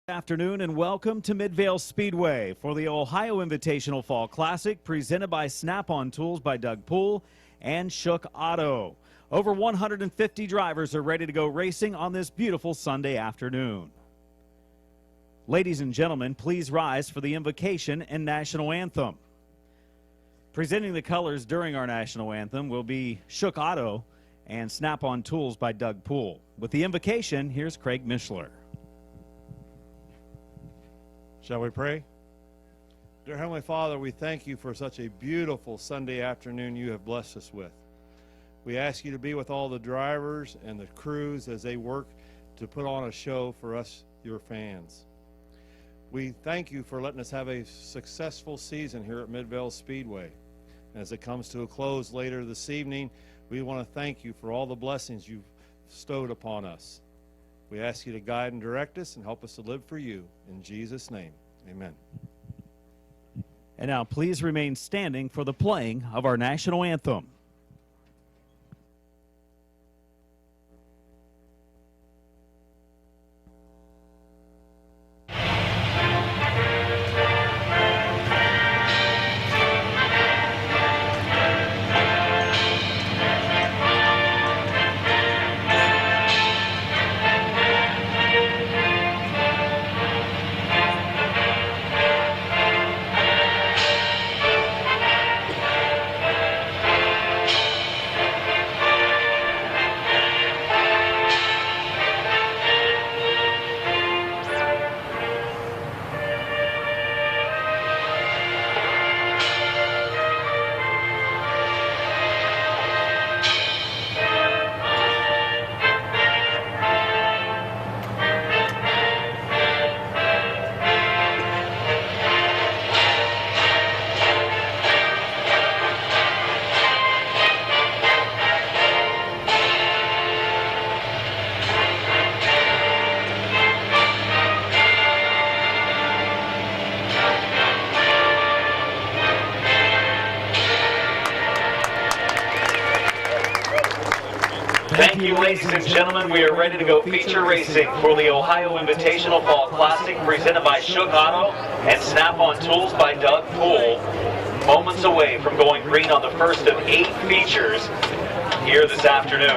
Afternoon and welcome to Midvale Speedway for the Ohio Invitational Fall Classic presented by Snap-on Tools by Doug Poole and Shook Auto. Over 150 drivers are ready to go racing on this beautiful Sunday afternoon. Ladies and gentlemen, please rise for the invocation and national anthem. Presenting the colors during our national anthem will be Shook Auto and Snap-on Tools by Doug Poole. With the invocation, here's Craig Mishler. Shall we pray? Dear Heavenly Father, we thank you for such a beautiful Sunday afternoon you have blessed us with. We ask you to be with all the drivers and the crews as they work to put on a show for us, your fans. We thank you for letting us have a successful season here at Midvale Speedway. As it comes to a close later this evening, we want to thank you for all the blessings you've bestowed upon us. We ask you to guide and direct us and help us to live for you. In Jesus' name, amen. And now please remain standing for the playing of our national anthem. Thank you, ladies and gentlemen. We are ready to go feature racing for the Ohio Invitational Fall Classic presented by Shook Auto and Snap-on Tools by Doug Poole. Moments away from going green on the first of 8 features here this afternoon.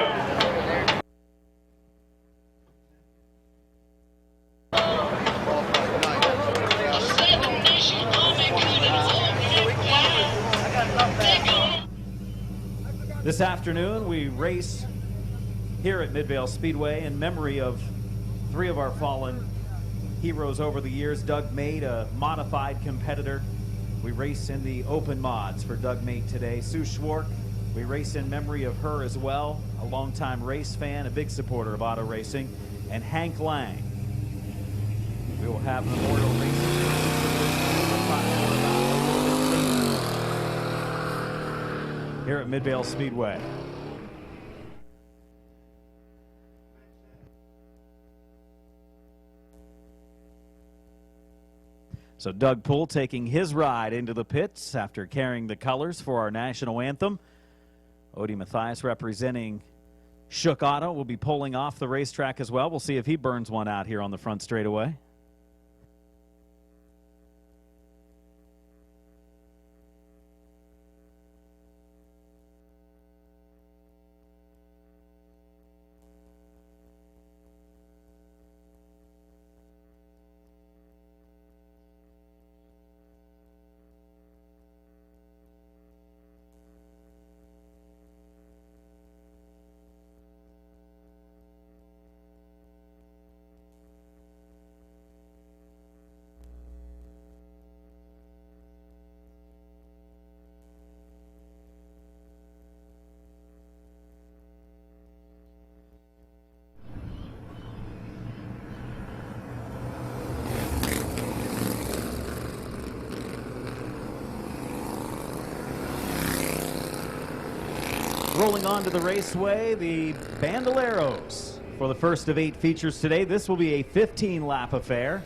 This afternoon we race here at Midvale Speedway in memory of 3 of our fallen heroes over the years. Doug Mate, a modified competitor. We race in the open mods for Doug Mate today. Sue Schwark, we race in memory of her as well, a longtime race fan, a big supporter of auto racing. And Hank Lang. We will have memorial racing here at Midvale Speedway. So Doug Poole taking his ride into the pits after carrying the colors for our national anthem. Odie Mathias representing Shook Auto will be pulling off the racetrack as well. We'll see if he burns one out here on the front straightaway. Rolling on to the raceway, the Bandoleros for the first of 8 features today. This will be a 15-lap affair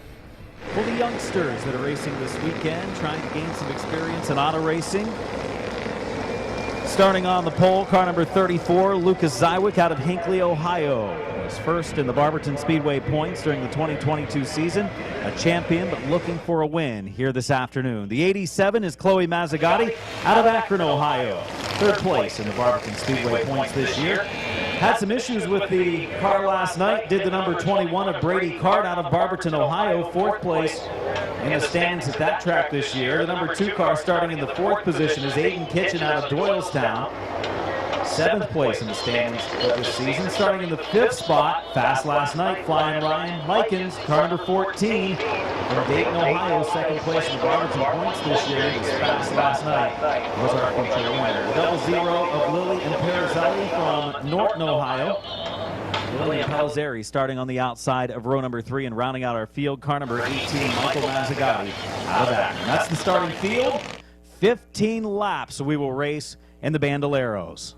for the youngsters that are racing this weekend, trying to gain some experience in auto racing. Starting on the pole, car number 34, Lucas Zywick out of Hinckley, Ohio. Bandoleros, first in the Barberton Speedway points during the 2022 season. A champion, but looking for a win here this afternoon. The 87 is Chloe Mazzagatti out of Akron, Ohio. Third place in the Barberton Speedway points this year. Had some issues with the car last night. Did the number 21 of Brady Cart out of Barberton, Ohio. Fourth place in the standings at that track this year. The number 2 car starting in the 4th position is Aiden Kitchen out of Doylestown. 7th place in the standings of this season. Starting in the 5th spot, fast last night, flying Ryan Likens, car number 14 from Dayton, Ohio. 2nd place in the Barberton points this year. He was fast last night, was our feature winner. The double zero of Lily and Perizzelli from Norton, Ohio. Lily and Palizzeri starting on the outside of row number 3 and rounding out our field, car number 18, Michael Mazzagatti out of that. And that's the starting field. 15 laps we will race in the Bandoleros.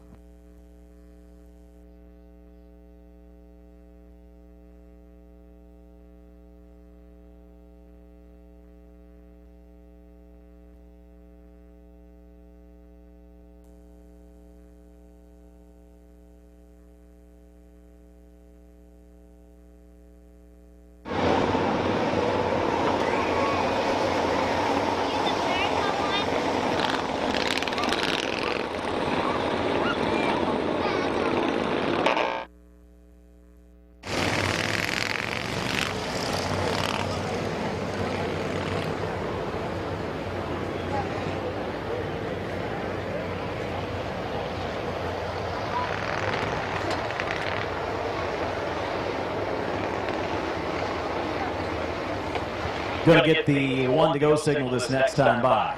Going to get the 1 to go signal this next time by.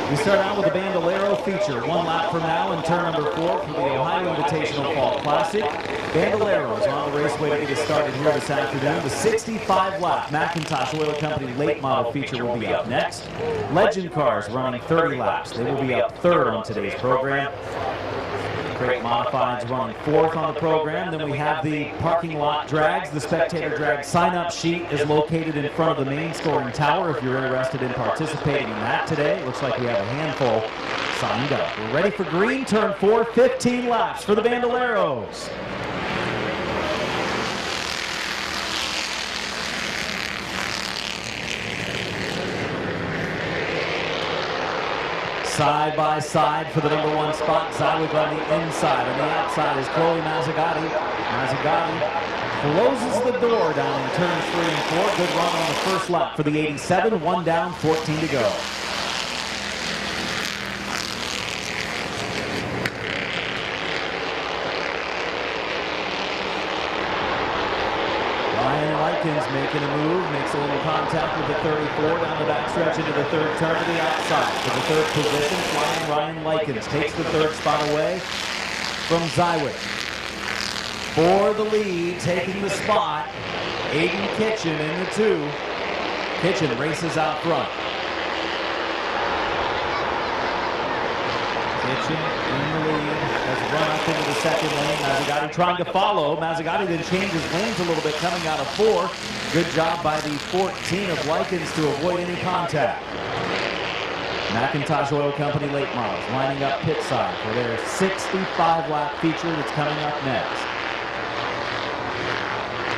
We start out with the Bandolero feature. 1 lap from now in turn number 4 for the Ohio Invitational Fall Classic. Bandoleros on the raceway to get us started here this afternoon. The 65 lap McIntosh Oil Company late model feature will be up next. Legend cars running 30 laps. They will be up third on today's program. Crate Modifieds running 4th on the program. Then we have the parking lot drags. The spectator drag sign-up sheet is located in front of the main scoring tower if you're interested in participating in that today. Looks like we have a handful signed up. We're ready for green, turn 4, 15 laps for the Bandoleros. Side by side for the number 1 spot. Zywick on the inside. On the outside is Chloe Mazzagatti. Mazzagatti closes the door down in turns 3 and 4. Good run on the first lap for the 87. 1 down, 14 to go. Likens making a move, makes a little contact with the 34 down the backstretch into the 3rd turn to the outside. For the 3rd position, flying Ryan Likens takes the 3rd spot away from Zywick. For the lead, taking the spot, Aiden Kitchen in the 2. Kitchen races out front. Kitchen in the lead, has run up into the 2nd lane. Mazzagatti trying to follow. Mazzagatti then changes lanes a little bit, coming out of 4. Good job by the 14 of Likens to avoid any contact. McIntosh Oil Company late models lining up pit side for their 65 lap feature that's coming up next.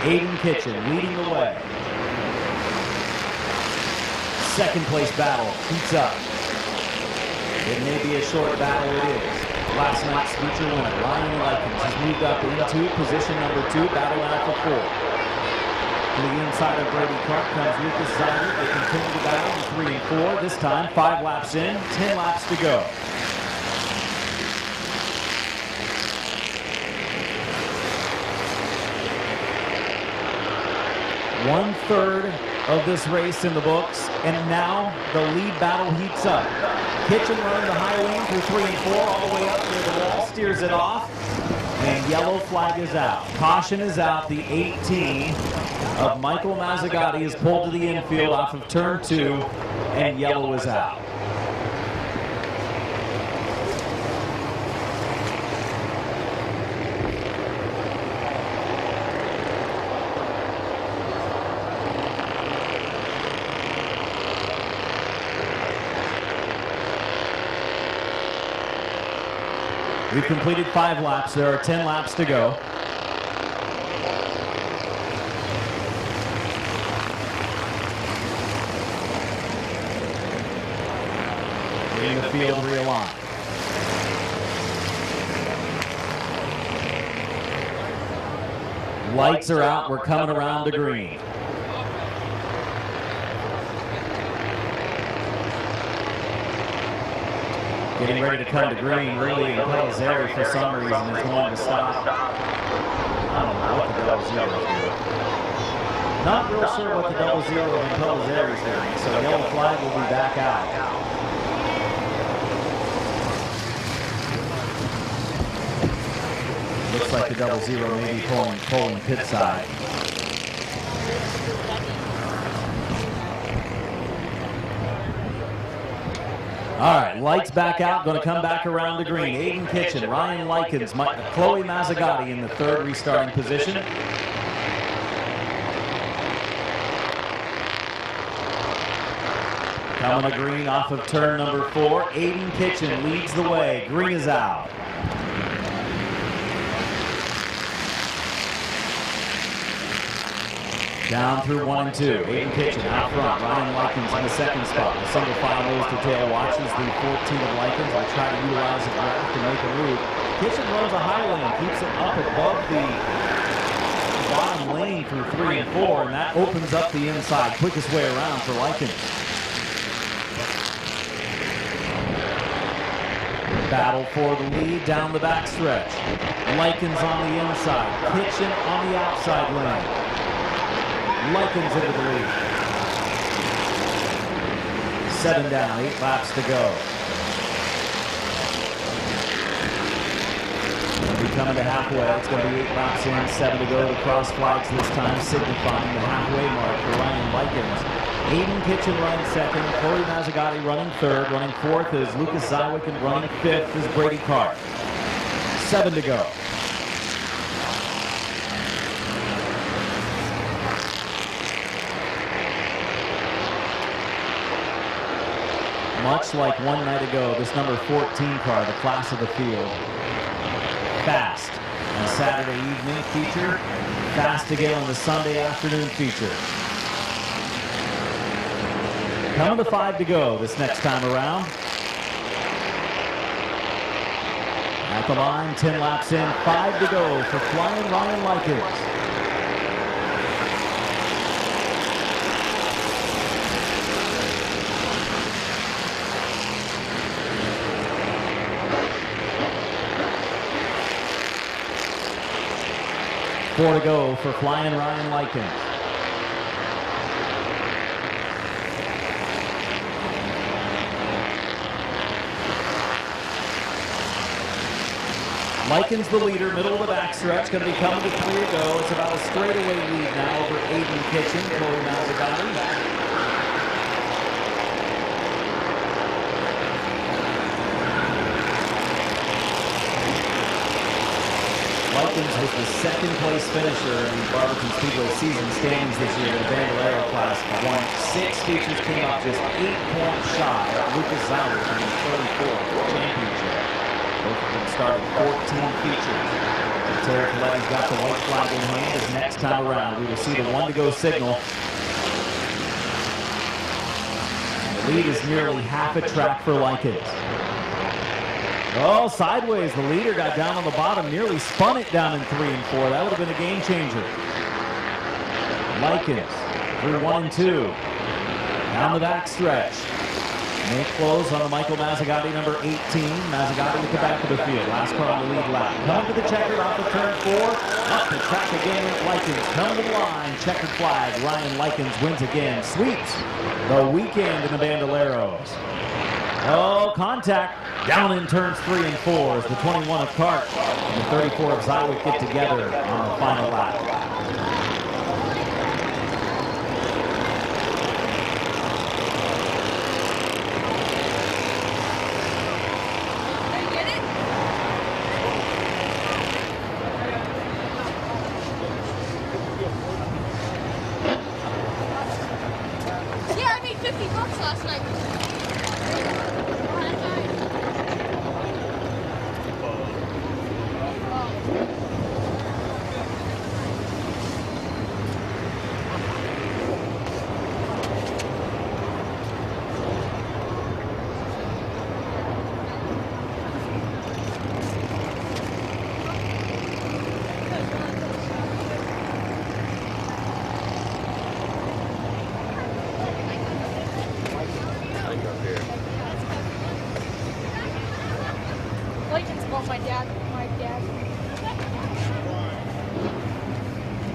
Aiden Kitchen leading the way. 2nd place battle heats up. It may be a short battle, it is. Last night's feature winner, Ryan Likens, has moved up into position number 2, battle out for 4. To the inside of Brady Clark comes Lucas Zywick. They continue to battle in 3 and 4. This time, 5 laps in, 10 laps to go. One-third of this race in the books, and now the lead battle heats up. Kitchen running the high wing through 3 and 4, all the way up near the wall, steers it off, and yellow flag is out. Caution is out. The 18 of Michael Mazzagatti is pulled to the infield off of turn 2, and yellow is out. We've completed 5 laps. There are 10 laps to go. Getting the field realigned. Lights are out. We're coming around to green. Getting ready to come to green. Really, Pellizzeri for some reason is going to stop. I don't know what the double zero is doing. Not real sure what the double zero in Pellizzeri is doing, so the yellow flag will be back out. Looks like the double zero may be pulling pit side. All right, lights back out, going to come back around to green. Aiden Kitchen, Ryan Likens, Chloe Mazzagatti in the 3rd restarting position. Coming to green off of turn number 4. Aiden Kitchen leads the way. Green is out. Down through 1 and 2. Aiden Kitchen out front. Ryan Likens in the 2nd spot. The single file nose to tail watches the 14 of Likens. Will try to utilize the draft to make a move. Kitchen runs a high lane, keeps it up above the bottom lane through 3 and 4, and that opens up the inside. Quickest way around for Likens. Battle for the lead down the backstretch. Likens on the inside. Kitchen on the outside lane. Likens into the lead. 7 down, 8 laps to go. We'll be coming to halfway. It's going to be 8 laps in, 7 to go. The cross flags this time signifying the halfway mark for Ryan Likens. Aiden Kitchen running 2nd. Chloe Mazzagatti running 3rd. Running 4th is Lucas Zywick, and running 5th is Brady Carr. 7 to go. Much like one night ago, this number 14 car, the class of the field, fast on Saturday evening feature, fast again on the Sunday afternoon feature. Coming to 5 to go this next time around. At the line, 10 laps in, 5 to go for Flying Ryan Likens. Four to go for Flying Ryan Likens. Likens the leader, middle of the backstretch, going to be coming to 3 to go. It's about a straightaway lead now over Aiden Kitchen, Chloe Mazzagatti. Likens was the 2nd place finisher in the Barberton Speedway season standings this year in the Bandolero class. Won 6 features, came up just 8 points shy of Lucas Zywick in the 34th championship. Both of them started 14 features. Terry Coletti's got the white flag in hand. As next time around, we will see the 1 to go signal. The lead is nearly half a track for Likens. Oh, sideways. The leader got down on the bottom, nearly spun it down in 3 and 4. That would have been a game changer. Likens through 1 and 2. Down the back stretch. Make close on the Michael Mazzagatti, number 18. Mazzagatti at the back of the field. Last car on the lead lap. Come to the checkered off of turn 4. Up the track again. Likens come to the line. Checkered flag. Ryan Likens wins again. Sweeps the weekend in the Bandoleros. Oh, contact down in turns 3 and 4 as the 21 of Cart and the 34 of Zywick get together on the final lap. Yeah, I made $50 last night. Oh, my dad.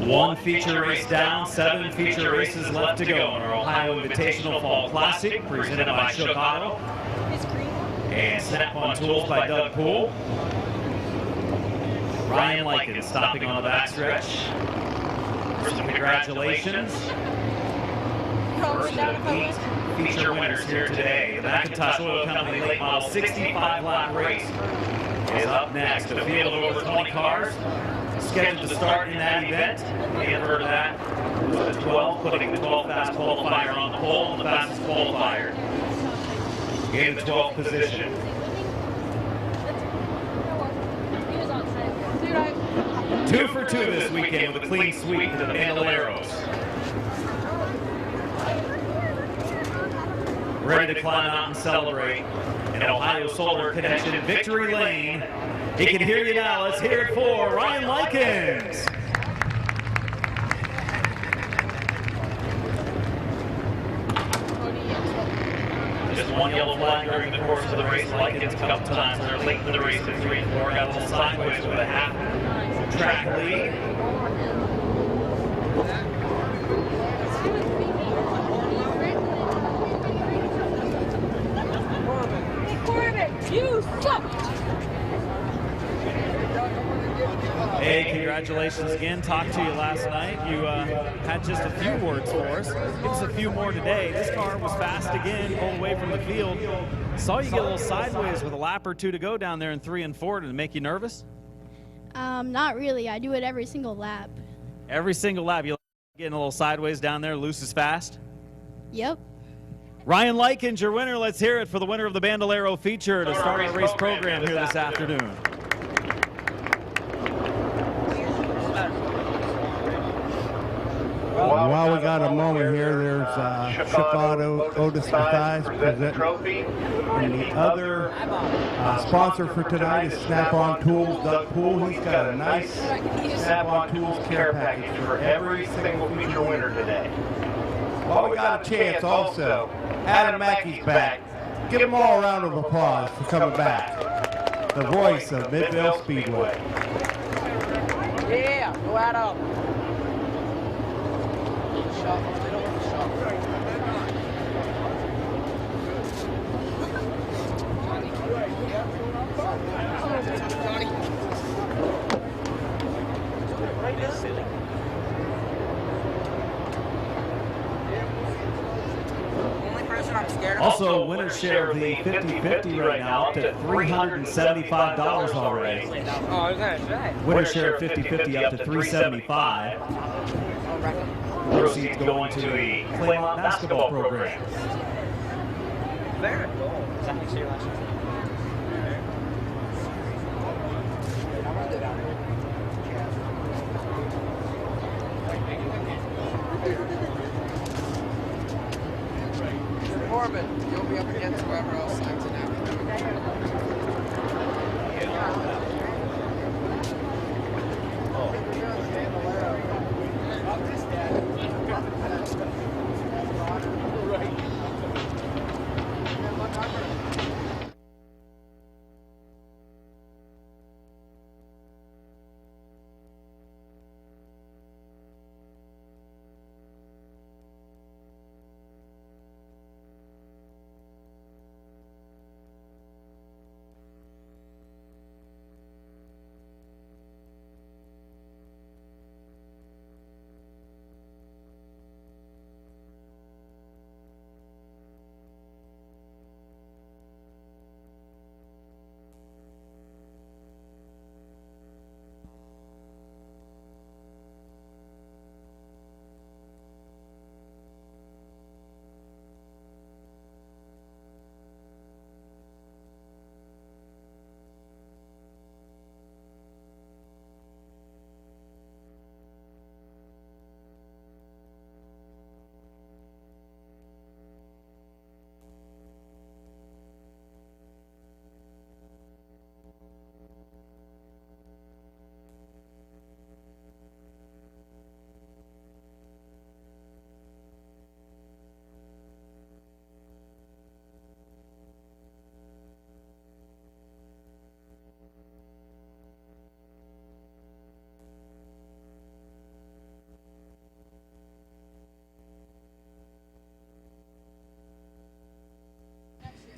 One feature race down, 7 feature races left to go in our Ohio Invitational Fall Classic, presented by Shook Auto It's green. and Snap-on Tools by Doug Poole. Ryan Lykin stopping on the backstretch for some congratulations. First of 8 feature winners here today. The McIntosh Oil Company late model 65 lap race is up next. A field of over 20 cars scheduled to start in that event. And for that was the 12, putting the 12th fast qualifier on the pole, and the fastest qualifier in the 12th position. He was outside. 2 for 2 this weekend with a clean sweep to the Bandoleros. Ready to climb out and celebrate in Ohio Solar Connection Victory Lane. He can hear you now. Let's hear it for Ryan Likens. Just one yellow flag during the course of the race. Likens a couple times. They're late in the race at 3 and 4. Got a little sideways with a half track lead. You suck! Hey, congratulations again. Talked to you last night. You had just a few words for us. Give us a few more today. This car was fast again, pulled away from the field. Saw you get a little sideways with a lap or 2 to go down there in 3 and 4. Did it make you nervous? Not really. I do it every single lap. Every single lap, you getting a little sideways down there, loose as fast? Yep. Ryan Likens, your winner. Let's hear it for the winner of the Bandolero feature to start our race program here this afternoon. While we got a moment here, there's Shook Auto, Otis Mathias present, and the other sponsor for tonight is Snap-on Tools, Doug Poole. He's got a nice Snap-on Tools care package for every single feature winner today. While we got a chance also, Adam Mackey's back. Give him all a round of applause for coming back. The voice of Midvale Speedway. Yeah, go Adam. Also, winner's share of the 50-50 right now up to $375 already. Oh, okay, right. Winner's share of 50-50 up to $375. Proceeds going to the Claymont basketball program. Very cool. Is that next year last year? Corbin, you'll be up against whoever else signs it out.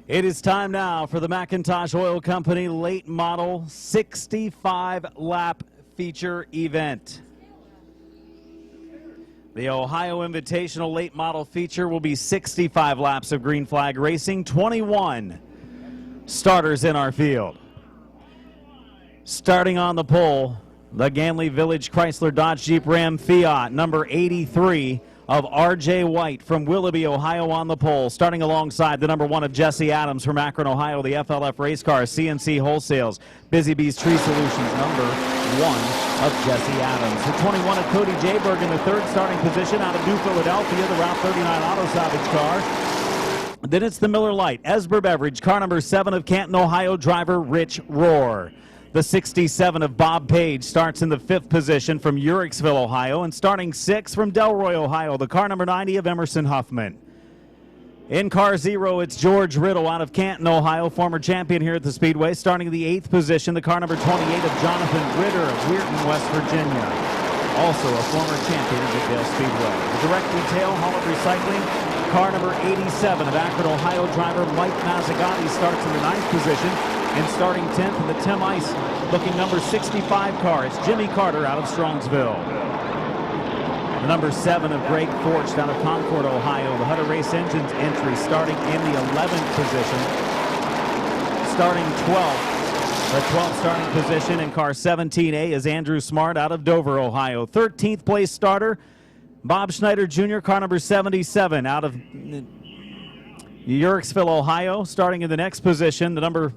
It is time now for the McIntosh Oil Company late model 65 lap feature event. The Ohio Invitational late model feature will be 65 laps of green flag racing, 21 starters in our field. Starting on the pole, the Ganley Village Chrysler Dodge Jeep Ram Fiat, number 83 of R.J. White from Willoughby, Ohio on the pole. Starting alongside the number 1 of Jesse Adams from Akron, Ohio, the FLF Race Car, CNC Wholesales, Busy Bees Tree Solutions, number 1 of Jesse Adams. The 21 of Cody Jayberg in the third starting position out of New Philadelphia, the Route 39 Auto Salvage car. Then it's the Miller Lite, Esber Beverage, car number 7 of Canton, Ohio, driver Rich Rohr. The 67 of Bob Page starts in the 5th position from Uricksville, Ohio, and starting 6th from Delroy, Ohio, the car number 90 of Emerson Huffman. In car 0, it's George Riddle out of Canton, Ohio, former champion here at the Speedway, starting in the 8th position, the car number 28 of Jonathan Ritter of Weirton, West Virginia, also a former champion of Midvale Speedway. The direct retail Hall of Recycling, car number 87 of Akron, Ohio, driver Mike Mazzagatti starts in the 9th position. And starting 10th in the Tim Ice looking number 65 car, it's Jimmy Carter out of Strongsville. The number 7 of Greg Forcht out of Concord, Ohio, the Hutter Race Engines entry starting in the 11th position. Starting 12th, the 12th starting position in car 17A is Andrew Smart out of Dover, Ohio. 13th place starter, Bob Schneider Jr., car number 77 out of Uricksville, Ohio. Starting in the next position, the number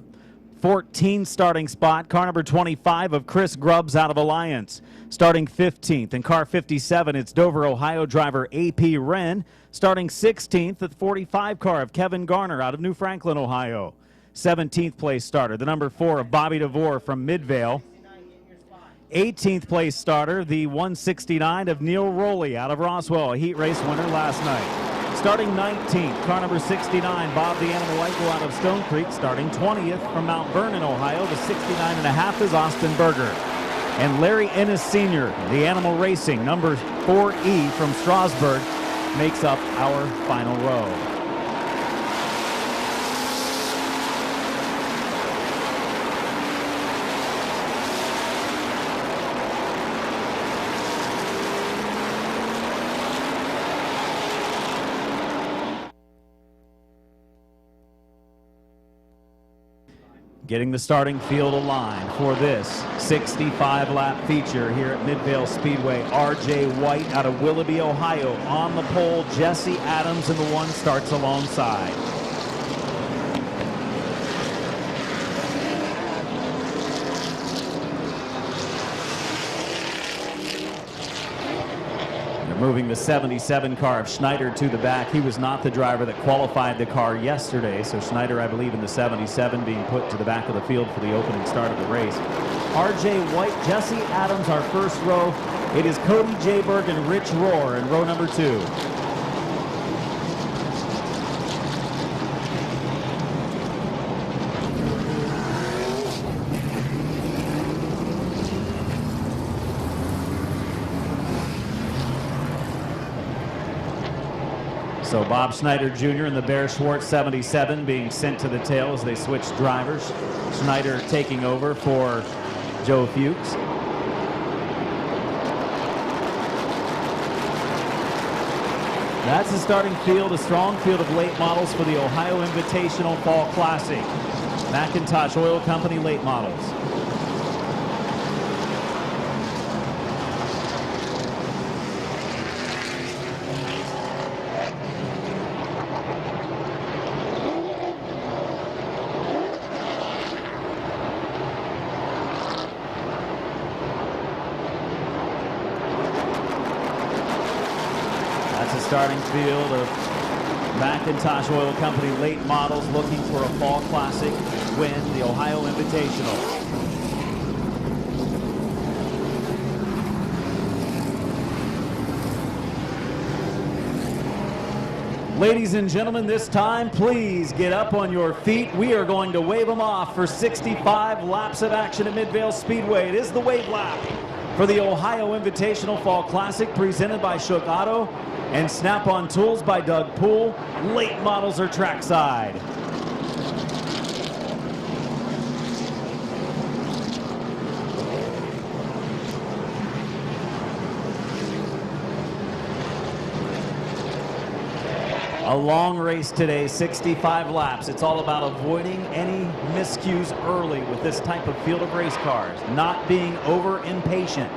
14 starting spot, car number 25 of Chris Grubbs out of Alliance. Starting 15th in car 57, it's Dover, Ohio driver A.P. Wren. Starting 16th, the 45 car of Kevin Garner out of New Franklin, Ohio. 17th place starter, the number 4 of Bobby DeVore from Midvale. 18th place starter, the 169 of Neil Rowley out of Roswell, a heat race winner last night. Starting 19th, car number 69, Bob the Animal Eagle out of Stone Creek. Starting 20th from Mount Vernon, Ohio, the 69.5 is Austin Berger. And Larry Ennis Sr., the Animal Racing, number 4E from Strasburg, makes up our final row. Getting the starting field aligned for this 65-lap feature here at Midvale Speedway. R.J. White out of Willoughby, Ohio. On the pole, Jesse Adams in the 1 starts alongside. Moving the 77 car of Schneider to the back. He was not the driver that qualified the car yesterday, so Schneider, I believe, in the 77 being put to the back of the field for the opening start of the race. R.J. White, Jesse Adams, our first row. It is Cody Jayberg and Rich Rohr in row number 2. So Bob Schneider Jr. and the Bear Schwartz 77 being sent to the tail as they switch drivers. Schneider taking over for Joe Fuchs. That's the starting field, a strong field of late models for the Ohio Invitational Fall Classic. McIntosh Oil Company late models. Starting field of McIntosh Oil Company late models looking for a Fall Classic win, the Ohio Invitational. Ladies and gentlemen, this time, please get up on your feet. We are going to wave them off for 65 laps of action at Midvale Speedway. It is the wave lap for the Ohio Invitational Fall Classic presented by Shook Auto and Snap-on Tools by Doug Poole. Late models are trackside. A long race today, 65 laps. It's all about avoiding any miscues early with this type of field of race cars, not being over impatient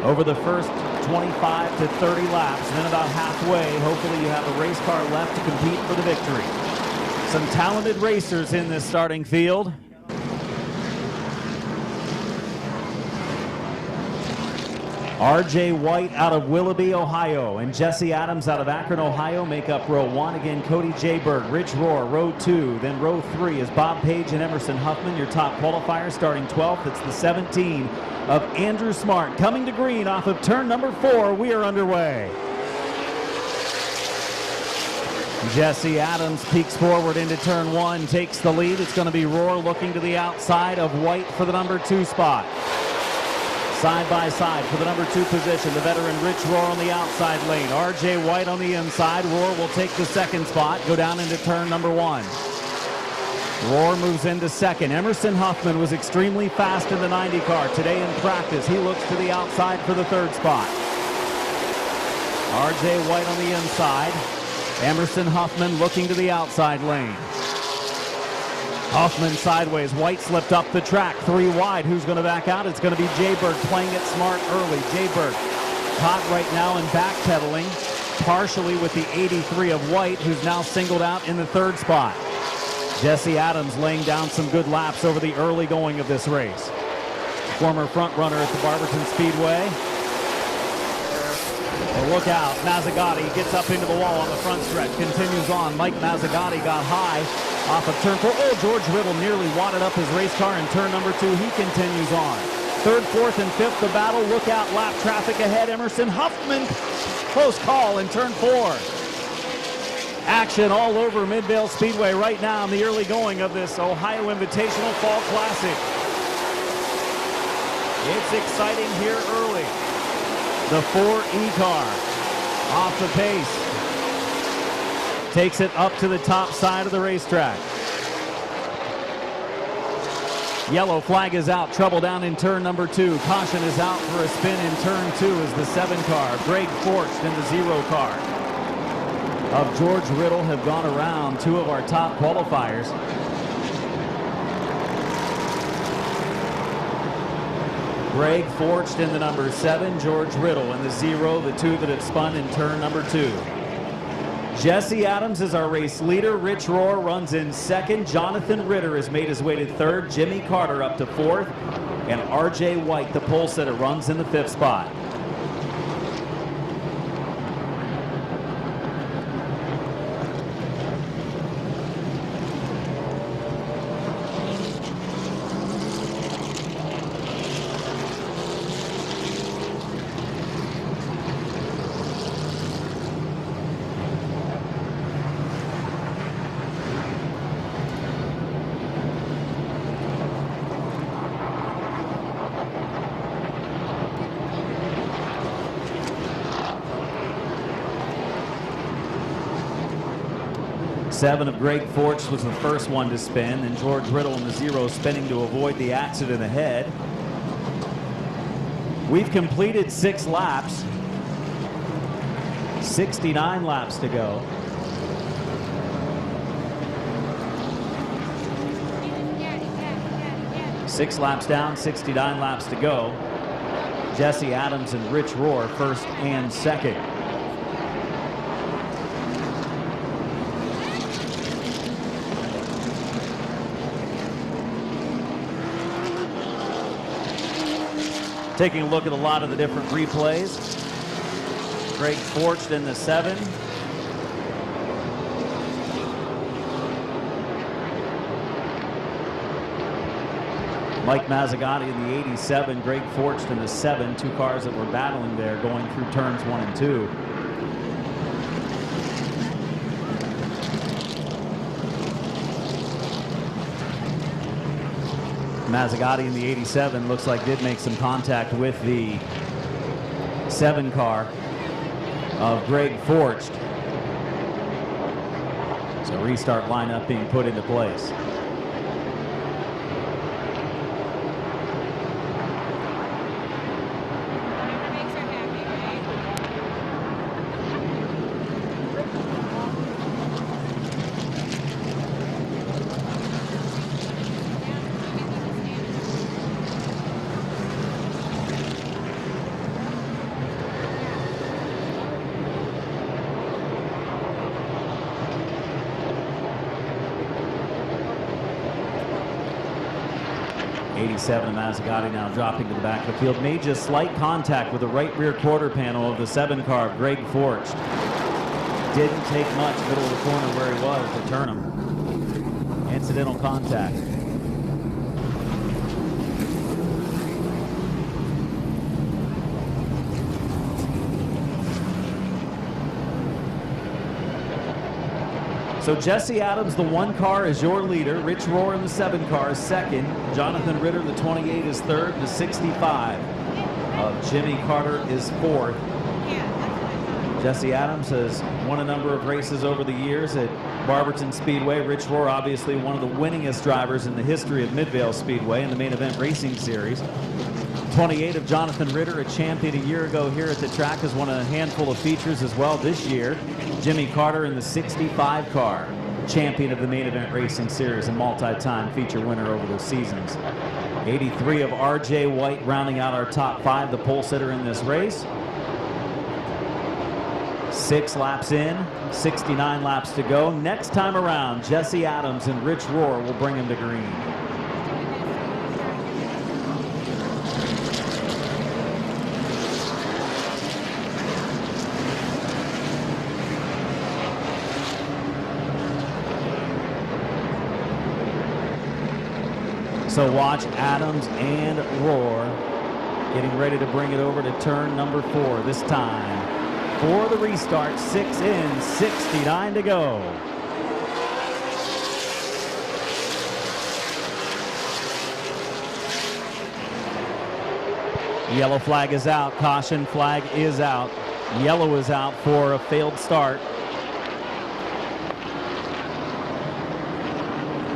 over the first 25 to 30 laps. Then about halfway, hopefully you have a race car left to compete for the victory. Some talented racers in this starting field. R.J. White out of Willoughby, Ohio, and Jesse Adams out of Akron, Ohio make up row 1. Again, Cody Jayberg, Rich Rohr, row 2. Then row 3 is Bob Page and Emerson Huffman, your top qualifiers. Starting 12th, it's the 17 of Andrew Smart. Coming to green off of turn number 4, we are underway. Jesse Adams peeks forward into turn 1, takes the lead. It's going to be Rohr looking to the outside of White for the number 2 spot. Side by side for the number 2 position, the veteran Rich Rohr on the outside lane. R.J. White on the inside. Rohr will take the second spot, go down into turn number 1. Rohr moves into second. Emerson Huffman was extremely fast in the 90 car. Today in practice, he looks to the outside for the 3rd spot. R.J. White on the inside. Emerson Huffman looking to the outside lane. Huffman sideways. White slipped up the track. 3 wide. Who's going to back out? It's going to be Jayberg playing it smart early. Jayberg caught right now and backpedaling partially with the 83 of White, who's now singled out in the 3rd spot. Jesse Adams laying down some good laps over the early going of this race. Former front runner at the Barberton Speedway. Well, look out. Mazzagatti gets up into the wall on the front stretch. Continues on. Mike Mazzagatti got high off of turn 4. Oh, George Riddle nearly wadded up his race car in turn number 2. He continues on. 3rd, 4th, and 5th, the battle. Look out, lap traffic ahead. Emerson Huffman, close call in turn 4. Action all over Midvale Speedway right now in the early going of this Ohio Invitational Fall Classic. It's exciting here early. The 4E car off the pace. Takes it up to the top side of the racetrack. Yellow flag is out. Trouble down in turn number 2. Caution is out for a spin in turn 2 as the 7 car. Greg Forcht in the 0 car of George Riddle have gone around 2 of our top qualifiers. Greg Forcht in the number 7, George Riddle in the 0, the 2 that have spun in turn number 2. Jesse Adams is our race leader. Rich Rohr runs in 2nd. Jonathan Ritter has made his way to 3rd. Jimmy Carter up to 4th. And R.J. White, the pole sitter, runs in the 5th spot. Seven of Greg Forcht was the first one to spin, and George Riddle in the 0 spinning to avoid the accident ahead. We've completed 6 laps. 69 laps to go. Six laps down, 69 laps to go. Jesse Adams and Rich Rohr 1st and 2nd. Taking a look at a lot of the different replays. Greg Forcht in the 7. Mike Mazzagatti in the 87. Greg Forcht in the 7. 2 cars that were battling there going through turns 1 and 2. Mazzagatti in the 87 looks like did make some contact with the 7 car of Greg Forcht. So restart lineup being put into place. 87 Mazzagatti now dropping to the back of the field. Made just slight contact with the right rear quarter panel of the 7 car of Greg Forcht. Didn't take much, middle of the corner where he was to turn him. Incidental contact. So Jesse Adams, the 1 car, is your leader. Rich Rohr in the 7 car is second. Jonathan Ritter, the 28, is third. The 65 of Jimmy Carter is fourth. Jesse Adams has won a number of races over the years at Barberton Speedway. Rich Rohr, obviously one of the winningest drivers in the history of Midvale Speedway in the main event racing series. 28 of Jonathan Ritter, a champion a year ago here at the track, has won a handful of features as well this year. Jimmy Carter in the 65 car, champion of the main event racing series and multi-time feature winner over those seasons. 83 of RJ White rounding out our top 5, the pole sitter in this race. 6 laps in, 69 laps to go. Next time around, Jesse Adams and Rich Rohr will bring him to green. So watch Adams and Rohr getting ready to bring it over to turn number 4 this time. For the restart, 6 in, 69 to go. Yellow flag is out, caution flag is out. Yellow is out for a failed start.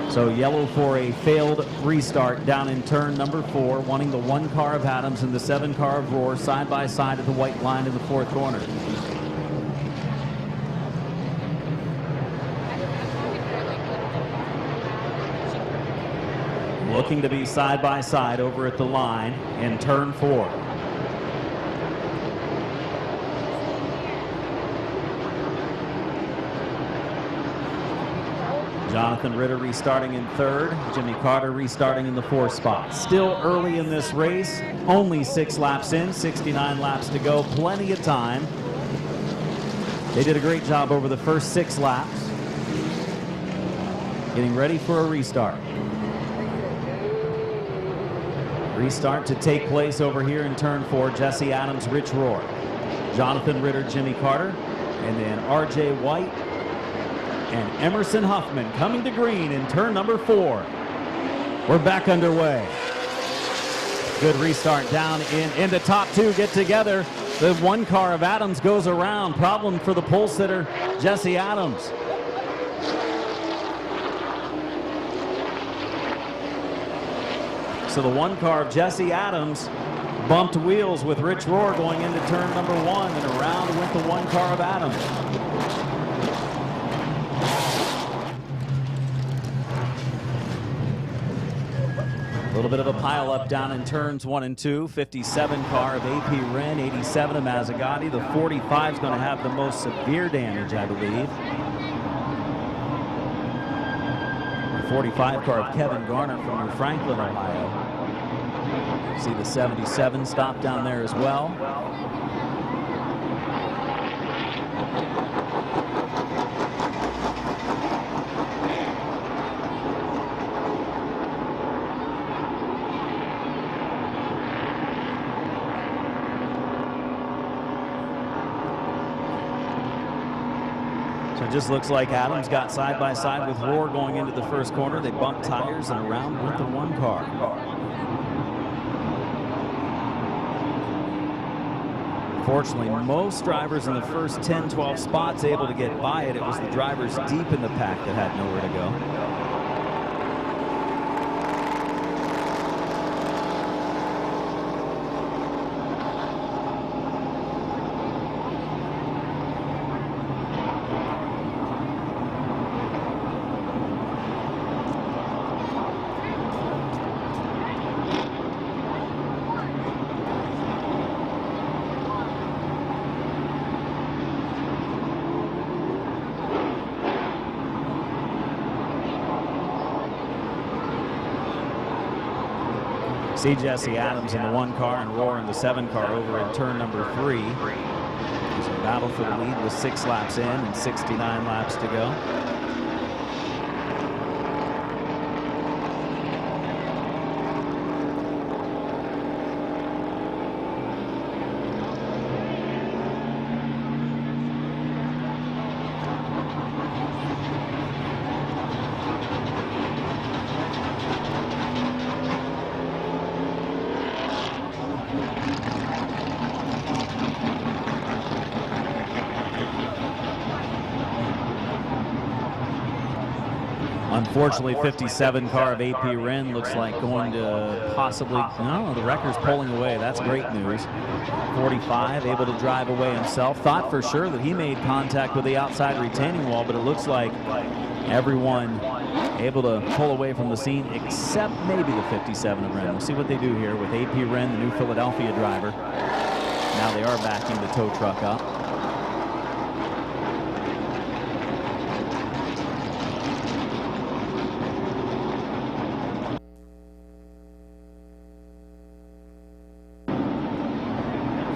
So yellow for a failed restart down in turn number 4, wanting the 1 car of Adams and the 7 car of Rohr side by side at the white line in the 4th corner. Looking to be side by side over at the line in turn 4. Jonathan Ritter restarting in 3rd. Jimmy Carter restarting in the 4th spot. Still early in this race. Only 6 laps in, 69 laps to go. Plenty of time. They did a great job over the first 6 laps. Getting ready for a restart. Restart to take place over here in turn 4. Jesse Adams, Rich Rohr. Jonathan Ritter, Jimmy Carter. And then RJ White and Emerson Huffman coming to green in turn number 4. We're back underway. Good restart down in the top 2 get together. The 1 car of Adams goes around. Problem for the pole sitter, Jesse Adams. So the 1 car of Jesse Adams bumped wheels with Rich Rohr going into turn number 1, and around went the 1 car of Adams. A little bit of a pile-up down in turns 1 and 2. 57 car of AP Wren, 87 of Mazzagatti. The 45 is going to have the most severe damage, I believe. The 45 car of Kevin Garner from New Franklin, Ohio. See the 77 stop down there as well. It just looks like Adams got side by side with Rohr going into the 1st corner. They bumped tires and around went the 1 car. Fortunately, most drivers in the first 10, 12 spots able to get by it. It was the drivers deep in the pack that had nowhere to go. See Jesse Adams in the 1 car and Roar in the 7 car over in turn number 3. There's a battle for the lead with 6 laps in and 69 laps to go. Unfortunately, 57 car of AP Wren looks like going to possibly, no, the wrecker's pulling away. That's great news. 45, able to drive away himself. Thought for sure that he made contact with the outside retaining wall, but it looks like everyone able to pull away from the scene except maybe the 57 of Wren. We'll see what they do here with AP Wren, the new Philadelphia driver. Now they are backing the tow truck up.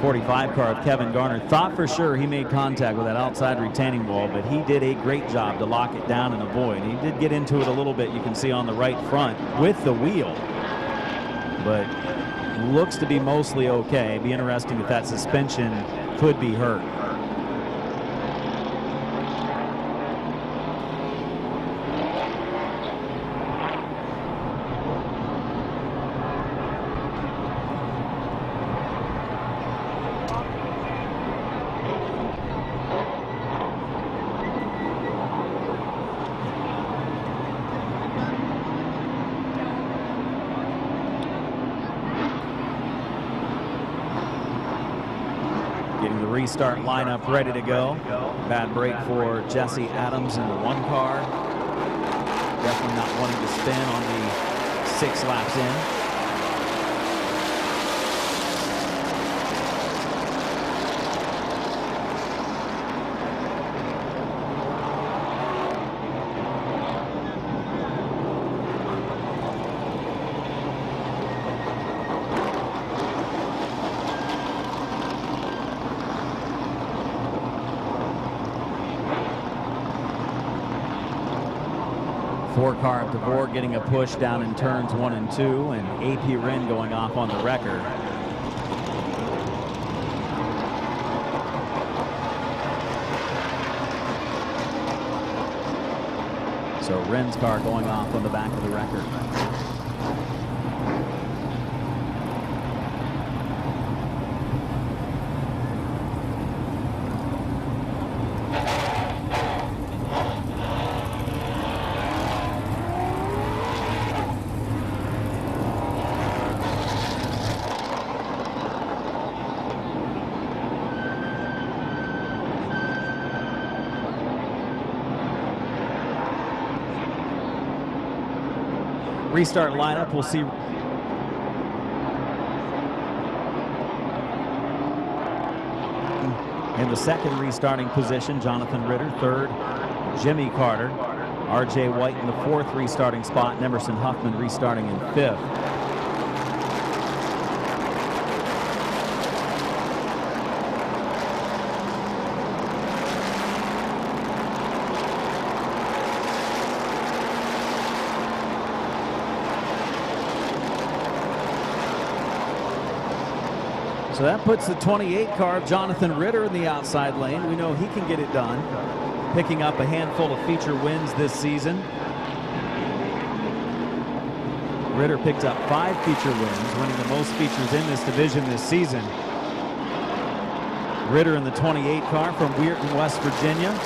45 car of Kevin Garner. Thought for sure he made contact with that outside retaining wall, but he did a great job to lock it down and avoid. He did get into it a little bit, you can see on the right front with the wheel, but looks to be mostly okay. Be interesting if that suspension could be hurt. Getting the restart lineup ready to go. Bad break for Jesse Adams in the 1 car. Definitely not wanting to spin on the 6 laps in. Car of DeVore getting a push down in turns 1 and 2, and AP Wren going off on the wrecker. So Wren's car going off on the back of the wrecker. Restart lineup, we'll see. In the second restarting position, Jonathan Ritter. Third, Jimmy Carter. R.J. White in the 4th restarting spot, and Emerson Huffman restarting in 5th. So that puts the 28 car of Jonathan Ritter in the outside lane. We know he can get it done, picking up a handful of feature wins this season. Ritter picked up 5 feature wins, winning the most features in this division this season. Ritter in the 28 car from Weirton, West Virginia.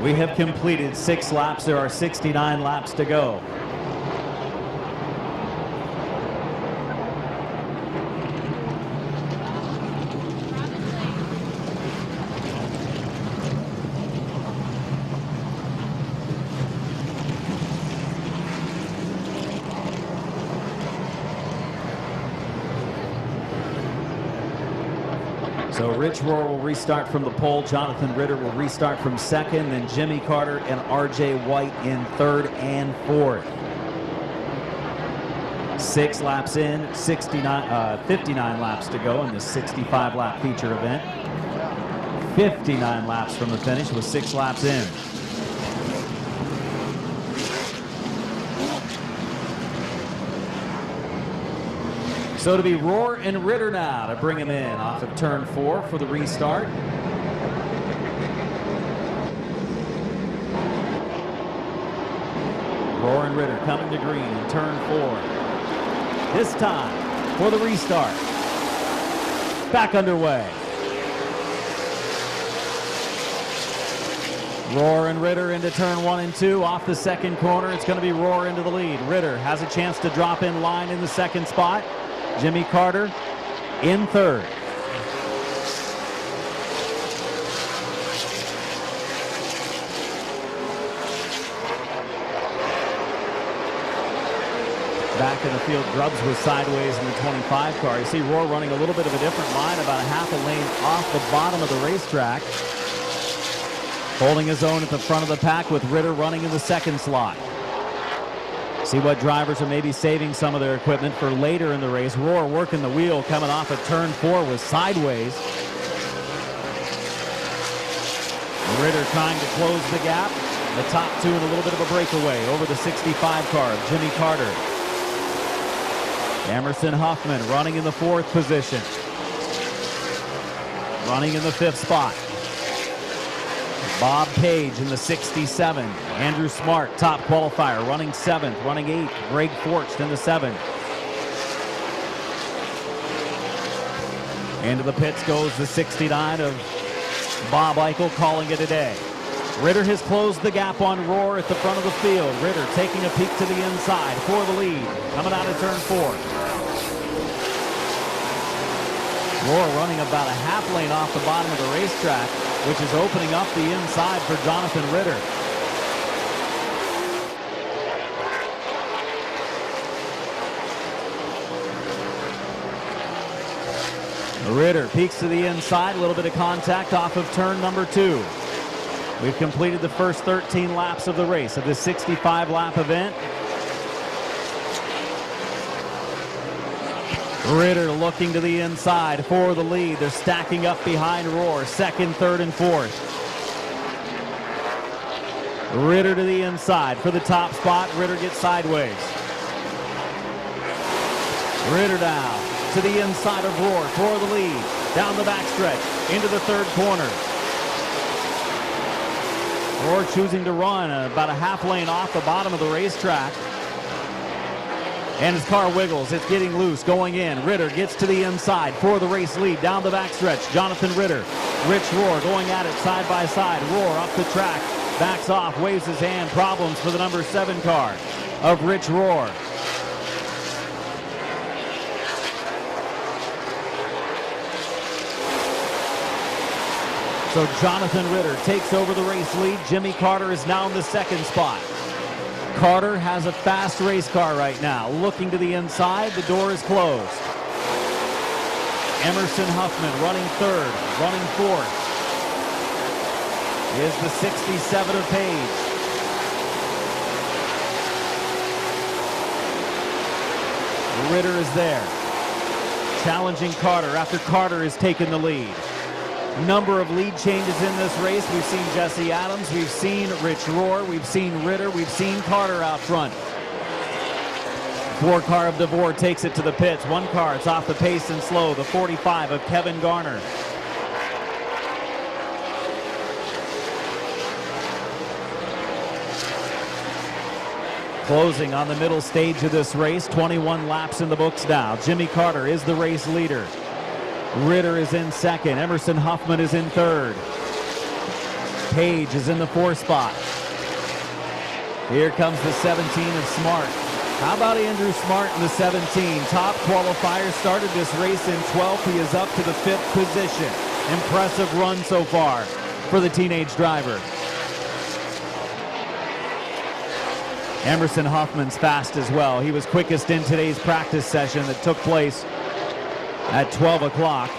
We have completed 6 laps. There are 69 laps to go. So Rich Rohr will restart from the pole. Jonathan Ritter will restart from second. Then Jimmy Carter and R.J. White in third and fourth. 6 laps in, 59 laps to go in this 65-lap feature event. 59 laps from the finish with 6 laps in. So to be Rohr and Ritter now to bring him in off of turn 4 for the restart. Rohr and Ritter coming to green in turn 4. This time for the restart. Back underway. Rohr and Ritter into turn 1 and 2. Off the second corner, it's going to be Rohr into the lead. Ritter has a chance to drop in line in the second spot. Jimmy Carter in third. Back in the field, Grubbs was sideways in the 25 car. You see Rohr running a little bit of a different line, about a half a lane off the bottom of the racetrack. Holding his own at the front of the pack with Ritter running in the second slot. See what drivers are maybe saving some of their equipment for later in the race. Rohr working the wheel coming off of turn 4 was sideways. Ritter trying to close the gap. The top two in a little bit of a breakaway over the 65 car of Jimmy Carter. Emerson Huffman running in the 4th position. Running in the 5th spot. Bob Page in the 67. Andrew Smart, top qualifier, running 7th, running 8th. Greg Forcht in the 7th. Into the pits goes the 69 of Bob Eichel, calling it a day. Ritter has closed the gap on Rohr at the front of the field. Ritter taking a peek to the inside for the lead. Coming out of turn 4. Rohr running about a half lane off the bottom of the racetrack, which is opening up the inside for Jonathan Ritter. Ritter peeks to the inside, a little bit of contact off of turn number 2. We've completed the first 13 laps of the race of this 65-lap event. Ritter looking to the inside for the lead. They're stacking up behind Rohr, 2nd, 3rd, and 4th. Ritter to the inside for the top spot. Ritter gets sideways. Ritter now to the inside of Rohr for the lead. Down the backstretch into the 3rd corner. Rohr choosing to run about a half lane off the bottom of the racetrack. And his car wiggles. It's getting loose, going in. Ritter gets to the inside for the race lead. Down the backstretch, Jonathan Ritter. Rich Rohr going at it side by side. Rohr up the track, backs off, waves his hand. Problems for the number 7 car of Rich Rohr. So Jonathan Ritter takes over the race lead. Jimmy Carter is now in the 2nd spot. Carter has a fast race car right now. Looking to the inside, the door is closed. Emerson Huffman running 3rd, running 4th. Is the 67 of Page. Ritter is there. Challenging Carter after Carter has taken the lead. Number of lead changes in this race. We've seen Jesse Adams, we've seen Rich Rohr, we've seen Ritter, we've seen Carter out front. 4 car of DeVore takes it to the pits. 1 car, it's off the pace and slow. The 45 of Kevin Garner. Closing on the middle stage of this race. 21 laps in the books now. Jimmy Carter is the race leader. Ritter is in 2nd. Emerson Huffman is in 3rd. Page is in the 4 spot. Here comes the 17 of Smart. How about Andrew Smart in the 17? Top qualifier, started this race in 12th. He is up to the 5th position. Impressive run so far for the teenage driver. Emerson Huffman's fast as well. He was quickest in today's practice session that took place at 12 o'clock.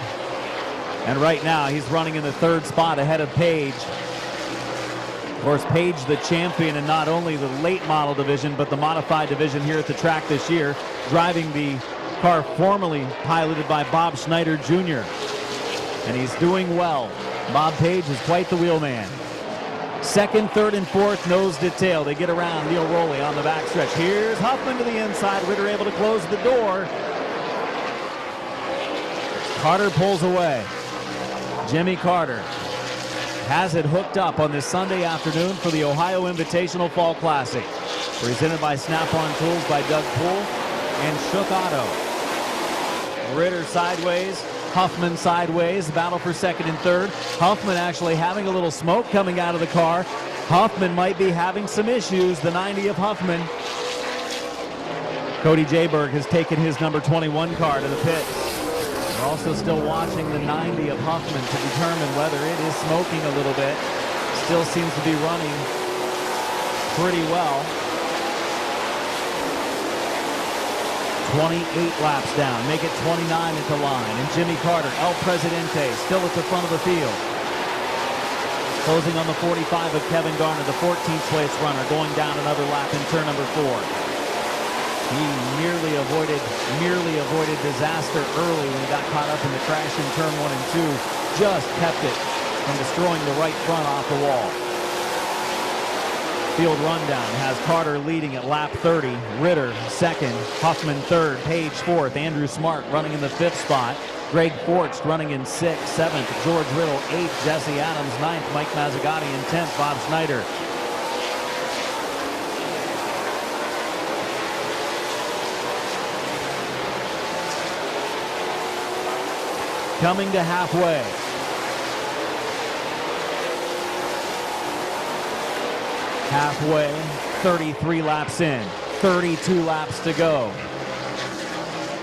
And right now he's running in the 3rd spot ahead of Page. Of course, Page the champion in not only the late model division, but the modified division here at the track this year, driving the car formerly piloted by Bob Schneider Jr. And he's doing well. Bob Page is quite the wheelman. 2nd, 3rd, and 4th, nose to tail. They get around Neil Rowley on the backstretch. Here's Huffman to the inside. Ritter able to close the door. Carter pulls away. Jimmy Carter has it hooked up on this Sunday afternoon for the Ohio Invitational Fall Classic. Presented by Snap-on Tools by Doug Poole and Shook Auto. Ritter sideways. Huffman sideways, battle for 2nd and 3rd. Huffman actually having a little smoke coming out of the car. Huffman might be having some issues, the 90 of Huffman. Cody Jayberg has taken his number 21 car to the pit. We're also still watching the 90 of Huffman to determine whether it is smoking a little bit. Still seems to be running pretty well. 28 laps down, make it 29 at the line. And Jimmy Carter, El Presidente, still at the front of the field. Closing on the 45 of Kevin Garner, the 14th place runner, going down another lap in turn number 4. He merely avoided disaster early when he got caught up in the crash in turn 1 and 2. Just kept it from destroying the right front off the wall. Field rundown has Carter leading at lap 30, Ritter 2nd, Huffman 3rd, Page 4th, Andrew Smart running in the 5th spot, Greg Forcht running in 6th, 7th, George Riddle 8th, Jesse Adams 9th, Mike Mazzagatti in 10th, Bob Schneider. Coming to halfway. Halfway, 33 laps in, 32 laps to go.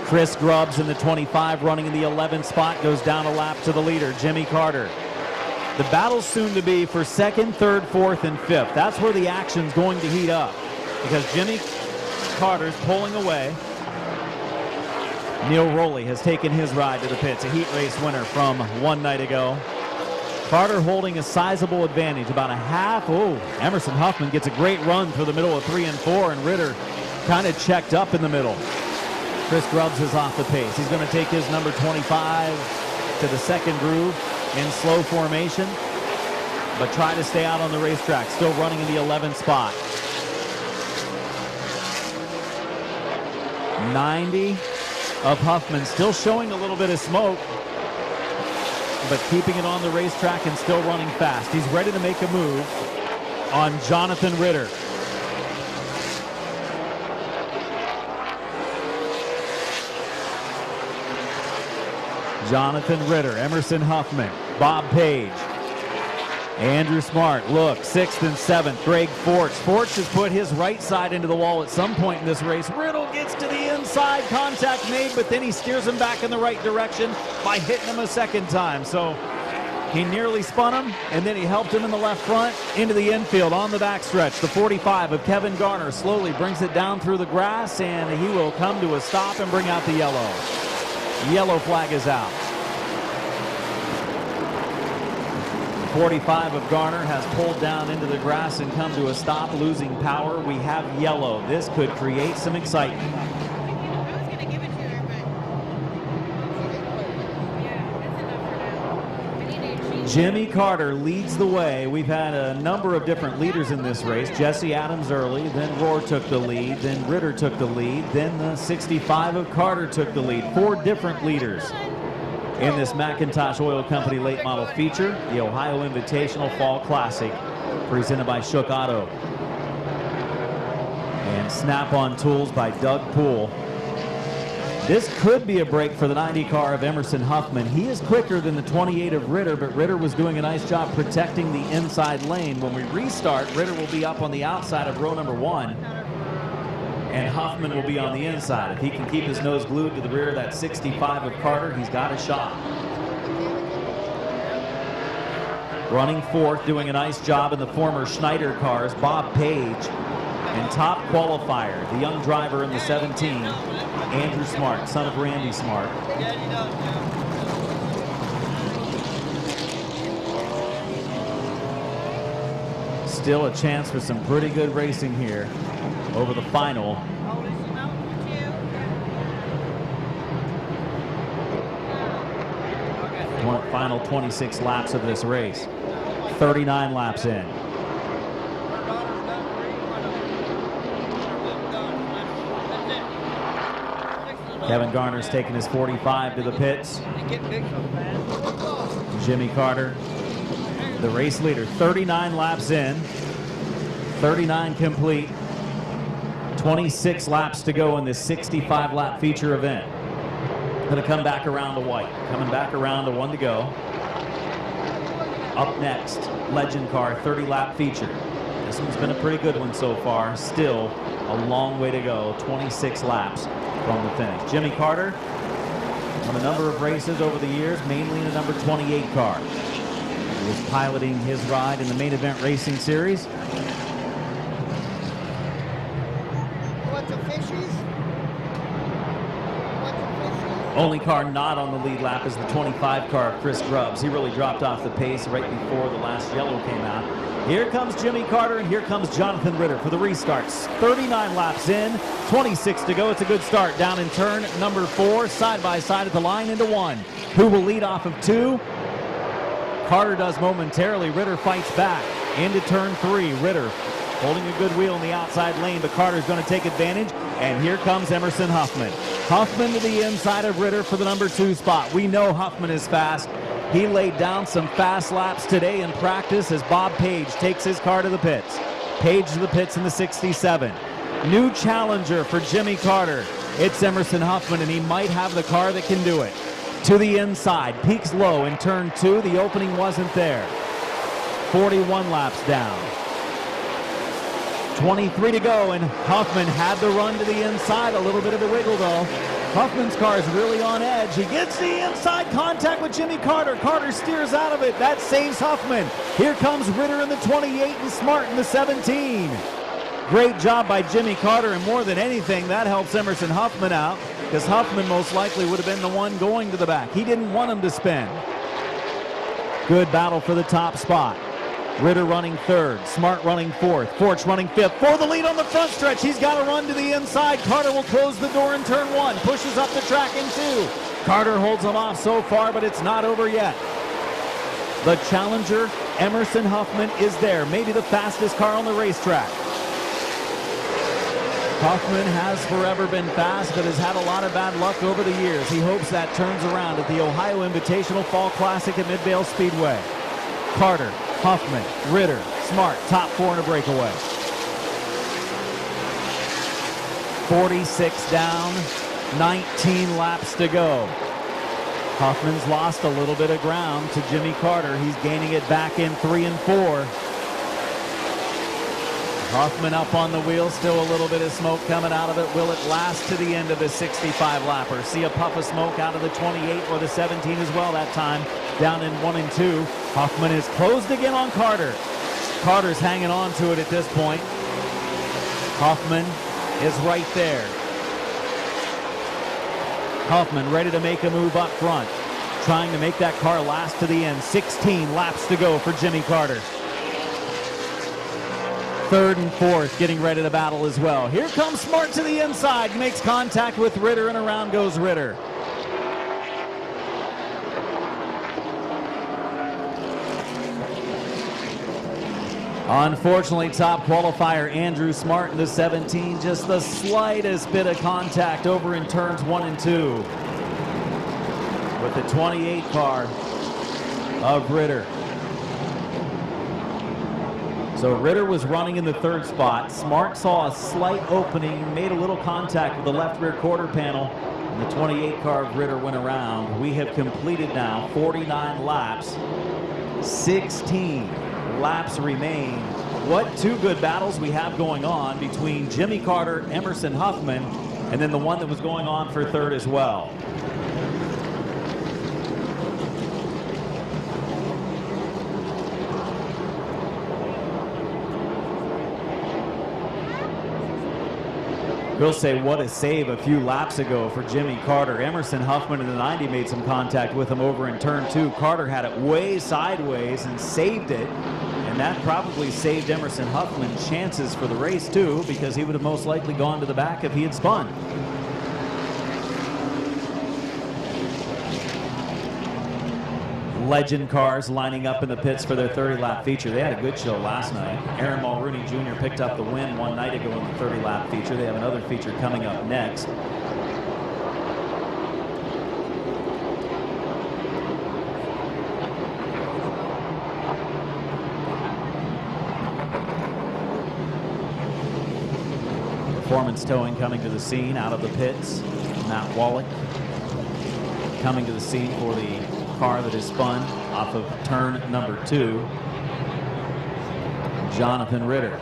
Chris Grubbs in the 25 running in the 11th spot, goes down a lap to the leader, Jimmy Carter. The battle's soon to be for 2nd, 3rd, 4th, and 5th. That's where the action's going to heat up because Jimmy Carter's pulling away. Neil Rowley has taken his ride to the pits, a heat race winner from one night ago. Carter holding a sizable advantage, about a half. Oh, Emerson Huffman gets a great run through the middle of 3 and 4, and Ritter kind of checked up in the middle. Chris Grubbs is off the pace. He's going to take his number 25 to the 2nd groove in slow formation, but try to stay out on the racetrack. Still running in the 11th spot. 90 of Huffman, still showing a little bit of smoke, but keeping it on the racetrack and still running fast. He's ready to make a move on Jonathan Ritter. Jonathan Ritter, Emerson Huffman, Bob Page, Andrew Smart, look, 6th and 7th, Greg Forcht. Forcht has put his right side into the wall at some point in this race. Riddle gets to the inside, contact made, but then he steers him back in the right direction by hitting him a 2nd time. So he nearly spun him, and then he helped him in the left front into the infield on the backstretch. The 45 of Kevin Garner slowly brings it down through the grass, and he will come to a stop and bring out the yellow. Yellow flag is out. 45 of Garner has pulled down into the grass and come to a stop, losing power. We have yellow. This could create some excitement. I was going to give it to her, but yeah, that's enough for now. I need to change. Jimmy Carter leads the way. We've had a number of different leaders in this race. Jesse Adams early, then Rohr took the lead, then Ritter took the lead, then the 65 of Carter took the lead. 4 different leaders in this McIntosh Oil Company late model feature, the Ohio Invitational Fall Classic, presented by Shook Auto and Snap-on Tools by Doug Poole. This could be a break for the 90 car of Emerson Huffman. He is quicker than the 28 of Ritter, but Ritter was doing a nice job protecting the inside lane. When we restart, Ritter will be up on the outside of row number 1, and Huffman will be on the inside. If he can keep his nose glued to the rear of that 65 of Carter, he's got a shot. Running fourth, doing a nice job in the former Schneider cars, Bob Page. And top qualifier, the young driver in the 17, Andrew Smart, son of Randy Smart. Still a chance for some pretty good racing here over the final. Final 26 laps of this race. 39 laps in. Kevin Garner's taking his 45 to the pits. Jimmy Carter, the race leader, 39 laps in, 39 complete, 26 laps to go in this 65-lap feature event. Going to come back around to white, coming back around to 1 to go. Up next, Legend car, 30-lap feature. This one's been a pretty good one so far. Still a long way to go, 26 laps from the finish. Jimmy Carter on a number of races over the years, mainly in a number 28 car. He was piloting his ride in the main event racing series. What's the fishies? Only car not on the lead lap is the 25 car of Chris Grubbs. He really dropped off the pace right before the last yellow came out. Here comes Jimmy Carter, and here comes Jonathan Ritter for the restarts. 39 laps in, 26 to go. It's a good start down in turn number 4, side by side at the line into 1. Who will lead off of 2? Carter does momentarily. Ritter fights back into turn 3. Ritter holding a good wheel in the outside lane, but Carter's going to take advantage, and here comes Emerson Huffman. Huffman to the inside of Ritter for the number 2 spot. We know Huffman is fast. He laid down some fast laps today in practice as Bob Page takes his car to the pits. Page to the pits in the 67. New challenger for Jimmy Carter. It's Emerson Huffman, and he might have the car that can do it. To the inside, peaks low in turn 2. The opening wasn't there. 41 laps down. 23 to go, and Huffman had the run to the inside. A little bit of a wiggle, though. Huffman's car is really on edge. He gets the inside contact with Jimmy Carter. Carter steers out of it. That saves Huffman. Here comes Ritter in the 28 and Smart in the 17. Great job by Jimmy Carter, and more than anything, that helps Emerson Huffman out, because Huffman most likely would have been the one going to the back. He didn't want him to spin. Good battle for the top spot. Ritter running 3rd, Smart running 4th, Forch running 5th. For the lead on the front stretch, he's got to run to the inside. Carter will close the door in turn 1, pushes up the track in 2. Carter holds him off so far, but it's not over yet. The challenger, Emerson Huffman, is there, maybe the fastest car on the racetrack. Huffman has forever been fast, but has had a lot of bad luck over the years. He hopes that turns around at the Ohio Invitational Fall Classic at Midvale Speedway. Carter, Huffman, Ritter, Smart, top 4 in a breakaway. 46 down, 19 laps to go. Huffman's lost a little bit of ground to Jimmy Carter. He's gaining it back in 3 and 4. Huffman up on the wheel, still a little bit of smoke coming out of it. Will it last to the end of the 65 lapper? See a puff of smoke out of the 28 or the 17 as well that time, down in 1 and 2. Huffman is closed again on Carter. Carter's hanging on to it at this point. Huffman is right there. Huffman ready to make a move up front, trying to make that car last to the end. 16 laps to go for Jimmy Carter. 3rd and 4th getting ready to battle as well. Here comes Smart to the inside, makes contact with Ritter, and around goes Ritter. Unfortunately, top qualifier Andrew Smart in the 17, just the slightest bit of contact over in turns 1 and 2 with the 28 car of Ritter. So Ritter was running in the 3rd spot. Smart saw a slight opening, made a little contact with the left rear quarter panel. and the 28 car of Ritter went around. We have completed now 49 laps. 16 laps remain. What two good battles we have going on between Jimmy Carter, Emerson Huffman, and then the one that was going on for third as well. We'll say what a save a few laps ago for Jimmy Carter. Emerson Huffman in the 90 made some contact with him over in turn 2. Carter had it way sideways and saved it, and that probably saved Emerson Huffman's chances for the race too, because he would have most likely gone to the back if he had spun. Legend cars lining up in the pits for their 30-lap feature. They had a good show last night. Aaron Mulrooney Jr. picked up the win one night ago in the 30-lap feature. They have another feature coming up next. Performance Towing coming to the scene out of the pits. Matt Wallach coming to the scene for the car that is spun off of turn number 2. Jonathan Ritter.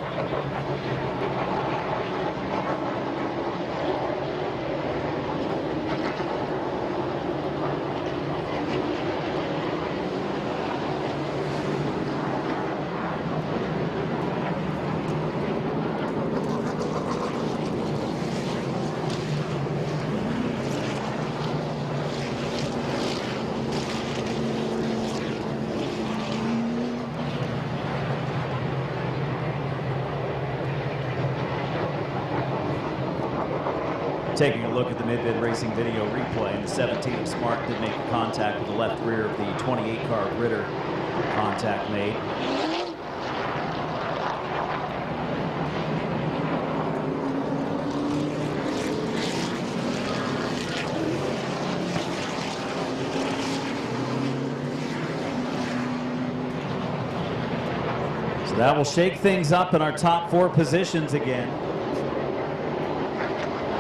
Taking a look at the Mid-Vid Racing video replay, and the 17 of Smart did make contact with the left rear of the 28 car of Ritter. Contact made. So that will shake things up in our top 4 positions again.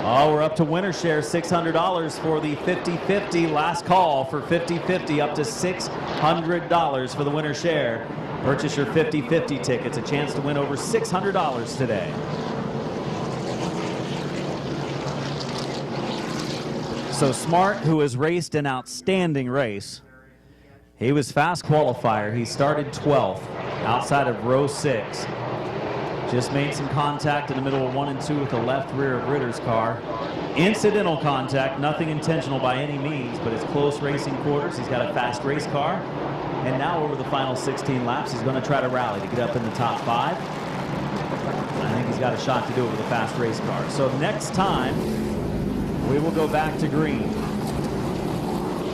Oh, we're up to winner share, $600 for the 50-50. Last call for 50-50, up to $600 for the winner share. Purchase your 50-50 tickets, a chance to win over $600 today. So Smart, who has raced an outstanding race, he was fast qualifier. He started 12th outside of row 6. Just made some contact in the middle of 1 and 2 with the left rear of Ritter's car. Incidental contact, nothing intentional by any means, but it's close racing quarters. He's got a fast race car. And now over the final 16 laps, he's going to try to rally to get up in the top 5. I think he's got a shot to do it with a fast race car. So next time, we will go back to green.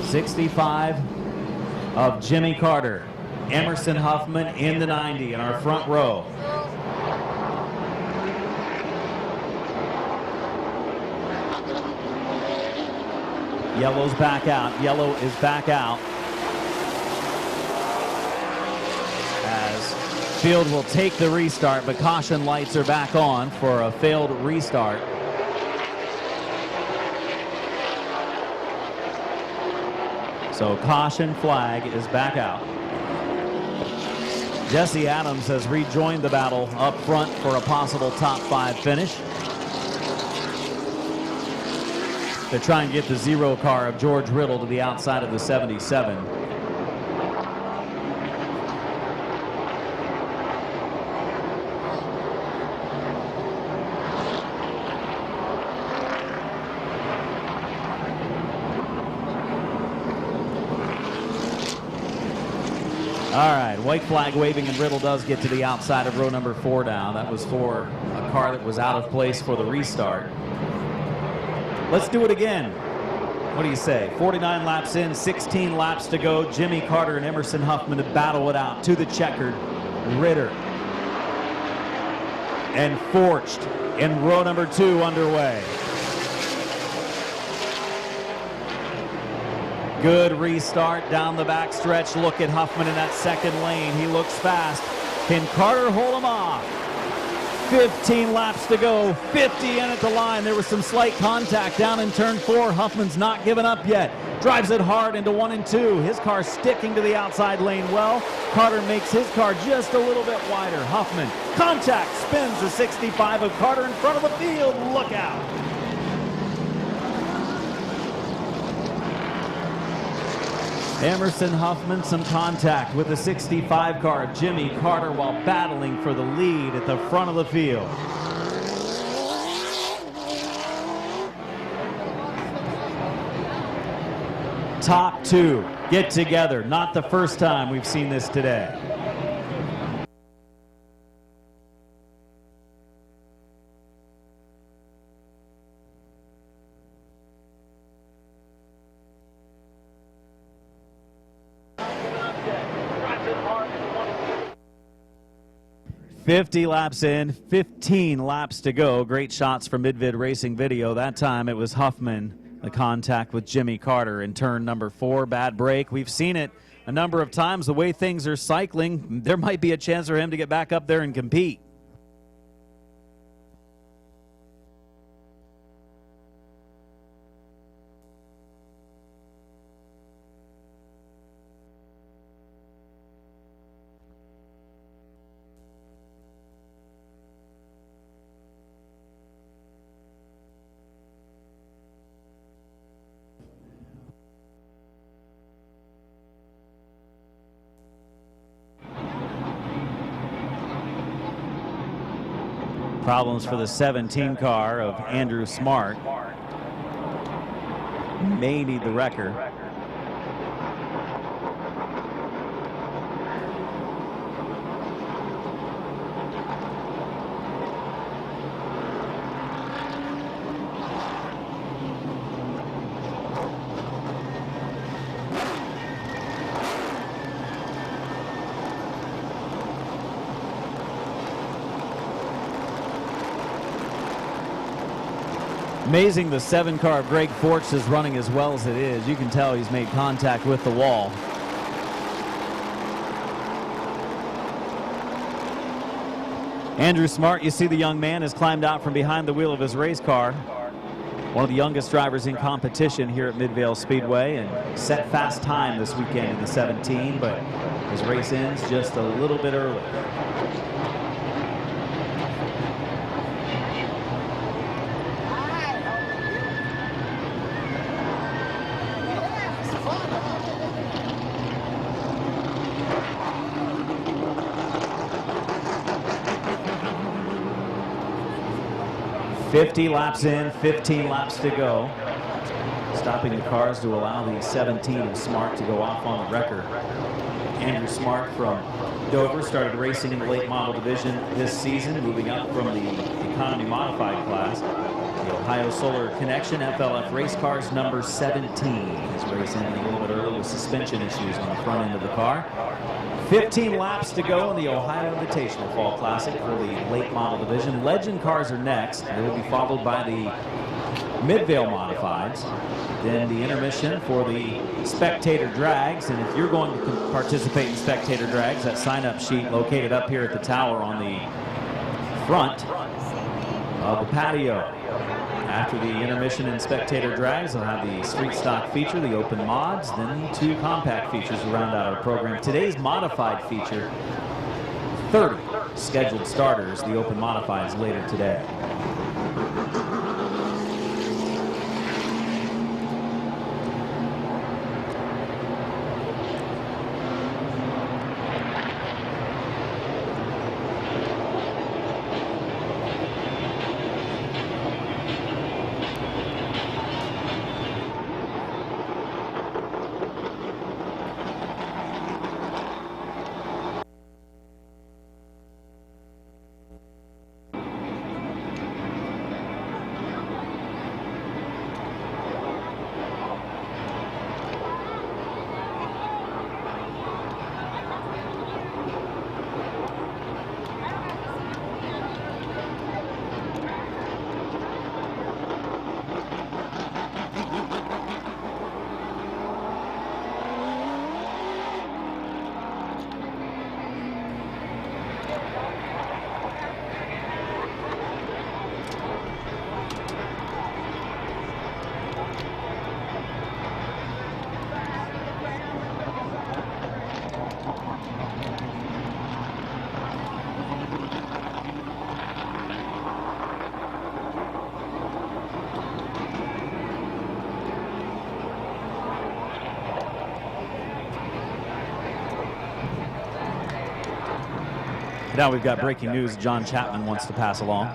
65 of Jimmy Carter. Emerson Huffman in the 90 in our front row. Yellow's back out. Yellow is back out. As field will take the restart, but caution lights are back on for a failed restart. So caution flag is back out. Jesse Adams has rejoined the battle up front for a possible top 5 finish. They're trying to get the 0 car of George Riddle to the outside of the 77. All right, white flag waving, and Riddle does get to the outside of row number 4 now. That was for a car that was out of place for the restart. Let's do it again. What do you say? 49 laps in, 16 laps to go. Jimmy Carter and Emerson Huffman to battle it out to the checkered. Ritter and Forged in row number 2 underway. Good restart down the back stretch. Look at Huffman in that second lane. He looks fast. Can Carter hold him off? 15 laps to go, 50 in at the line. There was some slight contact down in turn 4. Huffman's not giving up yet. Drives it hard into 1 and 2. His car sticking to the outside lane well. Carter makes his car just a little bit wider. Huffman, contact, spins the 65 of Carter in front of the field. Look out. Emerson Huffman, some contact with the 65 car of Jimmy Carter while battling for the lead at the front of the field. Top 2 get together. Not the first time we've seen this today. "50 laps in, 15 laps to go." Great shots from Mid-Vid Racing Video. That time it was Huffman, the contact with Jimmy Carter in turn number 4. Bad break. We've seen it a number of times. The way things are cycling, there might be a chance for him to get back up there and compete. Problems for the 17 car of Andrew Smart. May need the wrecker. Amazing the 7 car of Greg Forks is running as well as it is. You can tell he's made contact with the wall. Andrew Smart, you see the young man has climbed out from behind the wheel of his race car. One of the youngest drivers in competition here at Midvale Speedway, and set fast time this weekend in the 17, but his race ends just a little bit early. "50 laps in, 15 laps to go." Stopping the cars to allow the 17 of Smart to go off on the wrecker. Andrew Smart from Dover started racing in the late model division this season, moving up from the economy modified class. The Ohio Solar Connection FLF race cars number 17. His race ended a little bit early with suspension issues on the front end of the car. 15 laps to go in the Ohio Invitational Fall Classic for the late model division. Legend cars are next. They will be followed by the Midvale Modifieds. Then the intermission for the spectator drags. And if you're going to participate in spectator drags, that sign-up sheet located up here at the tower on the front of the patio. After the intermission and spectator drags, they'll have the street stock feature, the open mods, then 2 compact features to round out our program. Today's modified feature, 30 scheduled starters, the open modifieds later today. Now we've got breaking news. John Chapman wants to pass along.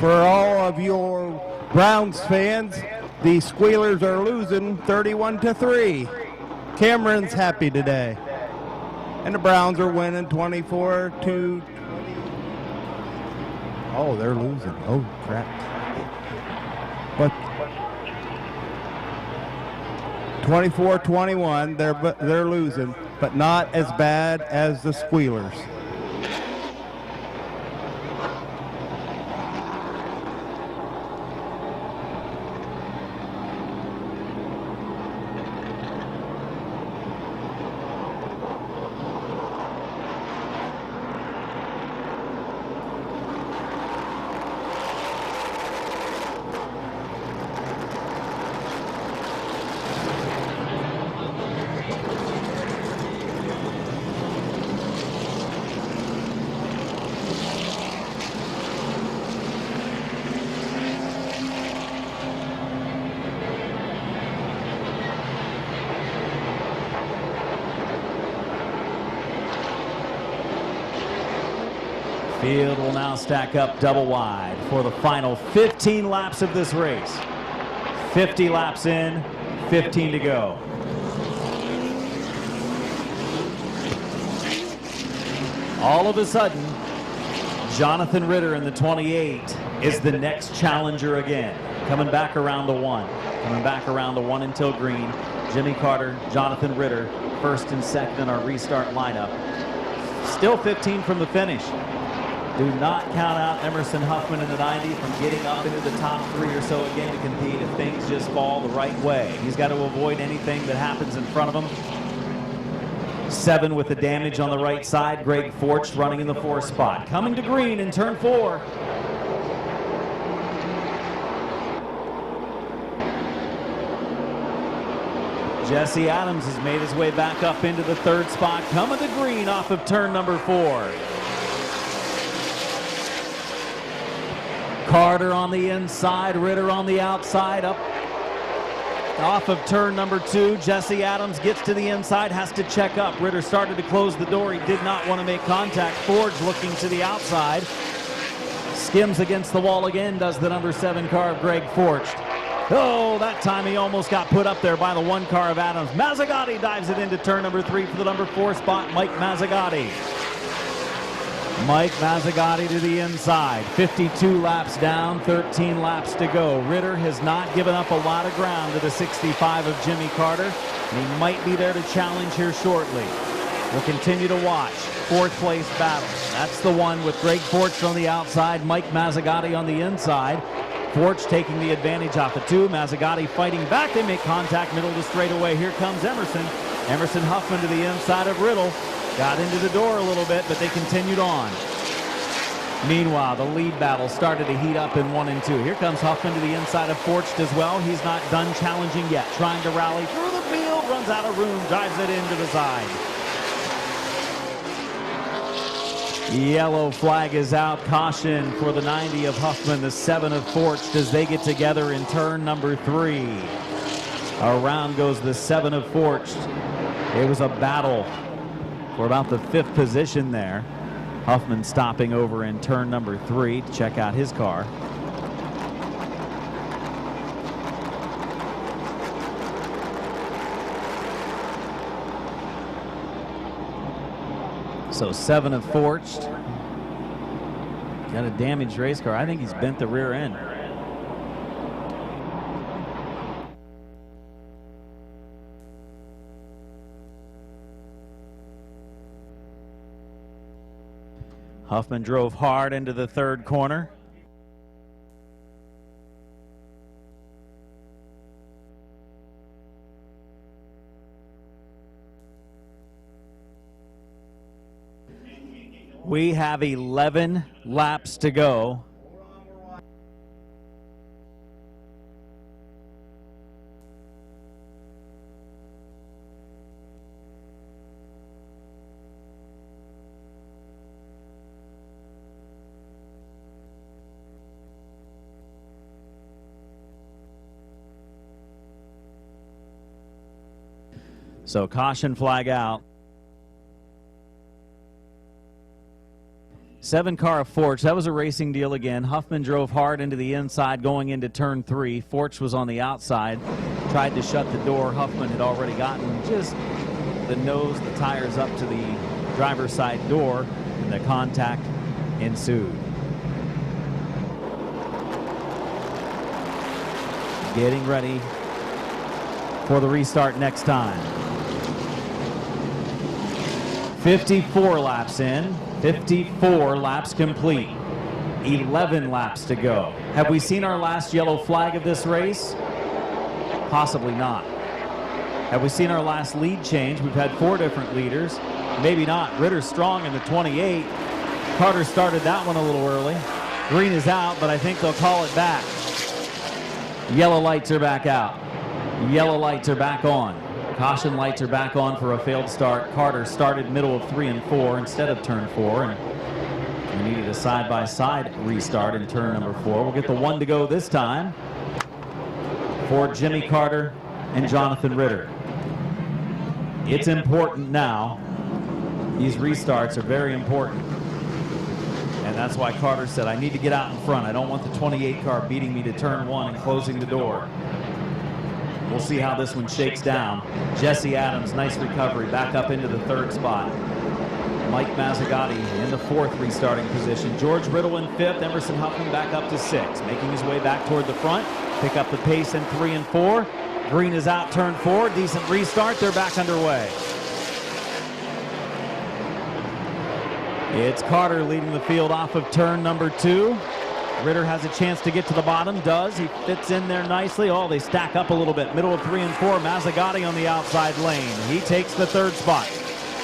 For all of your Browns fans, the Squealers are losing 31-3. Cameron's happy today. And the Browns are winning 24-20. Oh, they're losing. Oh, crap. But 24-21, they're losing, but not as bad as the Squealers. Field will now stack up double wide for the final 15 laps of this race. 50 laps in, 15 to go. All of a sudden, Jonathan Ritter in the 28 is the next challenger again. Coming back around the one. Coming back around the one until green. Jimmy Carter, Jonathan Ritter, first and second in our restart lineup. Still 15 from the finish. Do not count out Emerson Huffman in the 90 from getting up into the top 3 or so again to compete if things just fall the right way. He's got to avoid anything that happens in front of him. 7 with the damage on the right side. Greg Forch running in the 4th spot. Coming to green in turn 4. Jesse Adams has made his way back up into the 3rd spot. Coming to green off of turn number 4. Carter on the inside, Ritter on the outside, up off of turn number 2. Jesse Adams gets to the inside, has to check up. Ritter started to close the door. He did not want to make contact. Forge looking to the outside. Skims against the wall again, does the number 7 car of Greg Forge. Oh, that time he almost got put up there by the 1 car of Adams. Mazzagatti dives it into turn number 3 for the number 4 spot, Mike Mazzagatti. Mike Mazzagatti to the inside. 52 laps down, 13 laps to go. Ritter has not given up a lot of ground to the 65 of Jimmy Carter, and he might be there to challenge here shortly. We'll continue to watch. 4th place battle. That's the one with Greg Forch on the outside, Mike Mazzagatti on the inside. Forch taking the advantage off the 2. Mazzagatti fighting back. They make contact middle to straightaway. Here comes Emerson. Emerson Huffman to the inside of Riddle. Got into the door a little bit, but they continued on. Meanwhile, the lead battle started to heat up in 1 and 2. Here comes Huffman to the inside of Forched as well. He's not done challenging yet. Trying to rally through the field, runs out of room, drives it into the side. Yellow flag is out. Caution for the 90 of Huffman, the 7 of Forched as they get together in turn number 3. Around goes the 7 of Forched. It was a battle for about the 5th position there. Huffman stopping over in turn number 3 to check out his car. So 7 of Forged. Got a damaged race car. I think he's bent the rear end. Huffman drove hard into the 3rd corner. We have 11 laps to go. So caution flag out. 7 car of Forch. That was a racing deal again. Huffman drove hard into the inside going into turn 3. Forch was on the outside, tried to shut the door. Huffman had already gotten just the nose, the tires up to the driver's side door, and the contact ensued. Getting ready for the restart next time. 54 laps in, 54 laps complete, 11 laps to go. Have we seen our last yellow flag of this race? Possibly not. Have we seen our last lead change? We've had 4 different leaders. Maybe not. Ritter's strong in the 28. Carter started that one a little early. Green is out, but I think they'll call it back. Yellow lights are back out. Yellow lights are back on. Caution lights are back on for a failed start. Carter started middle of 3 and 4 instead of turn 4, and we needed a side-by-side restart in turn number 4. We'll get the 1 to go this time for Jimmy Carter and Jonathan Ritter. It's important now. These restarts are very important. And that's why Carter said, I need to get out in front. I don't want the 28 car beating me to turn 1 and closing the door. We'll see how this one shakes down. Jesse Adams, nice recovery, back up into the 3rd spot. Mike Mazzagatti in the 4th restarting position. George Riddle in 5th, Emerson Huffman back up to 6th, making his way back toward the front. Pick up the pace in 3 and 4. Green is out, turn 4, decent restart, they're back underway. It's Carter leading the field off of turn number 2. Ritter has a chance to get to the bottom, does. He fits in there nicely. Oh, they stack up a little bit. Middle of 3 and 4, Mazzagatti on the outside lane. He takes the 3rd spot.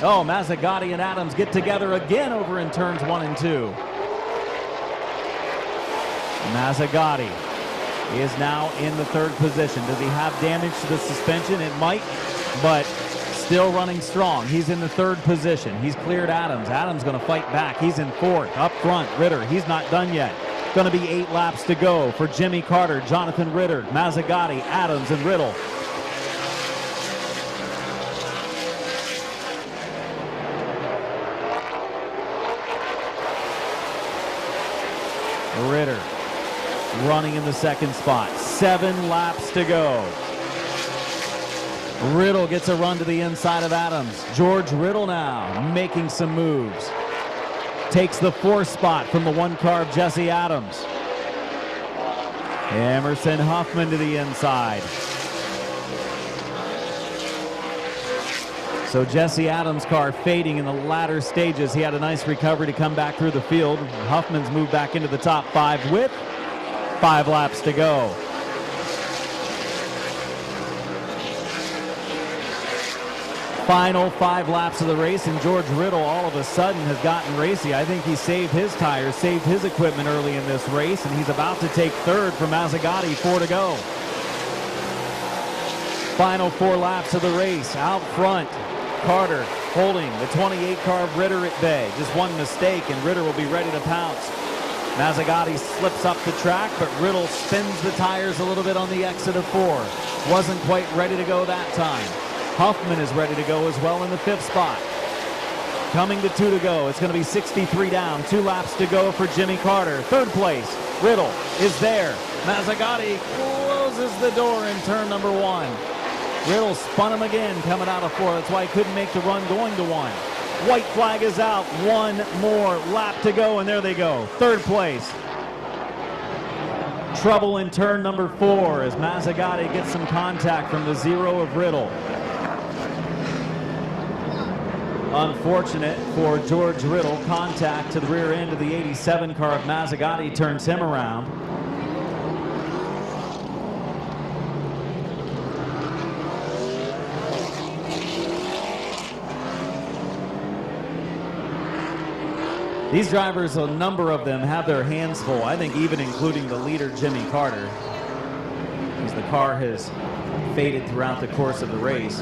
Oh, Mazzagatti and Adams get together again over in turns 1 and 2. Mazzagatti is now in the 3rd position. Does he have damage to the suspension? It might, but still running strong. He's in the 3rd position. He's cleared Adams. Adams going to fight back. He's in 4th. Up front, Ritter. He's not done yet. Going to be 8 laps to go for Jimmy Carter, Jonathan Ritter, Mazzagatti, Adams, and Riddle. Ritter running in the 2nd spot. 7 laps to go. Riddle gets a run to the inside of Adams. George Riddle now making some moves. Takes the 4th spot from the 1 car of Jesse Adams. Emerson Huffman to the inside. So Jesse Adams' car fading in the latter stages. He had a nice recovery to come back through the field. Huffman's moved back into the top 5 with 5 laps to go. Final 5 laps of the race, and George Riddle all of a sudden has gotten racy. I think he saved his tires, saved his equipment early in this race, and he's about to take 3rd from Mazzagatti, 4 to go. Final 4 laps of the race. Out front, Carter holding the 28 car of Ritter at bay. Just one mistake, and Ritter will be ready to pounce. Mazzagatti slips up the track, but Riddle spins the tires a little bit on the exit of 4. Wasn't quite ready to go that time. Huffman is ready to go as well in the 5th spot. Coming to 2 to go. It's going to be 63 down. 2 laps to go for Jimmy Carter. 3rd place. Riddle is there. Mazzagatti closes the door in turn number 1. Riddle spun him again coming out of 4. That's why he couldn't make the run going to 1. White flag is out. 1 more lap to go, and there they go. 3rd place. Trouble in turn number 4 as Mazzagatti gets some contact from the 0 of Riddle. Unfortunate for George Riddle, contact to the rear end of the 87 car of Mazzagatti turns him around. These drivers, a number of them, have their hands full, I think even including the leader, Jimmy Carter, as the car has faded throughout the course of the race.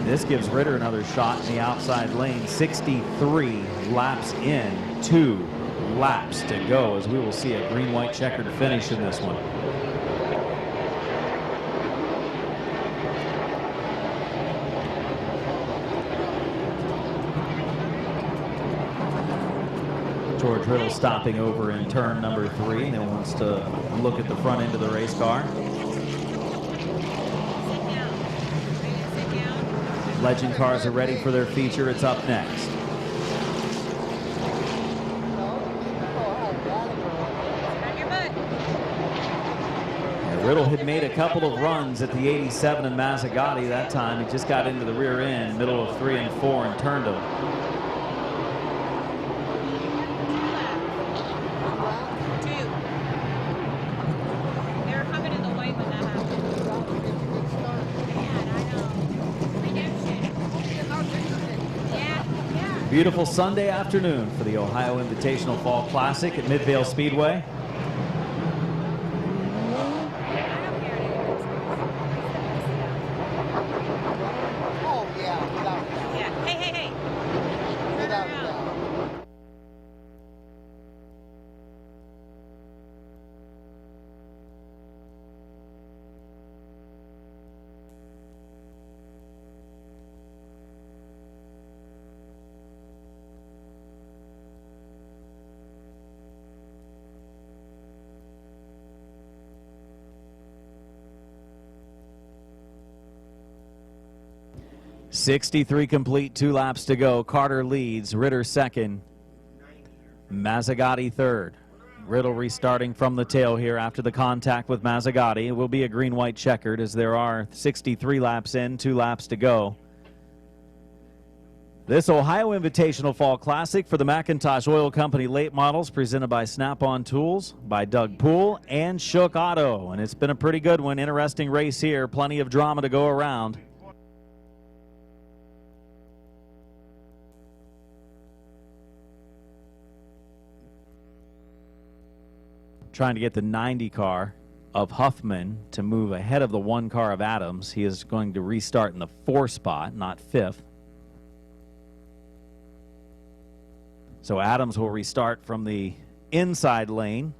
This gives Ritter another shot in the outside lane. 63 laps in, 2 laps to go, as we will see a green-white checkered finish in this one. George Riddle stopping over in turn number 3 and wants to look at the front end of the race car. Legend cars are ready for their feature. It's up next. Riddle had made a couple of runs at the 87 in Mazzagatti that time. He just got into the rear end, middle of 3 and 4, and turned him. They were coming in the white when that happened. Yeah. Beautiful Sunday afternoon for the Ohio Invitational Fall Classic at Midvale Speedway. Hey. 63 complete, 2 laps to go. Carter leads, Ritter second, Mazzagatti third. Riddle restarting from the tail here after the contact with Mazzagatti. It will be a green-white checkered as there are 63 laps in, 2 laps to go. This Ohio Invitational Fall Classic for the McIntosh Oil Company late models presented by Snap-on Tools, by Doug Poole, and Shook Auto. And it's been a pretty good one. Interesting race here. Plenty of drama to go around. Trying to get the 90 car of Huffman to move ahead of the 1 car of Adams. He is going to restart in the 4 spot, not 5th. So Adams will restart from the inside lane.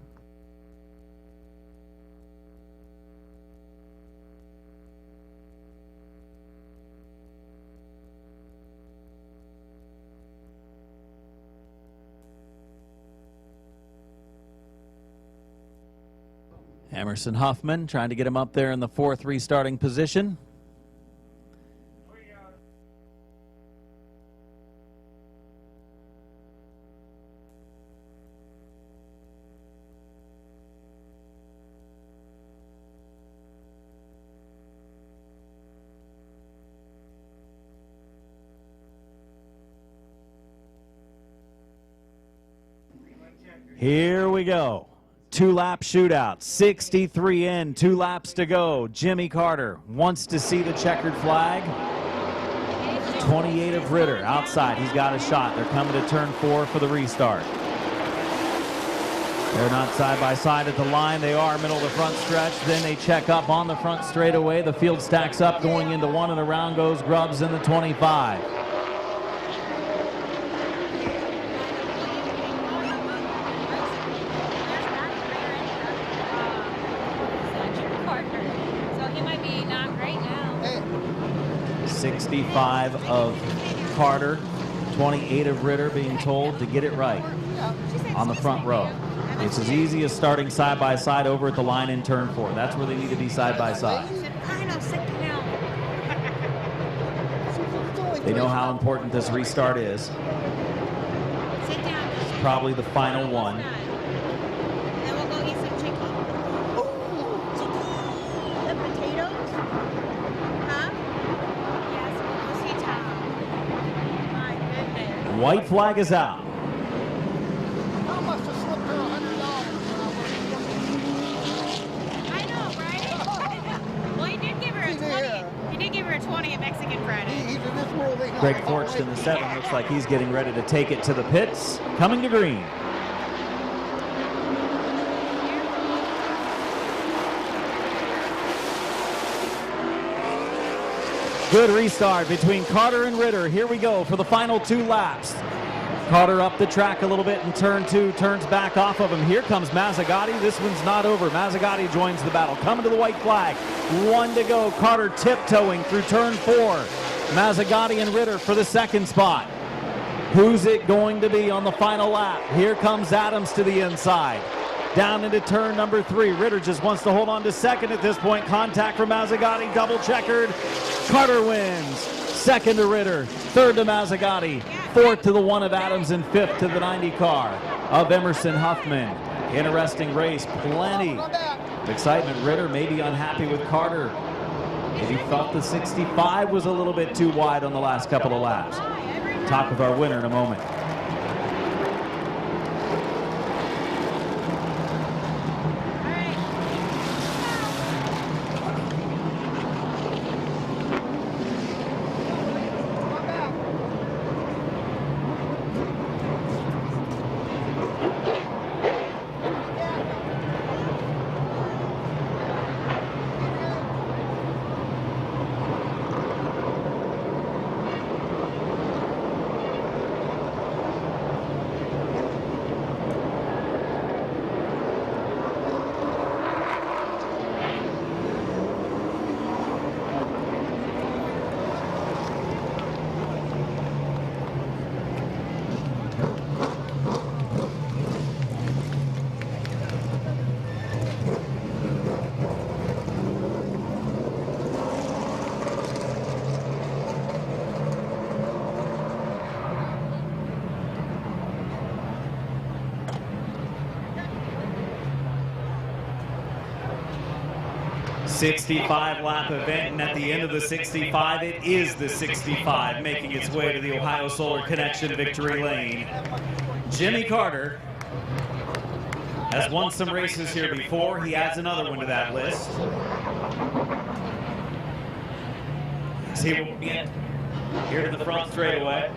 Emerson Huffman trying to get him up there in the 4th restarting position. Here we go. 2-lap shootout, 63 in, 2 laps to go. Jimmy Carter wants to see the checkered flag. 28 of Ritter outside. He's got a shot. They're coming to turn 4 for the restart. They're not side by side at the line. They are middle of the front stretch. Then they check up on the front straightaway. The field stacks up going into 1, and around goes Grubbs in the 25. So he might be not great now. 65 of Carter, 28 of Ritter, being told to get it right on the front row. It's as easy as starting side by side over at the line in turn 4. That's where they need to be side by side. They know how important this restart is. It's probably the final one. Then we'll go eat some chicken. The potatoes? Huh? Yes, we'll go see Tom. My goodness. White flag is out. I must have slipped her $100. I know, right? Well, he did give her a 20. He did give her a 20 at Mexican Friday. He's in this world. Greg Forcht in the 7 looks like he's getting ready to take it to the pits. Coming to green. Good restart between Carter and Ritter. Here we go for the final 2 laps. Carter up the track a little bit in turn 2, turns back off of him. Here comes Mazzagatti. This one's not over. Mazzagatti joins the battle. Coming to the white flag. 1 to go. Carter tiptoeing through turn 4. Mazzagatti and Ritter for the 2nd spot. Who's it going to be on the final lap? Here comes Adams to the inside. Down into turn number 3. Ritter just wants to hold on to second at this point. Contact from Mazzagatti, double checkered. Carter wins. Second to Ritter, third to Mazzagatti, fourth to the one of Adams, and fifth to the 90 car of Emerson Huffman. Interesting race, plenty of excitement. Ritter may be unhappy with Carter. Maybe felt the 65 was a little bit too wide on the last couple of laps. Talk with our winner in a moment. .65 lap event, and at the end of the 65, it is the 65 making its way to the Ohio Solar Connection victory lane. Jimmy Carter has won some races here before. He adds another one to that list. As he will get here to the front straightaway.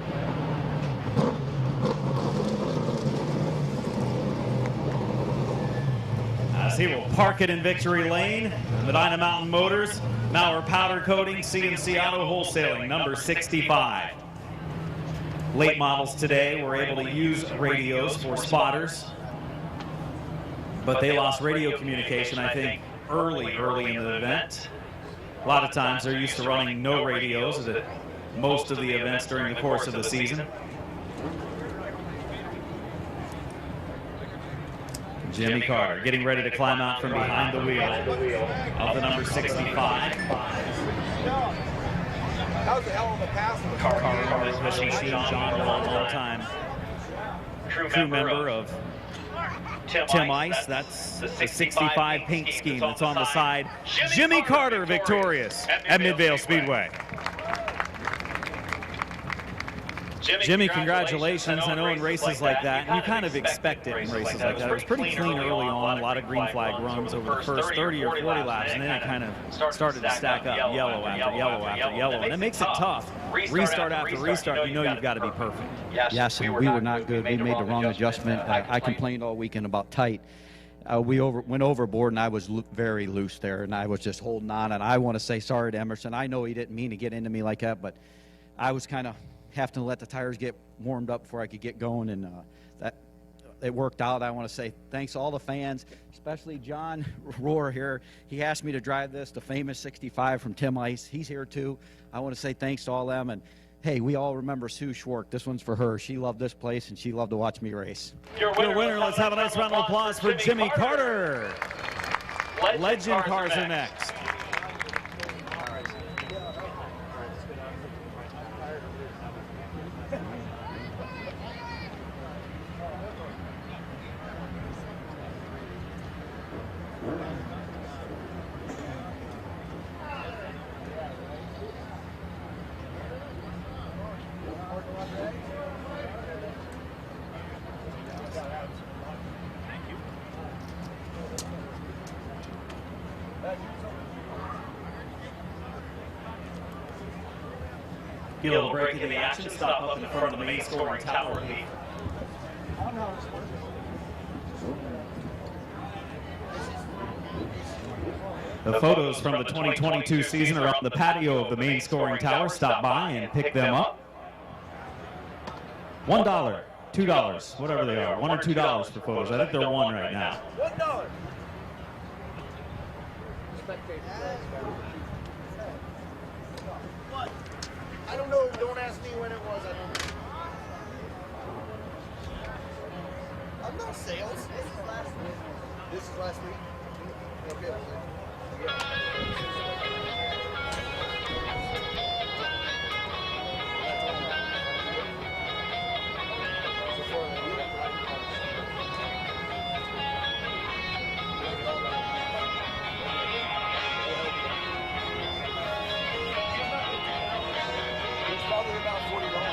As he will park it in victory lane. Medina Mountain Motors, Maurer Powder Coating, CNC Auto Wholesaling, number 65. Late models today were able to use radios for spotters, but they lost radio communication, I think, early in the event. A lot of times they're used to running no radios at most of the events during the course of the season. Jimmy Carter getting ready to climb out from behind the wheel of the number 65. That was a hell of a pass. Carter has been seeing John a long time. Crew member of Tim Ice. That's the 65 paint scheme that's on the side. Jimmy Carter victorious at Midvale Speedway. Jimmy, congratulations. I know in races like that, and you kind of expect it in races like that. It was pretty clean early on, a lot of green flag runs over the first 30 or 40 laps, and then it kind of started to stack up yellow after yellow after yellow, and it makes it tough. Restart after restart, you know you've got to be perfect. Yes, and we were not good. We made the wrong adjustment. I complained all weekend about tight. We went overboard, and I was very loose there, and I was just holding on, and I want to say sorry to Emerson. I know he didn't mean to get into me like that, but I was kind of having to let the tires get warmed up before I could get going, and that it worked out. I want to say thanks to all the fans, especially John Rohr here. He asked me to drive this, the famous 65 from Tim Ice. He's here too. I want to say thanks to all them, and hey, we all remember Sue Schwartz. This one's for her. She loved this place, and she loved to watch me race. Your winner, let's have a nice round of applause for Jimmy Carter. Legend cars are next. Get a little break into the action, stop up in front of the main scoring tower. The photos from the 2022 season are up on the patio of the main scoring tower. Stop by and pick them up. $1, $2, whatever they are. $1 or $2 for photos. I think they're $1 right now. $1. What? I don't know. Don't ask me when it was. I don't know. Sales? This is last week. Okay. It's probably about $40.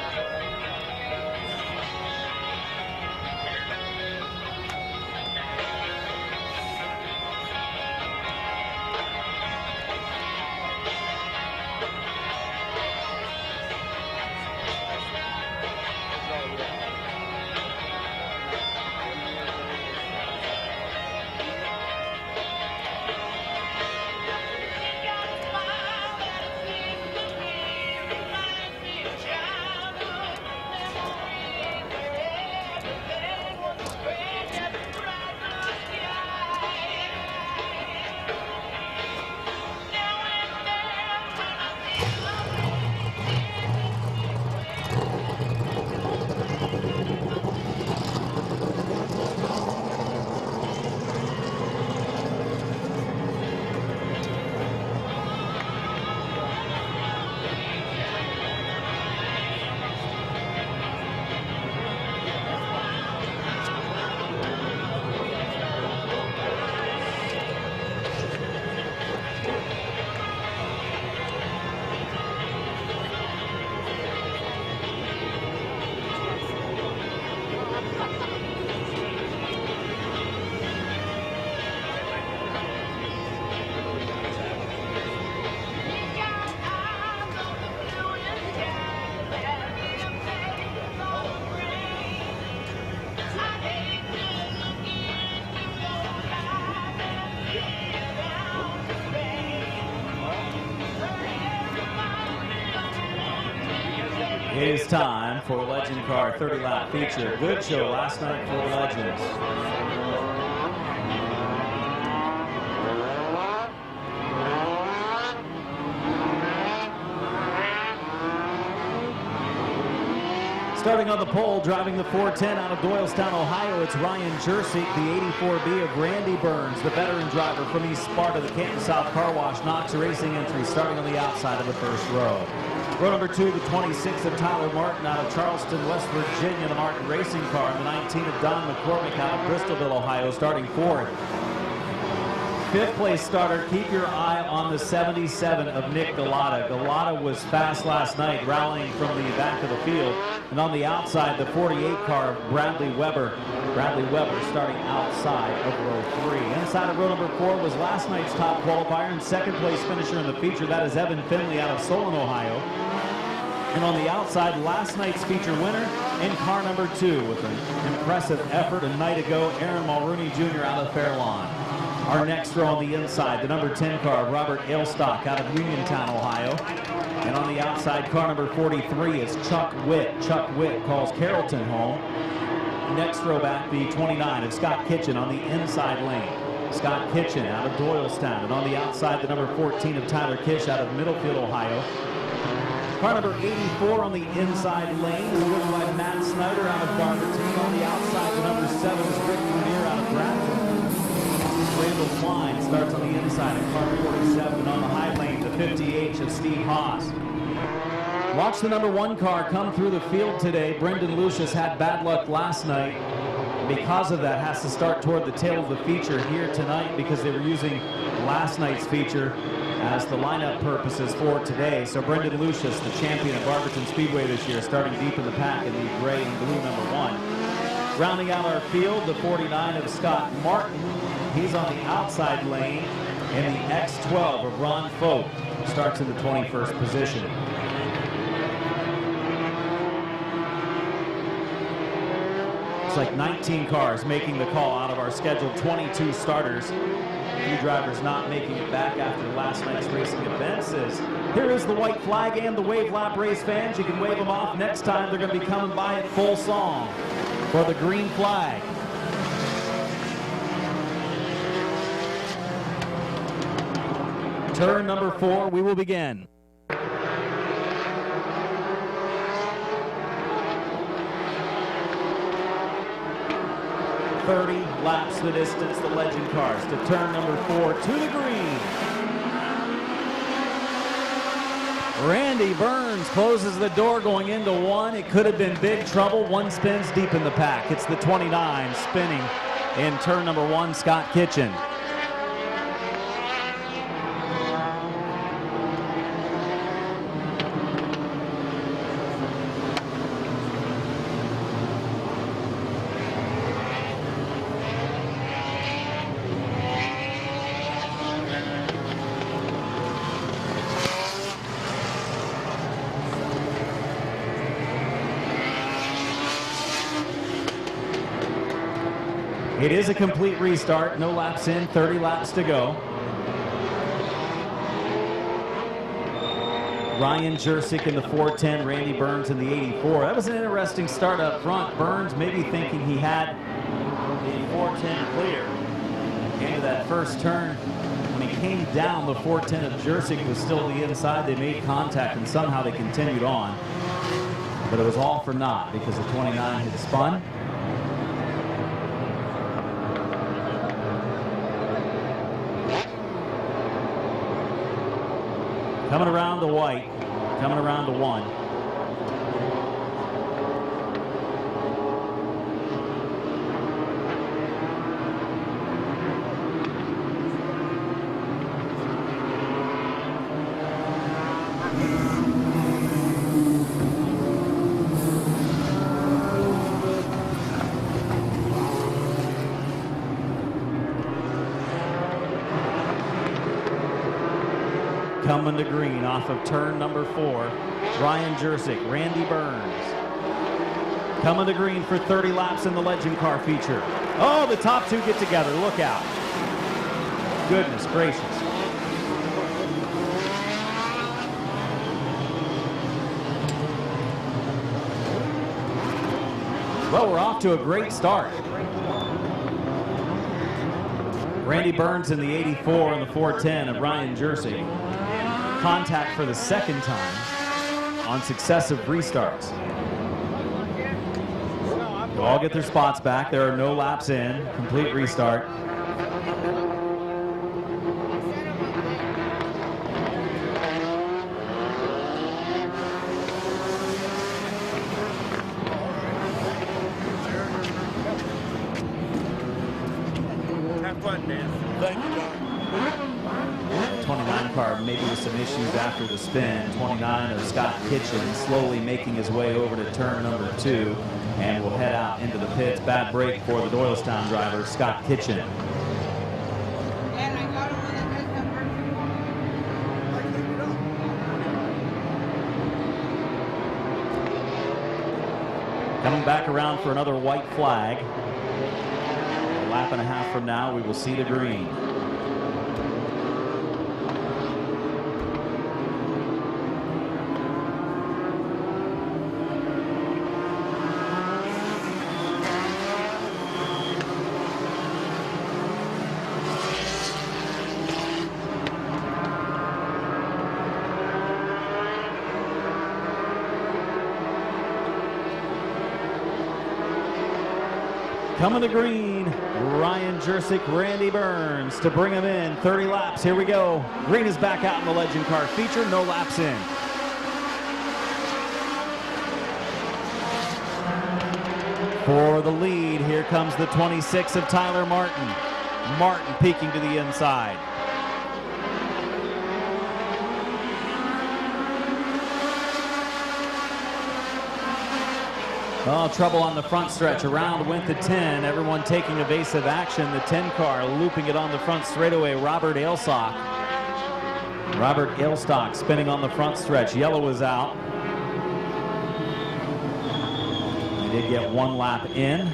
It is time for Legend Car 30-lap feature. Good show last night for the Legends. Starting on the pole, driving the 410 out of Doylestown, Ohio, it's Ryan Jersey, the 84B of Randy Burns, the veteran driver from East Sparta, the Canton South Car Wash, Knox Racing entry, starting on the outside of the first row. Row number 2, the 26 of Tyler Martin out of Charleston, West Virginia, the Martin Racing Car, and the 19 of Don McCormick out of Bristolville, Ohio, starting fourth. Fifth place starter, keep your eye on the 77 of Nick Galata. Galata was fast last night, rallying from the back of the field. And on the outside, the 48 car of Bradley Weber. Bradley Weber starting outside of row 3. Inside of row number 4 was last night's top qualifier and second place finisher in the feature. That is Evan Finley out of Solon, Ohio. And on the outside, last night's feature winner in car number 2 with an impressive effort a night ago, Aaron Mulrooney Jr. out of Fairlawn. Our next row on the inside, the number 10 car, Robert Ailstock out of Uniontown, Ohio. And on the outside, car number 43 is Chuck Witt. Chuck Witt calls Carrollton home. Next row back, the 29 of Scott Kitchen on the inside lane. Scott Kitchen out of Doylestown. And on the outside, the number 14 of Tyler Kish out of Middlefield, Ohio. Car number 84 on the inside lane is driven by Matt Snyder out of Barberton. On the outside, the number 7 is Rick Lanier out of Bradford. Randall Klein starts on the inside of car 47, and on the high lane, the 50H of Steve Haas. Watch the number 1 car come through the field today. Brendan Lucius had bad luck last night. Because of that, has to start toward the tail of the feature here tonight because they were using last night's feature as the lineup purposes for today. So Brendan Lucius, the champion of Barberton Speedway this year, starting deep in the pack in the gray and blue number 1. Rounding out our field, the 49 of Scott Martin. He's on the outside lane, and the X12 of Ron Folk starts in the 21st position. It's like 19 cars making the call out of our scheduled 22 starters. A few drivers not making it back after last night's racing events. Here is the white flag and the Wave Lap race fans. You can wave them off. Next time they're going to be coming by at full song for the green flag. Turn number 4, we will begin. 30 laps the distance, the Legend cars to turn number 4 to the green. Randy Burns closes the door going into 1. It could have been big trouble. 1 spins deep in the pack. It's the 29 spinning in turn number 1, Scott Kitchen. It is a complete restart, no laps in, 30 laps to go. Ryan Jersick in the 410, Randy Burns in the 84. That was an interesting start up front. Burns maybe thinking he had the 410 clear into that first turn. When he came down, the 410 of Jersick was still the inside. They made contact and somehow they continued on. But it was all for naught because the 29 had spun. Coming around to white, coming around to 1. Coming to green off of turn number 4, Ryan Jersick, Randy Burns. Coming to green for 30 laps in the Legend car feature. Oh, the top 2 get together, look out. Goodness gracious. Well, we're off to a great start. Randy Burns in the 84 and the 410 of Ryan Jersick. Contact for the second time on successive restarts. They'll all get their spots back. There are no laps in. Complete restart. Have fun, Dan. Thank you, John. 29 car maybe with some issues after the spin. 29 of Scott Kitchen slowly making his way over to turn number 2 and will head out into the pits. Bad break for the Doylestown driver, Scott Kitchen. Coming back around for another white flag. A lap and a half from now, we will see the green. Coming to green, Ryan Jersick, Randy Burns to bring him in. 30 laps, here we go. Green is back out in the Legend car feature, no laps in. For the lead, here comes the 26 of Tyler Martin. Martin peeking to the inside. Oh, trouble on the front stretch. Around went the 10. Everyone taking evasive action. The 10 car looping it on the front straightaway. Robert Ailstock. Robert Ailstock spinning on the front stretch. Yellow is out. They did get 1 lap in.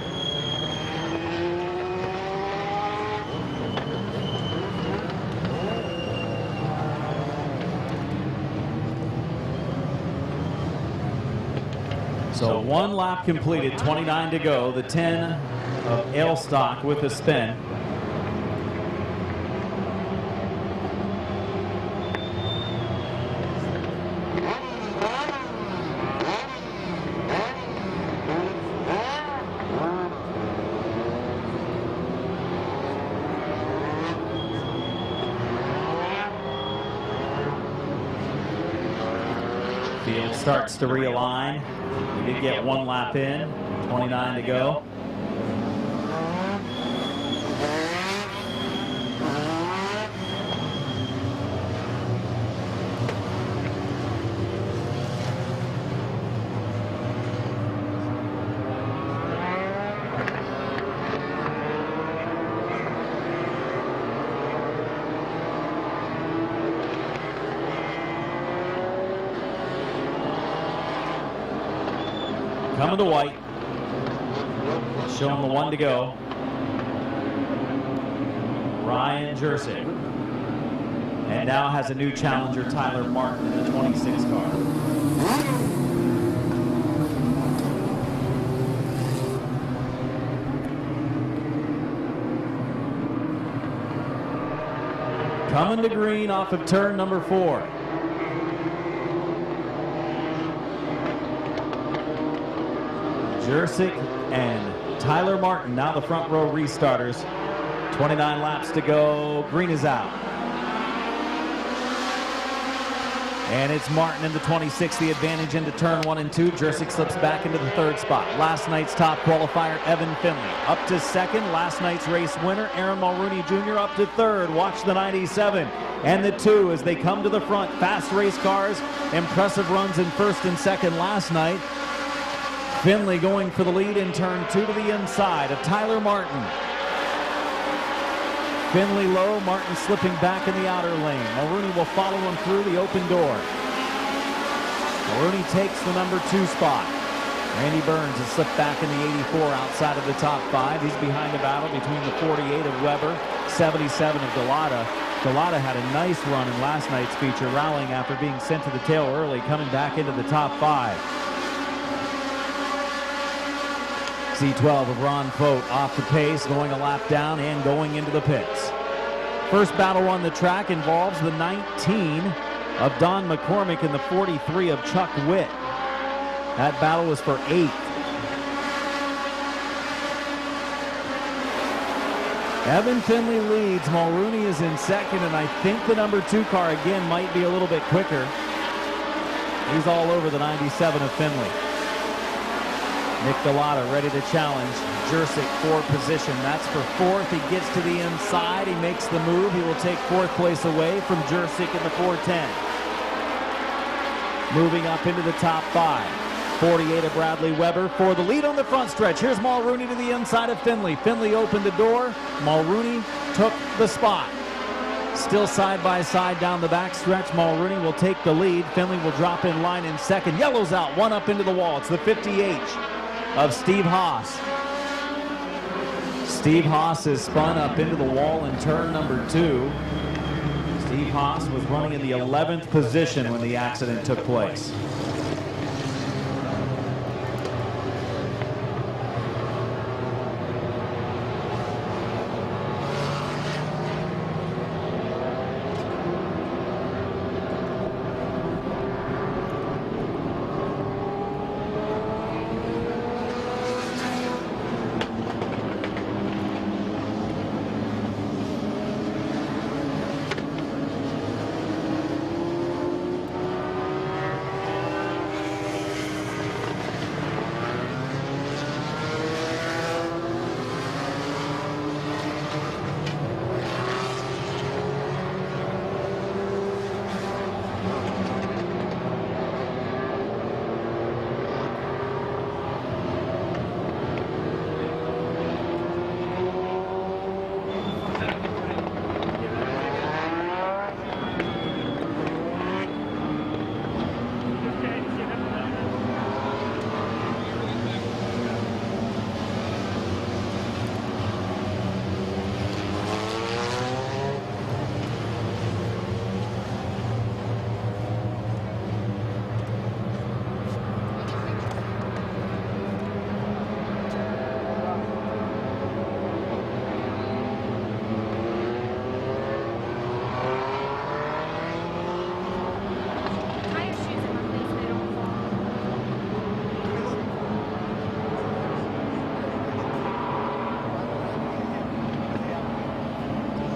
So 1 lap completed, 29 to go. The 10 of Ailstock with a spin. Field starts to realign. We did get one lap in, 29 to go. Coming to white. Showing the 1 to go. Ryan Jersick. And now has a new challenger, Tyler Martin, in the 26 car. Coming to green off of turn number 4. Jersick and Tyler Martin, now the front row restarters. 29 laps to go. Green is out. And it's Martin in the 26, the advantage into turn 1 and 2. Jersick slips back into the 3rd spot. Last night's top qualifier, Evan Finley, up to 2nd. Last night's race winner, Aaron Mulrooney Jr., up to 3rd. Watch the 97 and the 2 as they come to the front. Fast race cars, impressive runs in 1st and 2nd last night. Finley going for the lead in turn 2 to the inside of Tyler Martin. Finley low, Martin slipping back in the outer lane. Mulrooney will follow him through the open door. Mulrooney takes the number 2 spot. Randy Burns has slipped back in the 84 outside of the top 5. He's behind the battle between the 48 of Weber, 77 of Galata. Galata had a nice run in last night's feature, rallying after being sent to the tail early, coming back into the top 5. C12 of Ron Fote off the pace, going a lap down and going into the pits. First battle on the track involves the 19 of Don McCormick and the 43 of Chuck Witt. That battle was for 8th. Evan Finley leads. Mulrooney is in 2nd, and I think the number 2 car again might be a little bit quicker. He's all over the 97 of Finley. Nick Galata ready to challenge Jersick for position. That's for 4th. He gets to the inside. He makes the move. He will take 4th place away from Jersick in the 410. Moving up into the top 5. 48 of Bradley Weber for the lead on the front stretch. Here's Mulrooney to the inside of Finley. Finley opened the door. Mulrooney took the spot. Still side by side down the back stretch. Mulrooney will take the lead. Finley will drop in line in 2nd. Yellow's out. 1 up into the wall. It's the 50H of Steve Haas. Steve Haas is spun up into the wall in turn number 2. Steve Haas was running in the 11th position when the accident took place.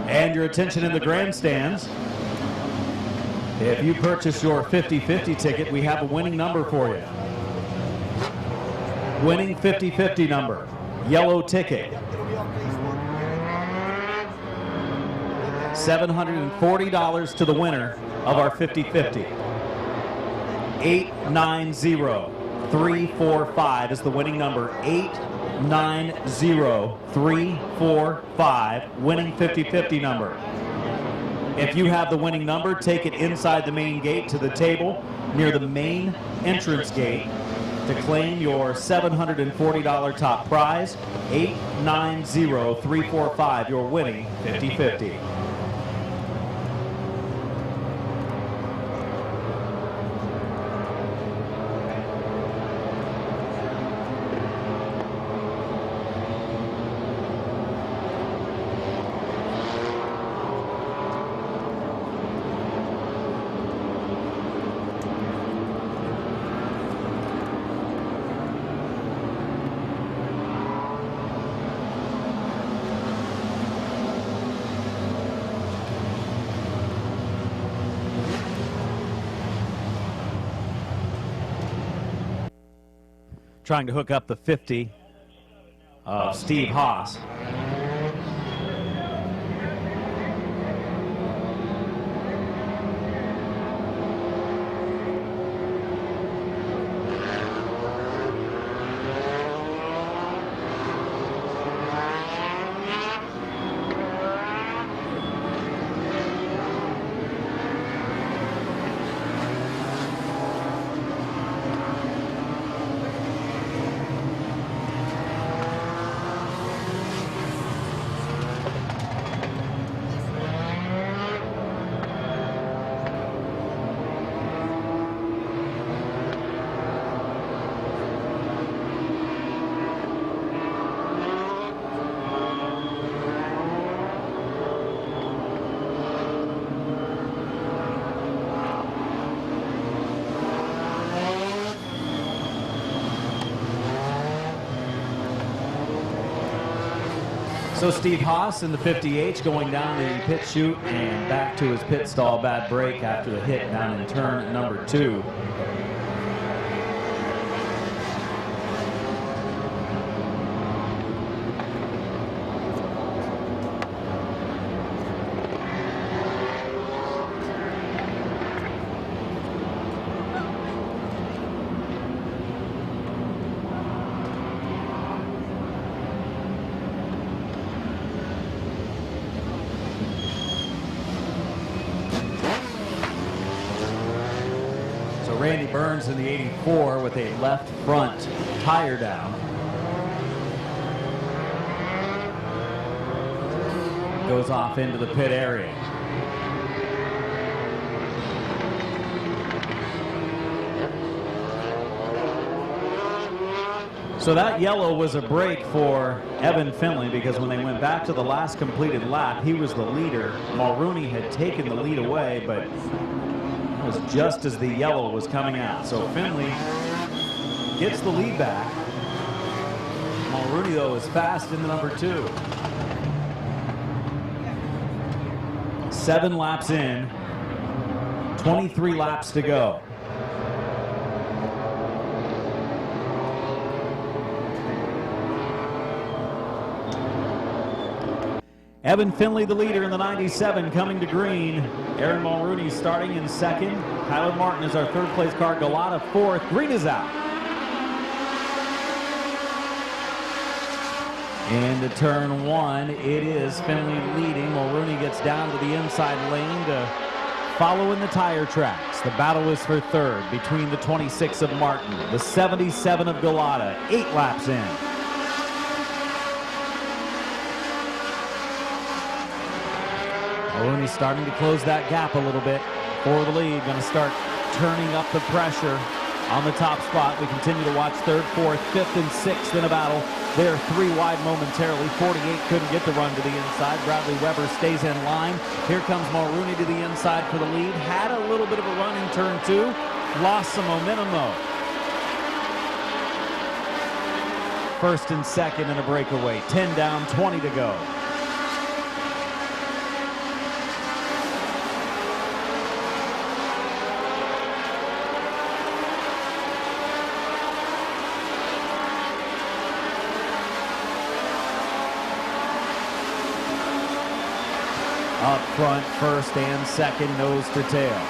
And your attention in the grandstands. If you purchase your 50-50 ticket, we have a winning number for you. Winning 50-50 number, yellow ticket. $740 to the winner of our 50-50. 890345 is the winning number. 890345, winning 50-50 number. If you have the winning number, take it inside the main gate to the table near the main entrance gate to claim your $740 top prize. 890345, you're winning 50-50. Trying to hook up the 50 of Steve Haas. So Steve Haas in the 50H going down the pit chute and back to his pit stall. Bad break after the hit down in turn number 2. Randy Burns in the 84 with a left front tire down. Goes off into the pit area. So that yellow was a break for Evan Finley, because when they went back to the last completed lap, he was the leader. Mulrooney had taken the lead away, but it was just as the yellow was coming out. So Finley gets the lead back. Mulrooney, though, is fast into number 2. 7 laps in, 23 laps to go. Evan Finley, the leader in the 97, coming to green. Aaron Mulrooney starting in second. Tyler Martin is our third place car. Galata fourth. Green is out. Into turn 1, it is Finley leading. Mulrooney gets down to the inside lane to follow in the tire tracks. The battle is for third between the 26 of Martin, the 77 of Galata. 8 laps in. Mulrooney starting to close that gap a little bit for the lead. Going to start turning up the pressure on the top spot. We continue to watch third, fourth, fifth, and sixth in a battle. They're 3 wide momentarily. 48 couldn't get the run to the inside. Bradley Weber stays in line. Here comes Mulrooney to the inside for the lead. Had a little bit of a run in turn 2. Lost some momentum though. First and second in a breakaway. 10 down, 20 to go. front, first and second, nose to tail.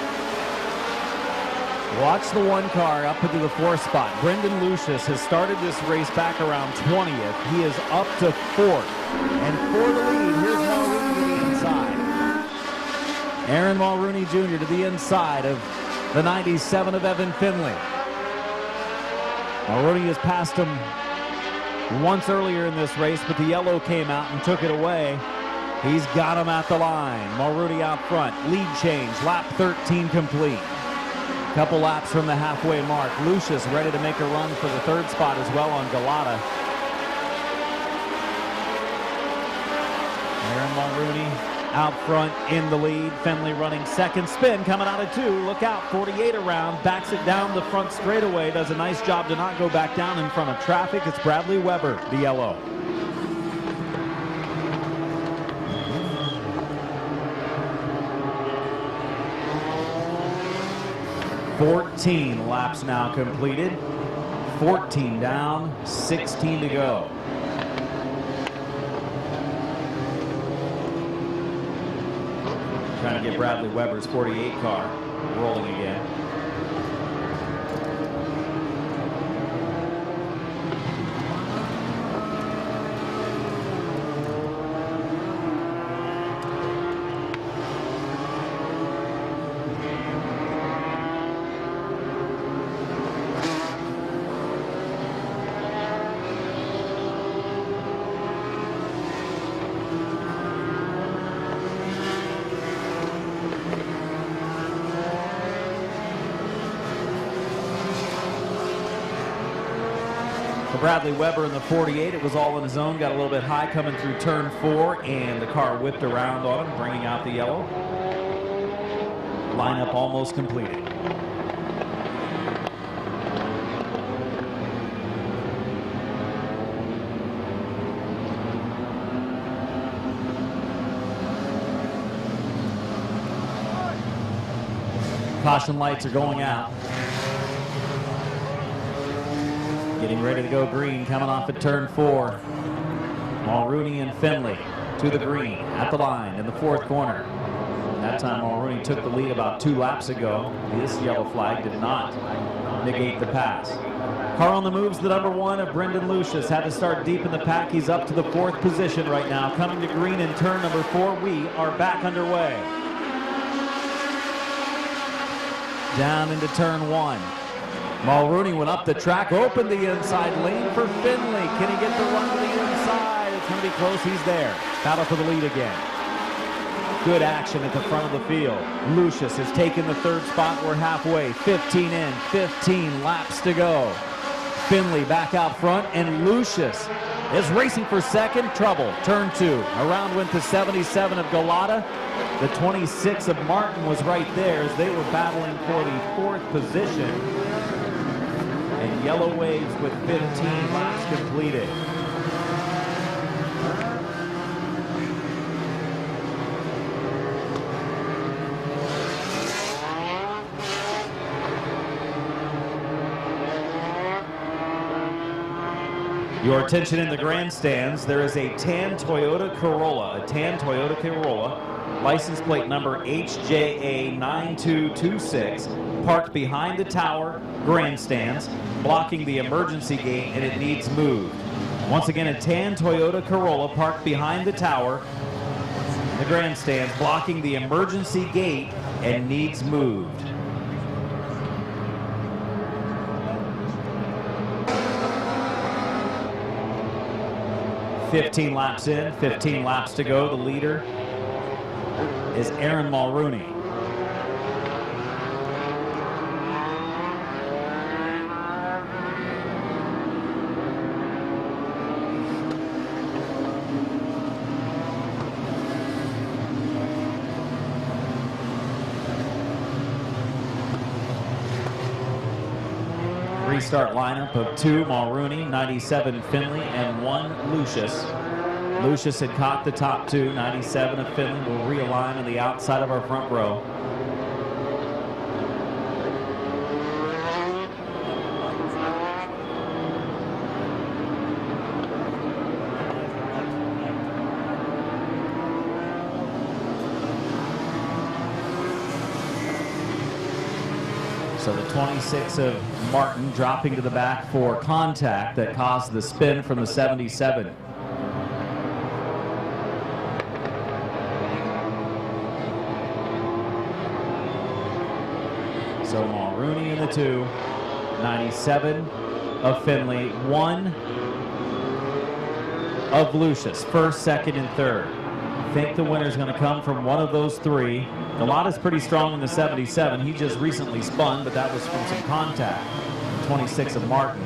Watch the one car up into the fourth spot. Brendan Lucius has started this race back around 20th. He is up to fourth. And for the lead, here's Mulrooney to the inside. Aaron Mulrooney Jr. to the inside of the 97 of Evan Finley. Mulrooney has passed him once earlier in this race, but the yellow came out and took it away. He's got him at the line. Mulrooney out front. Lead change. Lap 13 complete. Couple laps from the halfway mark. Lucius ready to make a run for the third spot as well on Galata. Aaron Mulrooney out front in the lead. Finley running second. Spin coming out of 2. Look out, 48 around. Backs it down the front straightaway. Does a nice job to not go back down in front of traffic. It's Bradley Weber, the yellow. 14 laps now completed. 14 down, 16 to go. Trying to get Bradley Weber's 48 car rolling again. Bradley Weber in the 48, it was all on his own, got a little bit high coming through turn 4, and the car whipped around on him, bringing out the yellow. Lineup almost completed. Caution lights are going out. Getting ready to go green, coming off at turn 4. Mulrooney and Finley to the green, at the line in the fourth corner. That time Mulrooney took the lead about 2 laps ago. This yellow flag did not negate the pass. Car on the moves, the number 1 of Brendan Lucius. Had to start deep in the pack. He's up to the 4th position right now. Coming to green in turn number 4. We are back underway. Down into turn 1. Mulrooney went up the track, opened the inside lane for Finley. Can he get the run to the inside? It's going to be close. He's there. Battle for the lead again. Good action at the front of the field. Lucius has taken the 3rd spot. We're halfway. 15 in, 15 laps to go. Finley back out front, and Lucius is racing for 2nd. Trouble. Turn 2. Around went the 77 of Galata. The 26 of Martin was right there as they were battling for the 4th position. And yellow waves with 15 laps completed. Your attention in the grandstands, there is a tan Toyota Corolla, license plate number HJA9226, parked behind the tower grandstands, blocking the emergency gate, and it needs moved. Once again, a tan Toyota Corolla parked behind the tower, the grandstands, blocking the emergency gate, and needs moved. "15 laps in, 15 laps to go." The leader is Aaron Mulrooney. Restart lineup of 2 Mulrooney, 97 Finley, and 1 Lucius. Lucius had caught the top 2. 97 of Finley will realign on the outside of our front row. So the 26 of Martin dropping to the back for contact that caused the spin from the 77. So Mulrooney in the 2, 97 of Finley, 1 of Lucius, first, second, and third. I think the winner's going to come from one of those 3. Galata's pretty strong in the 77. He just recently spun, but that was from some contact. 26 of Martin.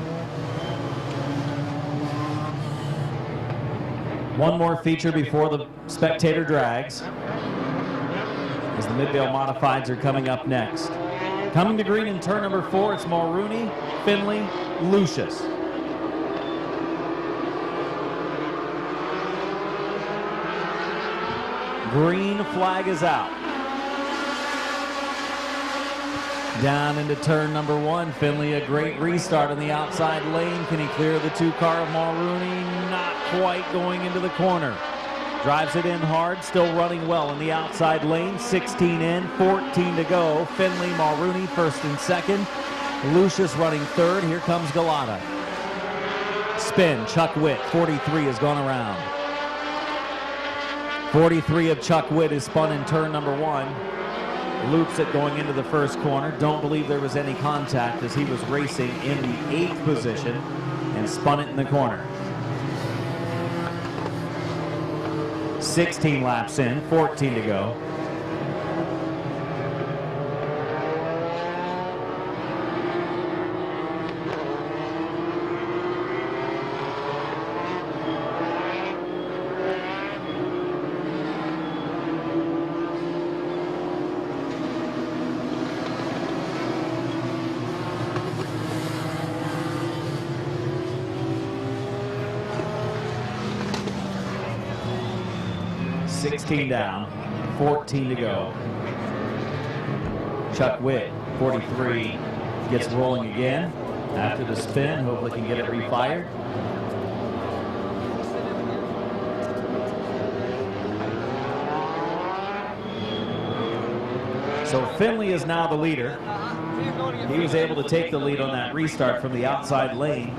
One more feature before the spectator drags, as the Midvale Modifieds are coming up next. Coming to green in turn number 4, it's Mulrooney, Finley, Lucius. Green flag is out. Down into turn number 1, Finley, a great restart on the outside lane. Can he clear the 2 car of Mulrooney? Not quite, going into the corner. Drives it in hard, still running well in the outside lane. 16 in, 14 to go. Finley, Mulrooney, first and second. Lucius running third. Here comes Galata. Spin, Chuck Witt, 43 has gone around. 43 of Chuck Witt is spun in turn number 1. Loops it going into the first corner. Don't believe there was any contact as he was racing in the 8th position and spun it in the corner. 16 laps in, 14 to go. Down, 14 to go. Chuck Witt, 43, gets rolling again after the spin. Hopefully can get it refired. So Finley is now the leader. He was able to take the lead on that restart from the outside lane.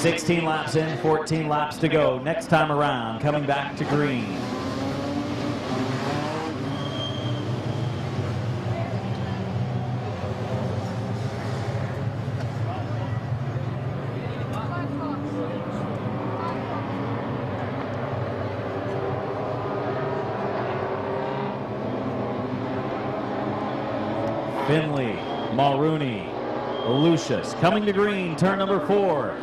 $16 laps in, 14 laps to go. Next time around, coming back to green. Finley, Mulrooney, Lucius coming to green, turn number 4.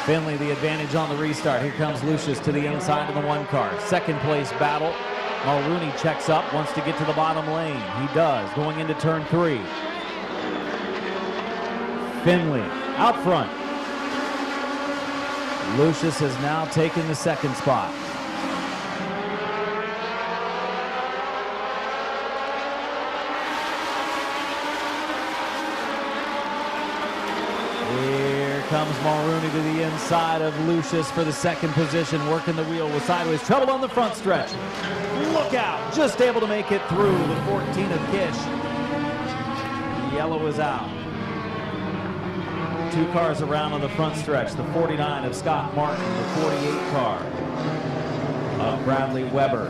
Finley the advantage on the restart. Here comes Lucius to the inside of the 1 car. Second place battle. Mulrooney checks up, wants to get to the bottom lane. He does, going into turn 3. Finley out front. Lucius has now taken the 2nd spot. Here comes Mulrooney to the inside of Lucius for the 2nd position, working the wheel with sideways trouble on the front stretch. Look out, just able to make it through the 14 of Kish. Yellow is out. 2 cars around on the front stretch. The 49 of Scott Martin, the 48 car of Bradley Weber.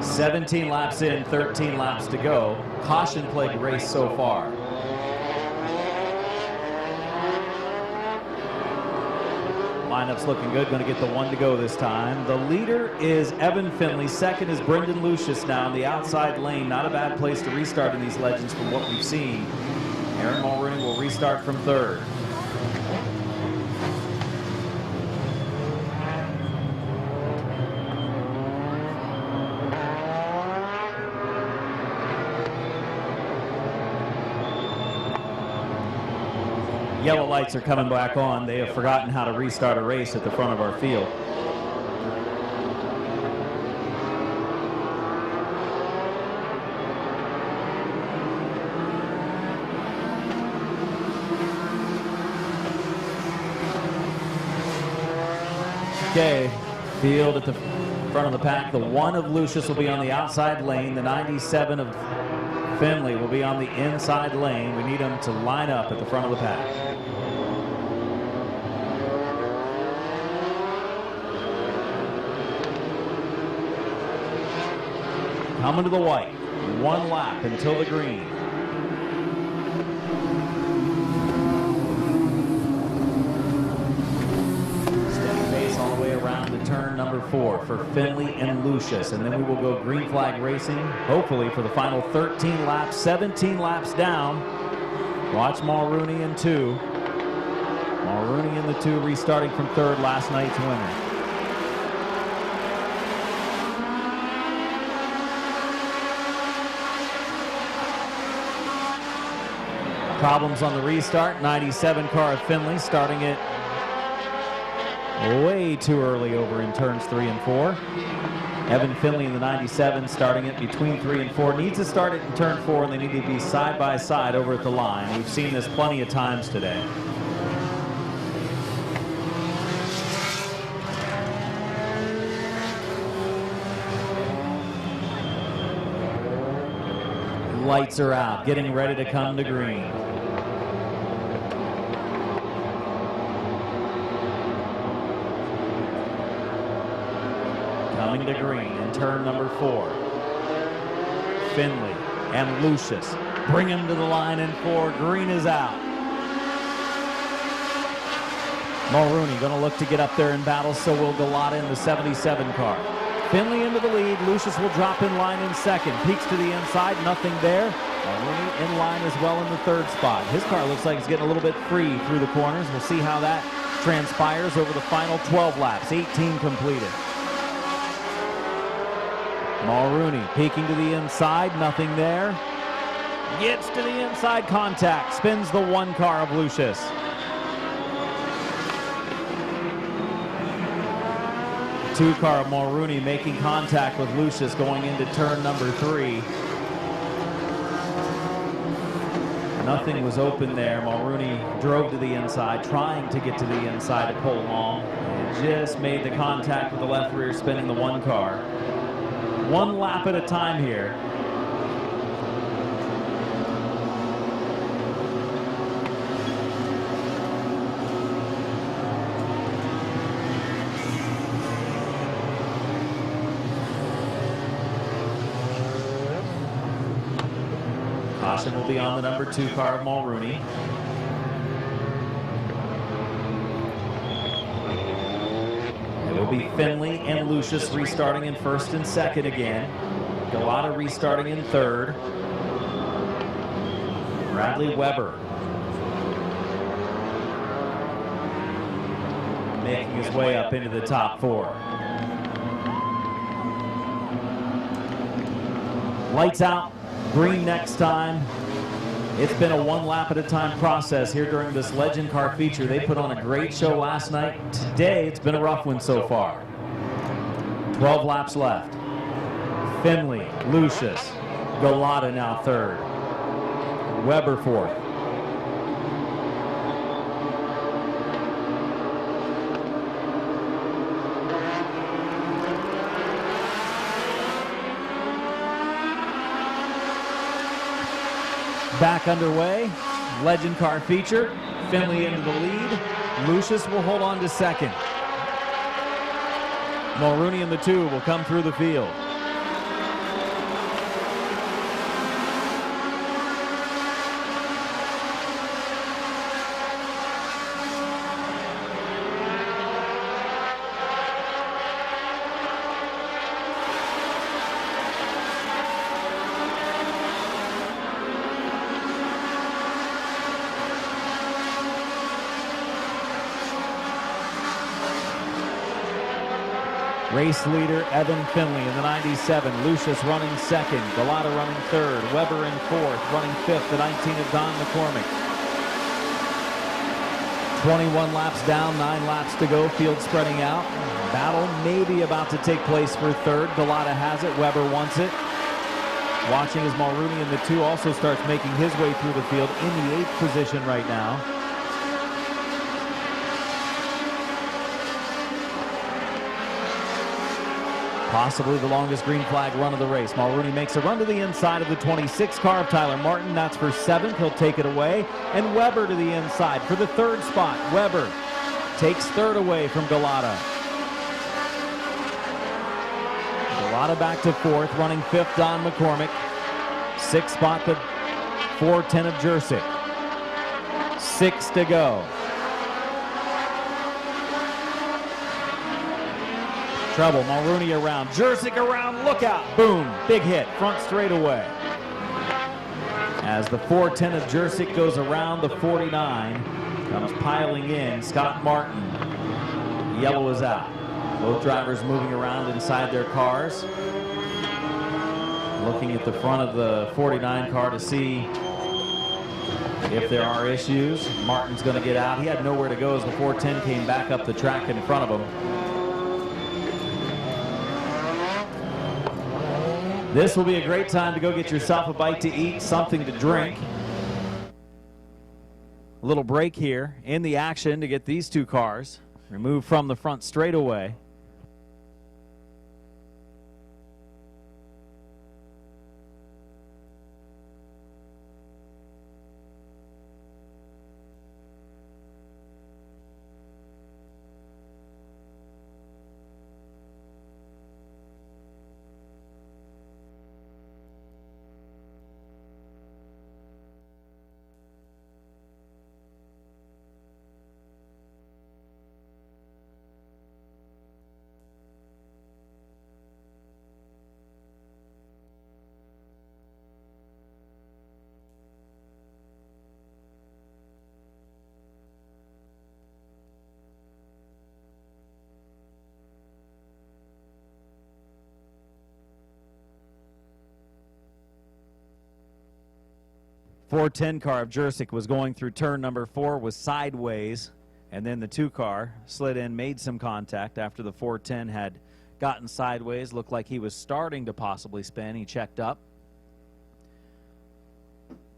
17 laps in, 13 laps to go. Caution plague race so far. Lineup's looking good, going to get the one to go this time. The leader is Evan Finley. Second is Brendan Lucius now in the outside lane. Not a bad place to restart in these legends from what we've seen. Aaron Mulrooney will restart from third. Yellow lights are coming back on. They have forgotten how to restart a race at the front of our field. Okay, field at the front of the pack. The 1 of Lucius will be on the outside lane. The 97 of Finley will be on the inside lane. We need them to line up at the front of the pack. Coming to the white. 1 lap until the green. Steady pace all the way around to turn number 4 for Finley and Lucius. And then we will go green flag racing, hopefully for the final 13 laps, 17 laps down. Watch Mulrooney in 2. Mulrooney in the 2, restarting from third, last night's winner. Problems on the restart. 97 car of Finley starting it way too early over in turns 3 and 4. Evan Finley in the 97 starting it between 3 and 4. Needs to start it in turn 4, and they need to be side by side over at the line. We've seen this plenty of times today. Lights are out, getting ready to come to green. Coming to green in turn number 4. Finley and Lucius bring him to the line in 4. Green is out. Mulrooney going to look to get up there in battle, so will Galata in the 77 car. Finley into the lead. Lucius will drop in line in second. Peeks to the inside, nothing there. Mulrooney in line as well in the 3rd spot. His car looks like it's getting a little bit free through the corners. We'll see how that transpires over the final 12 laps. 18 completed. Mulrooney peeking to the inside, nothing there. Gets to the inside, contact, spins the 1 car of Lucius. Two car of Mulrooney making contact with Lucius going into turn number 3. Nothing was open there. Mulrooney drove to the inside, trying to get to the inside to pull along. And just made the contact with the left rear, spinning the 1 car. 1 lap at a time here. Caution will be on the number 2 car of Mulrooney. It will be Finley and Lucius restarting in 1st and 2nd again. Galata restarting in 3rd. Bradley Weber making his way up into the top 4. Lights out, green next time. It's been a 1 lap at a time process here during this Legend Car feature. They put on a great show last night. Today, it's been a rough one so far. 12 laps left. Finley, Lucius, Galata now 3rd. Weber 4th. Back underway, Legend Car feature. Finley into the lead. Lucius will hold on to 2nd. Mulrooney in the 2 will come through the field. Race leader Evan Finley in the 97. Lucius running second. Galata running third. Weber in fourth. Running fifth, the 19 of Don McCormick. 21 laps down, 9 laps to go. Field spreading out. Battle maybe about to take place for third. Galata has it. Weber wants it. Watching as Mulrooney in the 2 also starts making his way through the field in the 8th position right now. Possibly the longest green flag run of the race. Mulrooney makes a run to the inside of the 26 car of Tyler Martin. That's for 7th. He'll take it away. And Weber to the inside for the 3rd spot. Weber takes 3rd away from Galata. Galata back to 4th. Running 5th, Don McCormick. 6th spot, the 410 of Jersic. 6 to go. Trouble, Mulrooney around, Jersic around, look out, boom, big hit, front straightaway. As the 410 of Jersic goes around the 49, comes piling in, Scott Martin. Yellow is out. Both drivers moving around inside their cars. Looking at the front of the 49 car to see if there are issues. Martin's going to get out. He had nowhere to go as the 410 came back up the track in front of him. This will be a great time to go get yourself a bite to eat, something to drink. A little break here in the action to get these 2 cars removed from the front straightaway. The 410 car of Jersic was going through turn number 4, was sideways, and then the 2 car slid in, made some contact after the 410 had gotten sideways. Looked like he was starting to possibly spin. He checked up.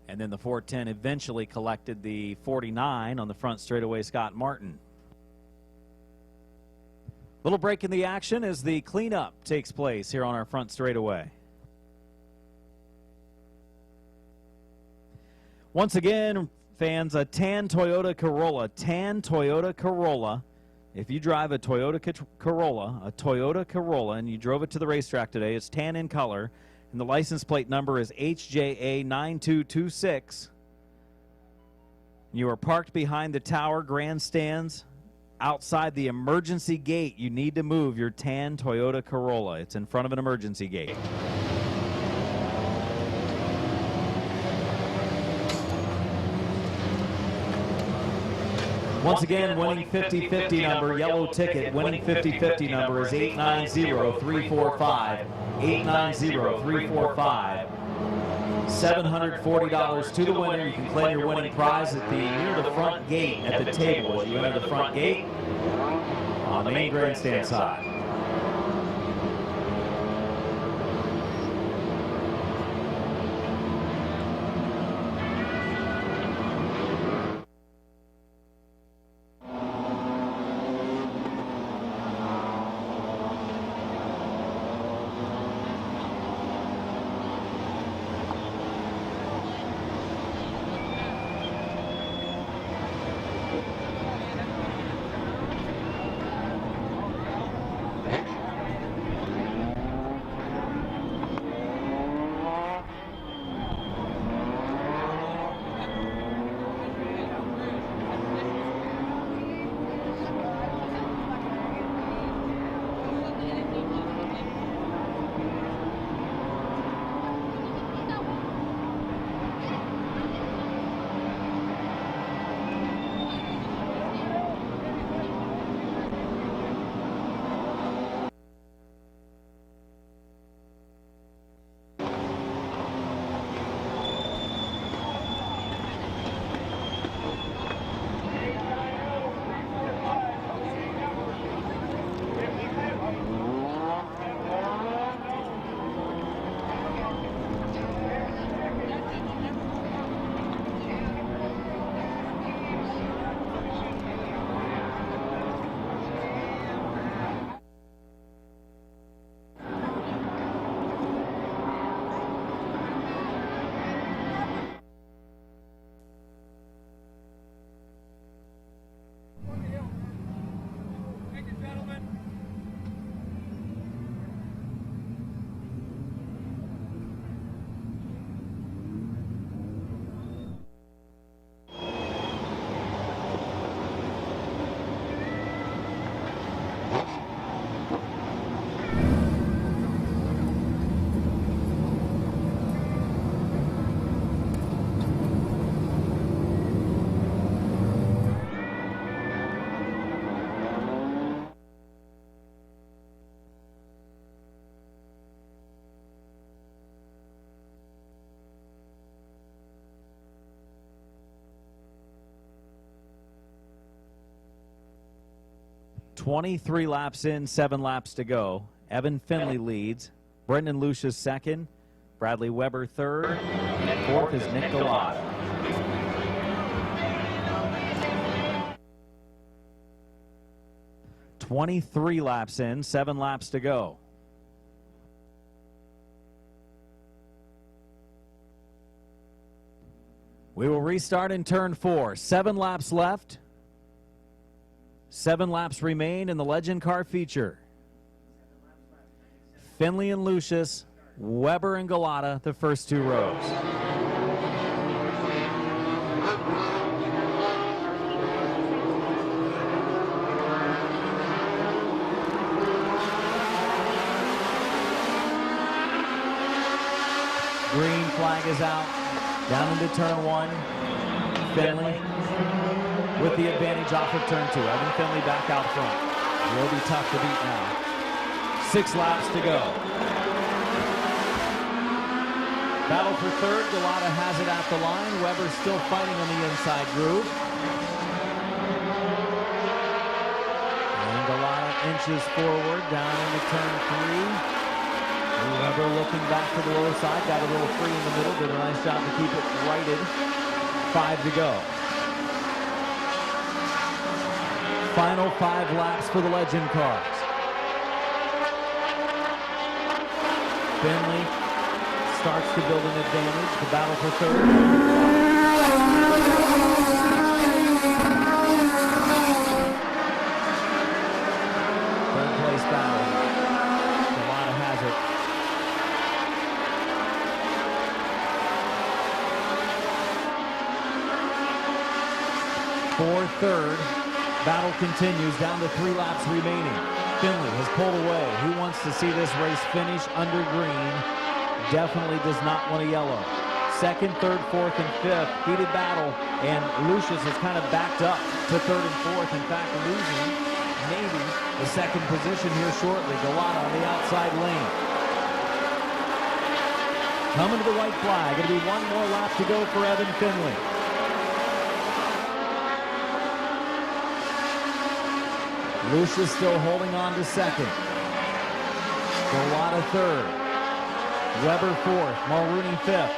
And then the 410 eventually collected the 49 on the front straightaway, Scott Martin. Little break in the action as the cleanup takes place here on our front straightaway. Once again, fans, a tan Toyota Corolla. Tan Toyota Corolla. If you drive a Toyota Corolla, and you drove it to the racetrack today, it's tan in color, and the license plate number is HJA9226. You are parked behind the tower grandstands outside the emergency gate. You need to move your tan Toyota Corolla. It's in front of an emergency gate. Once again, winning 50-50 number, yellow ticket, winning 50-50 number is 890345. 890345. $740 to the winner. You can claim your winning prize at near the front gate at the table as you enter the front gate on the main grandstand side. 23 laps in, 7 laps to go. Evan Finley leads. Brendan Lucius second. Bradley Weber third. And fourth is Nick Galata. "23 laps in, 7 laps to go. We will restart in turn 4. 7 laps left. 7 laps remain in the Legend Car feature. Finley and Lucius, Weber and Galata, the first 2 rows. Green flag is out. Down into turn 1. Finley with the advantage off of turn 2. Evan Finley back out front. Will be tough to beat now. 6 laps to go. Battle for third. Galata has it at the line. Weber still fighting on the inside groove. And Galata inches forward down into turn 3. Weber looking back to the low side, got a little free in the middle, did a nice job to keep it righted. 5 to go. Final 5 laps for the Legend cars. Finley starts to build an advantage. The battle for third. Third place battle. Galata has it. For third, battle continues down to 3 laps remaining. Finley has pulled away. He wants to see this race finish under green. Definitely does not want a yellow. Second, third, fourth, and fifth, heated battle, and Lucius is kind of backed up to third and fourth. In fact, losing maybe the second position here shortly. Galata on the outside lane. Coming to the white flag. Going to be 1 more lap to go for Evan Finley. Lucius still holding on to second. Galata third. Weber fourth. Mulrooney fifth.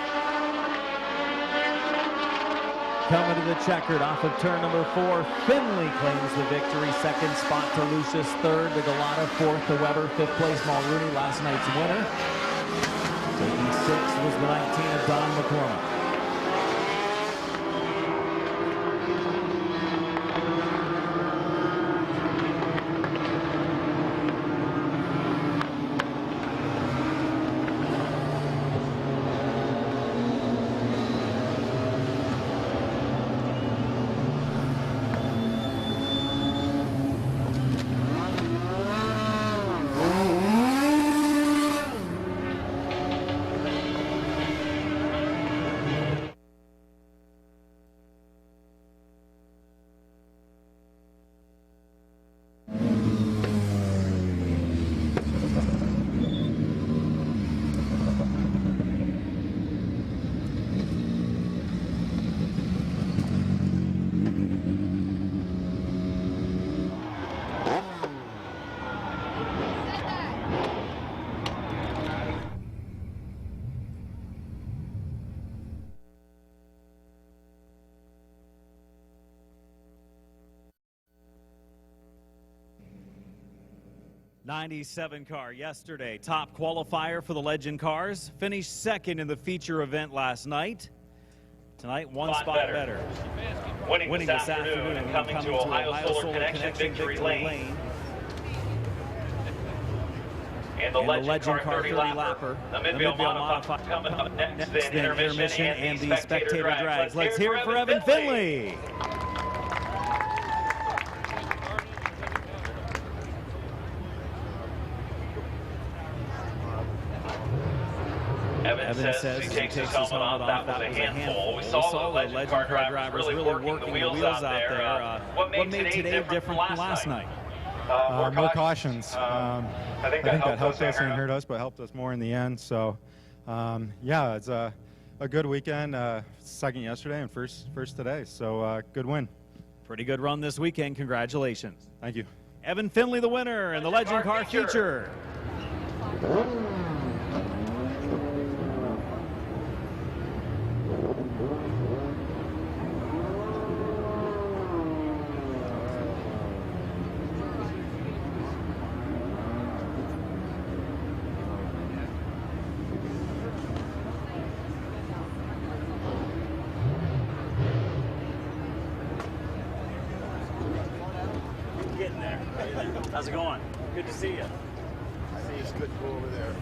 Coming to the checkered off of turn number 4. Finley claims the victory. Second spot to Lucius. Third to Galata. Fourth to Weber. 5th place Mulrooney, last night's winner. Taking 6th was the 19 of Don McCormick. '97 car yesterday, top qualifier for the Legend cars. Finished second in the feature event last night. Tonight, one spot better. Winning this afternoon and coming to Ohio Solar Connection Victory Lane. And the Legend Car 30 lapper, the Midvale Modified coming up next, then intermission and the spectator drags. Let's hear it for Evan Finley. Evan says he takes his helmet off. That was a handful. We saw the Legend Car drivers really working the wheels out there. What made today different from last night? More cautions. I think that helped us and hurt us, but helped us more in the end. So, yeah, it's a good weekend. Second yesterday and first today. So, good win. Pretty good run this weekend. Congratulations. Thank you. Evan Finley, the winner, and the Legend Car Feature. Getting there. How's it going? Good to see you. I think it's good to go over there.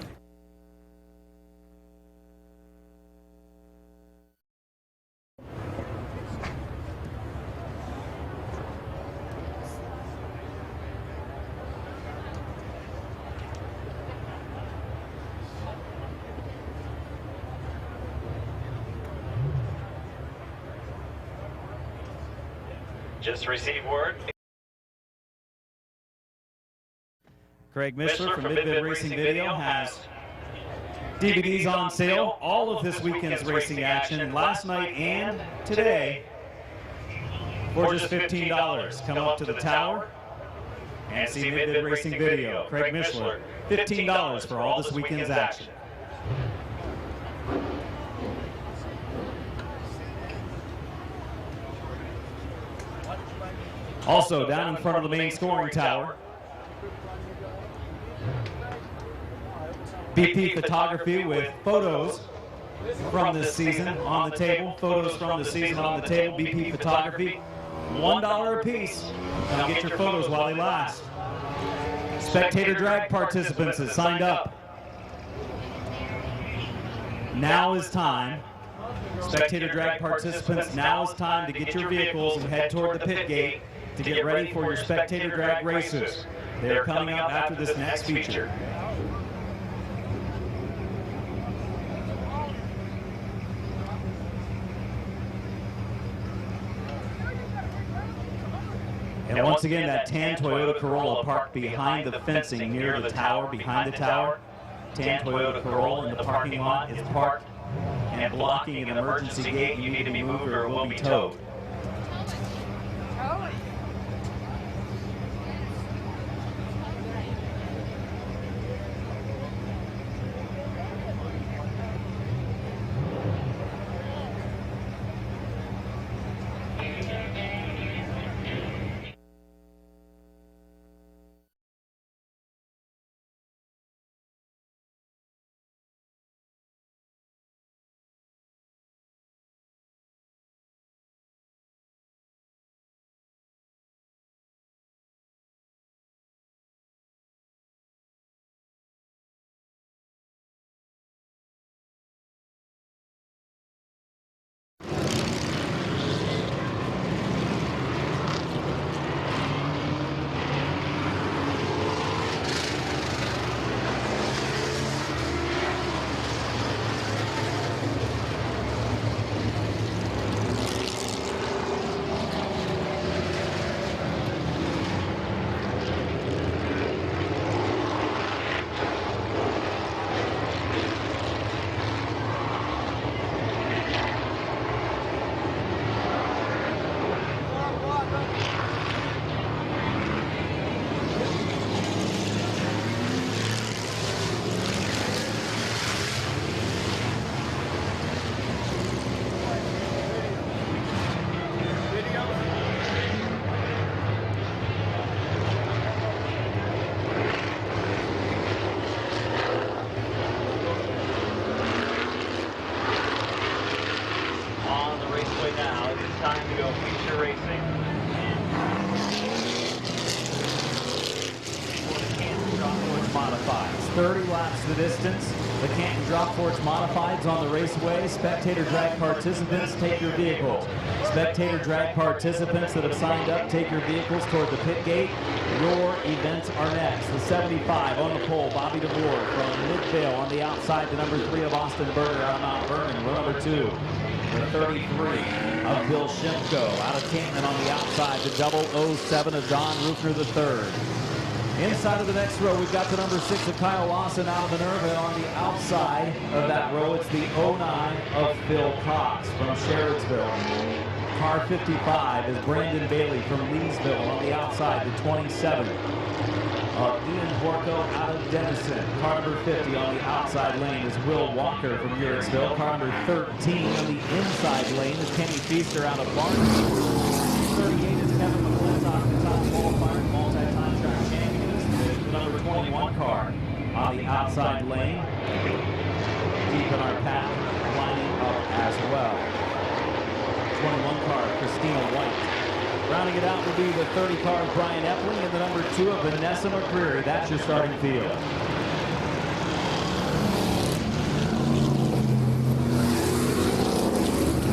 Just received word. Craig Mishler from Mid-Vid Racing Video has DVDs on sale, all of this weekend's racing action, last night and today, for just $15. Come up to the tower and see Mid-Vid Racing Video. Craig Mishler, $15 for all this weekend's action. Also, down in front of the main scoring tower, BP Photography with photos from this season on the table. Photos from the season on the table. BP Photography, $1 a piece. Come get your photos while they last. Spectator drag participants have signed up. Now is time. Spectator drag participants, now is time to get your vehicles and head toward the pit gate to get ready for your spectator drag races. They are coming up after this next feature. And once again, that tan Toyota Corolla parked behind the fencing near the tower, behind the tower. Tan Toyota Corolla in the parking lot is parked and blocking an emergency gate. You need to be moved or it will be towed. Time to go feature racing. Modifieds, 30 laps the distance. The Canton Drop Forks Modifieds on the raceway. Spectator drag participants, take your vehicles. Spectator drag participants that have signed up, take your vehicles toward the pit gate. Your events are next. The 75 on the pole, Bobby DeVore from Midvale on the outside. The number 3 of Austin Berger out of Mount Vernon. The number 2. The 33 of Bill Shimko out of Canton on the outside. The 007 of Don Rufner III. Inside of the next row, we've got the number 6 of Kyle Lawson out of Minerva. On the outside of that row, it's the 09 of Phil Cox from Sherrodsville. car 55 is Brandon Bailey from Leesville on the outside to 27. Ian Porco out of Denison. Car number 50 on the outside lane is Will Walker from Urixville. Car number 13 on the inside lane is Kenny Feaster out of Barnes. 38 is Kevin McClintock, the top qualifier, multi-time track champion in this division. The number 21 car on the outside lane. Deep in our path, lining up as well. 21 car, Christina White. Rounding it out will be the 30 car of Brian Epling and the number 2 of Vanessa McCreary. That's your starting field.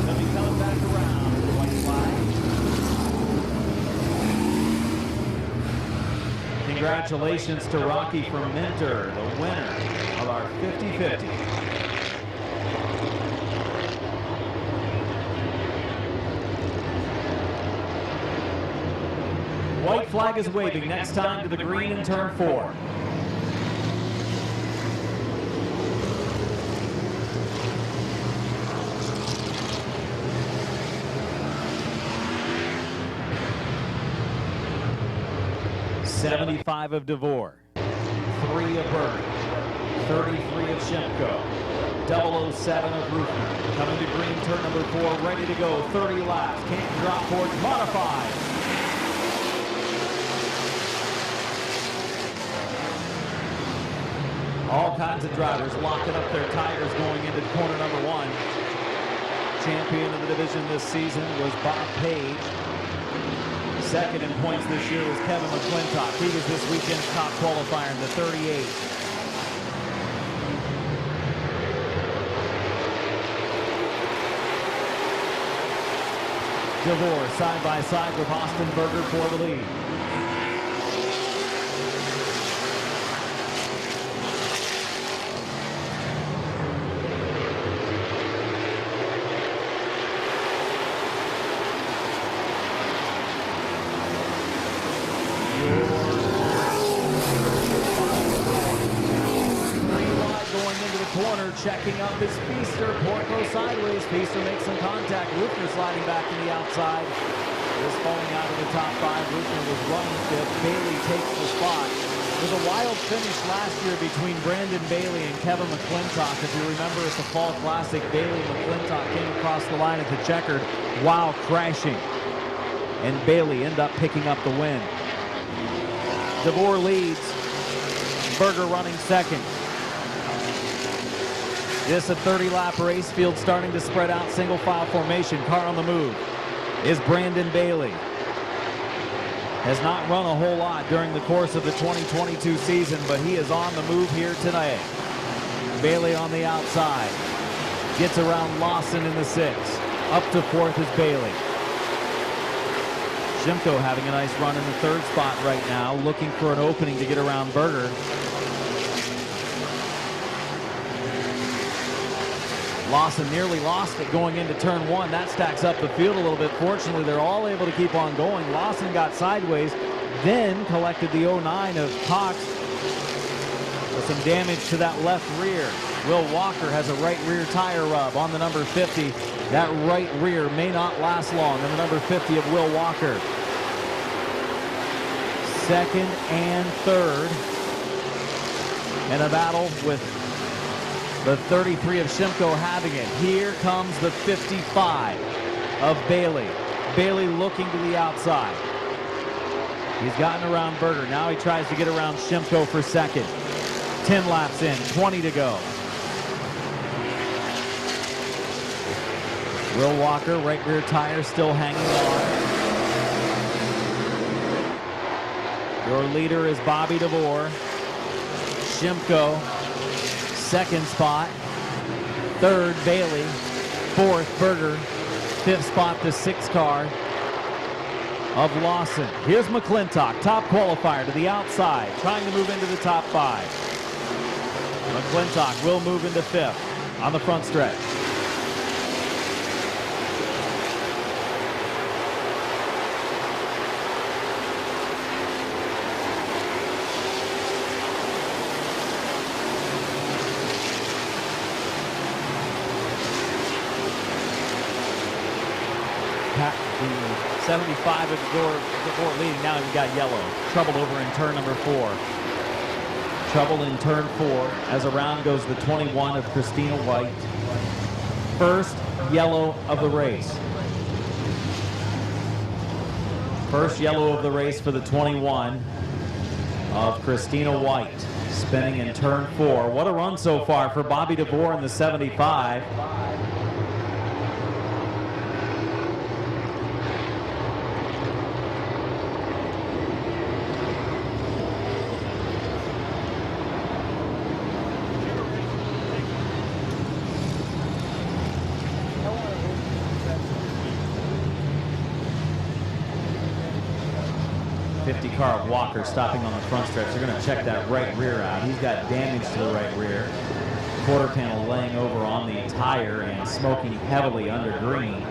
They'll be coming back around with the white flag. Congratulations to Rocky from Minter, the winner of our 50-50. White flag is waving. Next time to the green in turn 4. $75 of DeVore, 3 of Berger, 33 of Shimko, 007 of Rufner. Coming to green turn number 4, ready to go. 30 laps. Can't drop boards modified. All kinds of drivers locking up their tires going into corner number 1. Champion of the division this season was Bob Page. Second in points this year was Kevin McClintock. He was this weekend's top qualifier in the 38. DeVore side by side with Austin Berger for the lead. Checking up his Feaster. Porco sideways. Feaster makes some contact. Rufner sliding back to the outside. Is falling out of the top 5. Rufner was running 5th. Bailey takes the spot. It was a wild finish last year between Brandon Bailey and Kevin McClintock. If you remember at the Fall Classic, Bailey and McClintock came across the line at the checkered while crashing. And Bailey ended up picking up the win. DeVore leads. Berger running second. This a 30-lap race. Field starting to spread out. Single file formation. Car on the move is Brandon Bailey. Has not run a whole lot during the course of the 2022 season, but he is on the move here tonight. Bailey on the outside. Gets around Lawson in the 6th. Up to 4th is Bailey. Shimko having a nice run in the 3rd spot right now, looking for an opening to get around Berger. Lawson nearly lost it going into turn 1. That stacks up the field a little bit. Fortunately, they're all able to keep on going. Lawson got sideways, then collected the 09 of Cox with some damage to that left rear. Will Walker has a right rear tire rub on the number 50. That right rear may not last long on the number 50 of Will Walker. 2nd and 3rd. And a battle with the 33 of Shimko having it. Here comes the 55 of Bailey. Bailey looking to the outside. He's gotten around Berger. Now he tries to get around Shimko for 2nd. 10 laps in, 20 to go. Will Walker, right rear tire still hanging on. Your leader is Bobby DeVore. Shimko, 2nd spot. 3rd, Bailey. 4th, Berger. 5th spot, the 6th car of Lawson. Here's McClintock, top qualifier to the outside, trying to move into the top 5. McClintock will move into 5th on the front stretch. the 75 of Devore leading. Now we've got yellow. Trouble over in turn number 4. Trouble in turn 4 as around goes the 21 of Christina White. First yellow of the race. First yellow of the race for the 21 of Christina White. Spinning in turn 4. What a run so far for Bobby DeVore in the 75. Car of Walker stopping on the front stretch. They're going to check that right rear out. He's got damage to the right rear. Quarter panel laying over on the tire and smoking heavily under green.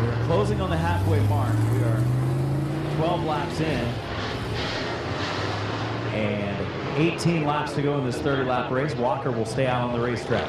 We're closing on the halfway mark. We are 12 laps in and 18 laps to go in this 30-lap race. Walker will stay out on the racetrack.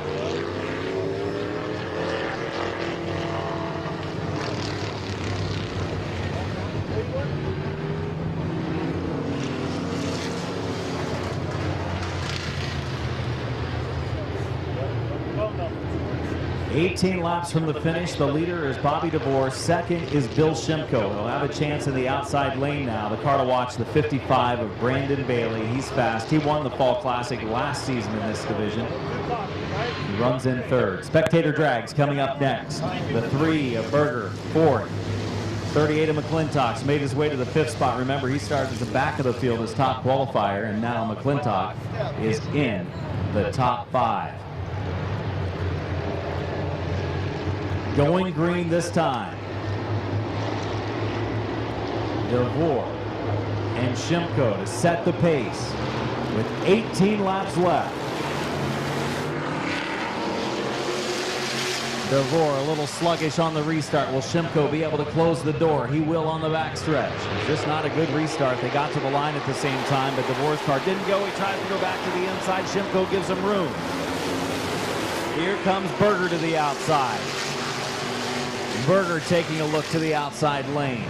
18 laps from the finish. The leader is Bobby DeVore. Second is Bill Shimko. He'll have a chance in the outside lane now. The car to watch, the 55 of Brandon Bailey. He's fast. He won the Fall Classic last season in this division. He runs in third. Spectator Drags coming up next. The 3 of Berger, fourth. 38 of McClintock's made his way to the 5th spot. Remember, he started at the back of the field as top qualifier, and now McClintock is in the top 5. Going green this time. DeVore and Shimko to set the pace with 18 laps left. DeVore a little sluggish on the restart. Will Shimko be able to close the door? He will on the backstretch. Just not a good restart. They got to the line at the same time, but DeVore's car didn't go. He tries to go back to the inside. Shimko gives him room. Here comes Berger to the outside. Berger taking a look to the outside lane.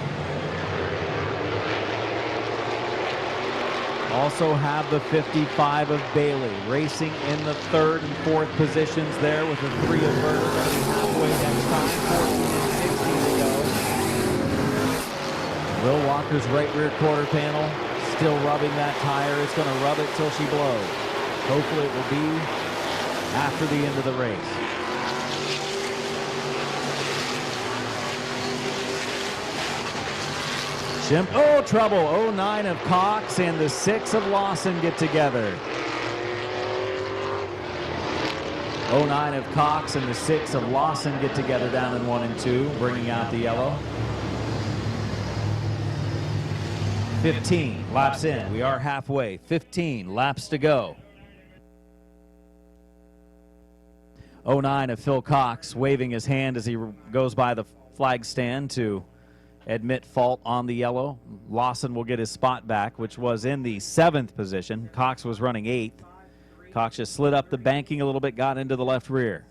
Also have the 55 of Bailey racing in the 3rd and 4th positions there with the 3 of Berger going to be halfway next time. 14 and 16 to go. Will Walker's right rear quarter panel still rubbing that tire. It's going to rub it till she blows. Hopefully it will be after the end of the race. Oh, trouble. 09 of Cox and the 6 of Lawson get together. 09 of Cox and the 6 of Lawson get together down in 1 and 2, bringing out the yellow. 15 laps in. We are halfway. 15 laps to go. 09 of Phil Cox waving his hand as he goes by the flag stand to admit fault on the yellow. Lawson will get his spot back, which was in the 7th position. Cox was running 8th. Cox just slid up the banking a little bit, got into the left rear.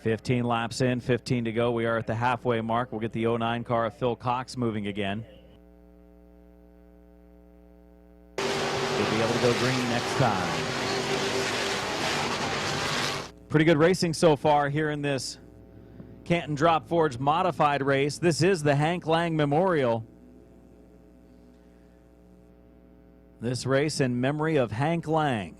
$15 laps in, 15 to go. We are at the halfway mark. We'll get the 09 car of Phil Cox moving again. We'll be able to go green next time. Pretty good racing so far here in this Canton Drop Forge modified race. This is the Hank Lang Memorial. This race in memory of Hank Lang.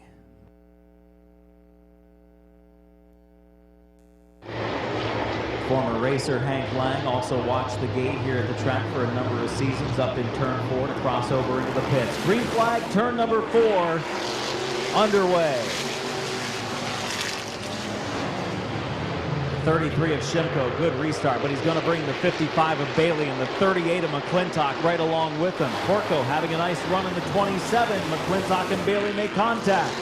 Former racer Hank Lang also watched the gate here at the track for a number of seasons up in turn 4 to cross over into the pits. Green flag, turn number 4 underway. 33 of Shimko. Good restart, but he's going to bring the 55 of Bailey and the 38 of McClintock right along with him. Porco having a nice run in the 27. McClintock and Bailey make contact.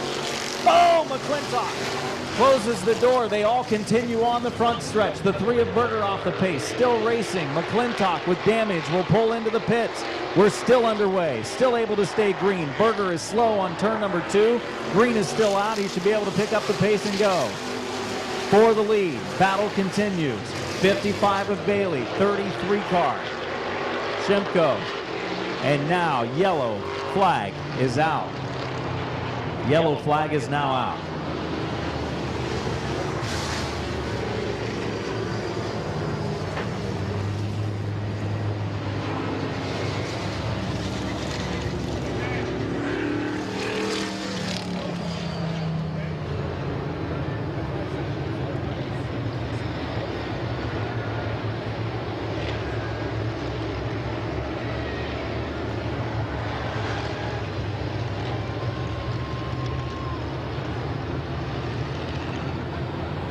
Oh, McClintock closes the door. They all continue on the front stretch. The 3 of Berger off the pace, still racing. McClintock with damage will pull into the pits. We're still underway, still able to stay green. Berger is slow on turn number 2. Green is still out. He should be able to pick up the pace and go. For the lead, battle continues. 55 of Bailey, 33 car. Shimko. And now yellow flag is out. Yellow flag is now out.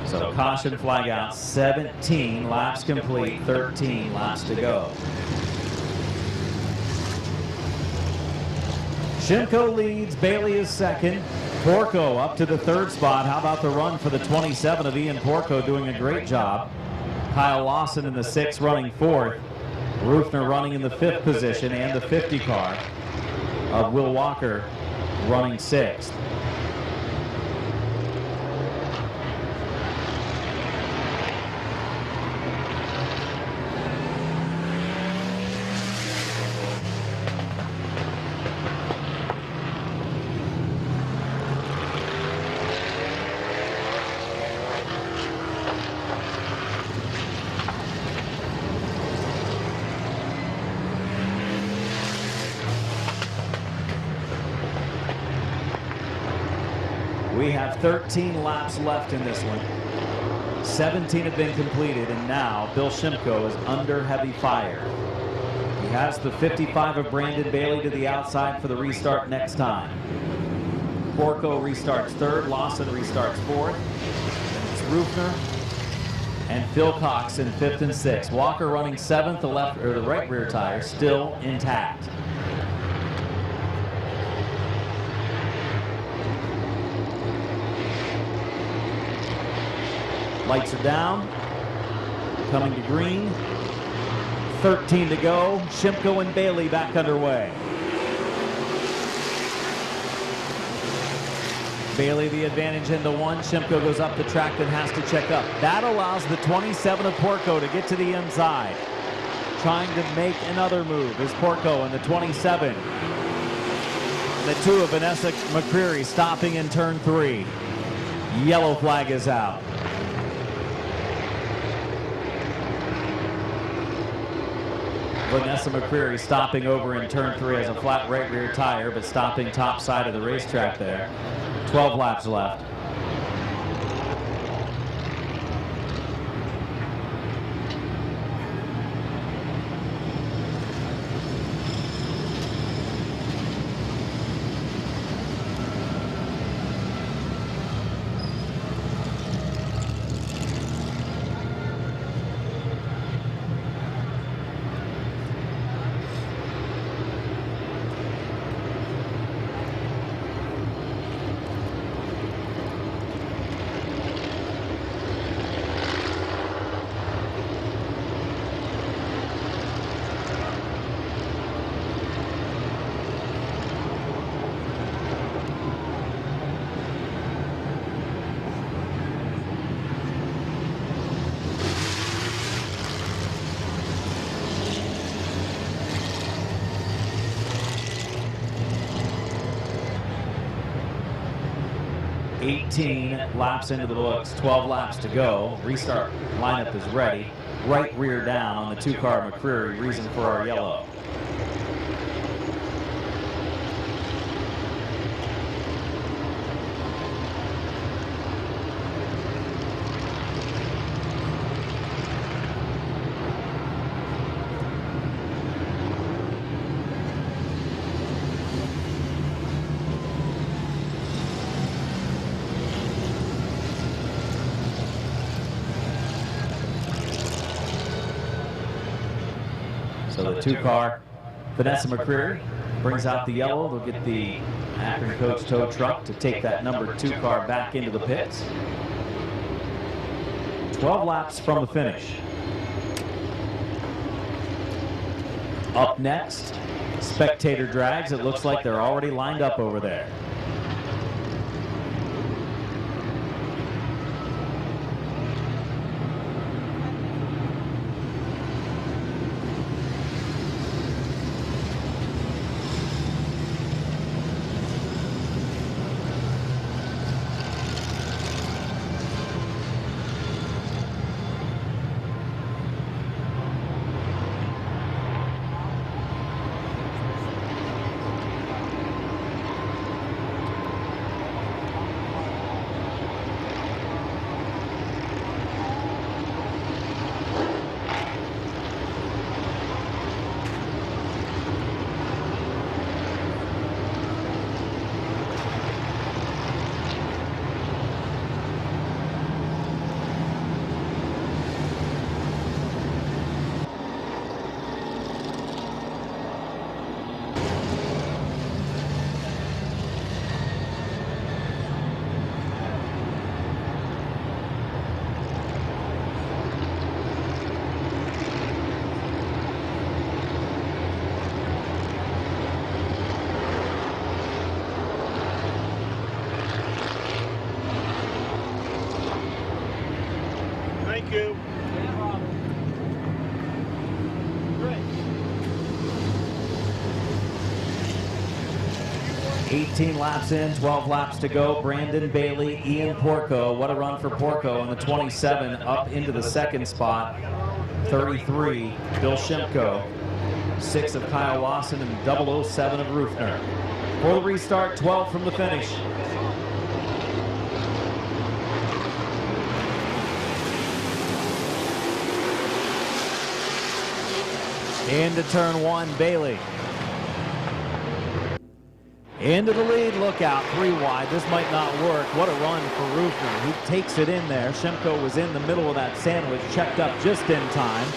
So caution flag out, 17 laps complete, 13 laps to go. Shimko leads, Bailey is second. Porco up to the 3rd spot. How about the run for the 27 of Ian Porco, doing a great job. Kyle Lawson in the 6th running 4th. Rufner running in the 5th position, and the 50 car of Will Walker running 6th. We have 13 laps left in this one. 17 have been completed, and now Bill Shimko is under heavy fire. He has the 55 of Brandon Bailey to the outside for the restart next time. Porco restarts 3rd, Lawson restarts 4th. It's Rufner and Phil Cox in 5th and 6th. Walker running 7th, the left or the right rear tire still intact. Lights are down, coming to green, 13 to go. Shimko and Bailey back underway. Bailey the advantage into 1. Shimko goes up the track and has to check up. That allows the 27 of Porco to get to the inside. Trying to make another move is Porco in the 27. And the 2 of Vanessa McCreary stopping in turn 3. Yellow flag is out. Vanessa McCreary stopping over in turn 3 as a flat right rear tire, but stopping top side of the racetrack there. 12 laps left. Laps into the books, 12 laps to go. Restart lineup is ready. Right rear down on the 2-car McCreary, reason for our yellow. So the 2-car, Vanessa McCreary, brings out the yellow. They'll get the Akron Coach tow truck to take that number 2 car back into the pits. 12 laps from the finish. Up next, spectator drags. It looks like they're already lined up over there. Thank you. 18 laps in, 12 laps to go. Brandon Bailey, Ian Porco. What a run for Porco on the 27, up into the second spot. 33, Bill Shimko. 6 of Kyle Lawson and 007 of Rufner. For the restart, 12 from the finish. Into turn 1, Bailey. Into the lead, look out, 3 wide. This might not work. What a run for Rufner. He takes it in there. Shimko was in the middle of that sandwich, checked up just in time.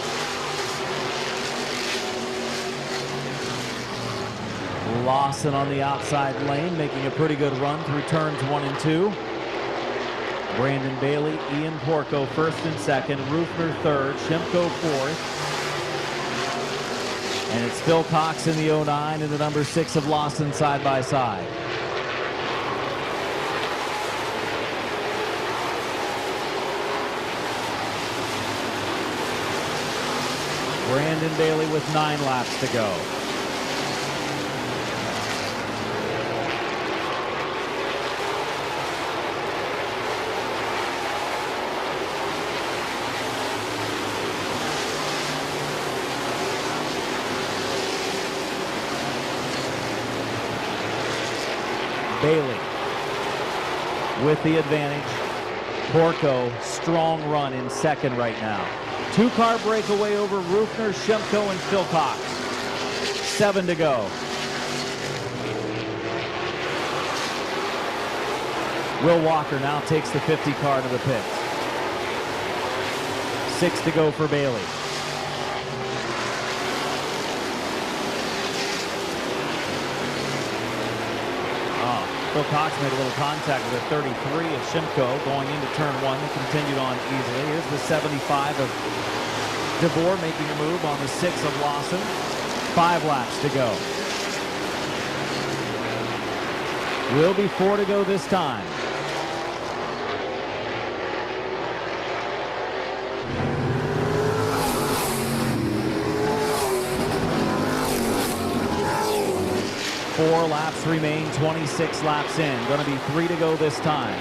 Lawson on the outside lane, making a pretty good run through turns 1 and 2. Brandon Bailey, Ian Porco first and second, Rufner third, Shimko fourth. And it's Phil Cox in the 09 and the number 6 of Lawson side by side. Brandon Bailey with 9 laps to go. Bailey with the advantage. Porco, strong run in second right now. 2-car breakaway over Rufner, Shimko, and Phil Cox. 7 to go. Will Walker now takes the 50 car to the pits. 6 to go for Bailey. Phil Cox made a little contact with a 33 of Shimko going into turn 1. They continued on easily. Here's the 75 of DeVore making a move on the 6 of Lawson. 5 laps to go. Will be 4 to go this time. Four laps remain, 26 laps in. Going to be 3 to go this time.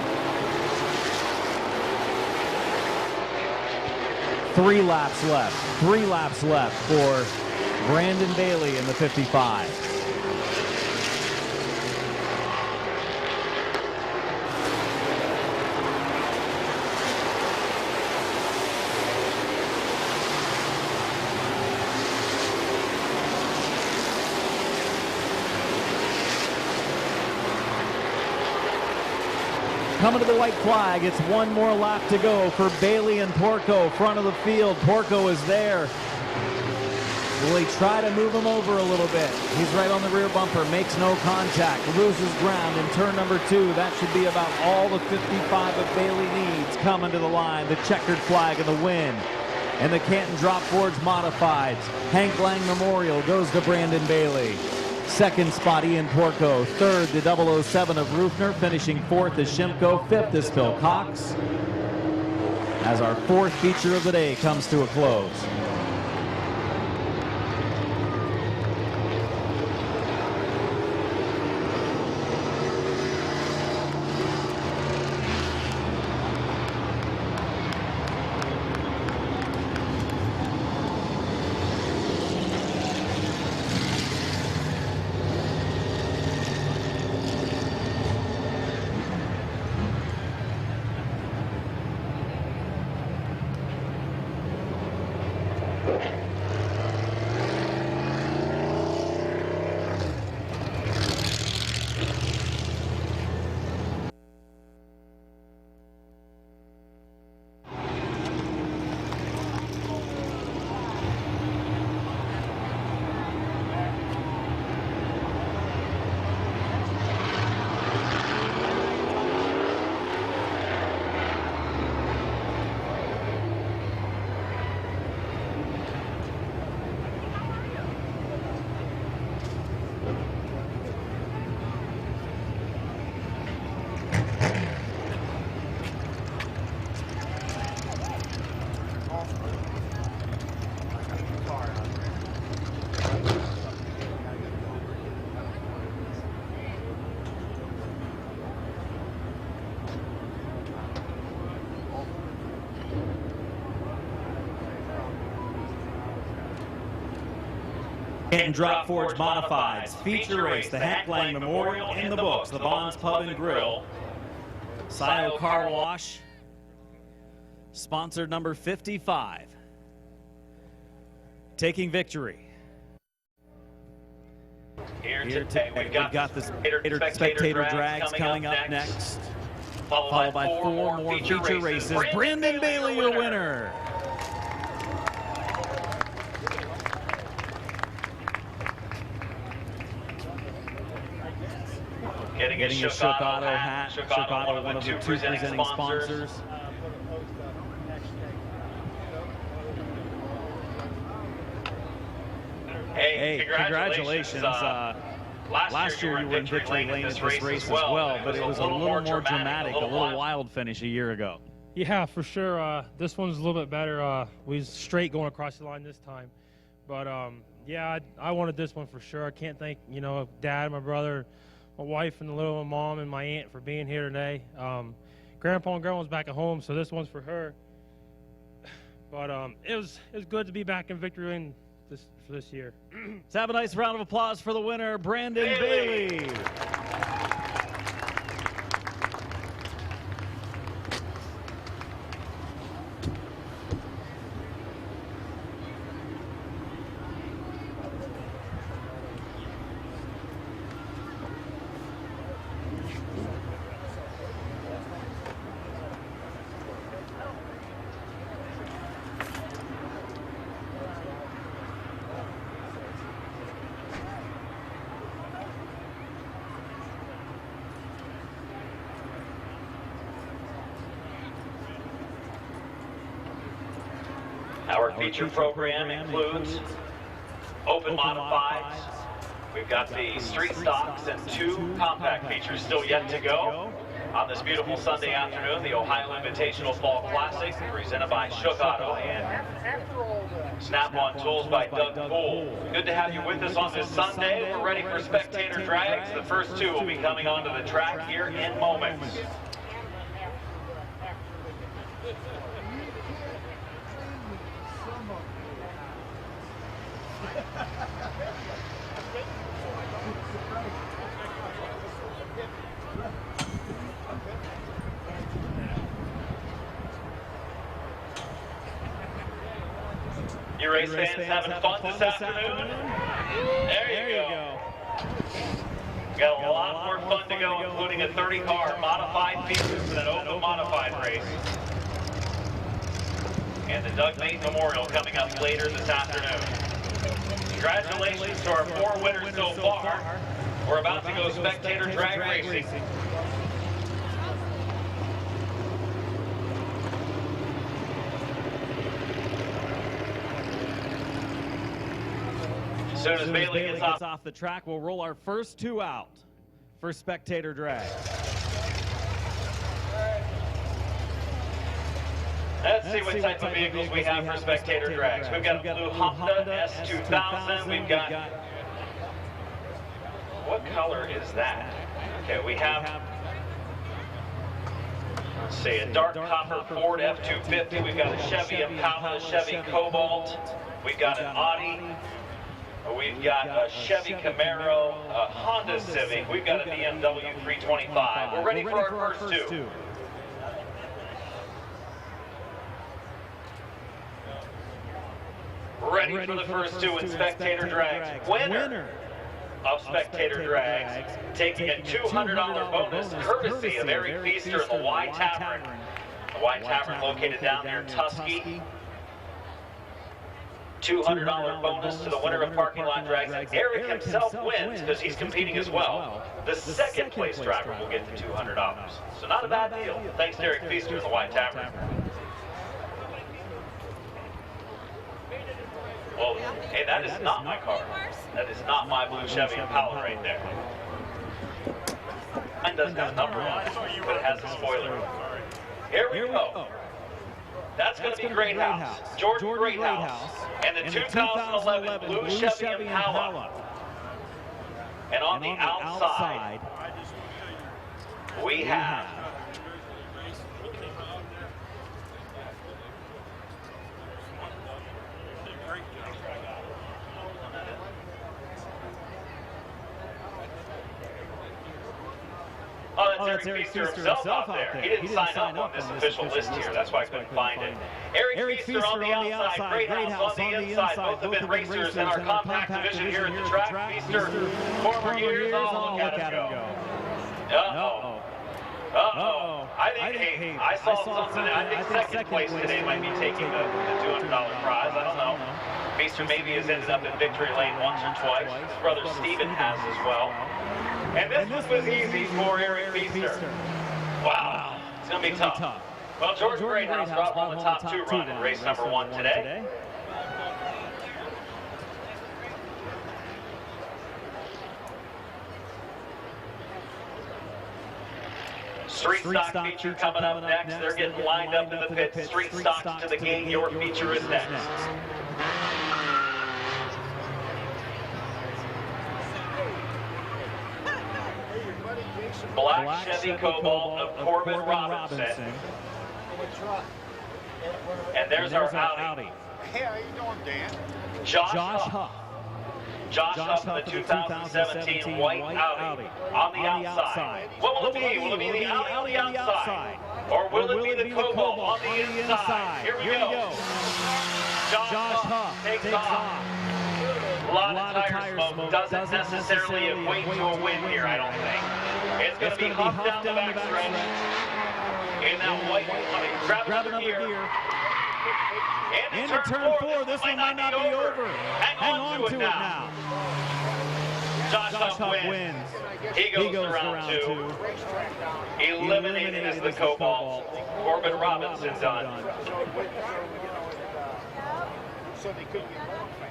3 laps left. 3 laps left for Brandon Bailey in the 55. Coming to the white flag, it's 1 more lap to go for Bailey and Porco, front of the field. Porco is there. Will he try to move him over a little bit? He's right on the rear bumper, makes no contact, loses ground in turn number 2. That should be about all the 55 of Bailey needs coming to the line. The checkered flag and the win. And the Canton Drop Forge Modifieds. Hank Lang Memorial goes to Brandon Bailey. Second spot, Ian Porco. Third, the 007 of Rufner. Finishing fourth is Shimko. Fifth is Phil Cox. As our fourth feature of the day comes to a close. Canton Drop Forge Modifieds feature race, the Hank Lang Memorial in the books, the Bonds Pub and Grill, Scio Car Wash, sponsored number 55, taking victory. Here today, we've got the spectator drags coming up next, followed by 4 more feature races. Brandon Bailey, your winner. Getting a Shook Auto hat. Shook Auto, one of the 2 presenting sponsors. Hey, congratulations. Last year you were in victory lane in this race as well, but it was a little more dramatic, a little wild finish a year ago. Yeah, for sure. This one's a little bit better. We was straight going across the line this time. But, yeah, I wanted this one for sure. I can't thank, Dad, my brother, my wife, and the little mom, and my aunt for being here today. Grandpa and Grandma's back at home, so this one's for her. But it was good to be back in victory lane for this year. Let's have a nice round of applause for the winner, Brandon Bailey. Our feature program includes open modifieds. We've got the street stocks and 2 compact features still yet to go. On this beautiful Sunday afternoon, the Ohio Invitational Fall Classic, presented by Shook Auto and Snap-on Tools by Doug Poole. Good to have you with us on this Sunday. We're ready for spectator drags. The first 2 will be coming onto the track here in moments. You race fans having fun this afternoon? There you go. Got a lot more fun to go, including a 30-car modified feature for that open modified race. And the Doug Mate Memorial coming up later this afternoon. Congratulations to our 4 winners so far. We're about to go spectator drag racing. As soon as Bailey gets off the track, we'll roll our first 2 out for spectator drag. Let's see what type of vehicles we have for spectator drags. We've got a blue Honda S2000. We've got... What color is that? Okay, we have... Let's see, a dark copper Ford F250. We've got a Chevy Impala, a Chevy Cobalt. We've got an Audi. We've got a Chevy Camaro, a Honda Civic. We've got a BMW 325. We're ready for our first 2. Ready for the first 2 in spectator drags. Winner of spectator drags, taking a $200 bonus courtesy of Eric Feaster and the Y Tavern. The Y Tavern located down near Tusky. $200 bonus to the winner of parking lot drags, and Eric himself wins because he's competing as well. The second place driver will get the $200. So not a bad deal. Thanks to Eric Feaster and the Y Tavern. Well, hey, that is not my car. That is not my blue Chevy Impala right there. Mine doesn't have a number on it, but it has a spoiler. Here we go. That's going to be Greathouse, Jordan Greathouse, and the 2011 blue Chevy Impala. And on the outside, we have that's Eric Feaster himself out there. He didn't sign up on this official list here. That's why I couldn't find it. Eric Feaster on the outside, Greathouse on the inside. Both have been racers in our compact division here at the track. Feaster, former years, oh, look at him go. Uh-oh. Uh-oh. I saw something. I think second place today might be taking the $200 prize. I don't know. Feaster maybe has ended up in victory lane once or twice. His brother Steven has as well. And this one was easy for Eric Feaster. Wow, it's going to be tough. Well, George Greathouse brought home the top 2 run in race number 1 today. Street stock feature coming up next. They're getting lined up in the pits. Street stocks to the gate. Your feature is next. Black Chevy Cobalt of Corbin Robinson. And there's our Audi. Hey, how you doing, Dan? Josh Huff. Josh Huff in the 2017 white Audi on the outside. What will it be? Will it be the Audi on the outside? Or will it be the Cobalt on the inside? Here we go. Josh Huff takes off. A lot of tire smoke doesn't necessarily equate to a win here, I don't think. It's going to be Huff down the backstretch in that white Audi. Grab another gear. And in turn 4, this one might not be over. Hang on to it now. Josh Huff wins. He goes to round 2. Eliminated is the Cobalt. Corbin Robinson done.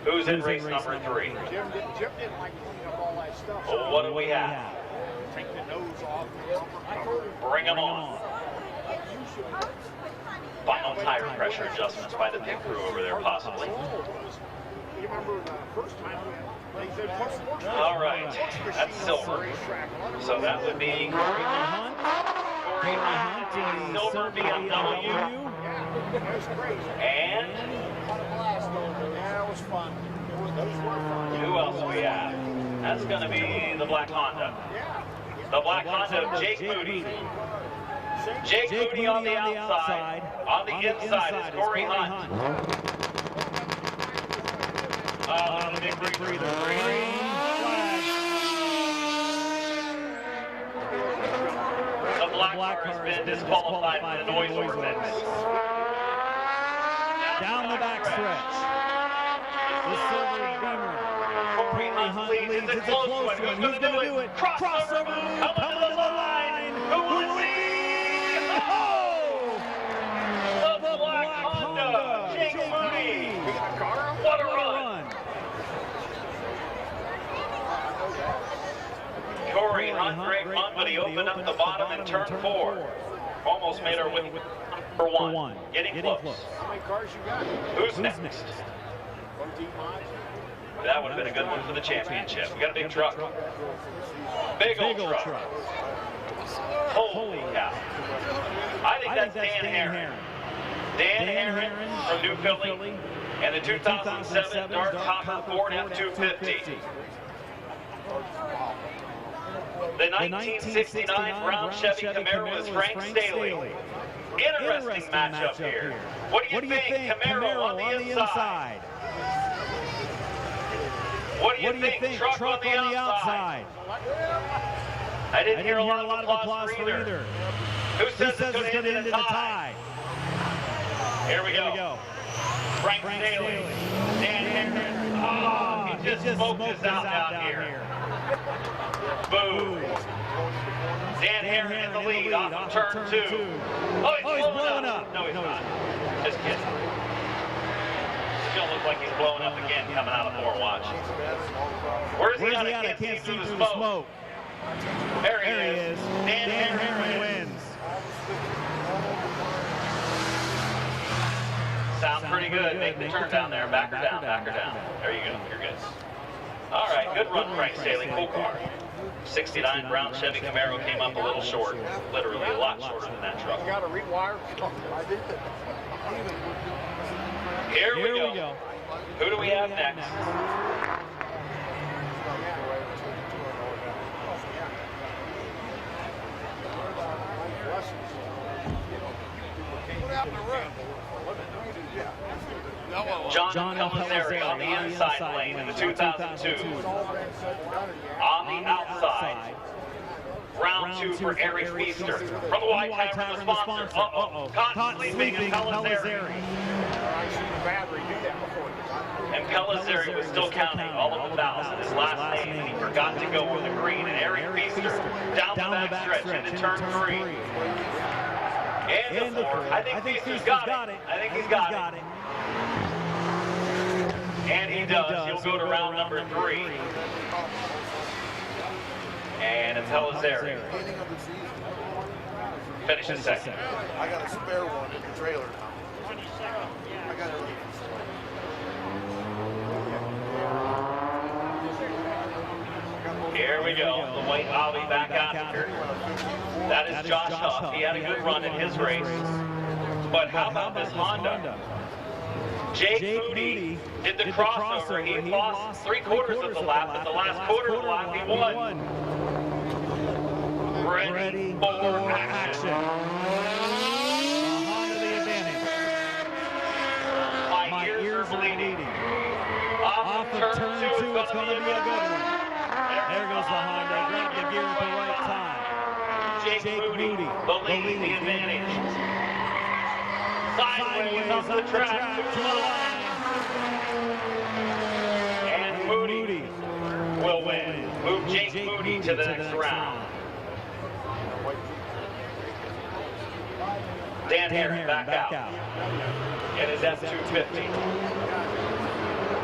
Who's in race number 3? Jim didn't like cleaning up all that stuff. Well, what do we have? Take the nose off. Bring them on. Final tire pressure adjustments by the pit crew over there, possibly. You remember the first time they said, all right, that's silver. So that would be Corey Hunt. Corey Hunt in the silver BMW. And that was fun. Those were fun. Who else do we have? That's going to be the black Honda. The black Honda of Jake Moody. Jake Moody on the outside. On the inside is Corey Hunt. Oh, the big breather. The black car has been disqualified for the noise ordinance. Down the back stretch. The silver Beamer Corey Hunt leads. It's a close one. Who's going to do it? Crossover move coming to the line. Who will it be? Oh! The black Honda. Jake Mooney. What a run. Corey Hunt, great run, but he opened up the bottom in turn 4. Almost made her with for one. Getting close. How many cars you got? Who's next? That would have been a good one for the championship. We got a big truck. Big old truck. Holy cow. I think that's Dan Herron. Dan Herron from New Philly and the 2007 Dart Copper Ford F-250. The 1969 brown Chevy Camaro is Frank Staley. Interesting matchup here. What do you think? Camaro on the inside. What do you think? Truck on the outside. I didn't hear a lot of applause for either. Who says it's going to end in a tie? Here we go. Frank Staley. Dan Herron. Oh, he just smoked us out down here. Boom. Dan Herron in the lead off of turn 2. Oh, he's blowing up. No, he's not. Just kidding. Still looks like he's blowing up again coming out of 4. Watch. Where's he at? I can't see through the smoke. There he is. Dan Herron wins. Sounds pretty good. Make the turn down there. Back her down. There you go. You're good. All right. Good run, Frank Staley. Cool car. 69 brown Chevy Camaro came up a little short. Literally a lot shorter than that truck. Got a rewire. Here we go. Who do we have next? John Pellizzari on the inside lane in the 2002. On the outside, round 2 for Eric Feaster. From the White Tavern, the sponsor. Caught sleeping in Pellizzari. And Pellizzari was still counting all of the fouls in his last name, and he forgot to go on the green. And Eric Feaster down the back stretch into turn 3. And the 4. I think Feaster's got it. I think he's got it. And he does. He'll go to round number 3. And it's Pellizzari. Finishes second. I got a spare one in the trailer. I got it. Here we go. The white Audi back out here. That is Josh Huff. He had a good run in his race. But how about this Honda? Jake Moody did the crossover. He lost 3/4 of the lap, but the last quarter of the lap he won. Ready for action. Honda the advantage. My ears are bleeding. Off of turn 2, it's going to be a good one. There goes the Honda. Grab the gear at the right time. Jake Moody, the lead, the advantage. Sideways up the track to the line. And Moody will win. Move Jake Moody to the next round. Dan Herron back out. In his F-250.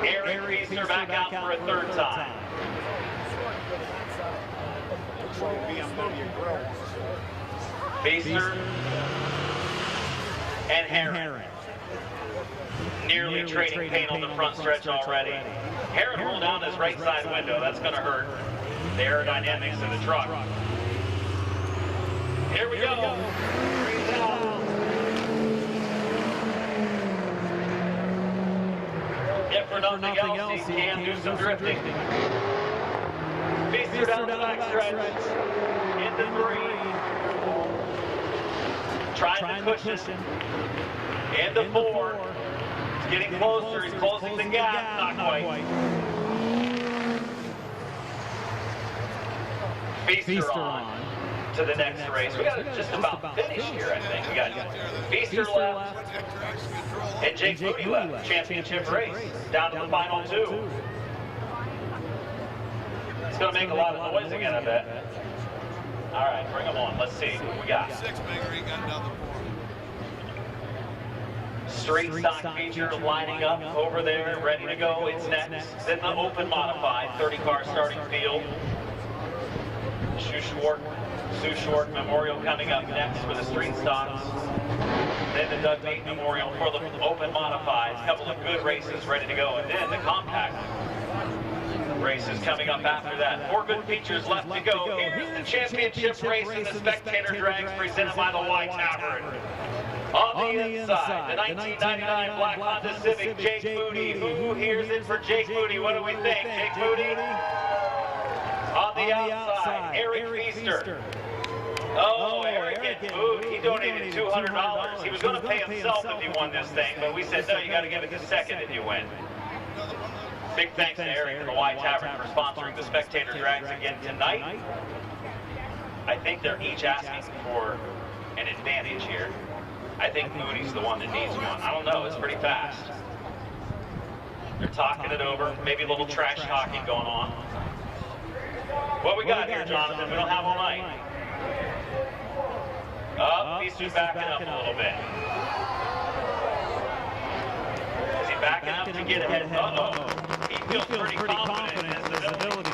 Eric Feaster back out for a 3rd time. Feaster and Herron. Nearly trading paint on the front stretch already. Herron rolled down his right side window. That's going to hurt the aerodynamics of the truck. Here we go. If for nothing else, he can do some drifting. Feaster down the back stretch. Into 3. Trying the cushion. Into 4. He's getting closer. He's closing the gap. Not quite. Feaster on to the next race. We got to just about finish here, I think. We got Feaster left and Jake Moody left. Championship race. Down to the final 2. It's going to make a lot of noise again, I bet. All right, bring them on. Let's see what we got. Straight stock feature lining up over there, ready to go. It's next. Then the open modified 30-car starting field. Sue Short Memorial coming up next for the street stocks. Then the Doug Mate Memorial for the open modifieds. A couple of good races ready to go. And then the compact races coming up after that. 4 good features left to go. Here's the championship race in the spectator drags presented by the Y Tavern. On the inside, the 1999 Black Honda Civic, Jake Booty. Who here's in for Jake Booty? What do we think? Jake Booty? On the outside, Eric Feaster. Oh, Eric gets booed. He donated $200. He was going to pay himself if he won this thing, but we said, no, you got to give it to second if you win. Big thanks to Eric and the Y Tavern for sponsoring the spectator drags again tonight. I think they're each asking for an advantage here. I think Moody's the one that needs one. I don't know, it's pretty fast. They're talking it over, maybe a little trash talking going on. What we got here, Jonathan? We don't have all night. Oh, Feaster's backing up a little bit. Is he backing up to get ahead? Uh-oh. He feels pretty confident in his ability.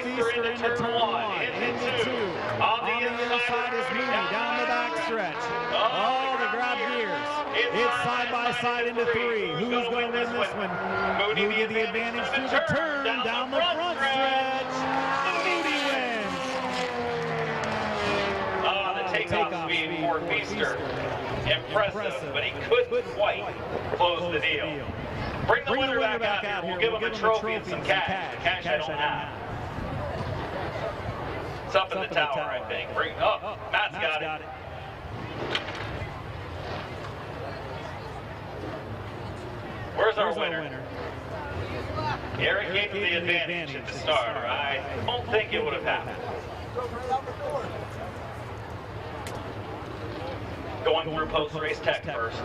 Feaster into turn 1, into 2. On the inside is Mooney, down the back stretch. Oh, the grab gears. It's side by side into 3. Who's going to win this one? Mooney the advantage through the turn, down the front stretch. Mooney wins. Oh, the takeoff speed for Feaster. Impressive, but he couldn't quite close the deal. Bring the winner back out here. We'll give him a trophy and some cash. Cash I don't have. It's up in the tower, I think. Matt's got it. Where's our winner? Eric gave him the advantage at the start. I don't think it would have happened. Going through post-race tech first.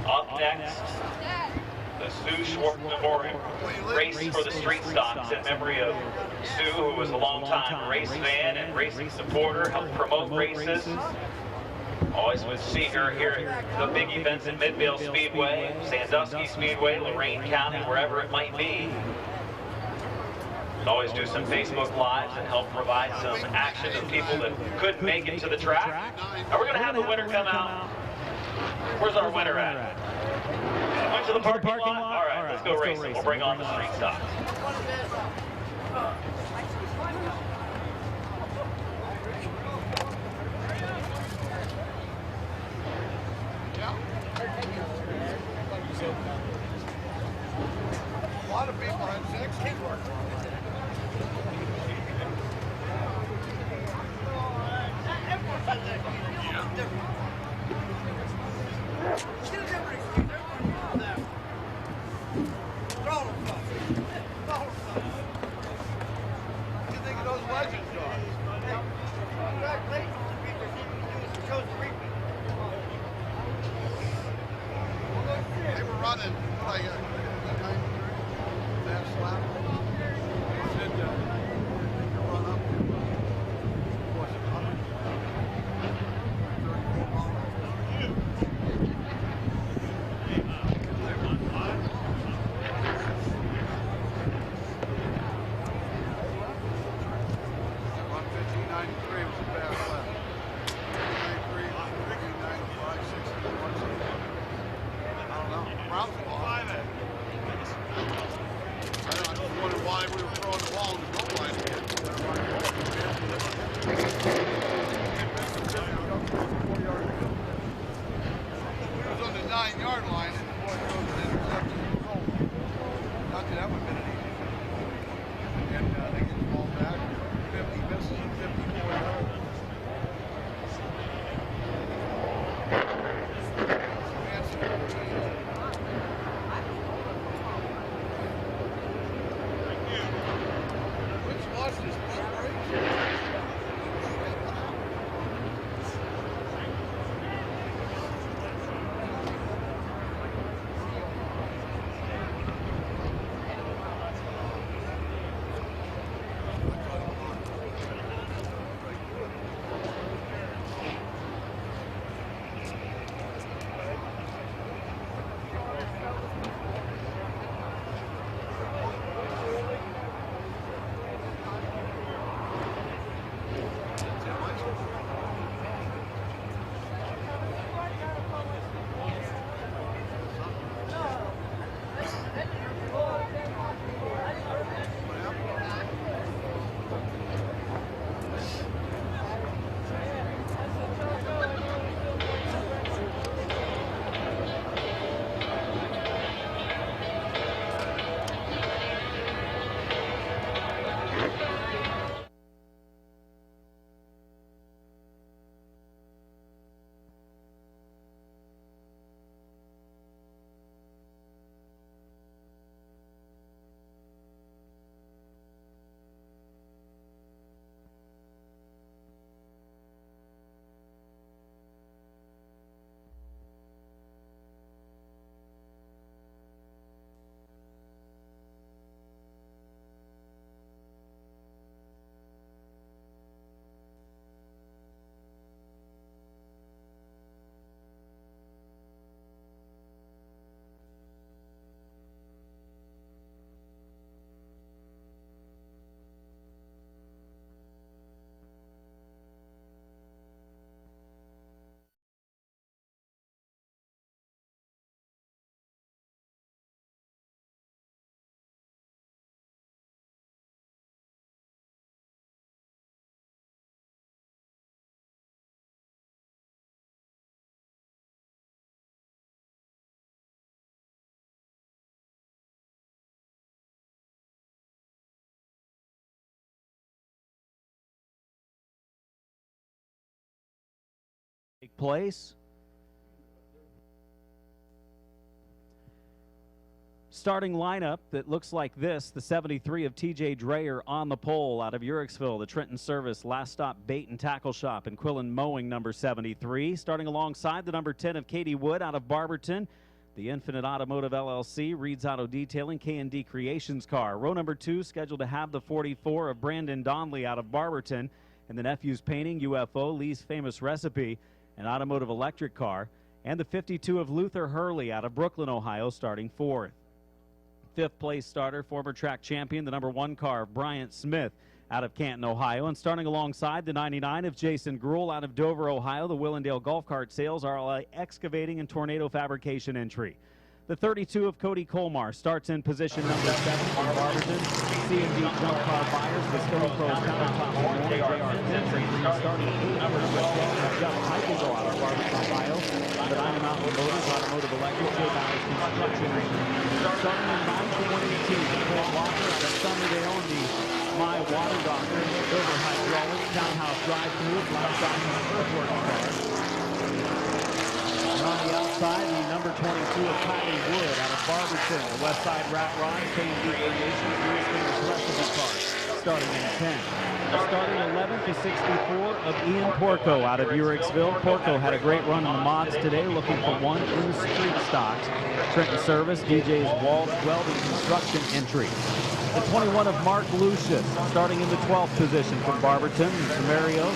Up next, the Sue Short Memorial race for the street stocks in memory of Sue, who was a long-time race fan and racing supporter, helped promote races. Always would see her here at the big events at Midvale Speedway, Sandusky Speedway, Lorain County, wherever it might be. Would always do some Facebook Lives and help provide some action to people that couldn't make it to the track. Now we're going to have the winner come out. Where's our winner at? Went to the parking lot? All right, let's go racing. We'll bring on the street stocks. A lot of people had 6. They were running like a fast lap. Said, run up. Was it 100? 34 miles. place. Starting lineup that looks like this: the 73 of TJ Dreyer on the pole out of Uricksville, the Trenton Service Last Stop Bait and Tackle Shop, and Quillen Mowing, number 73. Starting alongside the number 10 of Katie Wood out of Barberton, the Infinite Automotive LLC, Reed's Auto Detailing, K&D Creations car. Row number 2 scheduled to have the 44 of Brandon Donley out of Barberton, and the Nephews Painting, UFO, Lee's Famous Recipe, an automotive electric car, and the 52 of Luther Hurley out of Brooklyn, Ohio, starting 4th. 5th place starter, former track champion, the number 1 car of Bryant Smith out of Canton, Ohio. And starting alongside the 99 of Jason Gruhl out of Dover, Ohio, the Willendale Golf Cart Sales, RLI Excavating and Tornado Fabrication entry. The 32 of Cody Colmar starts in position number 7 from Barberton. C&D Jump Car Buyers, the Stone Pros Countertop and J.R. Henry starting 8 number 12 of Jeff Peikengo out of Barberton, Ohio. The Diamond Mountain Motors, Automotive Electric, J. Bowers Construction. Starting in 9 to 118, Cole Walker out of Summerdale and the My Water Doctor, Dover Hydraulics, Townhouse Drive-Thru, Black Diamond Earthworks car. And on the outside, the number 22 of Kylie Wood out of Barberton, the Westside Rat Rod, K&D Creations, Lee's Famous Recipe car, starting in 10. Starting 11 to 64 of Ian Porco out of Uricksville. Porco had a great run in the mods today, looking for one in the street stocks. Trenton Service, DJ's Walls Welding Construction entry. The 21 of Mark Lucius, starting in the 12th position from Barberton. Samarios,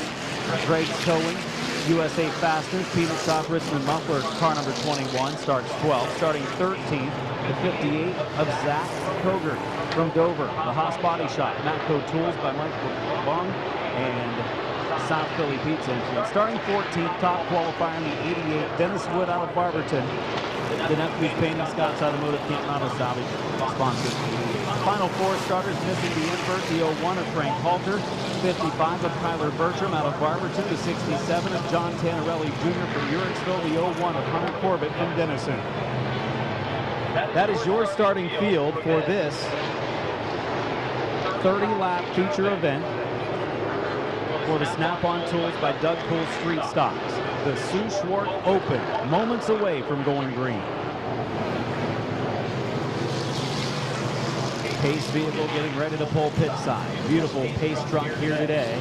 Greg's Towing, USA Fasteners, Peanut Shop, Richmond Muffler, car number 21, starts 12th. Starting 13th, the 58 of Zach Koger from Dover. The Haas Body Shop, Matco Tools by Mike Bong, and South Philly Pizza Influence. Starting 14th, top qualifier in the 88, Dennis Wood out of Barberton. The Nephews Painting, Scott's Automotive, Canton Auto Salvage, sponsors. Final 4 starters missing the invert, the 01 of Frank Halter, 55 of Kyler Bertram out of Barberton, the 67 of John Tanarelli Jr. from Uricksville, the 01 of Hunter Corbett from Denison. That is your starting field for this 30-lap feature event for the Snap-on Tools by Doug Pool Street Stocks. The Sue Schwartz Open, moments away from going green. Pace vehicle getting ready to pull pit side. Beautiful Pace truck here today.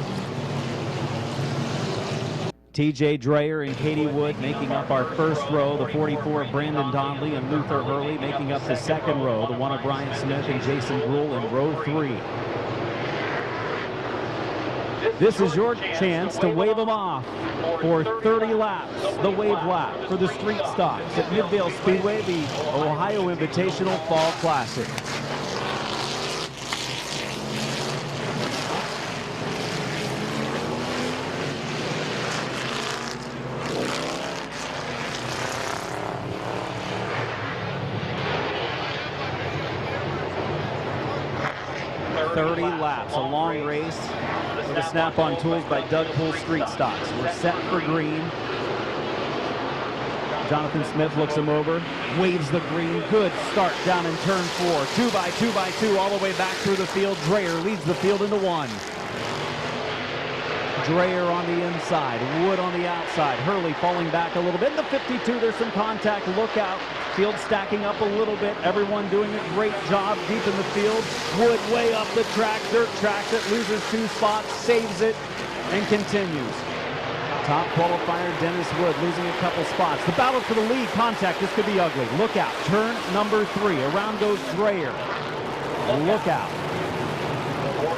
TJ Dreyer and Katie Wood making up our first row. The 44 of Brandon Donley and Luther Hurley making up the second row. The 1 of Brian Smith and Jason Gruhl in row 3. This is your chance to wave them off for 30 laps, the wave lap for the street stocks at Midvale Speedway, the Ohio Invitational Fall Classic. Laps, a long race for the Snap-on Tools by Doug Pool Street Stocks. We're set for green. Jonathan Smith looks him over, waves the green. Good start down in turn 4. 2 by 2 by 2 all the way back through the field. Dreyer leads the field into 1. Dreyer on the inside, Wood on the outside. Hurley falling back a little bit. In the 52, there's some contact. Look out. Field stacking up a little bit. Everyone doing a great job deep in the field. Wood way up the track. Dirt tracks it. Loses 2 spots. Saves it and continues. Top qualifier Dennis Wood losing a couple spots. The battle for the lead. Contact. This could be ugly. Look out. Turn number 3. Around goes Dreyer. Look out.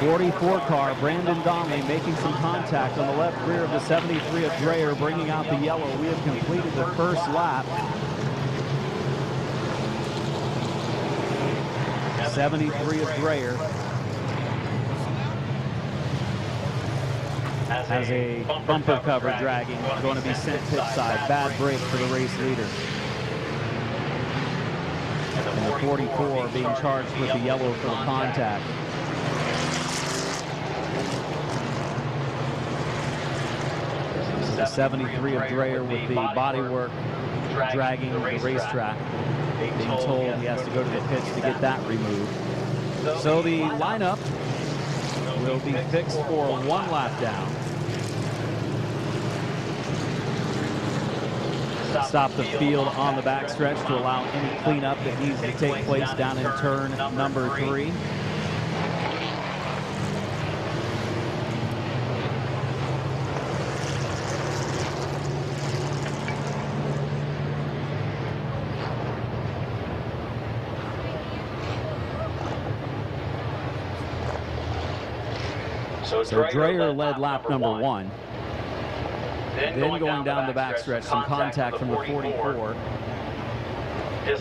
44 car, Brandon Donley making some contact on the left rear of the 73 of Dreyer, bringing out the yellow. We have completed the first lap. 73 of Dreyer has a bumper cover dragging, going to be sent pit side. Bad break for the race leader. And the 44 being charged with the yellow for the contact. The 73 of Dreyer with the bodywork dragging the racetrack, being told he has to go to the pits to get that removed. So the lineup will be fixed for 1 lap down. stop the field on the backstretch to allow any cleanup that needs to take place down in turn number 3. So Dreyer led lap number 1. Then going down the backstretch, some contact from the 44.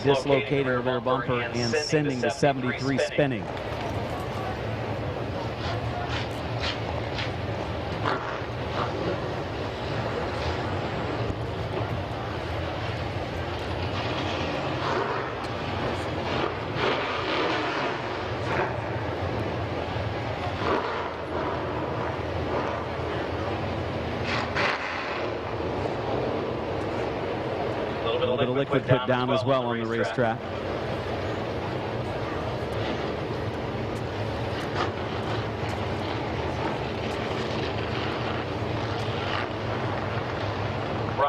Dislocating the rear bumper and sending the 73 spinning. A little bit of liquid put down as well on the racetrack.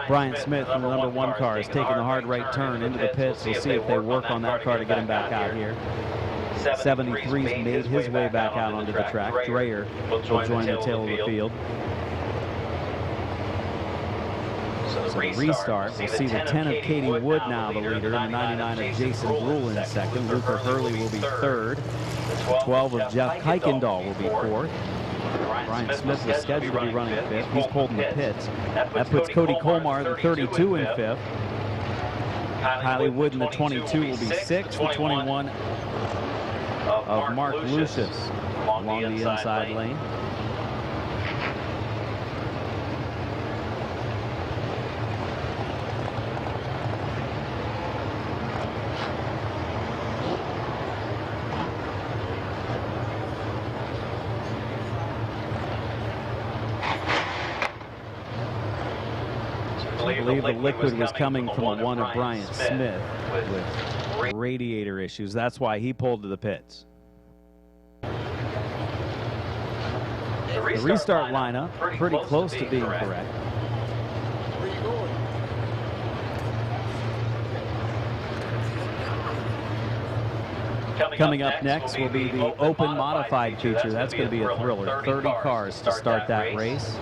Brian Smith from the number 1 car is taking the hard right turn into the pits. We'll see if they work on that car to get him back out here. 73's made his way back out onto the track. Dreyer will join the tail of the field. So the restart, we'll see the 10 of Katie Wood now the leader, and the 99 of Jason Brule in second. Luther Hurley will be third. The 12 of Jeff Kuykendall will be fourth. Brian Smith was scheduled to be running fifth. He's pulled in the pits. That puts Cody Colmar, the 32, in fifth. Kylie Wood in the 22 will be sixth. The 21 of Mark Lucius along the inside lane. I believe the liquid was coming from the one of Bryant Smith with radiator issues. That's why he pulled to the pits. The restart lineup, pretty close to being correct. Coming up next will be the open modified feature. That's going to be a thriller. 30 cars to start that race.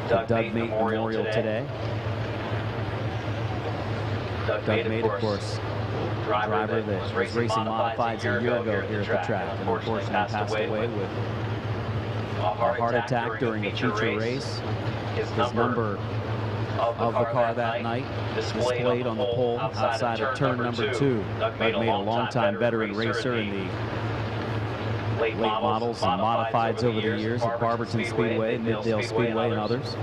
The Doug Mate Memorial today. Doug Mate, of course, driver that was racing modifieds a year ago here at the track, and unfortunately passed away with a heart attack during a feature race. His number of the car that night displayed on the pole outside of turn number 2. Doug Mate, a longtime veteran racer in the late models and modifieds over the years at Barberton Speedway, Midvale Speedway, and others.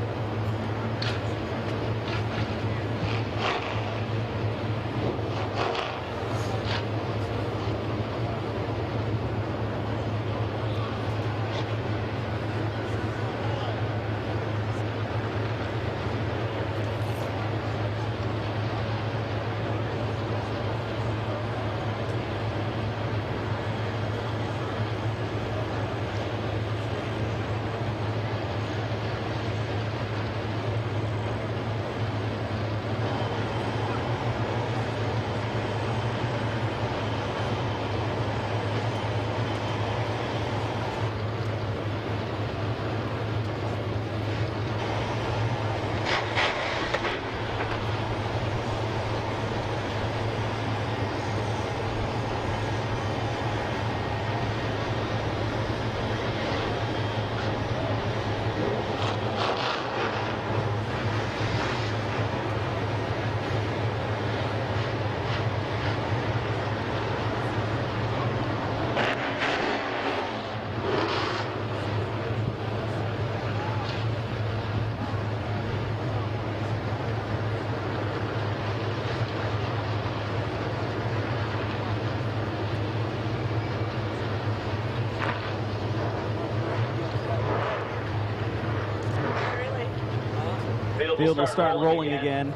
Field will start rolling again.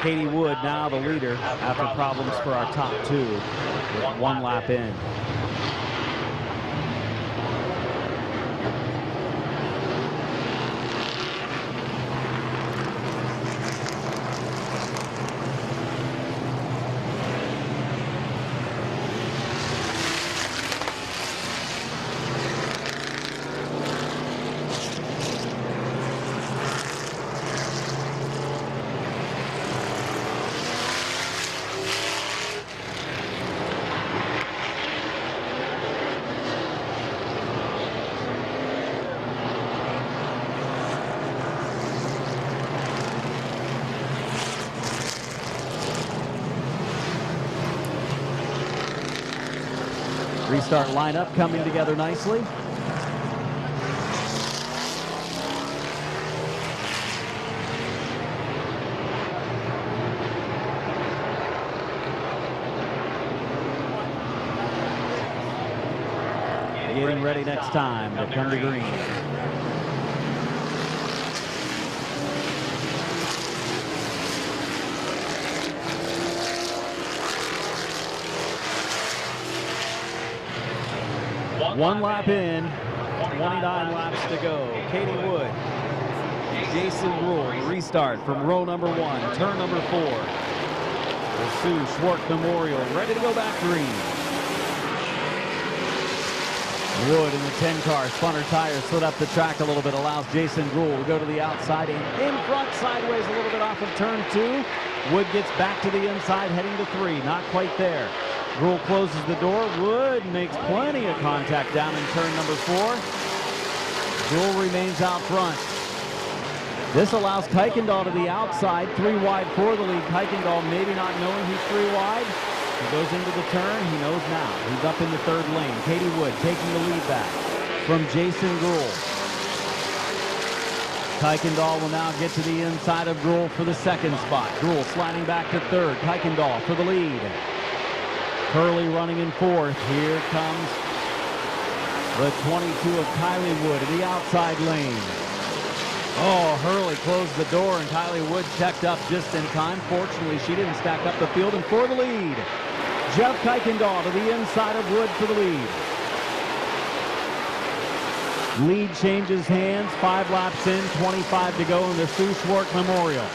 Katie Wood now the leader after problems for our top 2 with 1 lap in. restart lineup coming together nicely. Getting ready next time to come to green. One lap in, 29 laps to go. Katie Wood, Jason Rule, restart from row number 1, turn number 4. The Sue Schwartz Memorial ready to go back green. Wood in the 10 car, spun her tires, slid up the track a little bit, allows Jason Rule to go to the outside and in front, sideways a little bit off of turn 2. Wood gets back to the inside, heading to 3, not quite there. Rule closes the door. Wood makes plenty of contact down in turn number 4. Rule remains out front. This allows Kuykendall to the outside, 3 wide for the lead. Kuykendall maybe not knowing he's 3 wide. He goes into the turn. He knows now. He's up in the 3rd lane. Katie Wood taking the lead back from Jason Rule. Kuykendall will now get to the inside of Rule for the 2nd spot. Rule sliding back to 3rd. Kuykendall for the lead. Curley running in 4th. Here comes the 22 of Kylie Wood in the outside lane. Oh, Hurley closed the door and Kylie Wood checked up just in time. Fortunately, she didn't stack up the field, and for the lead, Jeff Kuykendall to the inside of Wood for the lead. Lead changes hands, 5 laps in, 25 to go in the Sue Schwartz Memorial.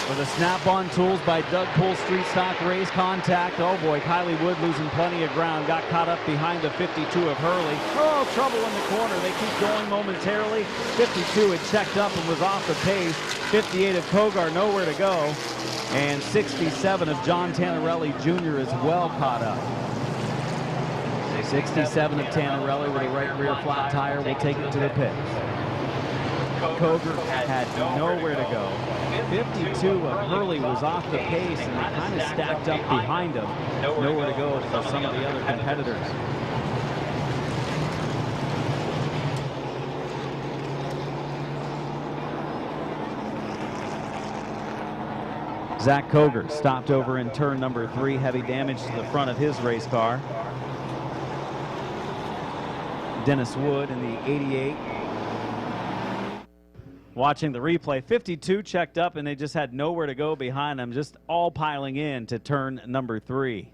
For the snap-on tools by Doug Poole Street Stock Race contact. Oh boy, Kylie Wood losing plenty of ground. Got caught up behind the 52 of Hurley. Oh, trouble in the corner. They keep going momentarily. 52 had checked up and was off the pace. 58 of Kogar nowhere to go. And 67 of John Tannerelli Jr. is well caught up. 67 of Tannerelli with a right rear flat tire will take it to the pits. Kogar had nowhere to go. 52 of Hurley was off the pace and they kind of stacked up behind him. Nowhere to go for some of the other competitors. Zach Kogar stopped over in turn number 3. Heavy damage to the front of his race car. Dennis Wood in the 88. Watching the replay, 52 checked up and they just had nowhere to go behind them, just all piling in to turn number 3.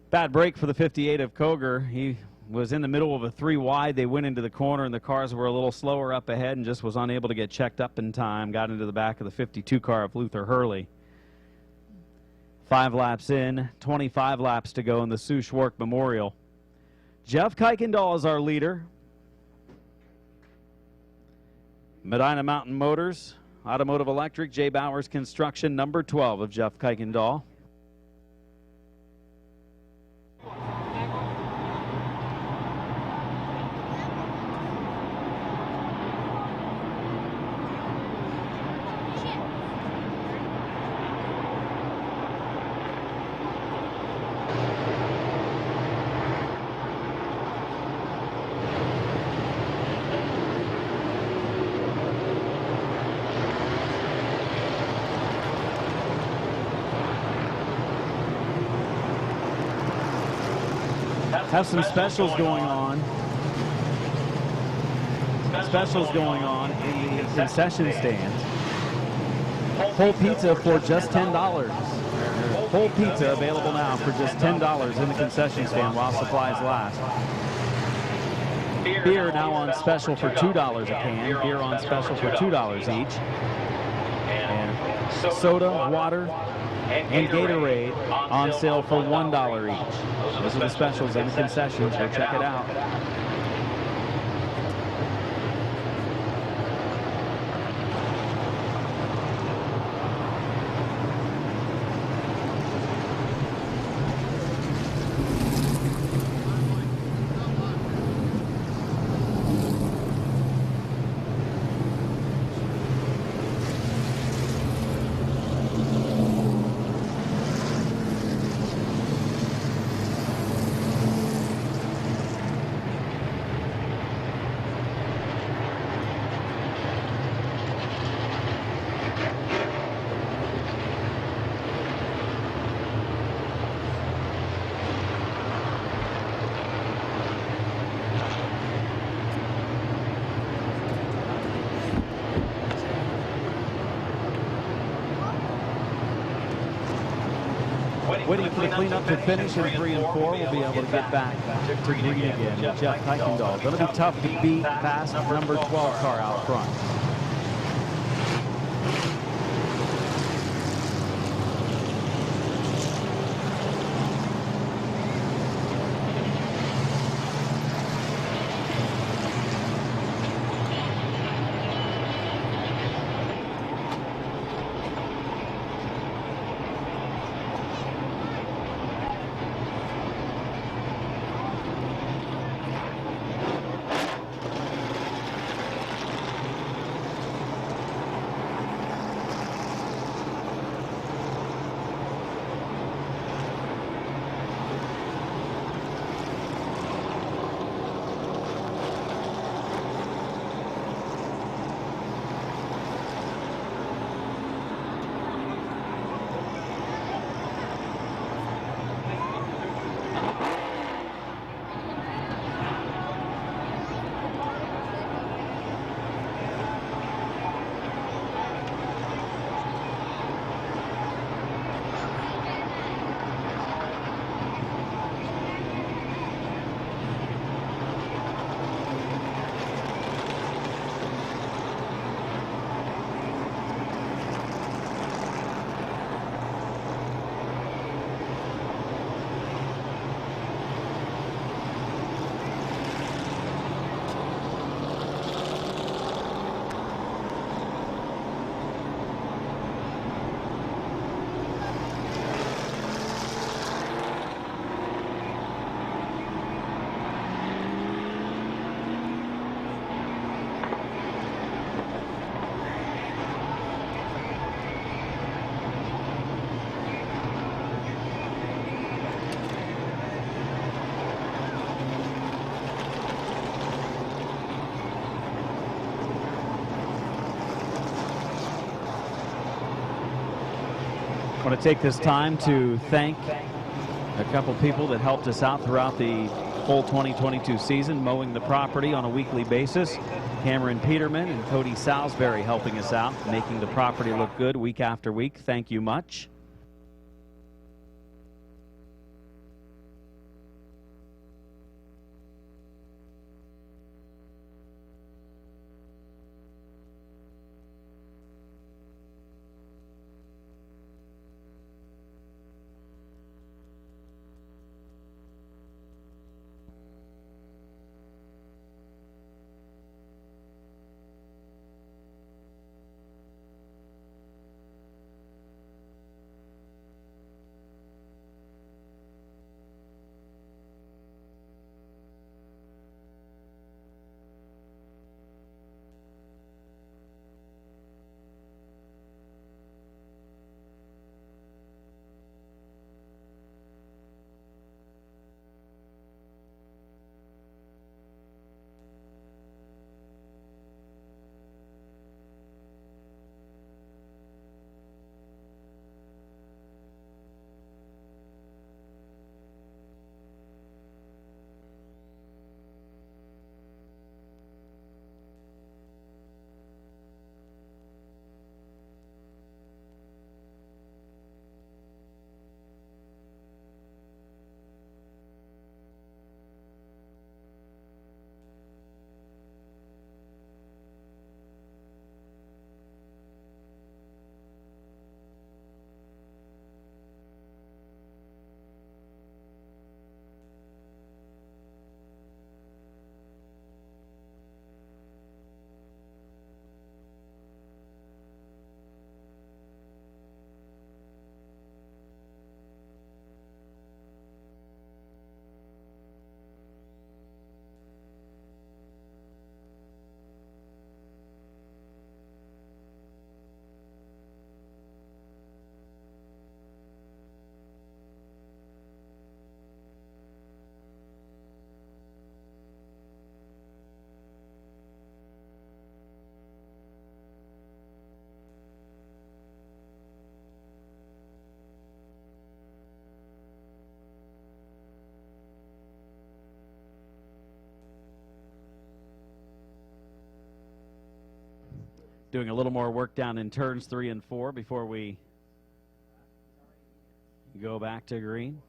Bad break for the 58 of Kogar. He was in the middle of a 3 wide. They went into the corner and the cars were a little slower up ahead and just was unable to get checked up in time. Got into the back of the 52 car of Luther Hurley. 5 laps in, 25 laps to go in the Sue Schwartz Memorial. Jeff Kuykendall is our leader. Medina Mountain Motors, Automotive Electric, J. Bowers Construction, number 12 of Jeff Kuykendall. Have some specials going on. Specials going on in the concession stands. Whole pizza for just $10. Whole pizza available now for just $10 in the concession stand while supplies last. Beer now on special for $2 a can. Beer on special for $2 each. And soda, water, and Gatorade on sale for $1 each. Those are the specials and the concessions. Go check it out. Waiting for the cleanup to finish in 3 and 4. We'll be able to get back to green again with Jeff Kuykendall. Going to be tough to beat past number 12 car out front. I want to take this time to thank a couple people that helped us out throughout the full 2022 season, mowing the property on a weekly basis. Cameron Peterman and Cody Salisbury helping us out, making the property look good week after week. Thank you much. Doing a little more work down in turns 3 and 4 before we go back to green.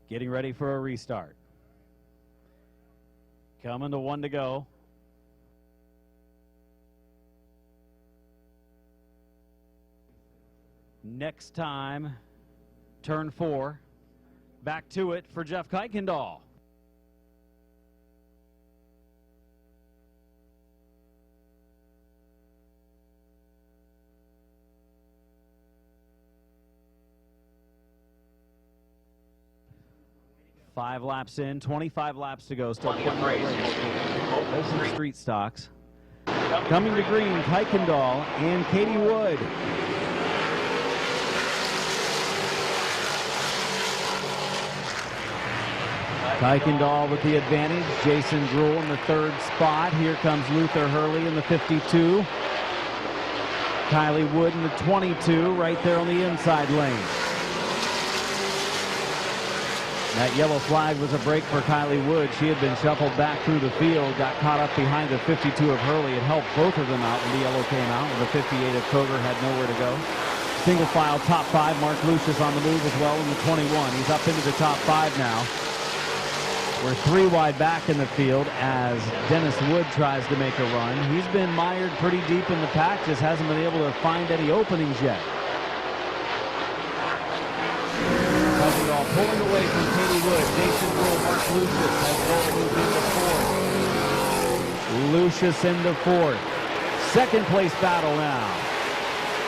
Getting ready for a restart. Coming to 1 to go. Next time, turn 4. Back to it for Jeff Kuykendall. Five laps in, 25 laps to go. Still plenty of race. Those are street stocks. Coming to green, Kuykendall and Katie Wood. Kuykendall with the advantage. Jason Gruhl in the 3rd spot. Here comes Luther Hurley in the 52. Kylie Wood in the 22, right there on the inside lane. That yellow flag was a break for Kylie Wood. She had been shuffled back through the field, got caught up behind the 52 of Hurley. It helped both of them out when the yellow came out, and the 58 of Koger had nowhere to go. Single file top 5. Mark Lucius on the move as well in the 21. He's up into the top 5 now. We're 3 wide back in the field as Dennis Wood tries to make a run. He's been mired pretty deep in the pack, just hasn't been able to find any openings yet. Pulling away from Katie Wood. Jason Gruhl, Mark Lucius has now moved into 4th. Lucius into 4th. 2nd place battle now.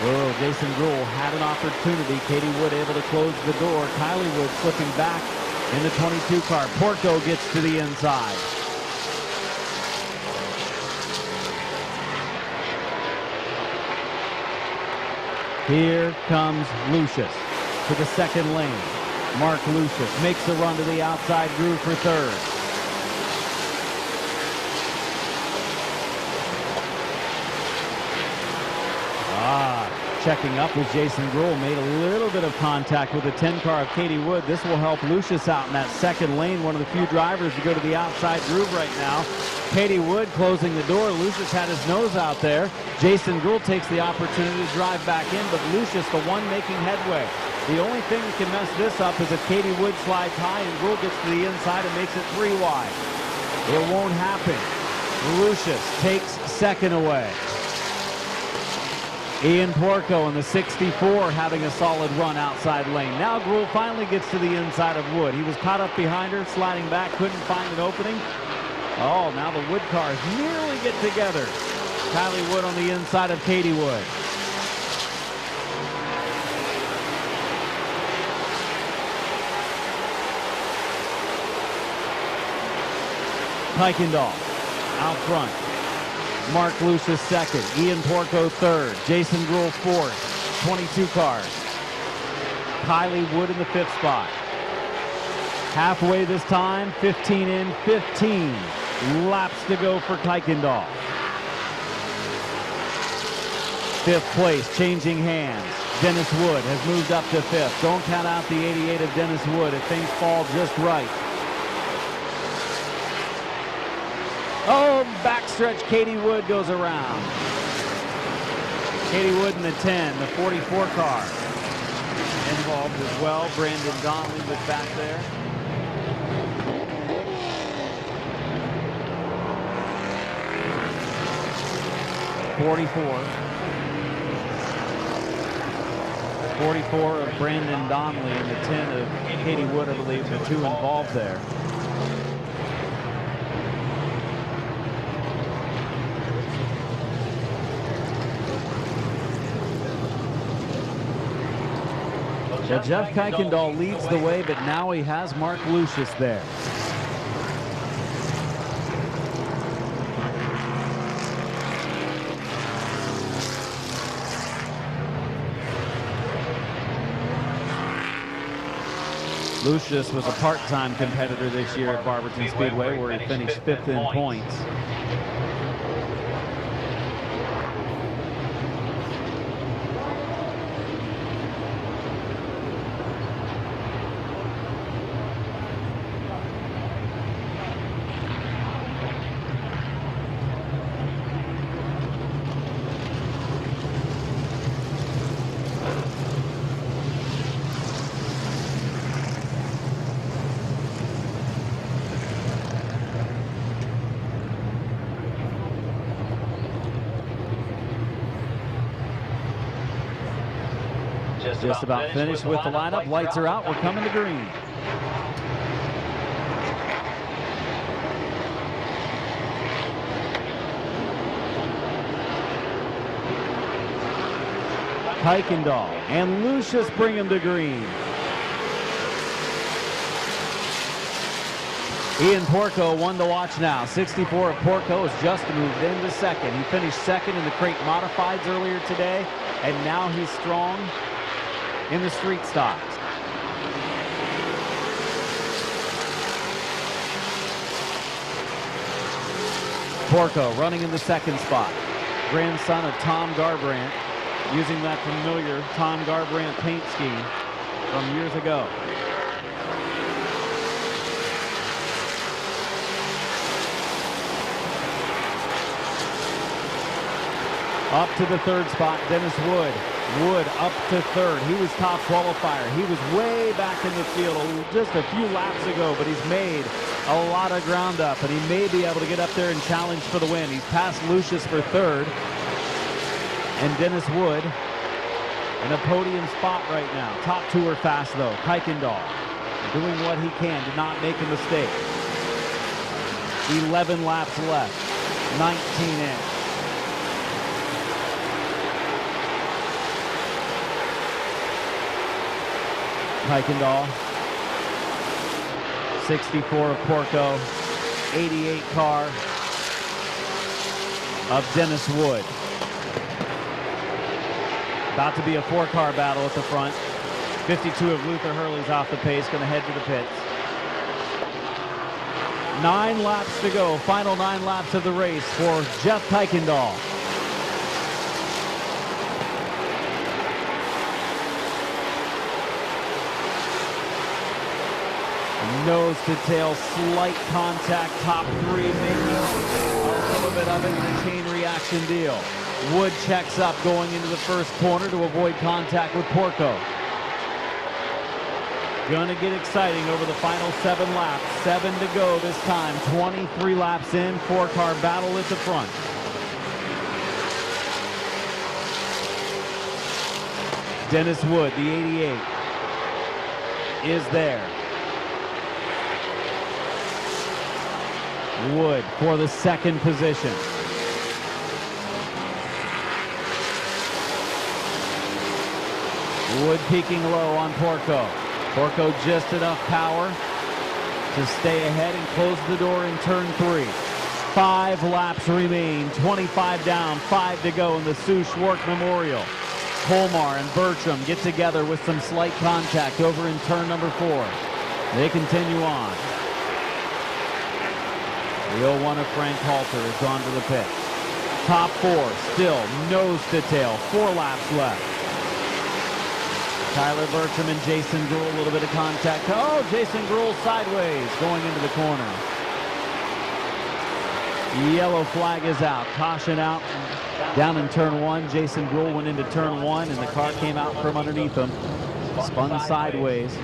Oh, Jason Gruhl had an opportunity. Katie Wood able to close the door. Kylie Wood slipping back in the 22 car. Porco gets to the inside. Here comes Lucius to the 2nd lane. Mark Lucius makes a run to the outside groove for 3rd. Checking up was Jason Gruhl. Made a little bit of contact with the 10 car of Katie Wood. This will help Lucius out in that 2nd lane. One of the few drivers to go to the outside groove right now. Katie Wood closing the door. Lucius had his nose out there. Jason Gruhl takes the opportunity to drive back in, but Lucius the one making headway. The only thing that can mess this up is if Katie Wood slides high and Gruhl gets to the inside and makes it 3 wide. It won't happen. Lucius takes 2nd away. Ian Porco in the 64 having a solid run outside lane. Now Gruhl finally gets to the inside of Wood. He was caught up behind her, sliding back, couldn't find an opening. Oh, now the Wood cars nearly get together. Kylie Wood on the inside of Katie Wood. Kuykendall out front. Mark Lucius 2nd. Ian Porco 3rd. Jason Gruhl 4th. 22 cars. Kylie Wood in the 5th spot. Halfway this time, 15 in, 15 laps to go for Kuykendall. 5th place, changing hands. Dennis Wood has moved up to 5th. Don't count out the 88 of Dennis Wood if things fall just right. Oh, backstretch, Katie Wood goes around. Katie Wood in the 10, the 44 car. Involved as well. Brandon Donnelly was back there. .44 of Brandon Donnelly and the 10 of Katie Wood, I believe, the 2 involved there. Well, Jeff Kuykendall leads the way, but now he has Mark Lucius there. Lucius was a part-time competitor this year at Barberton Speedway, where he finished 5th in points. Just about finished with the lineup. Lights are out. We're coming to green. Kuykendall and Lucius bring him to green. Ian Porco won the watch now. 64 of Porco has just moved into second. He finished second in the crate modifieds earlier today, and now he's strong in the street stocks. Porco running in the second spot. Grandson of Tom Garbrandt, using that familiar Tom Garbrandt paint scheme from years ago. Up to the third spot, Dennis Wood. Wood up to third. He was top qualifier. He was way back in the field just a few laps ago, but he's made a lot of ground up, and he may be able to get up there and challenge for the win. He's passed Lucius for third, and Dennis Wood in a podium spot right now. Top two are fast, though. Kuykendall doing what he can to not make a mistake. 11 laps left. 19 in. Kuykendall, 64 of Porco, 88 car of Dennis Wood. About to be a 4-car battle at the front. 52 of Luther Hurley's off the pace, going to head to the pits. 9 laps to go, final 9 laps of the race for Jeff Kuykendall. Nose to tail, slight contact, top 3 making a little bit of it in a chain reaction deal. Wood checks up going into the first corner to avoid contact with Porco. Gonna get exciting over the final 7 laps. 7 to go this time, 23 laps in, 4-car battle at the front. Dennis Wood, the 88, is there. Wood for the second position. Wood peaking low on Porco. Porco just enough power to stay ahead and close the door in turn 3. 5 laps remain, 25 down, 5 to go in the Sue Schwartz Memorial. Colmar and Bertram get together with some slight contact over in turn number 4. They continue on. The 01 of Frank Halter has gone to the pit. Top 4 still nose to tail, 4 laps left. Tyler Bertram and Jason Gruhl, a little bit of contact. Oh, Jason Gruhl sideways going into the corner. Yellow flag is out. Caution out down in turn 1. Jason Gruhl went into turn 1 and the car came out from underneath him. Spun sideways.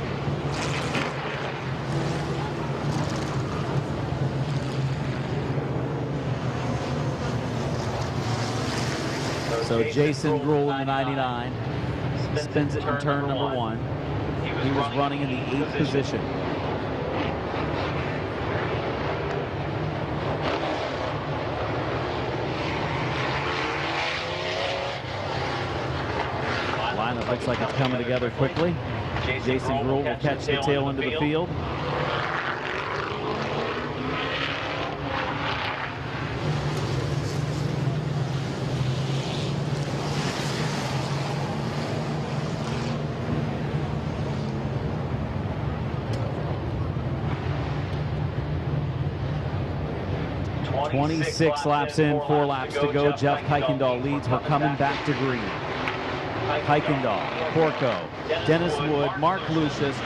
So Jason Gruhl in the 99 spins it in turn number 1. He was running in the 8th position. Lineup looks like it's coming together quickly. Jason Gruhl will catch the tail into the field. Twenty-six laps in, 4 laps to go. Jeff Kuykendall leads. We're coming back to green. Kuykendall, Porco, Dennis Wood, Mark Lucius,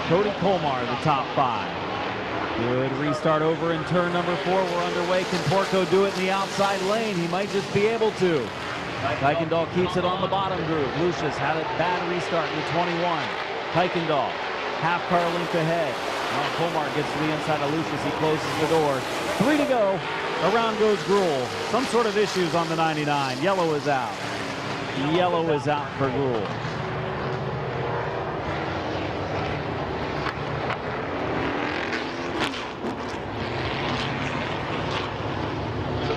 Cody Colmar, the top 5. Good restart over in turn number 4. We're underway. Can Porco do it in the outside lane? He might just be able to. Kuykendall keeps it on the bottom groove. Lucius had a bad restart in the 21. Kuykendall, half car length ahead. Now Colmar gets to the inside of Lucius. He closes the door. 3 to go. Around goes Gruhl. Some sort of issues on the 99. Yellow is out. Yellow is out for Gruhl.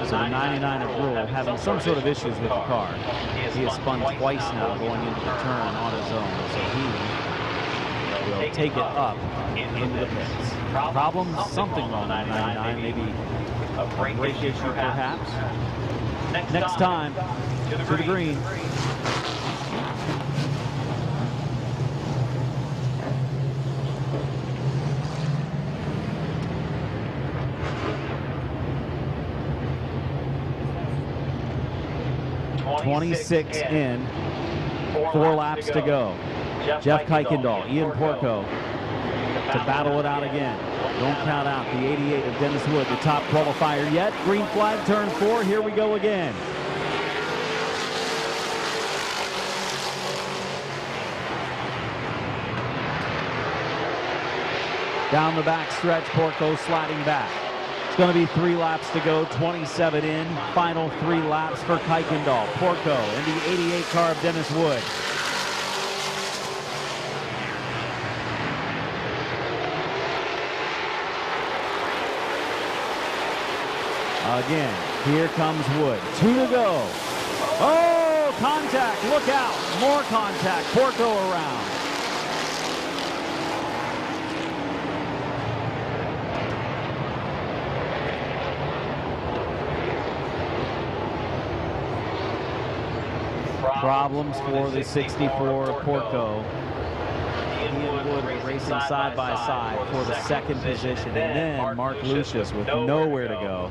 So the 99 of Gruhl having some sort of issues with the car. He has spun twice now going into the turn on his own. So he will take it up into the pits. Problem, something wrong on the 99, maybe a brake issue perhaps. Next time, to the green. Twenty-six in, 4 laps to go. Jeff Kuykendall, Ian Porco to battle it out again. Don't count out the 88 of Dennis Wood, the top qualifier yet. Green flag, turn 4. Here we go again. Down the back stretch, Porco sliding back. It's going to be 3 laps to go, 27 in. Final 3 laps for Kuykendall. Porco and the 88 car of Dennis Wood. Again, here comes Wood. 2 to go. Oh, contact. Look out. More contact. Porco around. Problems for the 64 of Porco. Ian Wood racing side by side for the 2nd position. And then Mark Lucius with nowhere to go.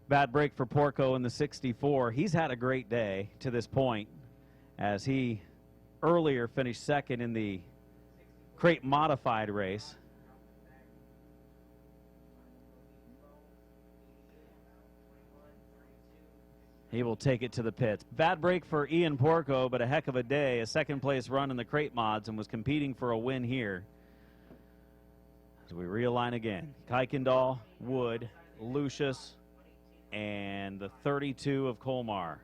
Bad break for Porco in the 64. He's had a great day to this point, as he earlier finished 2nd in the crate modified race. He will take it to the pits. Bad break for Ian Porco, but a heck of a day. A 2nd place run in the crate mods and was competing for a win here. As we realign again. Kuykendall, Wood, Lucius, and the 32 of Colmar.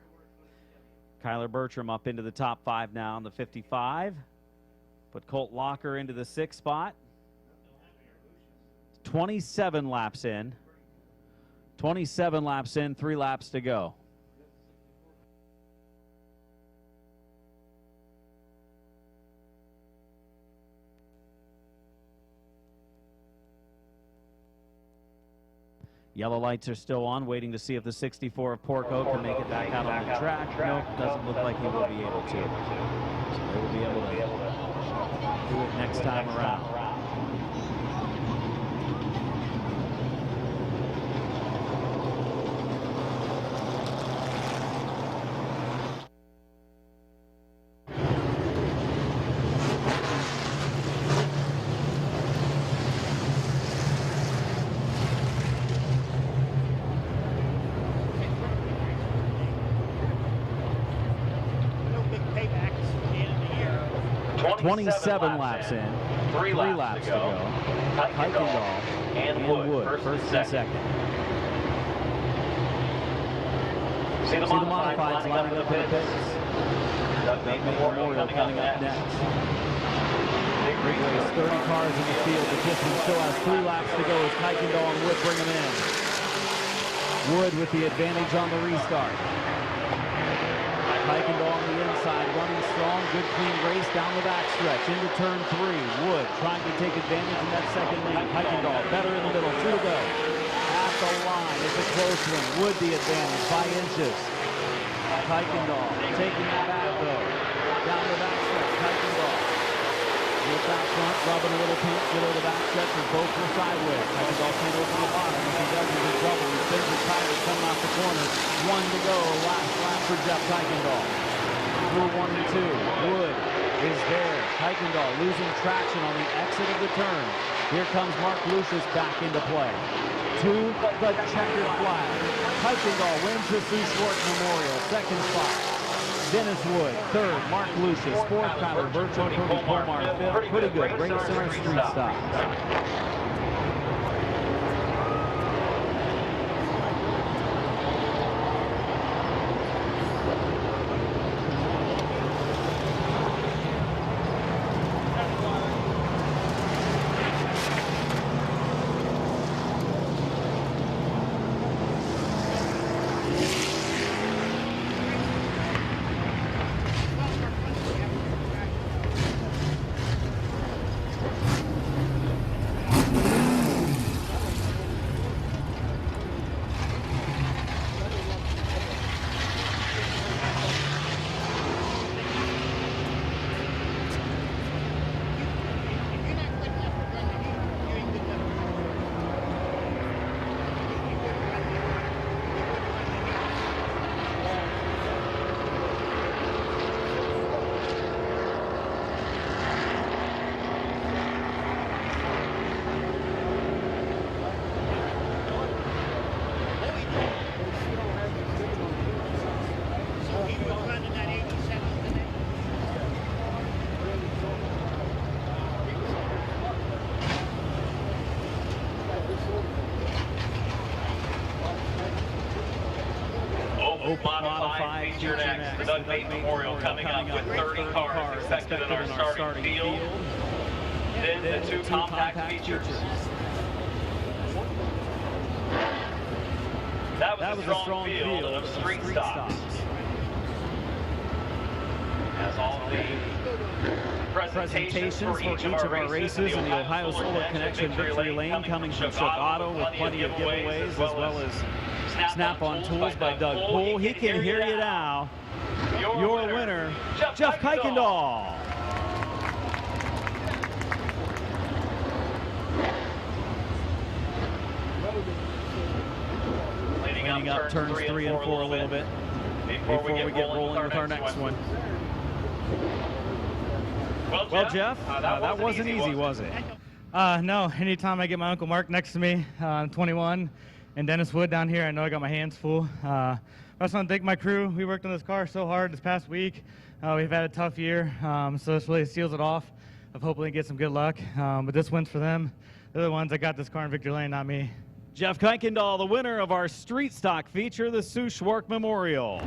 Kyler Bertram up into the top 5 now in the 55. Put Colt Locker into the 6th spot. 27 laps in. 27 laps in, 3 laps to go. Yellow lights are still on, waiting to see if the 64 of Porco can make it back out on the track. Nope, doesn't look like he will be able to. So they will be able to do it next time around. 27 laps in. 3 laps to go. Kuykendall and Wood, first and second. See the modifieds lining up in the pits. Doug Memorial coming up next. Big race, 30 cars in the field, but this one still has 3 laps to go as Kuykendall and Wood bring them in. Wood with the advantage on the restart. Kuykendall on the inside, running strong, good clean race down the backstretch into turn 3. Wood trying to take advantage in that second lane. Kuykendall better in the middle, 2 to go. At the line, it's a close one. Wood the advantage by inches. Kuykendall taking it back though. Down the backstretch, Kuykendall. With that front, rubbing a little pinch below the backstretch as both were sideways. Kuykendall can't open the bottom. If he does, he's in trouble. He's been his tires coming off the corner. 1 to go, last lap for Jeff Kuykendall. Through 1 and 2. Wood is there. Kuykendall losing traction on the exit of the turn. Here comes Mark Lucius back into play. To the checkered flag. Kuykendall wins the Sue Schwartz Memorial. Second spot. Dennis Wood, third. Mark Lucius, fourth. Kyler Burcham, Cody Pomar, fifth. Pretty good race in our street stock. Modified feature next. The Doug Mate Memorial coming up with 30 cars expected in our starting field. Then the 2 compact features. That was a strong field of street stocks. As all the presentations for each of our races in the Ohio Solar Connection Victory Lane coming from Shook Auto with plenty of giveaways as well as Snap-on Tools by Doug Poole. He can hear you now. Your winner, Jeff Kuykendall. Cleaning up turns 3 and 4 a little bit before we get rolling with our next one. Well, Jeff, that wasn't easy, was it? No. Anytime I get my Uncle Mark next to me, 21, and Dennis Wood down here, I know I got my hands full. I just want to thank my crew. We worked on this car so hard this past week. We've had a tough year, so this really seals it off of hopefully get some good luck. But this wins for them. They're the ones that got this car in victory lane, not me. Jeff Kuykendall, the winner of our street stock feature, the Sue Schwartz Memorial.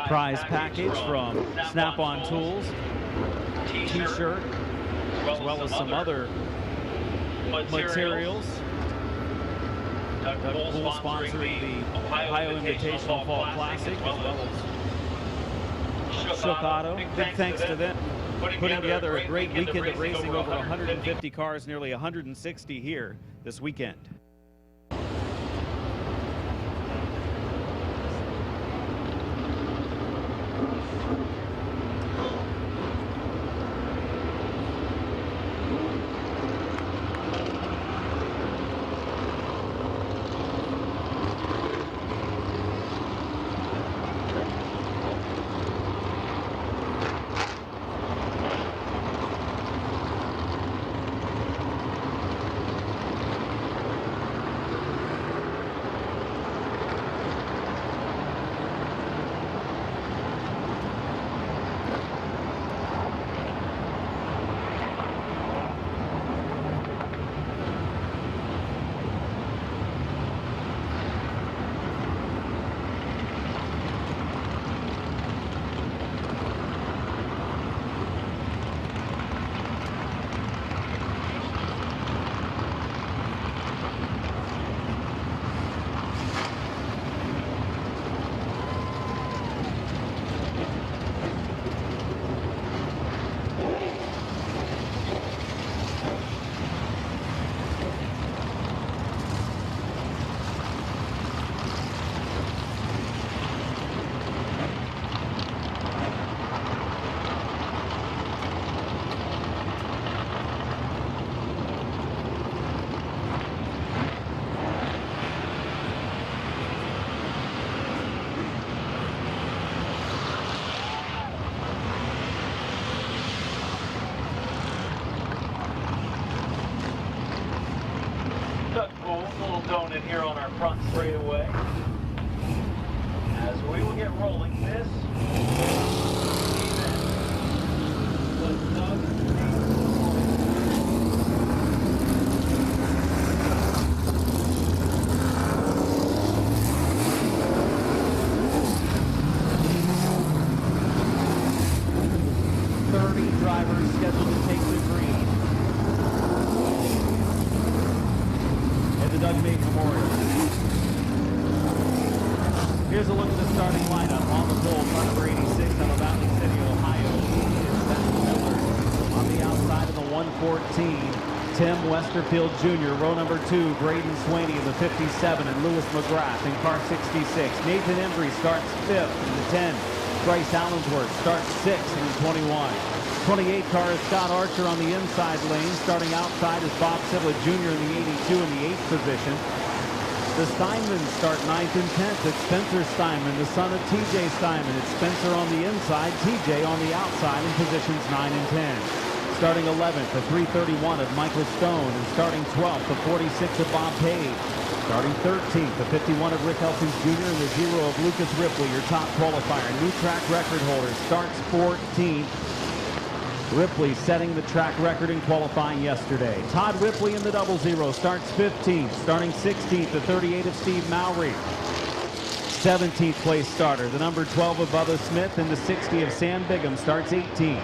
Prize package from Snap-on Tools, T-shirt, as well as some other materials. Doug Poole sponsoring the Ohio Invitational Fall Classic, as well as Shook Auto. Big thanks to them putting together a great weekend of racing, over 150 cars, nearly 160 here this weekend. a little tone in here on our front straightaway. As we will get rolling this event, the Doug drivers scheduled to take the green at the Doug Mate Memorial. Here's a look at the starting lineup. On the pole, car number 86 out of Valley City, Ohio. Is Zach Miller. On the outside of the 114, Tim Westerfield Jr. Row number 2, Braden Swaney in the 57, and Lewis McGrath in car 66. Nathan Embry starts 5th in the 10. Bryce Allensworth starts 6th in the 21. 28 car is Scott Archer on the inside lane. Starting outside is Bob Sibla Jr. in the 82 in the 8th position. The Steinmans start 9th and 10th. It's Spencer Steinman, the son of TJ Steinman. It's Spencer on the inside, TJ on the outside in positions 9 and 10. Starting 11th, the 331 of Michael Stone. And starting 12th, the 46 of Bob Page. Starting 13th, the 51 of Rick Elkins Jr. and the 0 of Lucas Ripley, your top qualifier. New track record holder starts 14th. Ripley setting the track record in qualifying yesterday. Todd Ripley in the 00 starts 15th. Starting 16th, the 38 of Steve Mowry. 17th place starter, the number 12 of Bubba Smith, and the 60 of Sam Bigham starts 18th.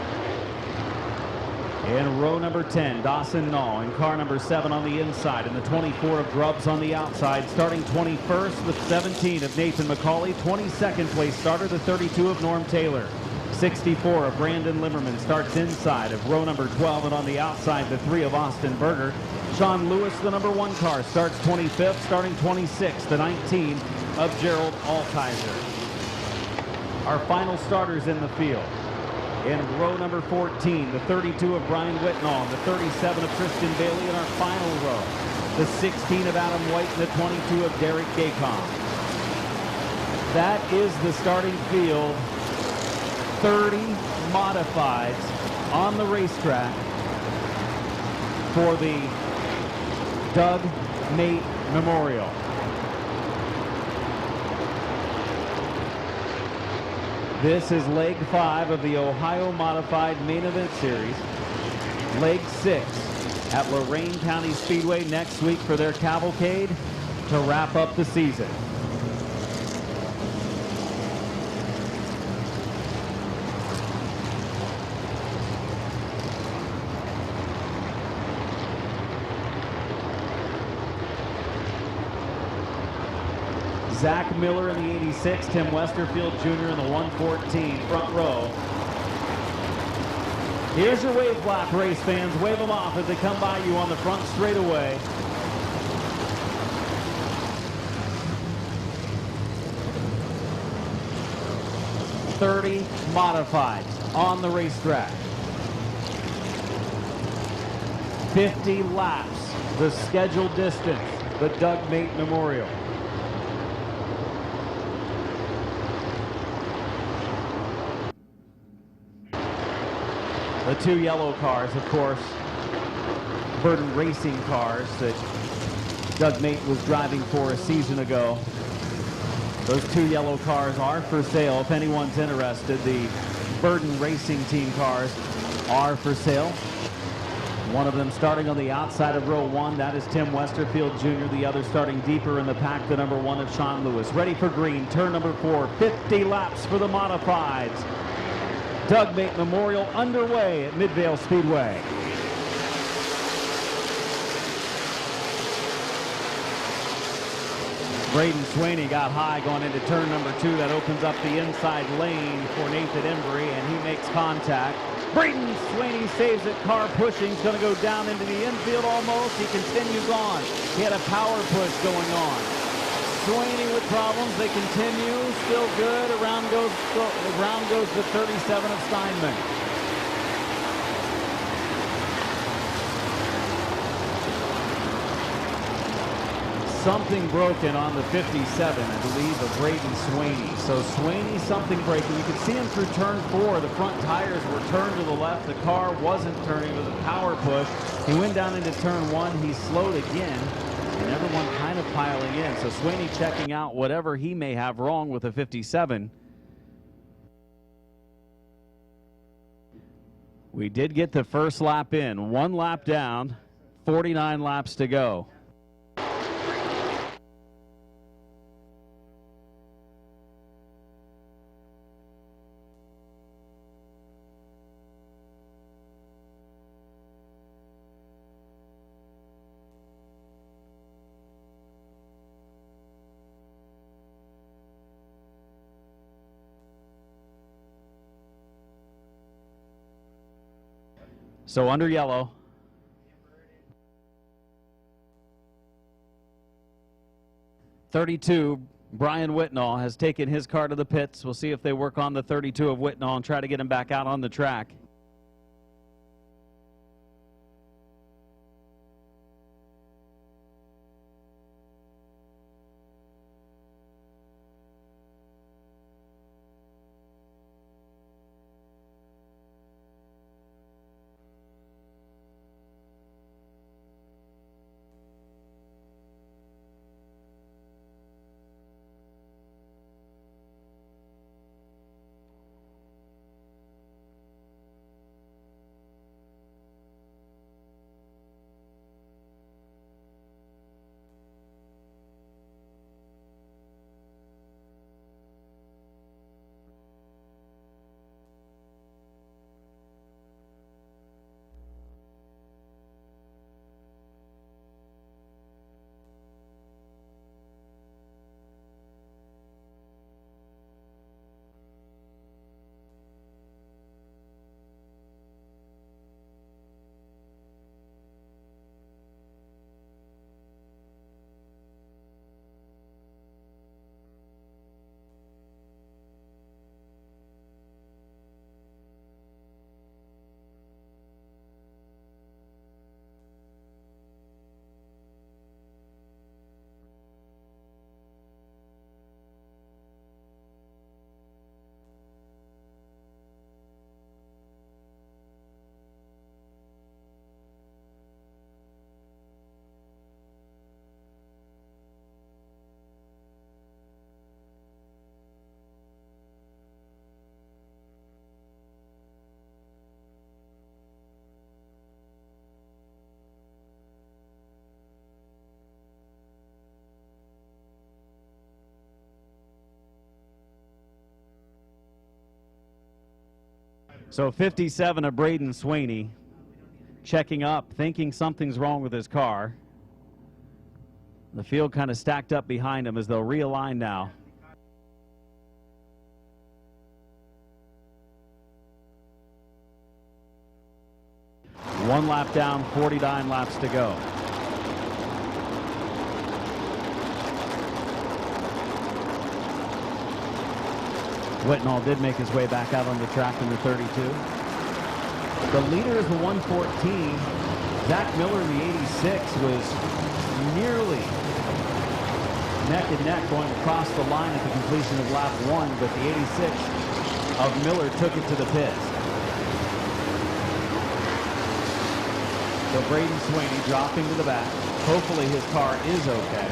In row number 10, Dawson Nall in car number 7 on the inside, and the 24 of Grubbs on the outside. Starting 21st, the 17 of Nathan McCauley. 22nd place starter, the 32 of Norm Taylor. 64 of Brandon Limmerman starts inside of row number 12, and on the outside, the 3 of Austin Berger. Sean Lewis, the number 1 car, starts 25th. Starting 26th, the 19 of Gerald Altizer. Our final starters in the field. In row number 14, the 32 of Brian Whitnall, and the 37 of Tristan Bailey in our final row. The 16 of Adam White, and the 22 of Derek Gacom. That is the starting field. 30 modifieds on the racetrack for the Doug Mate Memorial. This is leg 5 of the Ohio Modified Main Event Series. Leg 6 at Lorain County Speedway next week for their cavalcade to wrap up the season. Zach Miller in the 86, Tim Westerfield Jr. in the 114, front row. Here's your wave block, race fans. Wave them off as they come by you on the front straightaway. .30 modifieds on the racetrack. 50 laps, the scheduled distance, the Doug Mate Memorial. The 2 yellow cars, of course, Burton Racing cars that Doug Mate was driving for a season ago. Those 2 yellow cars are for sale. If anyone's interested, the Burton Racing team cars are for sale. One of them starting on the outside of row 1, that is Tim Westerfield Jr. The other starting deeper in the pack, the number 1 of Sean Lewis. Ready for green, turn number 4, 50 laps for the modifieds. Doug Mate Memorial underway at Midvale Speedway. Braden Swaney got high going into turn number 2. That opens up the inside lane for Nathan Embry, and he makes contact. Braden Swaney saves it. Car pushing. He's going to go down into the infield almost. He continues on. He had a power push going on. Swaney with problems. They continue. Still good. Around goes the 37 of Steinman. Something broken on the 57, I believe, of Braden Swaney. So Swaney, something breaking. You could see him through turn 4. The front tires were turned to the left. The car wasn't turning. It was a power push. He went down into turn 1. He slowed again. And everyone kind of piling in. So Sweeney checking out whatever he may have wrong with a 57. We did get the first lap in. 1 lap down, 49 laps to go. So under yellow. .32, Brian Whitnall has taken his car to the pits. We'll see if they work on the 32 of Whitnall and try to get him back out on the track. So 57 of Braden Sweeney checking up, thinking something's wrong with his car. The field kind of stacked up behind him as they'll realign now. One lap down, 49 laps to go. Whitnall did make his way back out on the track in the 32. The leader is the 114. Zach Miller in the 86 was nearly neck and neck going across the line at the completion of lap 1, but the 86 of Miller took it to the pits. So Braden Sweeney dropping to the back. Hopefully his car is okay.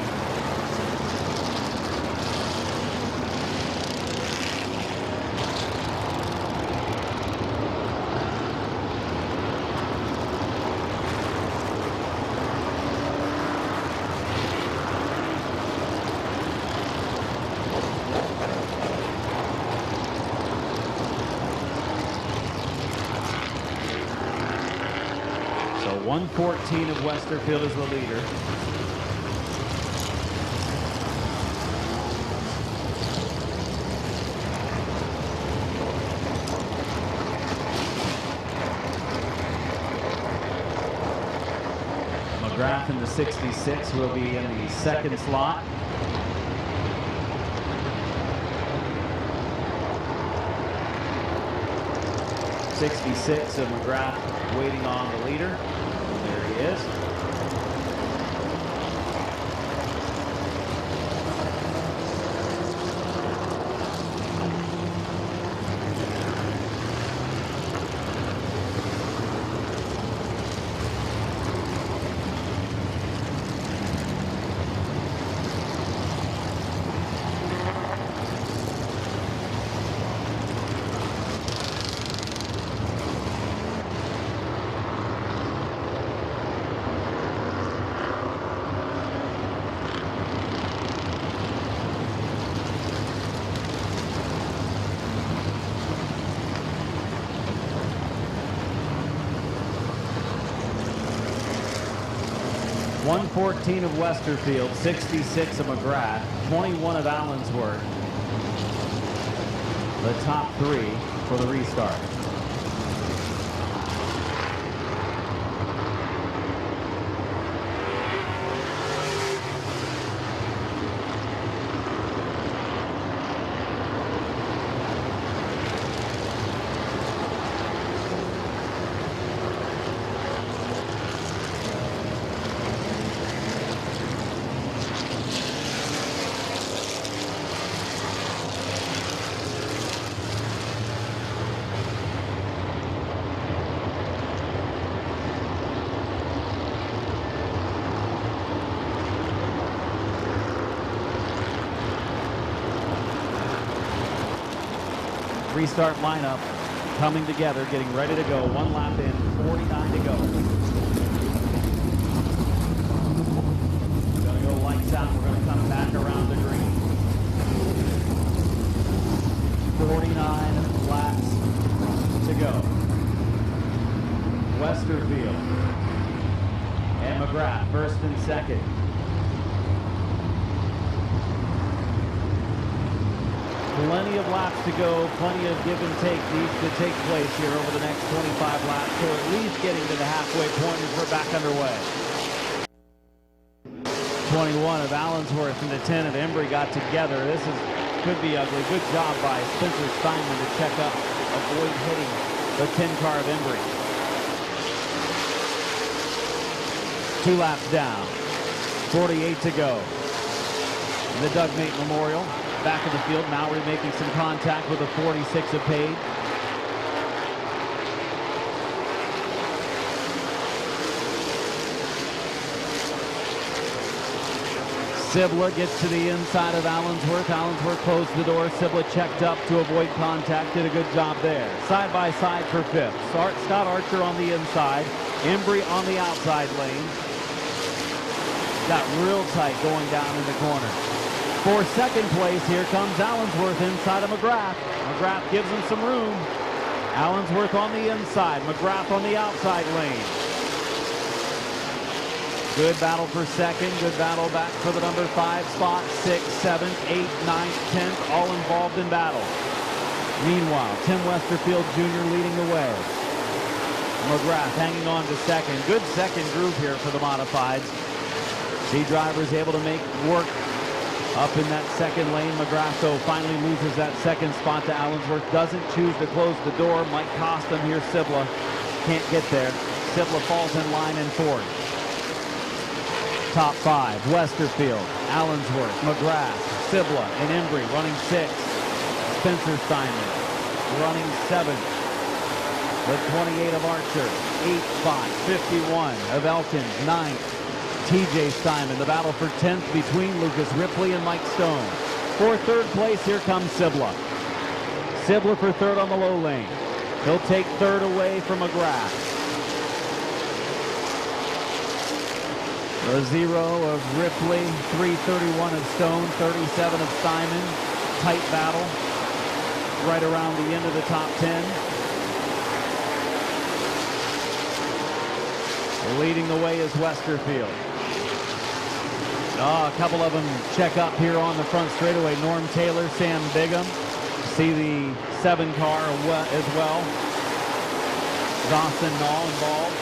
So 114 of Westerfield is the leader. McGrath in the 66 will be in the second slot. '66 of McGrath waiting on the leader. There he is. 114 of Westerfield, 66 of McGrath, 21 of Allensworth. The top three for the restart. Restart lineup coming together, getting ready to go. 1 lap in, 49 to go. We're going to go lights out. We're going to come back around the green. 49 laps to go. Westerfield and McGrath first and second. Plenty of laps to go, plenty of give and take needs to take place here over the next 25 laps, so at least getting to the halfway point as we're back underway. 21 of Allensworth and the 10 of Embry got together. This could be ugly. Good job by Spencer Steinman to check up, avoid hitting the 10 car of Embry. 2 laps down, 48 to go. The Doug Mate Memorial. Back of the field, Mowry making some contact with a 46 of Page. Sibla gets to the inside of Allensworth. Allensworth closed the door. Sibla checked up to avoid contact. Did a good job there. Side by side for fifth. Scott Archer on the inside. Embry on the outside lane. Got real tight going down in the corner. For second place, here comes Allensworth inside of McGrath. McGrath gives him some room. Allensworth on the inside, McGrath on the outside lane. Good battle for second, good battle back for the number 5 spot, 6, 7, 8, 9, 10th, all involved in battle. Meanwhile, Tim Westerfield Jr. leading the way. McGrath hanging on to second. Good second groove here for the modifieds. See drivers able to make work up in that second lane. McGrath, though, finally loses that second spot to Allensworth. Doesn't choose to close the door. Might cost him here. Sibla can't get there. Sibla falls in line in fourth. Top 5, Westerfield, Allensworth, McGrath, Sibla, and Embry running 6. Spencer Steinman running 7. The 28 of Archer, 8 spot, 51 of Elkins, 9th. TJ Steinman, the battle for 10th between Lucas Ripley and Mike Stone. For third place, here comes Sibla. Sibla for third on the low lane. He'll take third away from McGrath. The 0 of Ripley, 331 of Stone, 37 of Steinman. Tight battle right around the end of the top 10. Leading the way is Westerfield. A couple of them check up here on the front straightaway. Norm Taylor, Sam Bigham. See the 7 car as well. Dawson Nall involved.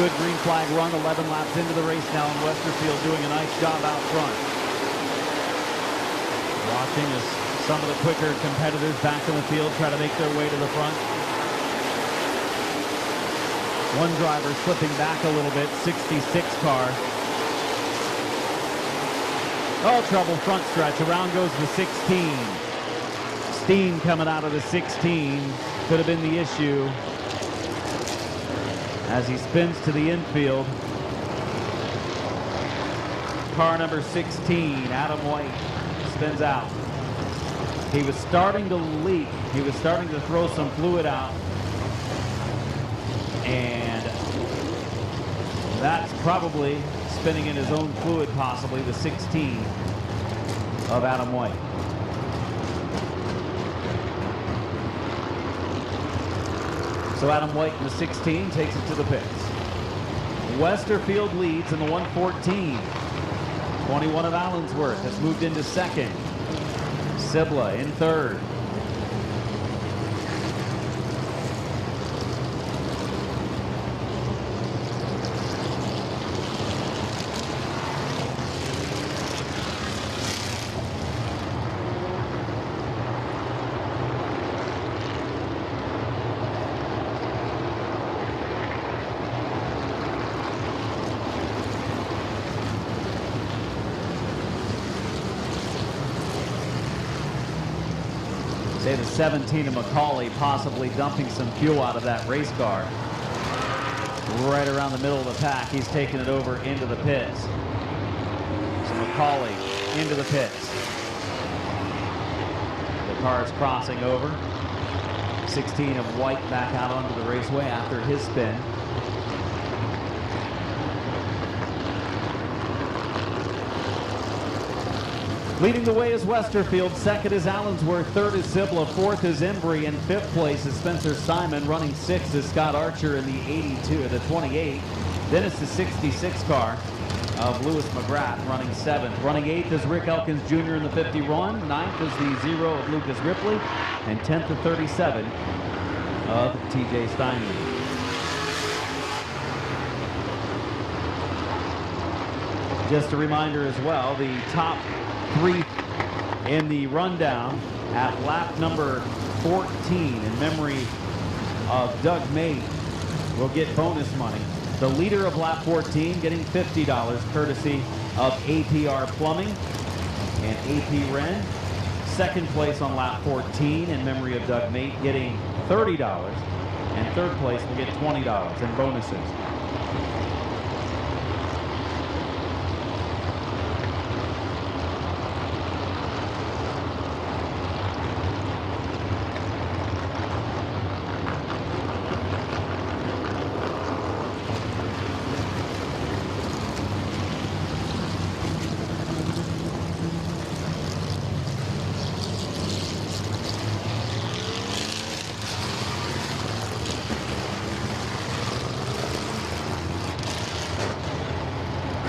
Good green flag run, 11 laps into the race now, and Westerfield doing a nice job out front. Watching as some of the quicker competitors back in the field try to make their way to the front. One driver slipping back a little bit, 66 car. Oh, trouble front stretch. Around goes the 16. Steen coming out of the 16. Could have been the issue as he spins to the infield. Car number 16, Adam White, spins out. He was starting to leak. He was starting to throw some fluid out. And that's probably spinning in his own fluid, possibly, the 16 of Adam White. So Adam White in the 16 takes it to the pits. Westerfield leads in the 114. 21 of Allensworth has moved into second. Sibla in third. Say the 17 of McCauley possibly dumping some fuel out of that race car. Right around the middle of the pack, he's taking it over into the pits. So McCauley into the pits. The car is crossing over. 16 of White back out onto the raceway after his spin. Leading the way is Westerfield, second is Allensworth, third is Sibla, fourth is Embry, and fifth place is Spencer Simon. Running sixth is Scott Archer in the 82, the 28. Then it's the 66 car of Lewis McGrath running seventh. Running eighth is Rick Elkins Jr. in the 51. Ninth is the 0 of Lucas Ripley, and 10th the 37 of TJ Steinman. Just a reminder as well, the top three in the rundown at lap number 14 in memory of Doug Mate will get bonus money. The leader of lap 14 getting $50 courtesy of APR Plumbing and AP Wren. Second place on lap 14 in memory of Doug Mate getting $30, and third place will get $20 in bonuses.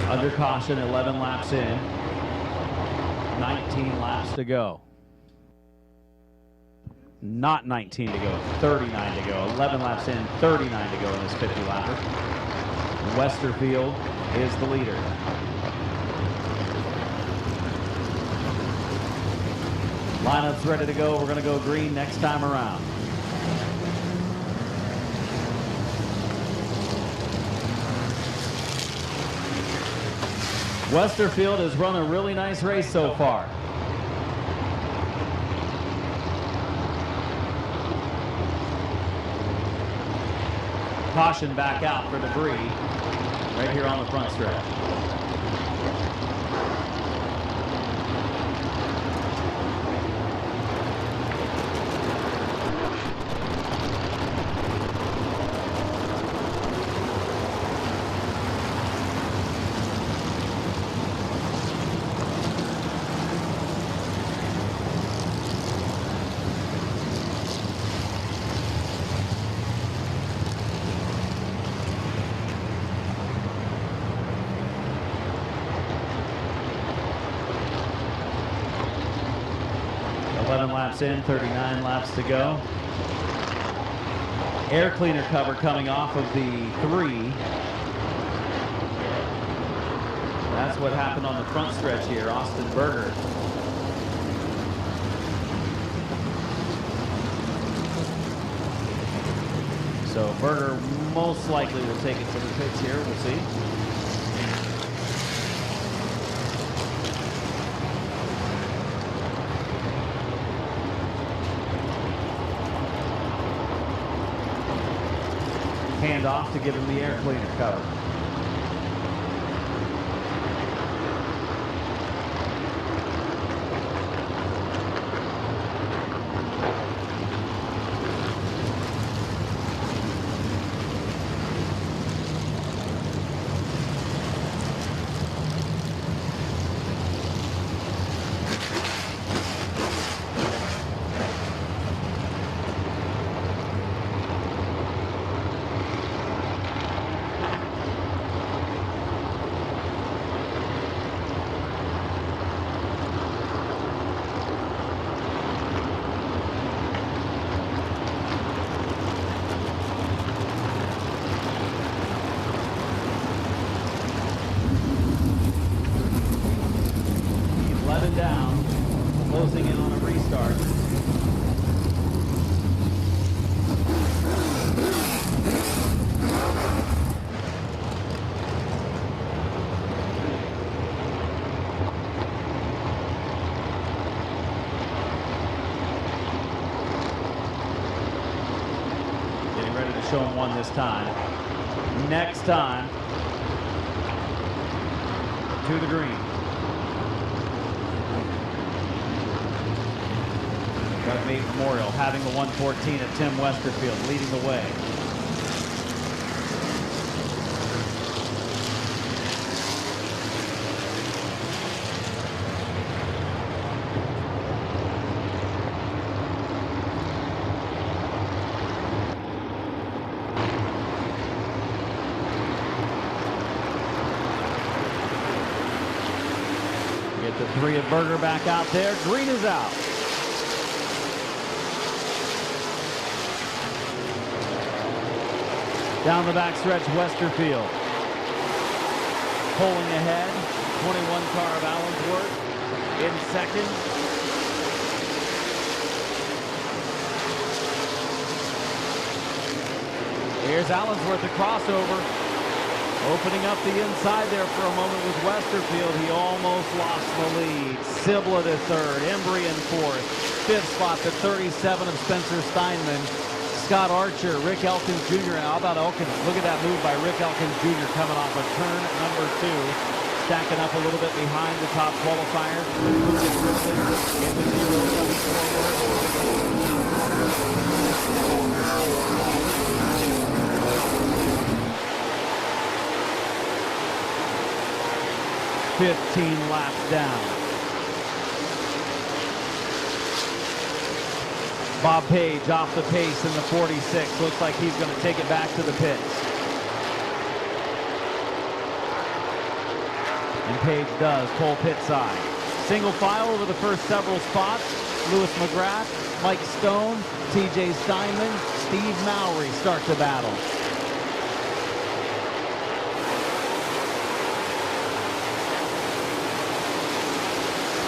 Under caution, 11 laps in, 19 laps to go. Not 19 to go, 39 to go. 11 laps in, 39 to go in this 50 lapper. Westerfield is the leader. Lineup's ready to go. We're going to go green next time around. Westerfield has run a really nice race so far. Caution back out for debris right here on the front stretch. Laps in, 39 laps to go. Air cleaner cover coming off of the 3. That's what happened on the front stretch here. Austin Berger. So Berger most likely will take it to the pits here. We'll see. Hand off to give him the air cleaner cover. 11 down, closing in on a restart. Getting ready to show him one this time. Next time, to the green. Mid Memorial having the 114 at Tim Westerfield leading the way. Get the 3 at Berger back out there. Green is out. Down the backstretch, Westerfield. Pulling ahead, 21 car of Allensworth in second. Here's Allensworth, the crossover. Opening up the inside there for a moment with Westerfield. He almost lost the lead. Sibla to third, Embry in fourth. Fifth spot, the 37 of Spencer Steinman. Scott Archer, Rick Elkins Jr. How about Elkins? Look at that move by Rick Elkins Jr. coming off of turn number 2. Stacking up a little bit behind the top qualifier. Moving quickly into 0 coming forward. 15 laps down. Bob Page off the pace in the 46. Looks like he's going to take it back to the pits. And Page does pull pit side. Single file over the first several spots. Lewis McGrath, Mike Stone, TJ Steinman, Steve Mowry start the battle.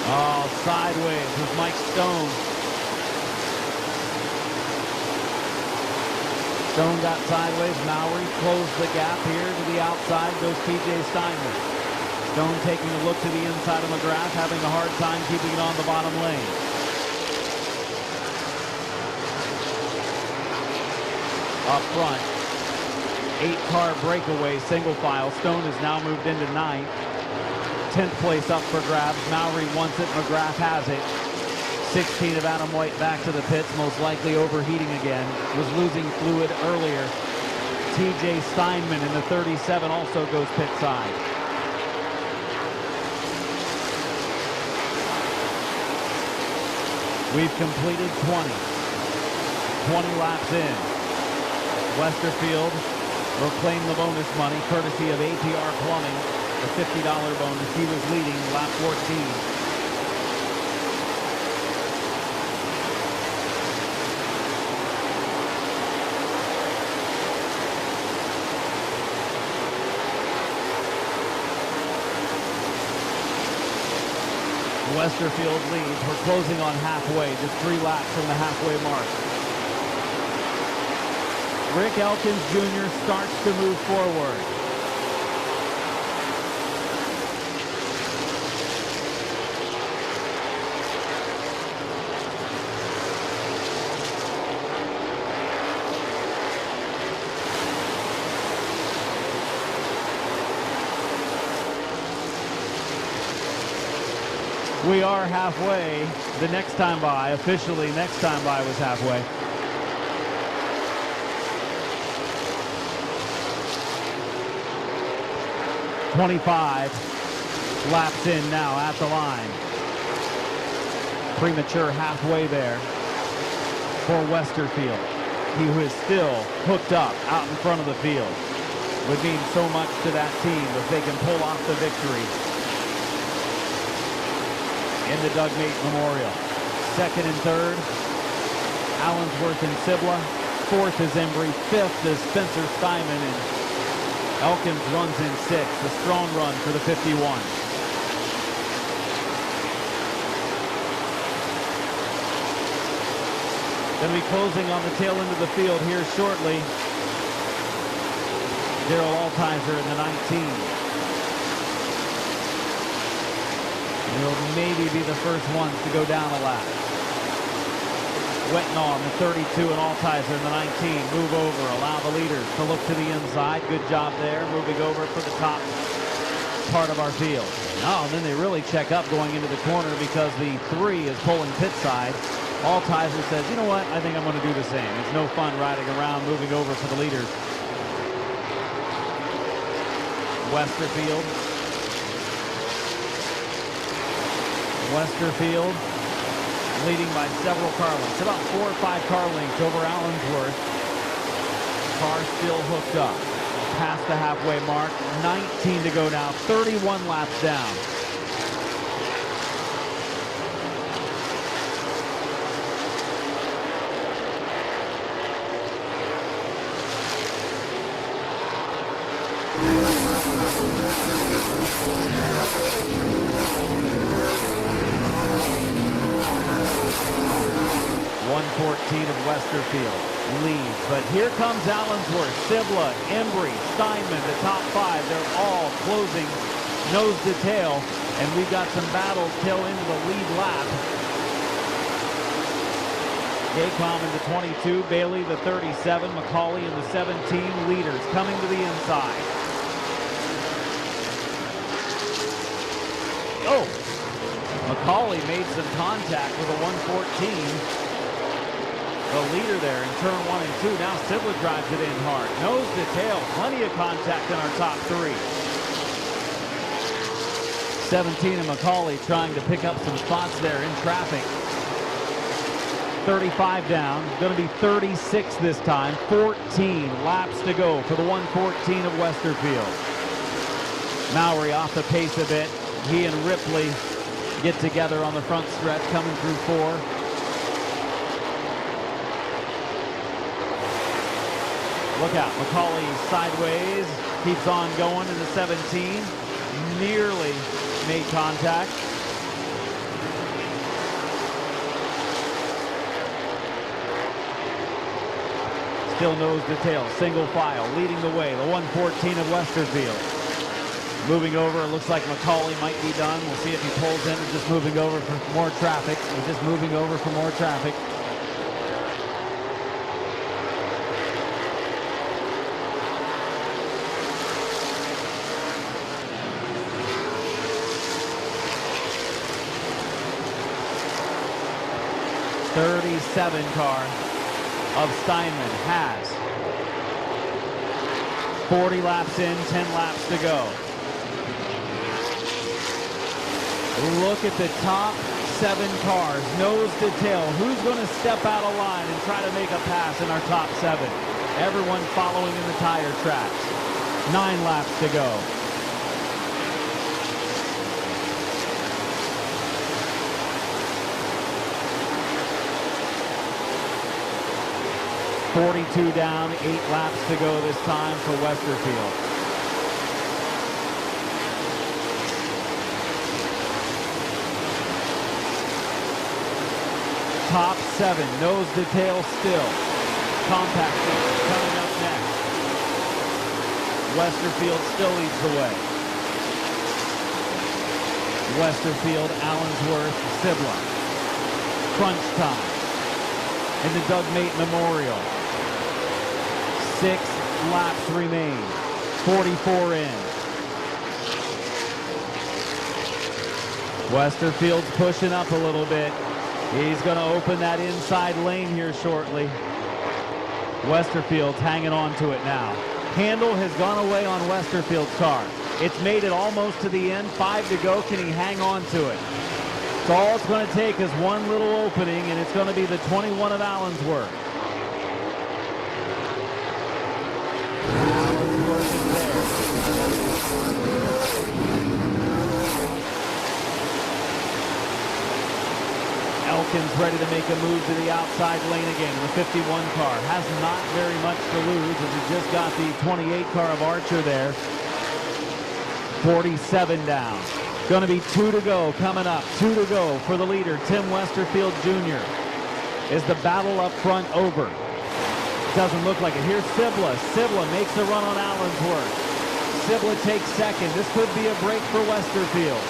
Oh, sideways with Mike Stone. Stone got sideways. Mowry closed the gap here to the outside. Goes TJ Steinman. Stone taking a look to the inside of McGrath, having a hard time keeping it on the bottom lane. Up front, 8-car breakaway single file. Stone has now moved into 9th. 10th place up for grabs. Mowry wants it. McGrath has it. 16 of Adam White back to the pits, most likely overheating again. Was losing fluid earlier. TJ Steinman in the 37 also goes pit side. We've completed 20. 20 laps in. Westerfield will claim the bonus money courtesy of APR Plumbing, the $50 bonus. He was leading lap 14. Westerfield leads. We're closing on halfway, just 3 laps from the halfway mark. Rick Elkins Jr. starts to move forward. We are halfway. The next time by, officially next time by was halfway. .25 laps in now at the line. Premature halfway there for Westerfield. He who is still hooked up out in front of the field. Would mean so much to that team if they can pull off the victory in the Doug Mate Memorial. Second and third, Allensworth and Sibla. Fourth is Embry. Fifth is Spencer Steinman. And Elkins runs in sixth. A strong run for the 51. Going to be closing on the tail end of the field here shortly. Daryl Altizer in the 19. He'll maybe be the first ones to go down a lap. Wetnaw in the 32 and Altizer in the 19. Move over, allow the leaders to look to the inside. Good job there, moving over for the top part of our field. Oh, and then they really check up going into the corner because the 3 is pulling pit side. Altizer says, you know what, I think I'm going to do the same. It's no fun riding around, moving over for the leaders. Westerfield leading by several car lengths, about 4 or 5 car lengths over Allensworth. Car still hooked up. Past the halfway mark, 19 to go now, 31 laps down. of Westerfield leads, but here comes Allensworth, Sibla, Embry, Steinman, the top 5. They're all closing nose to tail, and we've got some battles tail into the lead lap. Gaycom in the 22, Bailey the 37, McCauley in the 17, leaders coming to the inside. Oh, McCauley made some contact with a 114. The leader there in turn 1 and 2. Now Sibla drives it in hard. Nose to tail, plenty of contact in our top 3. 17 and McCauley trying to pick up some spots there in traffic. 35 down, going to be 36 this time. 14 laps to go for the 114 of Westerfield. Mowry off the pace a bit. He and Ripley get together on the front stretch coming through 4. Look out, McCauley sideways, keeps on going in the 17. Nearly made contact. Still nose to tail, single file, leading the way, the 114 of Westerfield. Moving over, it looks like McCauley might be done. We'll see if he pulls in or just moving over for more traffic. He's just moving over for more traffic. '37 car of Steinman has 40 laps in, 10 laps to go. Look at the top 7 cars, nose to tail. Who's going to step out of line and try to make a pass in our top 7? Everyone following in the tire tracks. 9 laps to go. .42 down, 8 laps to go this time for Westerfield. Top 7, nose to tail still. Compact coming up next. Westerfield still leads the way. Westerfield, Allensworth, Sibla. Crunch time in the Doug Mate Memorial. 6 laps remain. 44 in. Westerfield's pushing up a little bit. He's going to open that inside lane here shortly. Westerfield's hanging on to it now. Handle has gone away on Westerfield's car. It's made it almost to the end. 5 to go. Can he hang on to it? So all it's going to take is one little opening, and it's going to be the 21 of Allensworth. Allensworth is there. Elkin's ready to make a move to the outside lane again. The 51 car has not very much to lose as he just got the 28 car of Archer there. 47 down. Going to be 2 to go coming up. 2 to go for the leader, Tim Westerfield Jr. Is the battle up front over? Doesn't look like it. Here's Sibla. Sibla makes a run on Allensworth. Sibla takes second. This could be a break for Westerfield.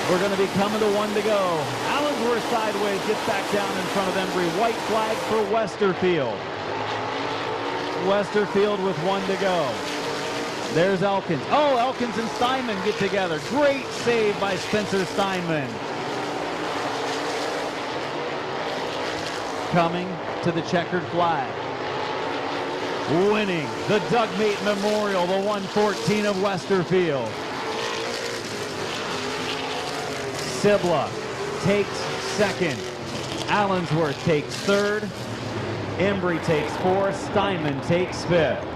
We're going to be coming to 1 to go. Allensworth sideways, gets back down in front of Embry. White flag for Westerfield. Westerfield with 1 to go. There's Elkins. Oh, Elkins and Steinman get together. Great save by Spencer Steinman. Coming to the checkered flag. Winning the Doug Mate Memorial, the 114 of Westerfield. Sibla takes second. Allensworth takes third. Embry takes fourth. Steinman takes fifth.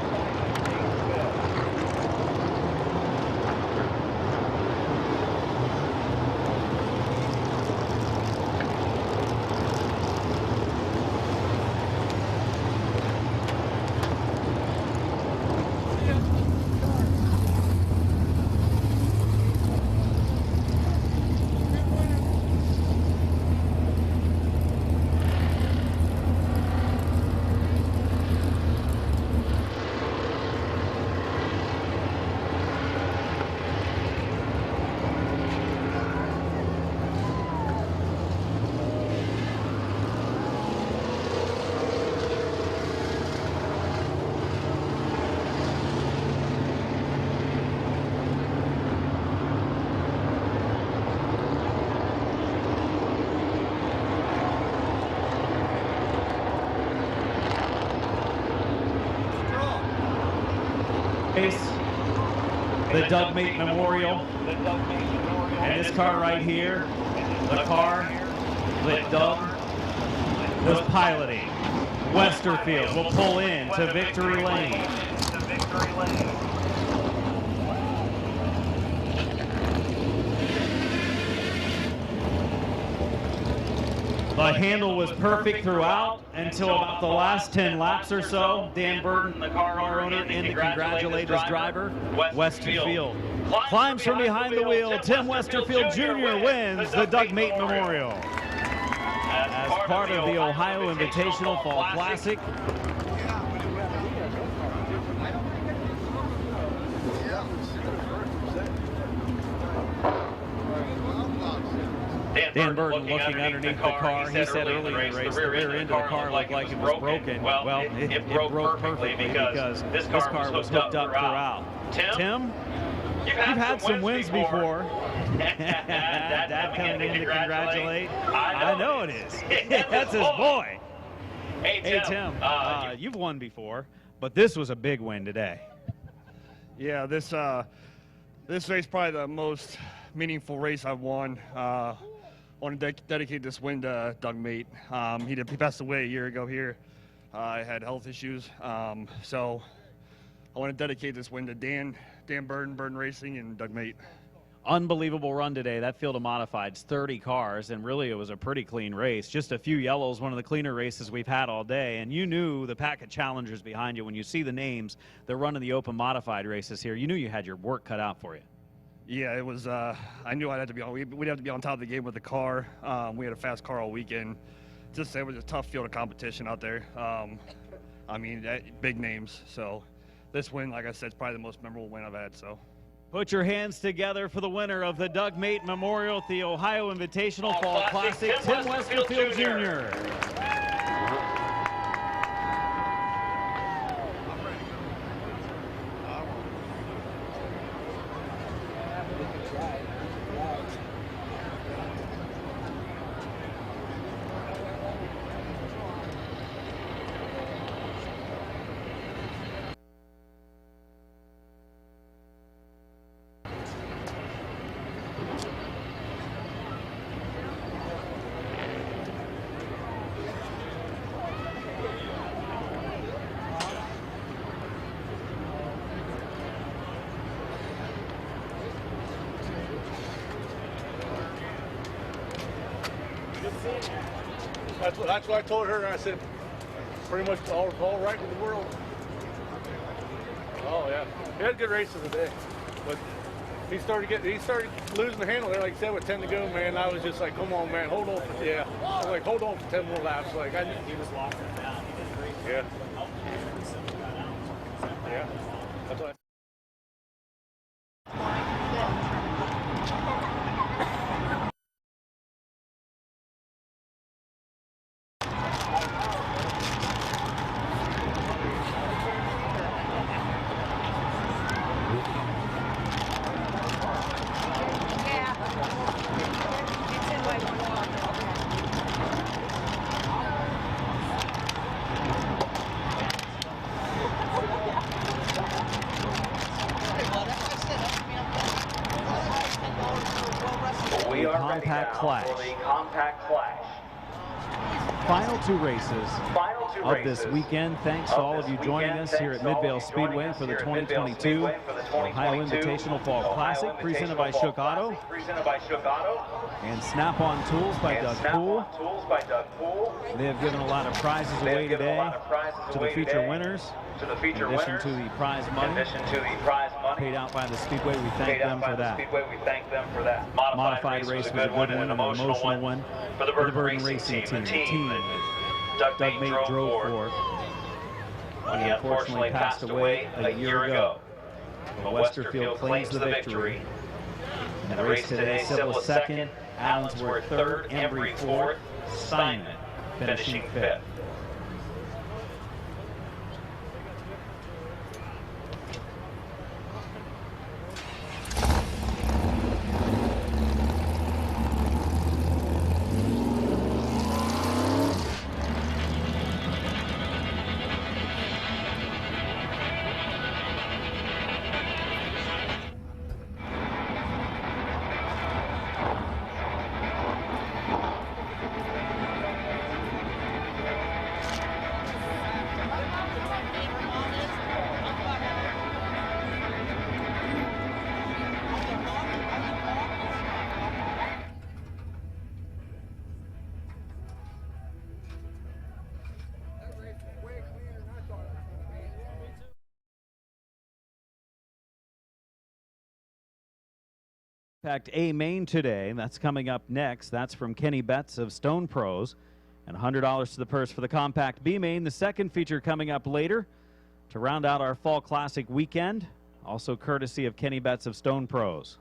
The Doug Mate Memorial. And this car right here, the car that Doug was piloting. Westerfield will pull in to Victory Lane. The handle was perfect throughout until about the last 10 laps or so. Dan Burton, the car owner, in to congratulate his driver. Westerfield climbs from behind the wheel. Tim Westerfield Jr. wins the Doug Mate Memorial. As part of the Ohio Invitational Fall Classic. Dan Burton looking underneath the car. He said earlier in the race, the rear end of the car looked like it was broken. Well, it broke perfectly because this car was hooked up throughout. Tim, you've had some wins before. Dad coming in to congratulate. I know it is. That's his boy. Hey, Tim, you've won before, but this was a big win today. Yeah, this race probably the most meaningful race I've won. I want to dedicate this win to Doug Mate. He passed away a year ago here. I had health issues, so I want to dedicate this win to Dan Burton Racing, and Doug Mate. Unbelievable run today. That field of modifieds, 30 cars, and really it was a pretty clean race. Just a few yellows, one of the cleaner races we've had all day, and you knew the pack of challengers behind you. When you see the names that run in the open modified races here, you knew you had your work cut out for you. Yeah, it was. I knew I'd have to be on. We'd have to be on top of the game with the car. We had a fast car all weekend. Just it was a tough field of competition out there. I mean, big names. So this win, like I said, is probably the most memorable win I've had. So. Put your hands together for the winner of the Doug Mate Memorial at the Ohio Invitational Fall Classic, Tim Westerfield Jr. That's what I told her. I said, pretty much all right with the world. Oh yeah, we had good races today, but He started losing the handle there, like I said, with 10 to go, man. I was just like, come on, man, hold on. Yeah. I was like, hold on for 10 more laps. Like, I knew he was locking it down. He did great. Yeah. Yeah. That's what We are ready now Compact Clash. for the Compact Clash. Final two races of this weekend. Thanks to all of you joining us here at Midvale Speedway for the 2022 Ohio Invitational Fall Classic, presented by Shook Auto, and Snap-on Tools by Doug Poole. They have given a lot of prizes away today to the feature winners. In addition to the prize money paid out by the Speedway, we thank them for that. Modified race was a good one, an emotional one for the Burden Racing team. The team Doug Mate drove for when he unfortunately passed away a year ago. But Westerfield claims the victory. In the race today, Sybil second, Allensworth third, Embry fourth, Steinman finishing fifth. Compact A main today. That's coming up next. That's from Kenny Betts of Stone Pros. And $100 to the purse for the Compact B main. The second feature coming up later to round out our Fall Classic weekend. Also courtesy of Kenny Betts of Stone Pros.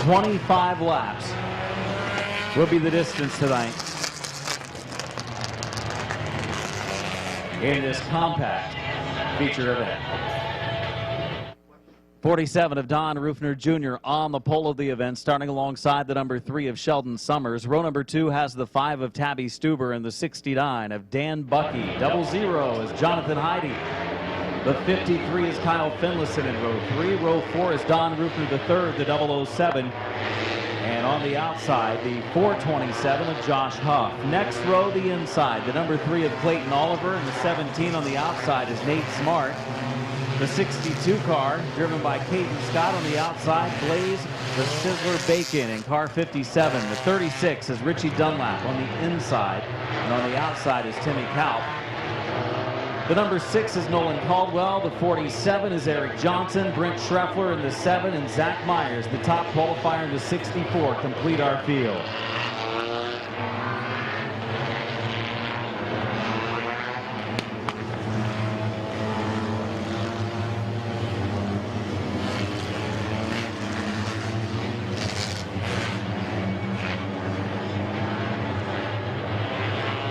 "25 laps will be the distance tonight in this compact feature event. 47 of Don Rufner Jr. on the pole of the event, starting alongside the number 3 of Sheldon Summers. Row number 2 has the 5 of Tabby Stuber and the 69 of Dan Bucky. 00 is Jonathan Heide. The 53 is Kyle Finlayson in row 3. Row 4 is Don Rufner III, the 007. And on the outside, the 427 of Josh Huff. Next row, the inside, the number 3 of Clayton Oliver, and the 17 on the outside is Nate Smart. The 62 car, driven by Caden Scott on the outside, Blaze the Sizzler Bacon in car 57. The 36 is Richie Dunlap on the inside, and on the outside is Timmy Kaup. The number 6 is Nolan Caldwell. The 47 is Eric Johnson, Brent Schreffler in the 7, and Zach Myers, the top qualifier in the 64, complete our field.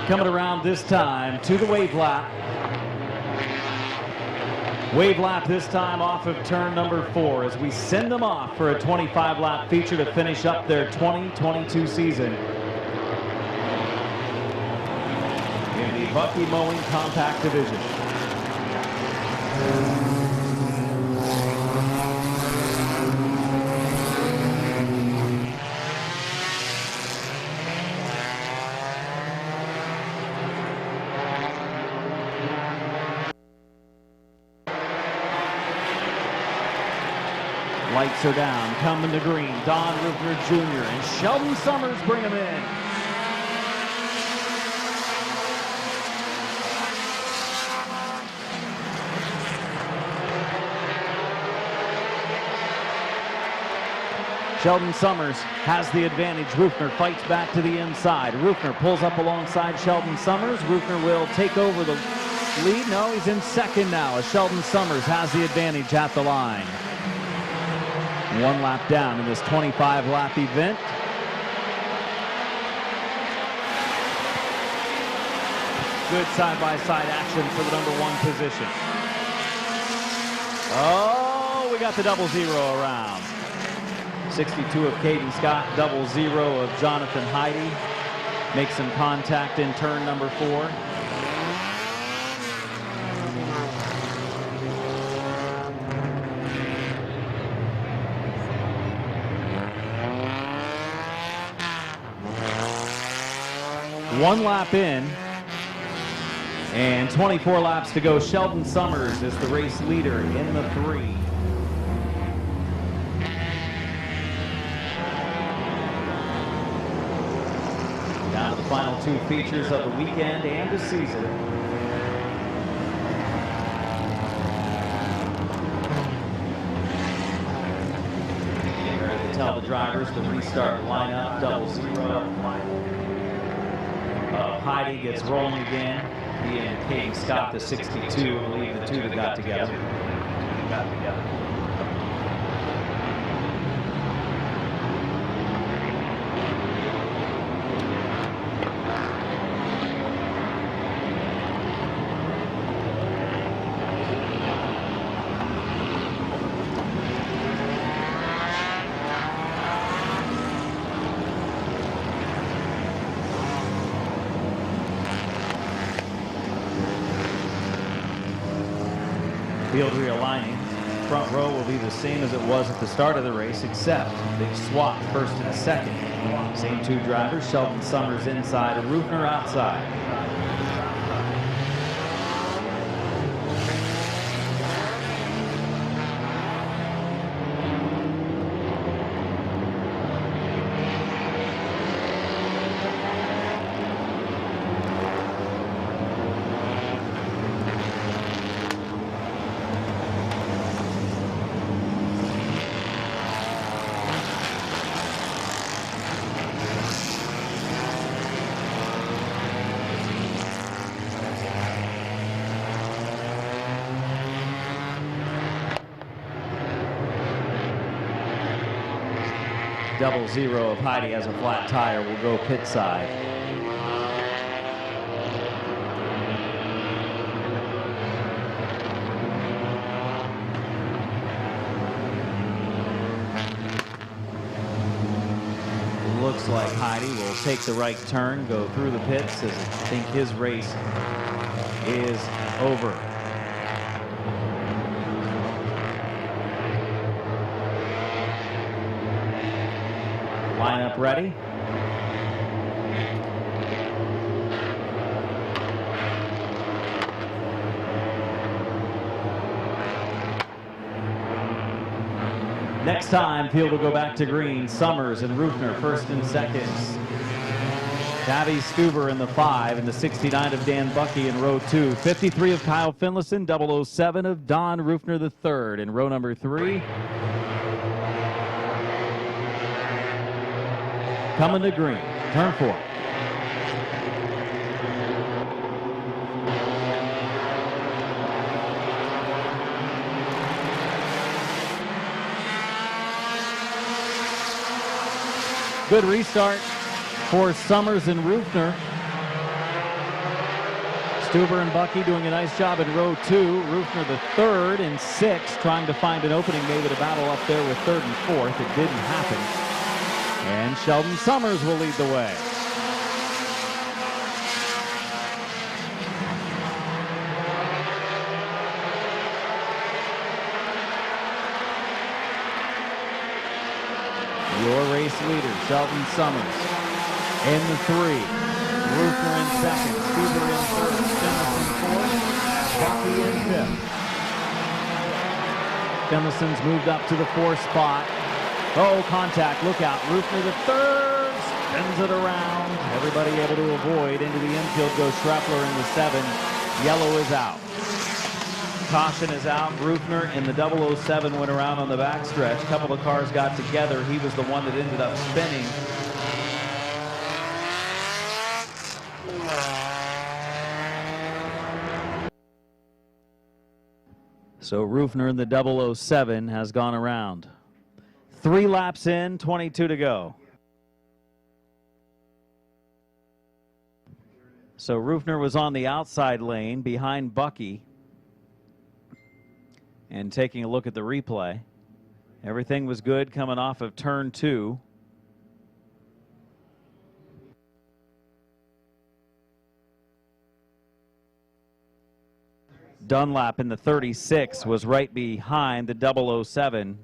Coming around this time to the wave lap. Wave lap this time off of turn number 4 as we send them off for a 25-lap feature to finish up their 2022 season. Bucky Mowing Compact Division. Lights are down, coming to green. Don Rupner Jr. and Sheldon Summers bring him in. Sheldon Summers has the advantage. Rupner fights back to the inside. Rupner pulls up alongside Sheldon Summers. Rupner will take over the lead. No, he's in second now as Sheldon Summers has the advantage at the line. One lap down in this 25-lap event. Good side-by-side action for the #1 position. Oh, we got the 0-0 around. 62 of Caden Scott, 0-0 of Jonathan Heide. Makes some contact in turn number 4. One lap in, and 24 laps to go. Sheldon Summers is the race leader in the 3. Now the final 2 features of the weekend and the season. Getting ready to tell the drivers to restart lineup. 0-0. Heide gets rolling again. He and Caden Scott, the 62, will leave the 2 that got together. Field realigning. Front row will be the same as it was at the start of the race, except they swap first and second. Same 2 drivers, Sheldon Summers inside and Rupner outside. Double zero of Heide has a flat tire. Will go pit side. Looks like Heide will take the right turn, go through the pits, as I think his race is over. Lineup ready. Next time, field will go back to green. Summers and Rupner first and seconds. Davey Stuber in the 5, and the 69 of Dan Bucky in row 2. 53 of Kyle Finlayson, 007 of Don Rupner the 3rd in row number 3. Coming to green, turn 4. Good restart for Summers and Rupner. Stuber and Bucky doing a nice job in row 2. Rupner the 3rd and 6, trying to find an opening, maybe to battle up there with 3rd and 4th. It didn't happen. And Sheldon Summers will lead the way. Your race leader, Sheldon Summers, in the 3. Rufner in 2nd, Stuber in 3rd, Finlayson 4th, Bucky in 5th. Finlayson's moved up to the 4th spot. Oh, contact, look out. Rufner the 3rd, spins it around. Everybody able to avoid. Into the infield goes Schreffler in the 7. Yellow is out. Caution is out. Rufner in the 007 went around on the backstretch. A couple of cars got together. He was the one that ended up spinning. So Rufner in the 007 has gone around. 3 laps in, 22 to go. So Rufner was on the outside lane behind Bucky. And taking a look at the replay, everything was good coming off of turn 2. Dunlap in the 36 was right behind the 007.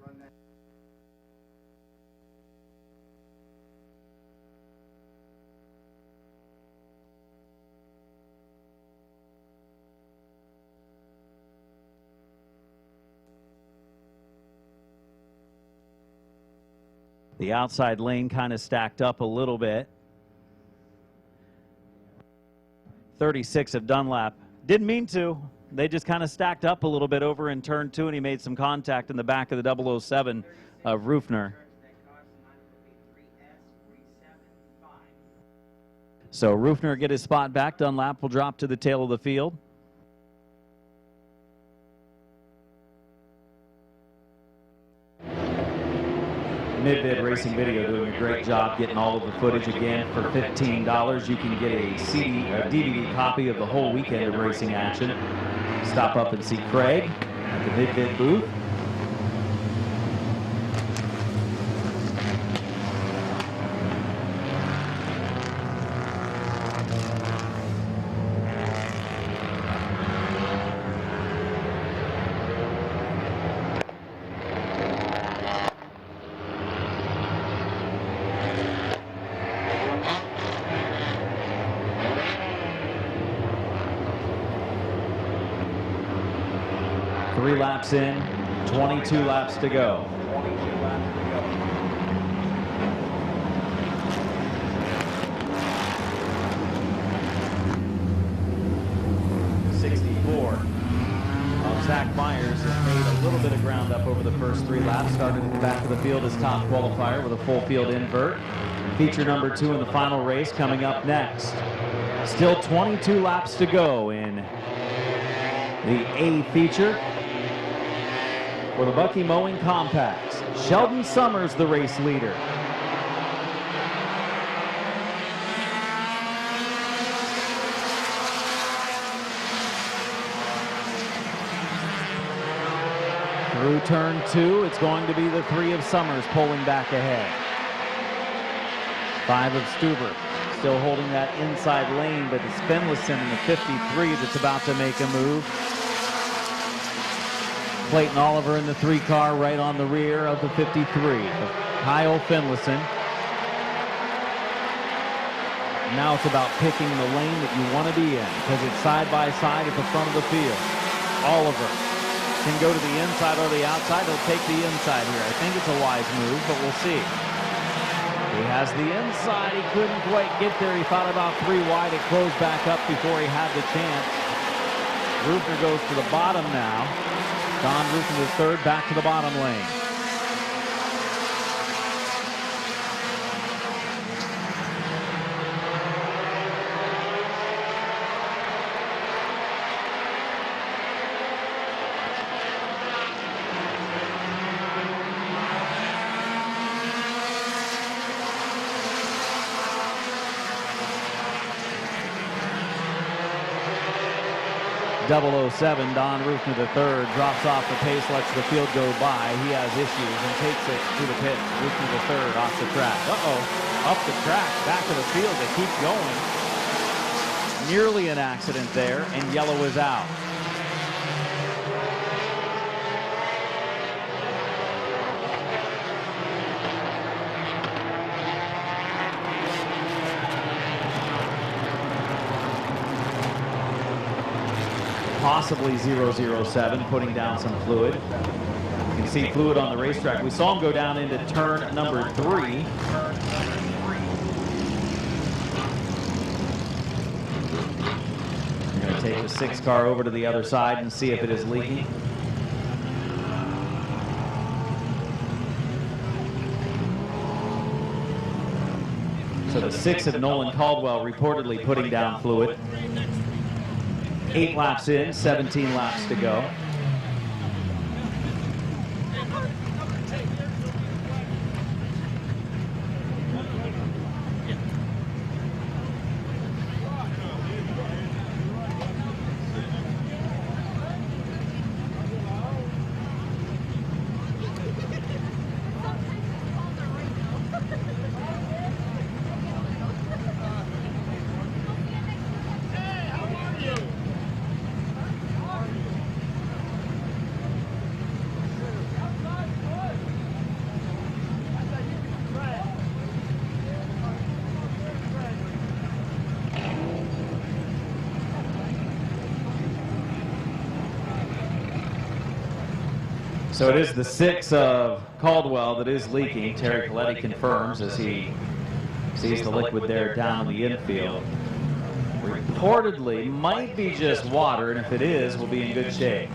The outside lane kind of stacked up a little bit. 36 of Dunlap. Didn't mean to. They just kind of stacked up a little bit over in turn 2, and he made some contact in the back of the 007 of Rufner. So Rufner get his spot back. Dunlap will drop to the tail of the field. Mid-Vid Racing Video doing a great job getting all of the footage again. For $15, you can get a DVD copy of the whole weekend of racing action. Stop up and see Craig at the Mid-Vid booth. Laps in, 22 laps to go. Zach Myers has made a little bit of ground up over the first 3 laps. Started at the back of the field as top qualifier with a full field invert. Feature number 2 in the final race coming up next. Still 22 laps to go in the A feature for the Bucky Mowing Compacts. Sheldon Summers, the race leader. Through turn 2, it's going to be the 3 of Summers pulling back ahead. 5 of Stuber still holding that inside lane, but it's Finlayson in the 53 that's about to make a move. Clayton Oliver in the 3 car right on the rear of the 53. Kyle Finlayson. Now it's about picking the lane that you want to be in because it's side by side at the front of the field. Oliver can go to the inside or the outside. He'll take the inside here. I think it's a wise move, but we'll see. He has the inside. He couldn't quite get there. He thought about 3 wide. It closed back up before he had the chance. Rufner goes to the bottom now. Don Rufner the 3rd back to the bottom lane. .007, Don Rufner the 3rd, drops off the pace, lets the field go by. He has issues and takes it to the pit. Rufner the 3rd off the track. Up the track, back of the field. They keep going. Nearly an accident there, and yellow is out. possibly 007, putting down some fluid. You can see fluid on the racetrack. We saw him go down into turn number 3. We're going to take the 6 car over to the other side and see if it is leaking. So the 6 of Nolan Caldwell reportedly putting down fluid. 8 laps in, 17 laps to go. So it is the 6 of Caldwell that is leaking. Terry Coletti confirms as he sees the liquid there down in the infield. Reportedly might be just water, and if it is, we'll be in good shape.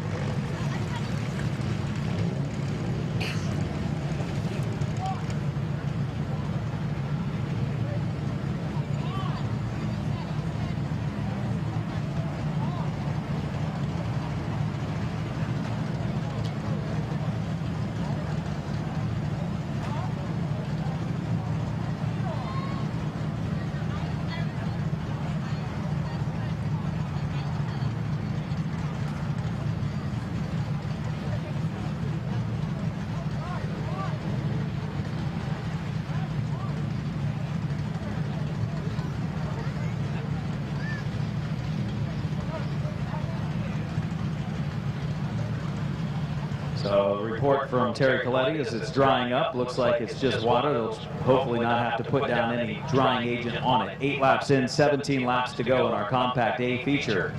So the report from Terry Coletti is it's drying up. Looks like it's just water. They'll hopefully not have to put down any drying agent on it. 8 laps in, 17 laps to go in our Compact A feature.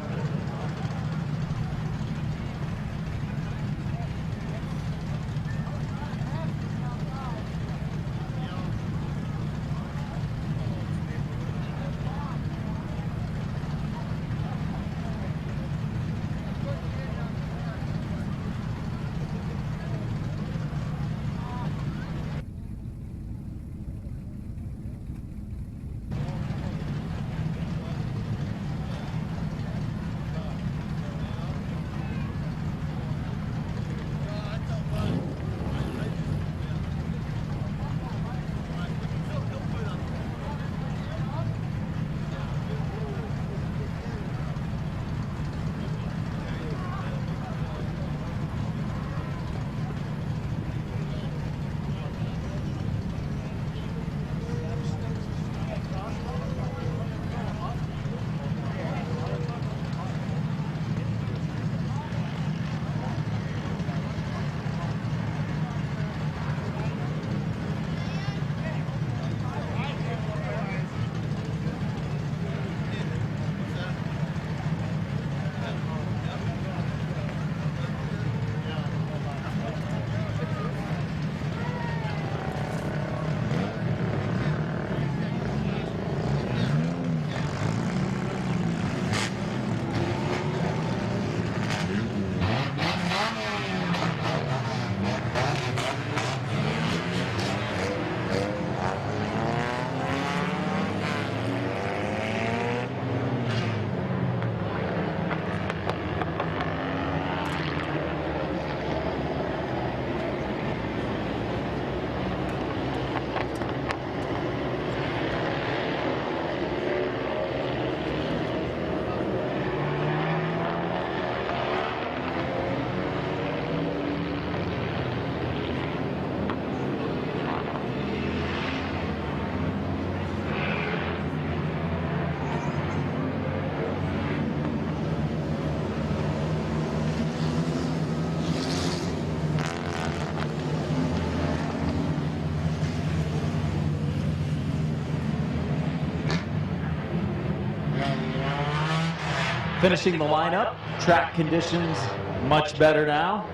Finishing the lineup, track conditions much better now.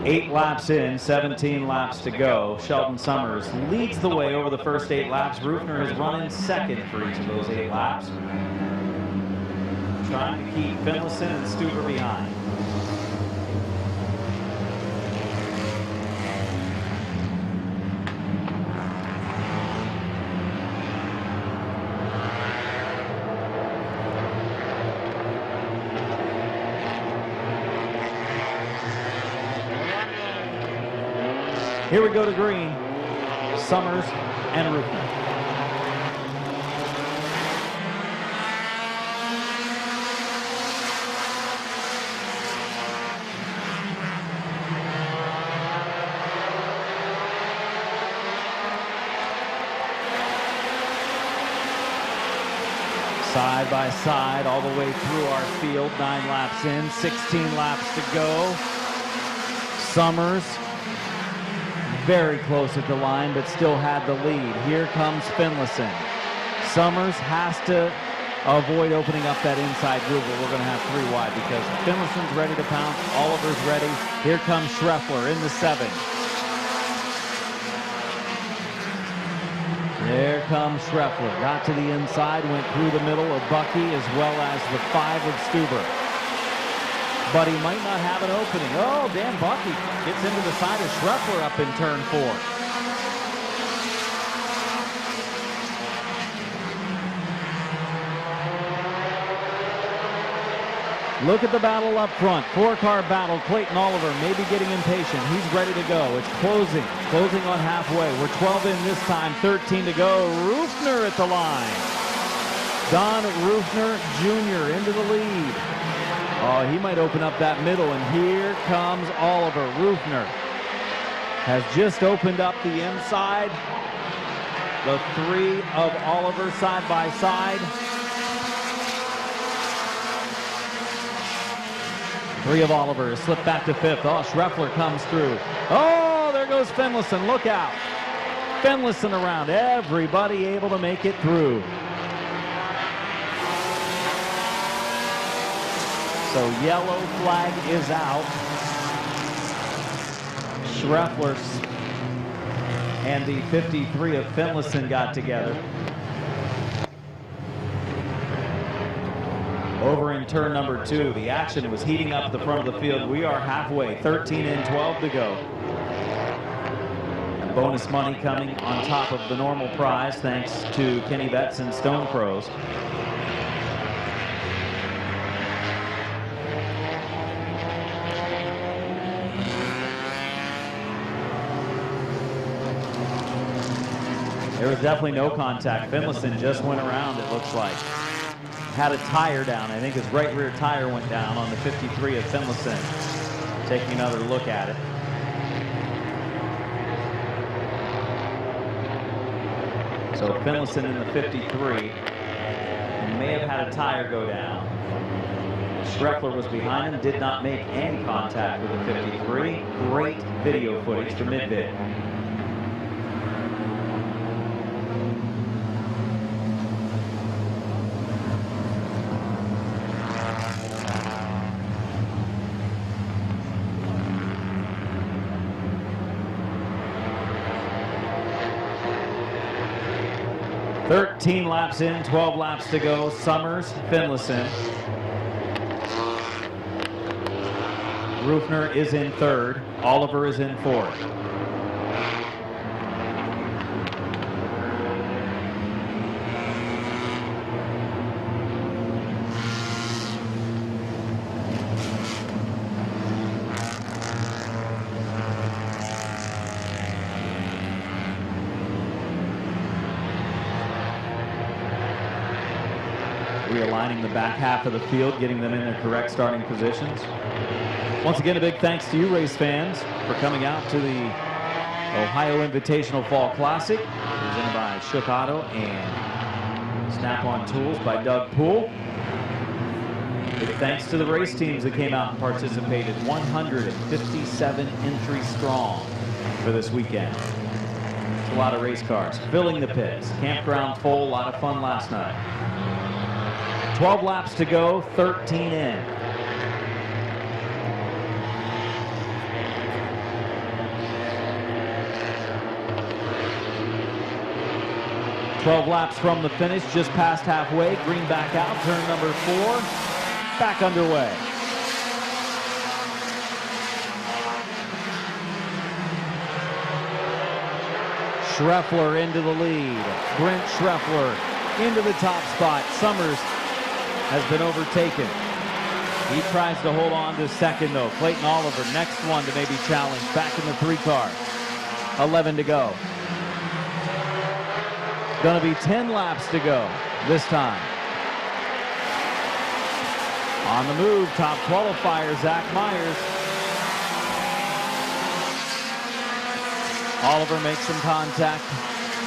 Eight laps in, 17 laps to go. Sheldon Summers leads the way over the first 8 laps. Rufner has run in second for each of those 8 laps. Trying to keep Finlayson and Stuber behind. Here we go to green. Summers and Rufner. Side by side all the way through our field. 9 laps in, 16 laps to go. Summers very close at the line, but still had the lead. Here comes Finlayson. Summers has to avoid opening up that inside groove, but we're going to have 3 wide because Finlayson's ready to pounce. Oliver's ready. Here comes Schreffler in the 7. There comes Schreffler. Got to the inside, went through the middle of Bucky as well as the 5 of Stuber. But he might not have an opening. Oh, Dan Bucky gets into the side of Schreffler up in turn 4. Look at the battle up front. 4-car battle. Clayton Oliver maybe getting impatient. He's ready to go. It's closing on halfway. We're 12 in this time, 13 to go. Rufner at the line. Don Rufner Jr. into the lead. Oh, he might open up that middle, and here comes Oliver. Rufner has just opened up the inside. The 3 of Oliver side by side. 3 of Oliver has slipped back to 5th. Oh, Schreffler comes through. Oh, there goes Finlayson. Look out. Finlayson around. Everybody able to make it through. So yellow flag is out. Schreffler and the 53 of Finlayson got together. Over in turn number 2, the action was heating up the front of the field. We are halfway, 13 in, 12 to go. And bonus money coming on top of the normal prize thanks to Kenny Betts and Stone Crows. There was definitely no contact. Finlayson just went around, it looks like. Had a tire down. I think his right rear tire went down on the 53 of Finlayson. Taking another look at it. So Finlayson in the 53 may have had a tire go down. Schreffler was behind him, did not make any contact with the 53. Great video footage for Mid-Vid. Thirteen laps in, 12 laps to go. Summers, Finlayson. Rufner is in 3rd. Oliver is in 4th. Realigning the back half of the field, getting them in their correct starting positions. Once again, a big thanks to you, race fans, for coming out to the Ohio Invitational Fall Classic, presented by Shook Auto and Snap-on Tools by Doug Poole. Big thanks to the race teams that came out and participated. 157 entries strong for this weekend. It's a lot of race cars filling the pits. Campground full, a lot of fun last night. 12 laps to go, 13 in. Laps from the finish, just past halfway. Green back out, turn number 4, back underway. Schreffler into the lead. Brent Schreffler into the top spot. Summers has been overtaken. He tries to hold on to second though. Clayton Oliver, next one to maybe challenge, back in the 3 car. 11 to go. Going to be 10 laps to go this time. On the move, top qualifier, Zach Myers. Oliver makes some contact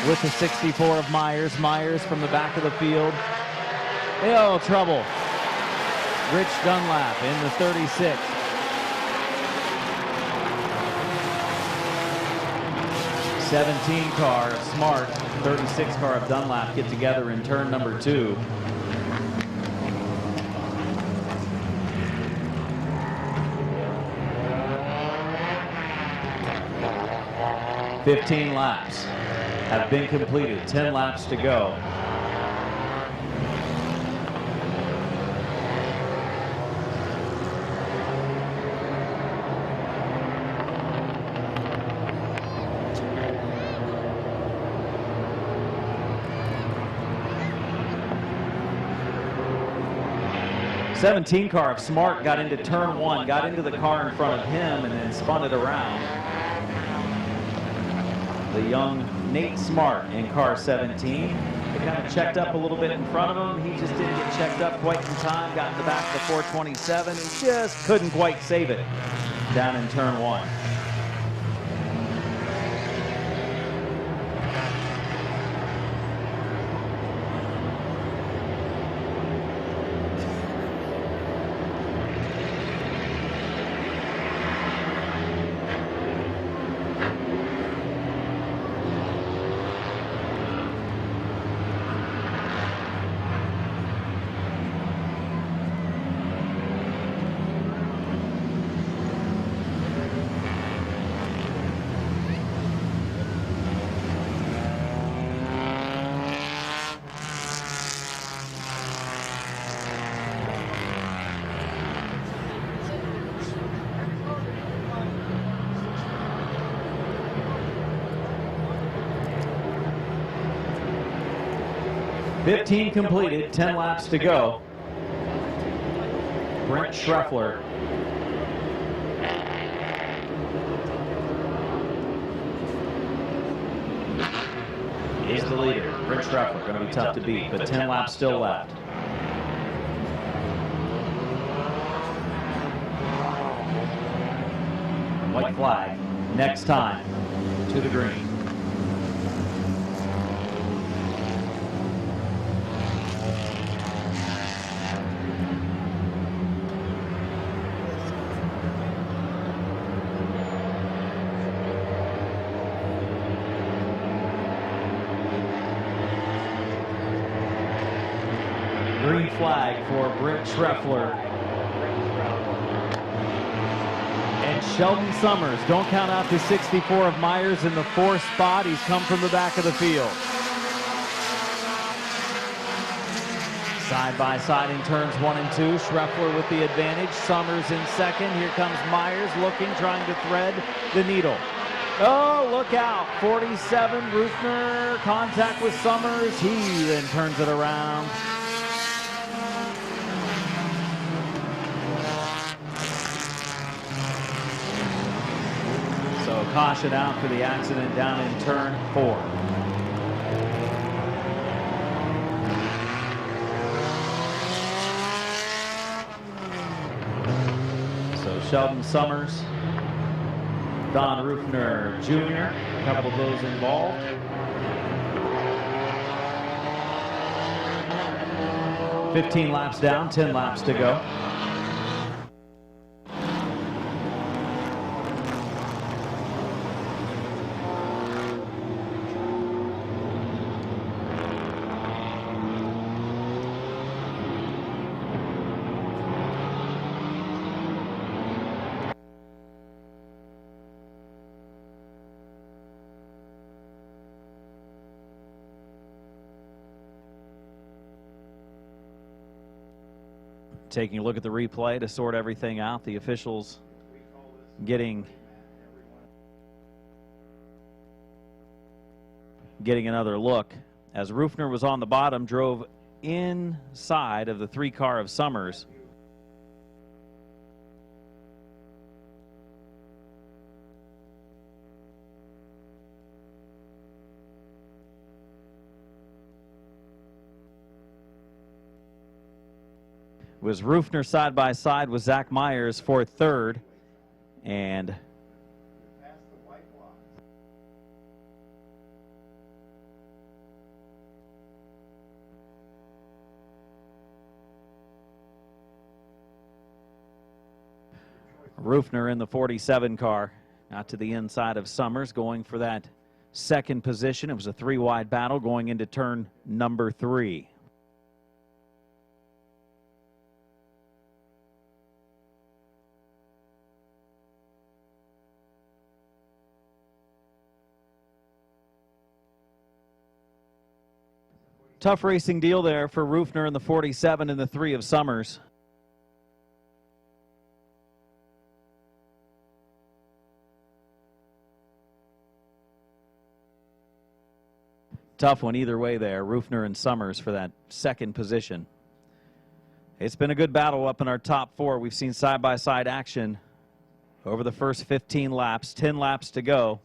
with the 64 of Myers. Myers from the back of the field. Oh, trouble. Rich Dunlap in the 36. car of Smart, 36 car of Dunlap get together in turn number 2. "15 laps have been completed, 10 laps to go." Car of Smart got into turn 1, got into the car in front of him, and then spun it around. The young Nate Smart in car 17. They kind of checked up a little bit in front of him. He just didn't get checked up quite in time. Got in the back of the 427 and just couldn't quite save it down in turn 1. "15 completed, 10 laps to go." Brent Schreffler. He's the leader. Brent Schreffler, going to be tough to beat, but 10 laps still left. White flag, next time, to the green. Green flag for Brent Schreffler. And Sheldon Summers, don't count out the 64 of Myers in the 4th spot. He's come from the back of the field. Side by side in turns 1 and 2. Schreffler with the advantage. Summers in second. Here comes Myers looking, trying to thread the needle. Oh, look out. 47, Rufner, contact with Summers. He then turns it around. So caution out for the accident down in turn 4. So Sheldon Summers, Don Rufner Jr., a couple of those involved. 15 laps down, 10 laps to go. Taking a look at the replay to sort everything out, the officials getting another look. As Rufner was on the bottom, drove inside of the 3-car of Summers. Was Rufner side by side with Zach Myers for third, and Rufner in the 47 car out to the inside of Summers, going for that second position. It was a 3-wide battle going into turn number 3. Tough racing deal there for Rufner in the 47 and the 3 of Summers. Tough one either way there, Rufner and Summers for that second position. It's been a good battle up in our top 4. We've seen side-by-side action over the first 15 laps, 10 laps to go.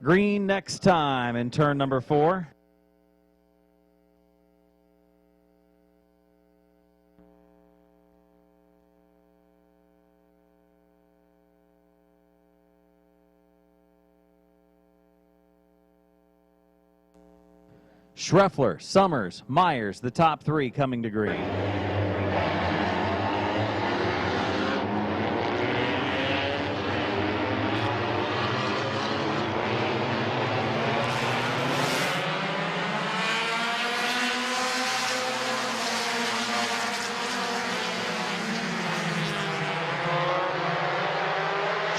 Green next time in turn number 4. Schreffler, Summers, Myers, the top 3 coming to green.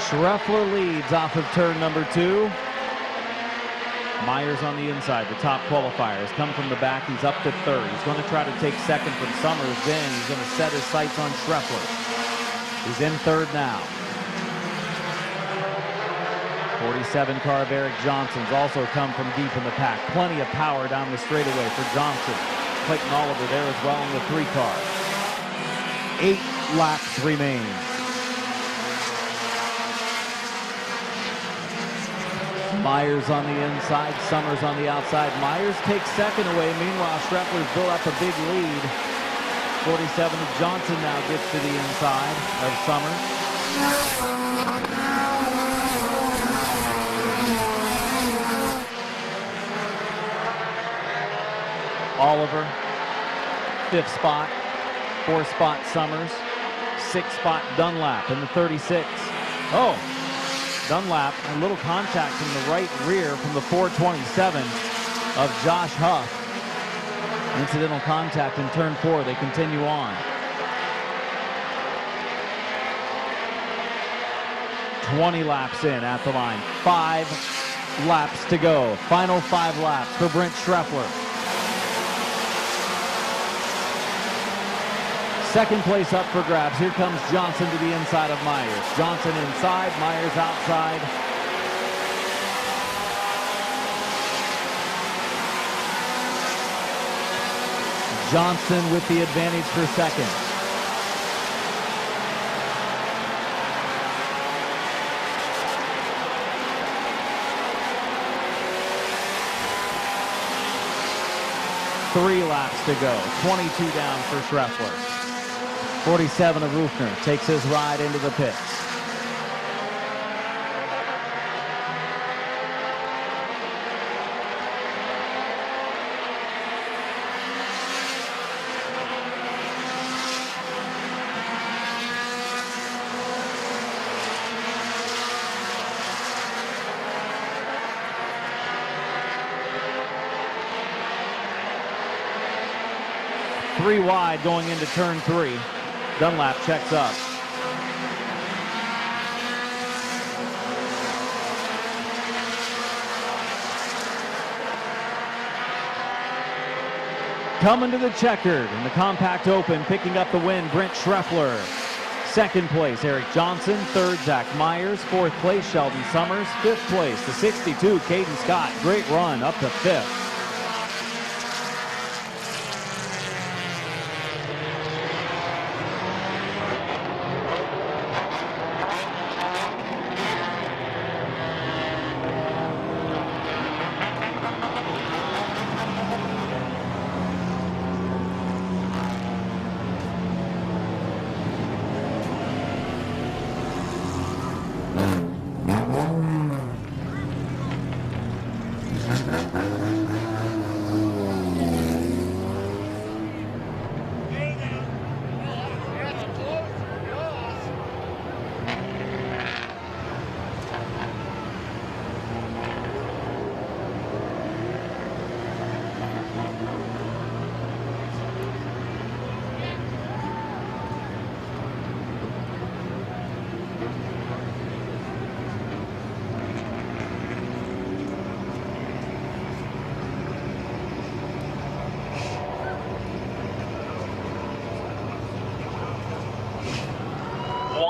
Schreffler leads off of turn number 2. Myers on the inside, the top qualifier, has come from the back. He's up to third. He's going to try to take second from Summers. Then he's going to set his sights on Schreffler. He's in third now. 47 car of Eric Johnson's also come from deep in the pack. Plenty of power down the straightaway for Johnson. Clayton Oliver there as well in the 3 car. 8 laps remain. Myers on the inside, Summers on the outside. Myers takes second away. Meanwhile, Schreffler's built up a big lead. 47 of Johnson now gets to the inside of Summers. Oliver, 5th spot. 4th spot Summers. 6th spot Dunlap in the 36. Oh! Dunlap, a little contact from the right rear from the 427 of Josh Huff. Incidental contact in turn 4. They continue on. 20 laps in at the line. 5 laps to go. Final 5 laps for Brent Schreffler. Second place up for grabs. Here comes Johnson to the inside of Myers. Johnson inside, Myers outside. Johnson with the advantage for second. Three laps to go. 22 down for Schreffler. 47 of Rufner takes his ride into the pits. 3 wide going into turn 3. Dunlap checks up. Coming to the checkered in the compact open, picking up the win, Brent Schreffler. Second place, Eric Johnson. Third, Zach Myers. Fourth place, Sheldon Summers. Fifth place, the 62, Caden Scott. Great run up to fifth.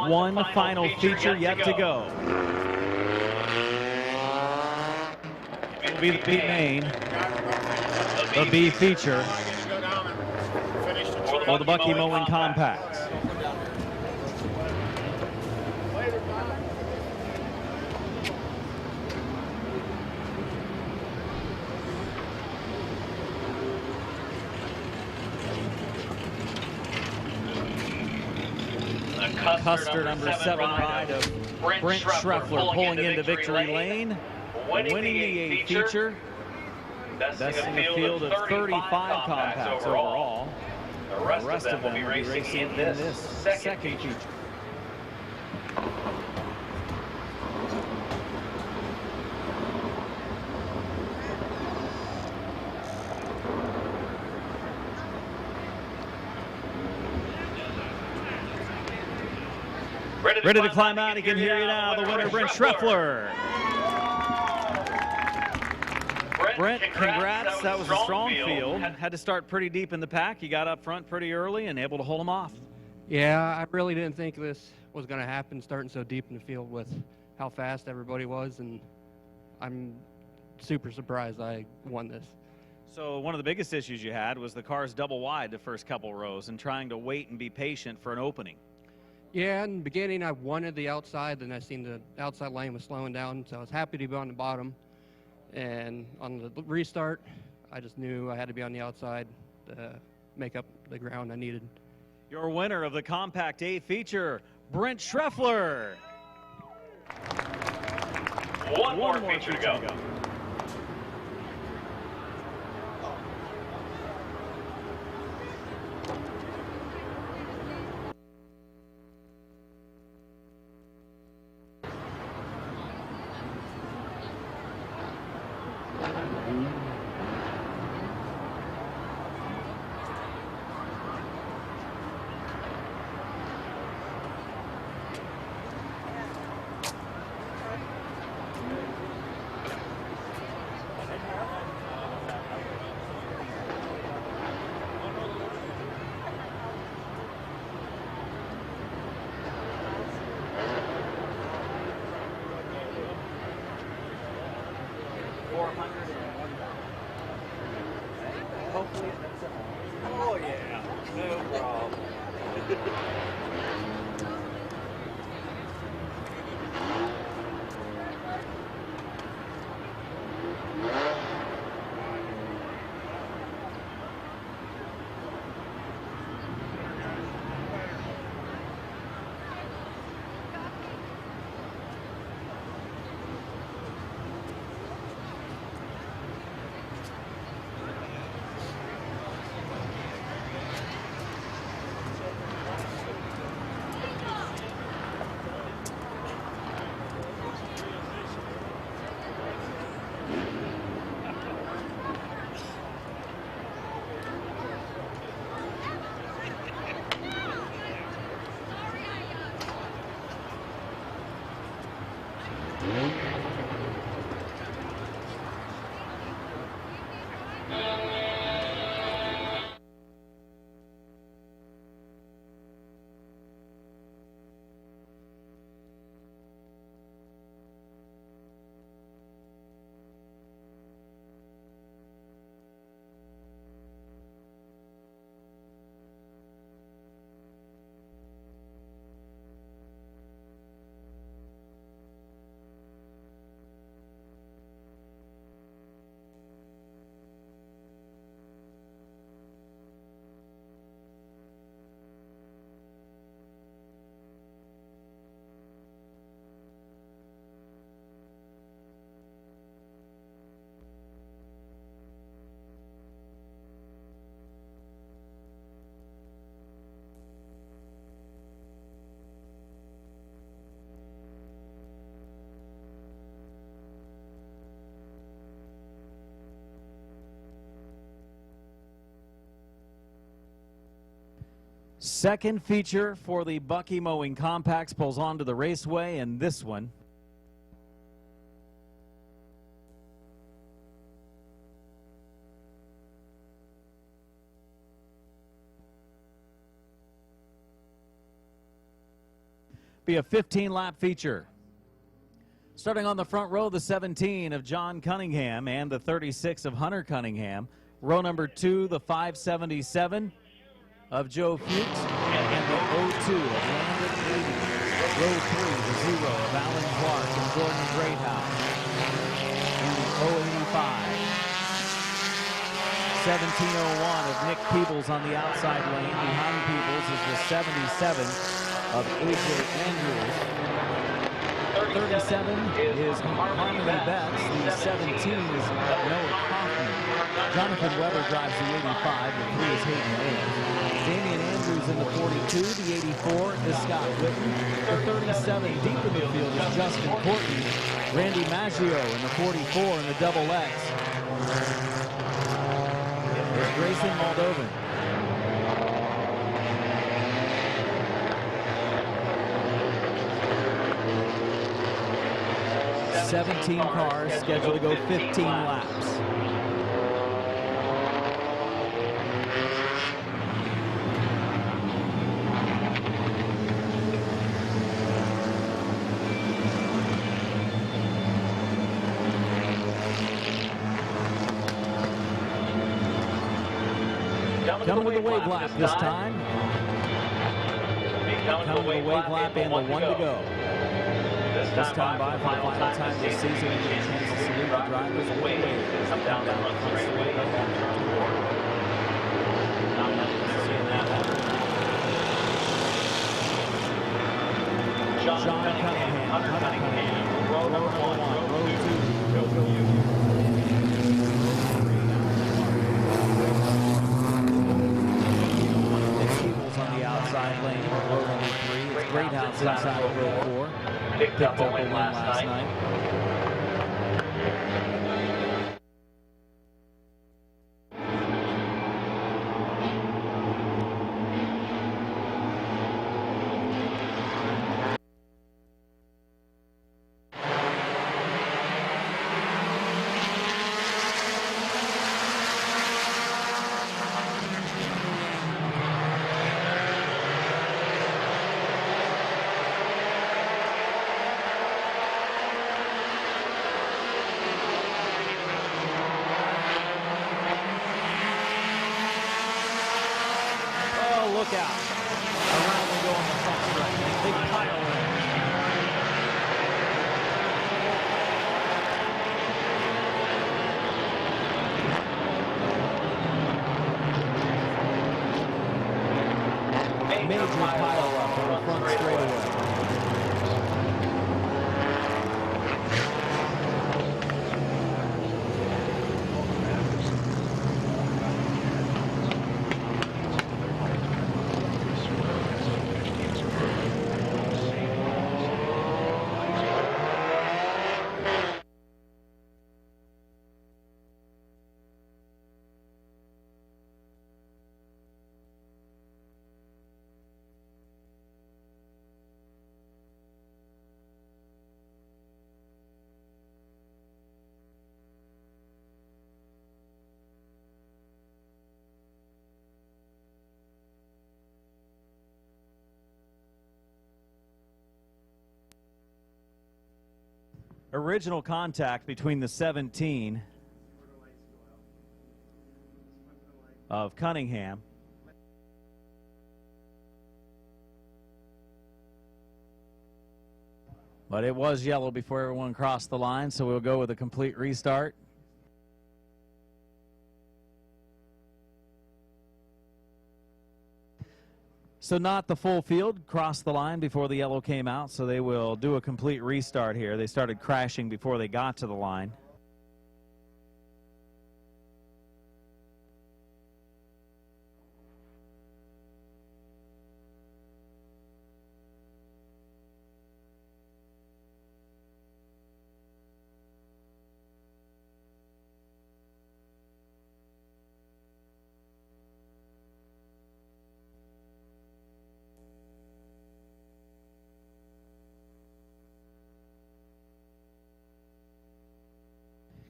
One final feature yet to go. It'll be the B main, the B feature, or the Bucky Mowing Compacts. Custer number 7 ride of Brent Schreffler pulling into victory lane, winning the A feature, best in the field of 35 compacts overall. The rest of them will be racing in this second feature. Ready to climb out. He can hear you now. The winner, Brent Schreffler. Brent, congrats. That was a strong field. Had to start pretty deep in the pack. You got up front pretty early and able to hold them off. Yeah, I really didn't think this was going to happen, starting so deep in the field with how fast everybody was, and I'm super surprised I won this. So one of the biggest issues you had was the car's double wide the first couple rows and trying to wait and be patient for an opening. Yeah, in the beginning I wanted the outside, then I seen the outside lane was slowing down, so I was happy to be on the bottom. And on the restart, I just knew I had to be on the outside to make up the ground I needed. Your winner of the Compact A feature, Brent Schreffler. One more feature to go. Hopefully that's oh yeah, no problem. Second feature for the Bucky Mowing Compacts pulls onto the raceway, and this one be a 15-lap feature. Starting on the front row, the 17 of John Cunningham and the 36 of Hunter Cunningham. Row number 2, the 577 of Joe Fuchs and the 02 of Landon Lee. Row 3, the 0 of Alan Clark and Jordan Greathouse. And the 085. 1701 of Nick Peebles on the outside lane. Behind Peebles is the 77 of A.J. Andrews. 37 is Harmony Betts. The 17 is Noah Kaufman. Jonathan Weber drives the 85. The 3 is Hayden Williams. Damian Andrews in the 42. The 84 is Scott Whitten. The 37 deep in the field is Justin Courtney. Randy Maggio in the 44 in the double X. There's Grayson Moldovan. 17 cars scheduled to go 15 laps. Coming to the wave lap this time. Coming to the wave lap and the 1 to go. This time by for the final time this season, we get a chance to salute the drivers with waves. Come down the front straightaway. Not much to see in that one. John Cunningham, Hunter Cunningham, row number 1, row 2, on the outside lane, row number 3. It's Greathouse inside of row 4. Picked up a win last night. Look out. Around we go on the front stretch. Big pile in. Major pile up on the front straightaway. Original contact between the 17 of Cunningham but it was yellow before everyone crossed the line, so we'll go with a complete restart. So not the full field crossed the line before the yellow came out, so they will do a complete restart here. They started crashing before they got to the line.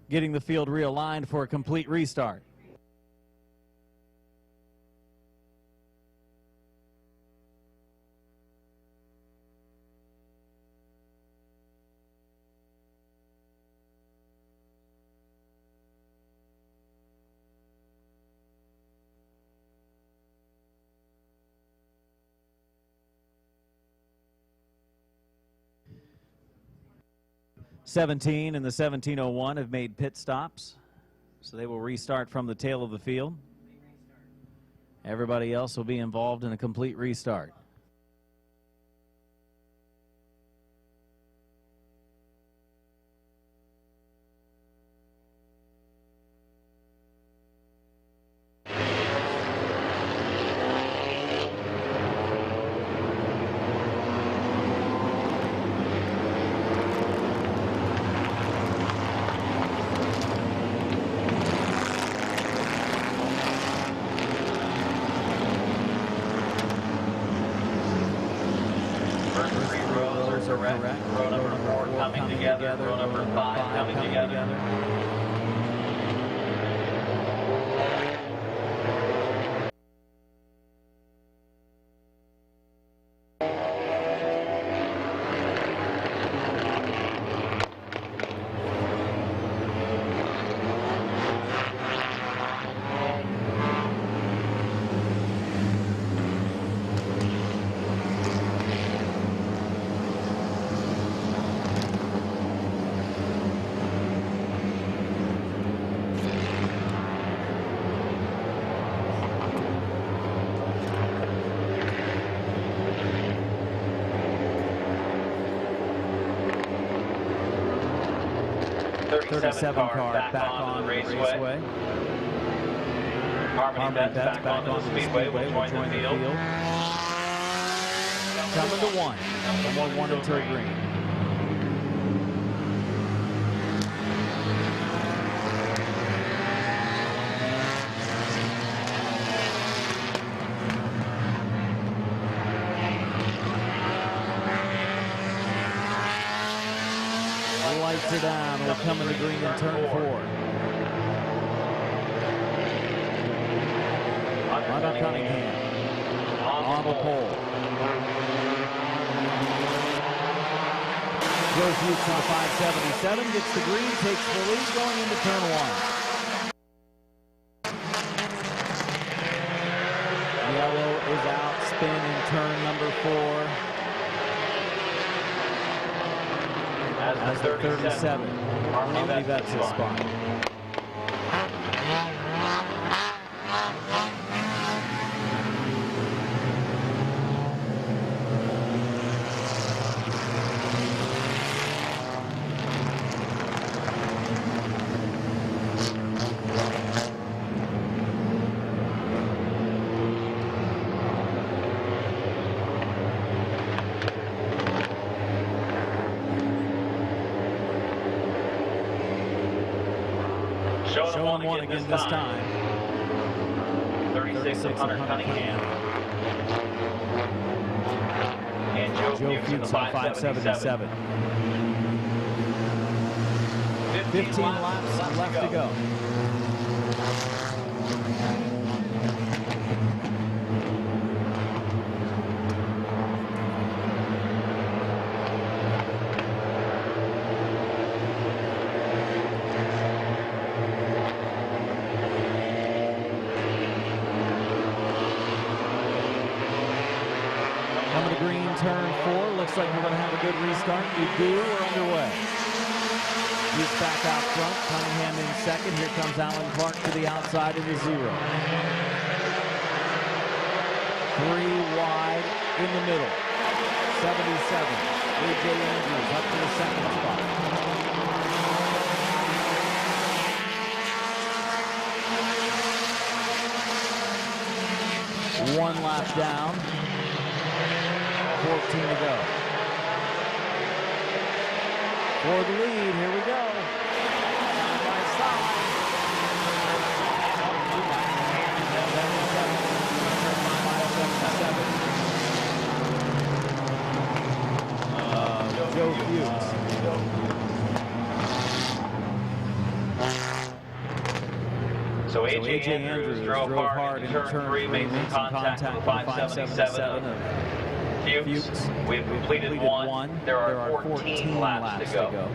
Getting the field realigned for a complete restart. '17 and the 1701 have made pit stops, so they will restart from the tail of the field. Everybody else will be involved in a complete restart. Row number 4 coming together. Row number 5 coming together. '37 car back on the raceway. Harmony Betts back on the Speedway will join the field. Coming to one. One more one until green. Lights are down. We're coming to green in turn 4. Hunter Cunningham on the pole. Joe Fuchs on 577 gets the green, takes the lead going into turn 1. Yellow is out, spin in turn number 4. As the 37, Harmony Betts' spot. Showing one again this time. 36 of Hunter Cunningham. And Joe Fuchs on 577. 15 laps left to go. Turn 4, looks like we're going to have a good restart. We do, we're underway. He's back out front, Cunningham in second. Here comes Alan Clark to the outside in the 0. 3 wide in the middle. 77, A.J. Andrews up to the second spot. One lap down. 14 to go. For the lead, here we go. Side by side. 77. Joe Fuchs. So AJ Andrews drove hard in turn 3, made some contact with 577 of Fuchs. We've completed one. There are 14 laps to go.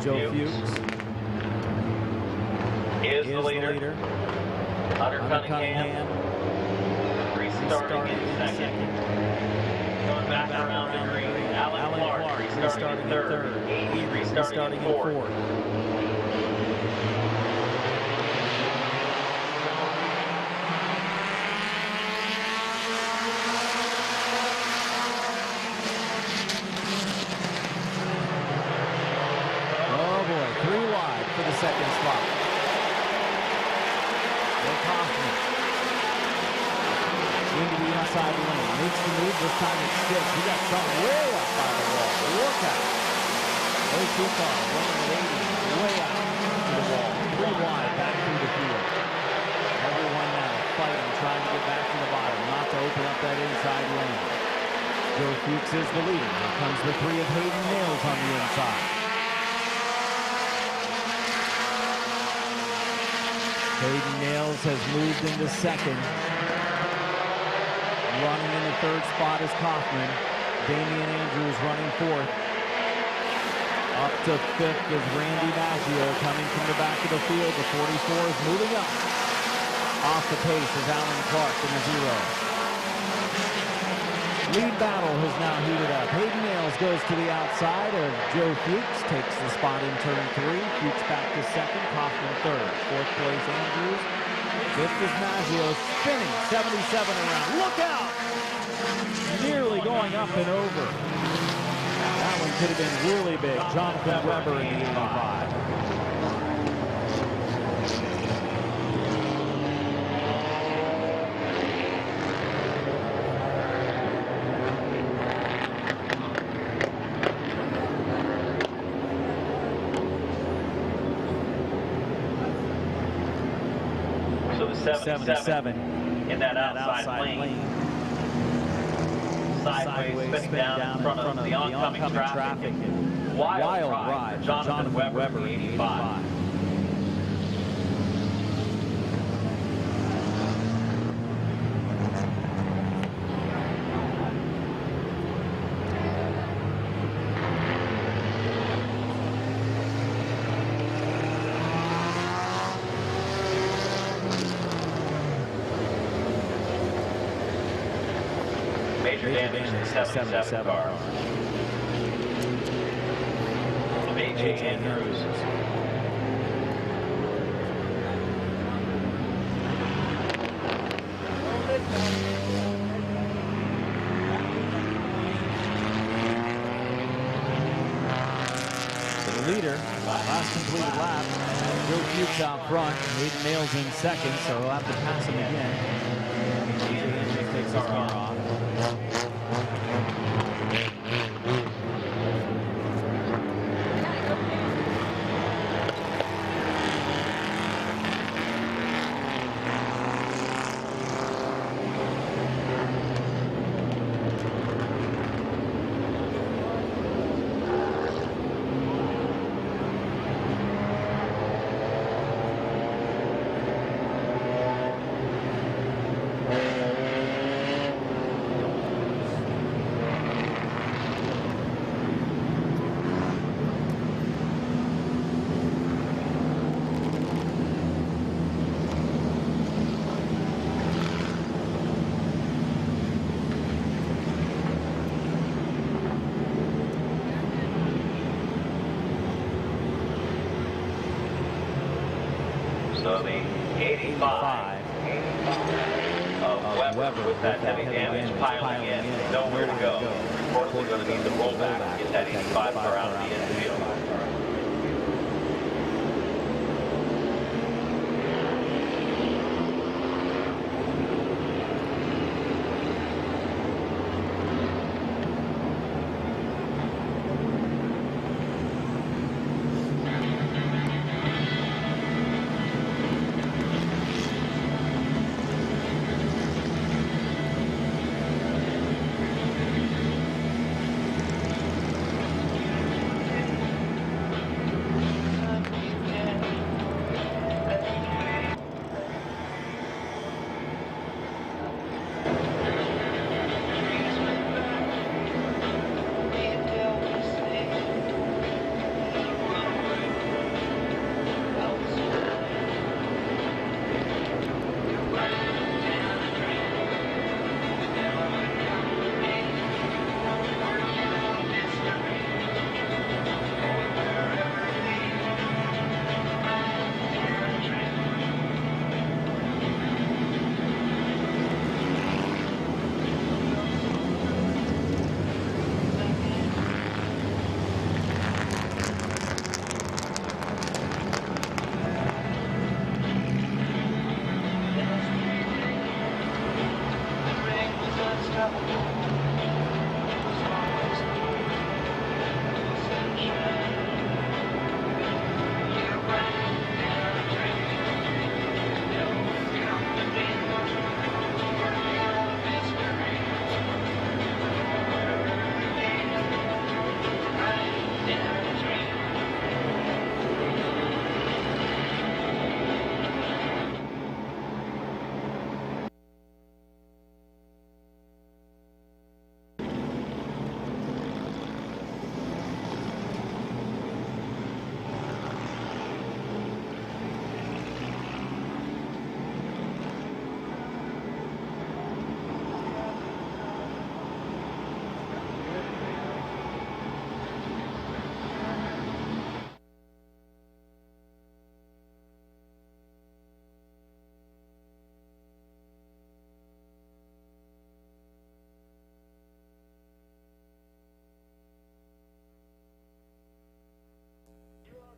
Joe Fuchs is the leader. Hunter Cunningham restarting in second. Going back around the green. Alan Clark restarting in third. He restarting in fourth. Second spot. Kaufman into the inside lane. Makes the move. This time it sticks. He got something way up by the wall. Look out. Way too far. Running at 80. Way out to the wall. 3 wide back through the field. Everyone now fighting, trying to get back to the bottom, not to open up that inside lane. Joe Fuchs is the leader. Here comes the 3 of Hayden Nails on the inside. Hayden Nails has moved into second. Running in the third spot is Kaufman. Damian Andrews running fourth. Up to fifth is Randy Maggio coming from the back of the field. The 44 is moving up. Off the pace is Alan Clark in the 0. Lead battle has now heated up. Hayden Nails goes to the outside of Joe Fuchs, takes the spot in turn 3. Fuchs back to second, Kaufman third. Fourth place Andrews. Fifth is Maggio, spinning 77 around. Look out! Nearly going up and over. That one could have been really big. Jonathan Weber in the 85. So the 77 in that outside lane. Sideways spinning down in front of the oncoming traffic. Wild ride for Jonathan Weber, 85. Major damage to the 77 car. AJ Andrews. leader. Last completed lap. Joe Fuchs out front. Hayden Nails in second, so he'll have to pass him again. TJ Andrews takes his car off. So the 85 of Weber with that heavy damage piling in, nowhere to go. Of course, we're going to need the rollback to get that 85 car out of the infield.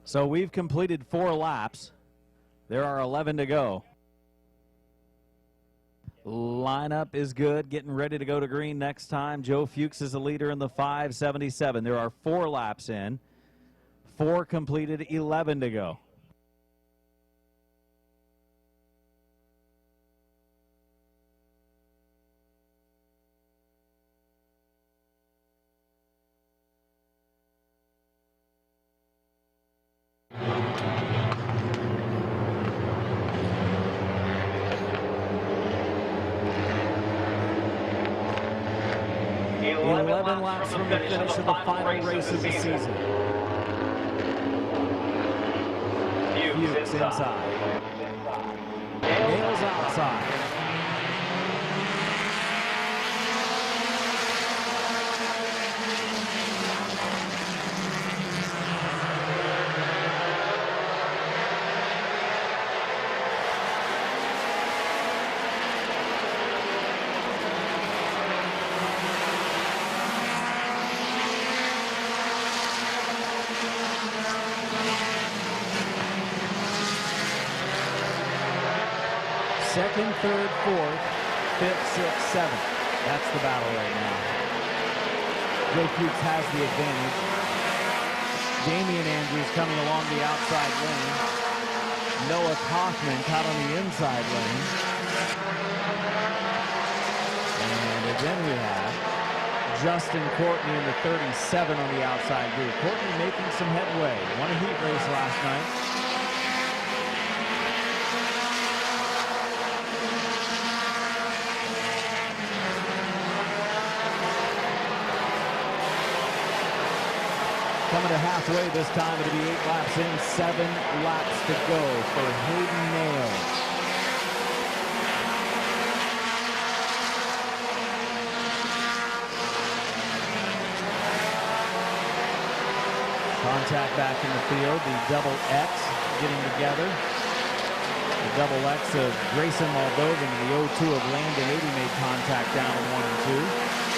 So we've completed 4 laps. There are 11 to go. Lineup is good, getting ready to go to green next time. Joe Fuchs is the leader in the 577. There are 4 laps in. 4 completed, 11 to go. Eleven laps from the finish of the final race of the season. Fuchs inside. Nails outside. second, third, fourth, fifth, sixth, seventh. That's the battle right now. Joe Fuchs has the advantage. Damian Andrews coming along the outside lane. Noah Kaufman caught on the inside lane. And then we have Justin Courtney in the 37 on the outside group. Courtney making some headway. Won a heat race last night. Coming to halfway this time, it'll be 8 laps in, 7 laps to go for Hayden Nails. Contact back in the field, the double X getting together. The double X of Grayson Moldovan and the 0-2 of Landon 80 made contact down in 1 and 2.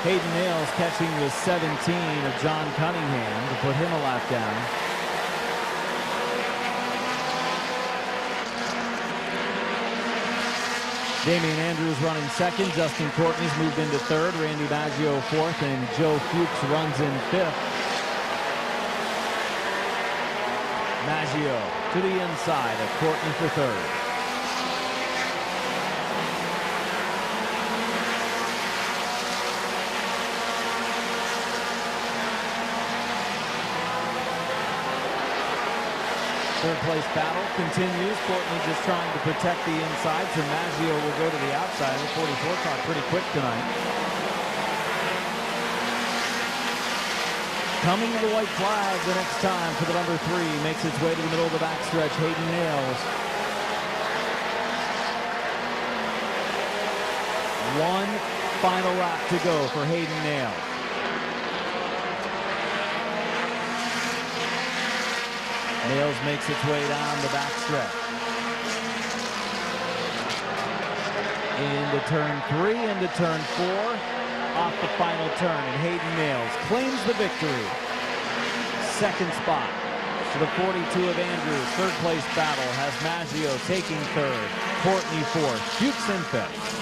Hayden Nails catching the 17 of John Cunningham to put him a lap down. Damian Andrews running second. Justin Courtney's moved into third. Randy Maggio fourth. And Joe Fuchs runs in fifth. Maggio to the inside of Courtney for third. Third place battle continues. Courtney just trying to protect the inside, so Maggio will go to the outside. The 44 car pretty quick tonight. Coming to the white flag the next time for the number 3. Makes its way to the middle of the backstretch. Hayden Nails. One final lap to go for Hayden Nails. Nails makes its way down the backstretch. Into turn 3, into turn 4, off the final turn, and Hayden Nails claims the victory. Second spot to the 42 of Andrews. Third place battle has Maggio taking third, Courtney fourth, Fuchs in fifth.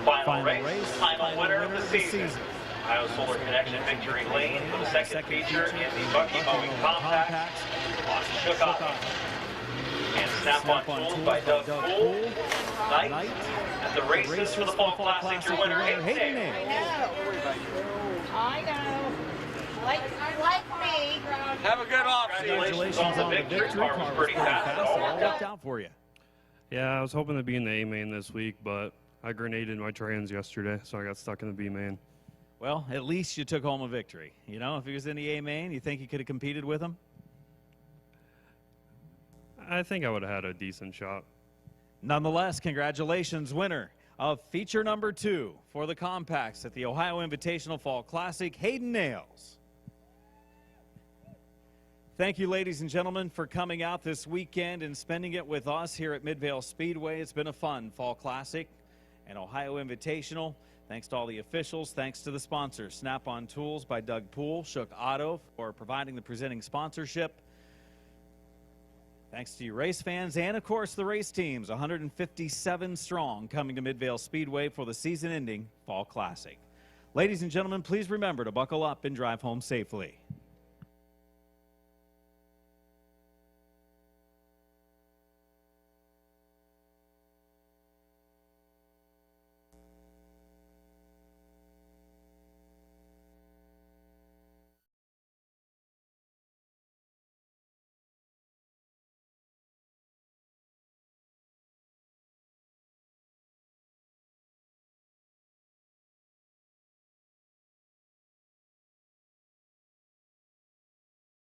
Final race, final winner of the season. Ohio Solar Connection Victory Lane for the second feature in the Bucky Mowing Compact on Chicago. And Snap-on Tools by Doug Poole. Night at the races for the Fall Classic. Your winner, Hayden Nails. I know. Like me. Have a good off-season. Congratulations on the victory. Car was pretty fast. It all worked out for you. Yeah, I was hoping to be in the A main this week, but I grenaded my trans yesterday, so I got stuck in the B main. Well, at least you took home a victory. You know, if he was in the A main, you think you could have competed with him? I think I would have had a decent shot. Nonetheless, congratulations, winner of feature number 2 for the compacts at the Ohio Invitational Fall Classic, Hayden Nails. Thank you, ladies and gentlemen, for coming out this weekend and spending it with us here at Midvale Speedway. It's been a fun Fall Classic and Ohio Invitational. Thanks to all the officials. Thanks to the sponsors, Snap-on Tools by Doug Poole, Shook Auto for providing the presenting sponsorship. Thanks to you race fans and, of course, the race teams, 157 strong, coming to Midvale Speedway for the season-ending Fall Classic. Ladies and gentlemen, please remember to buckle up and drive home safely.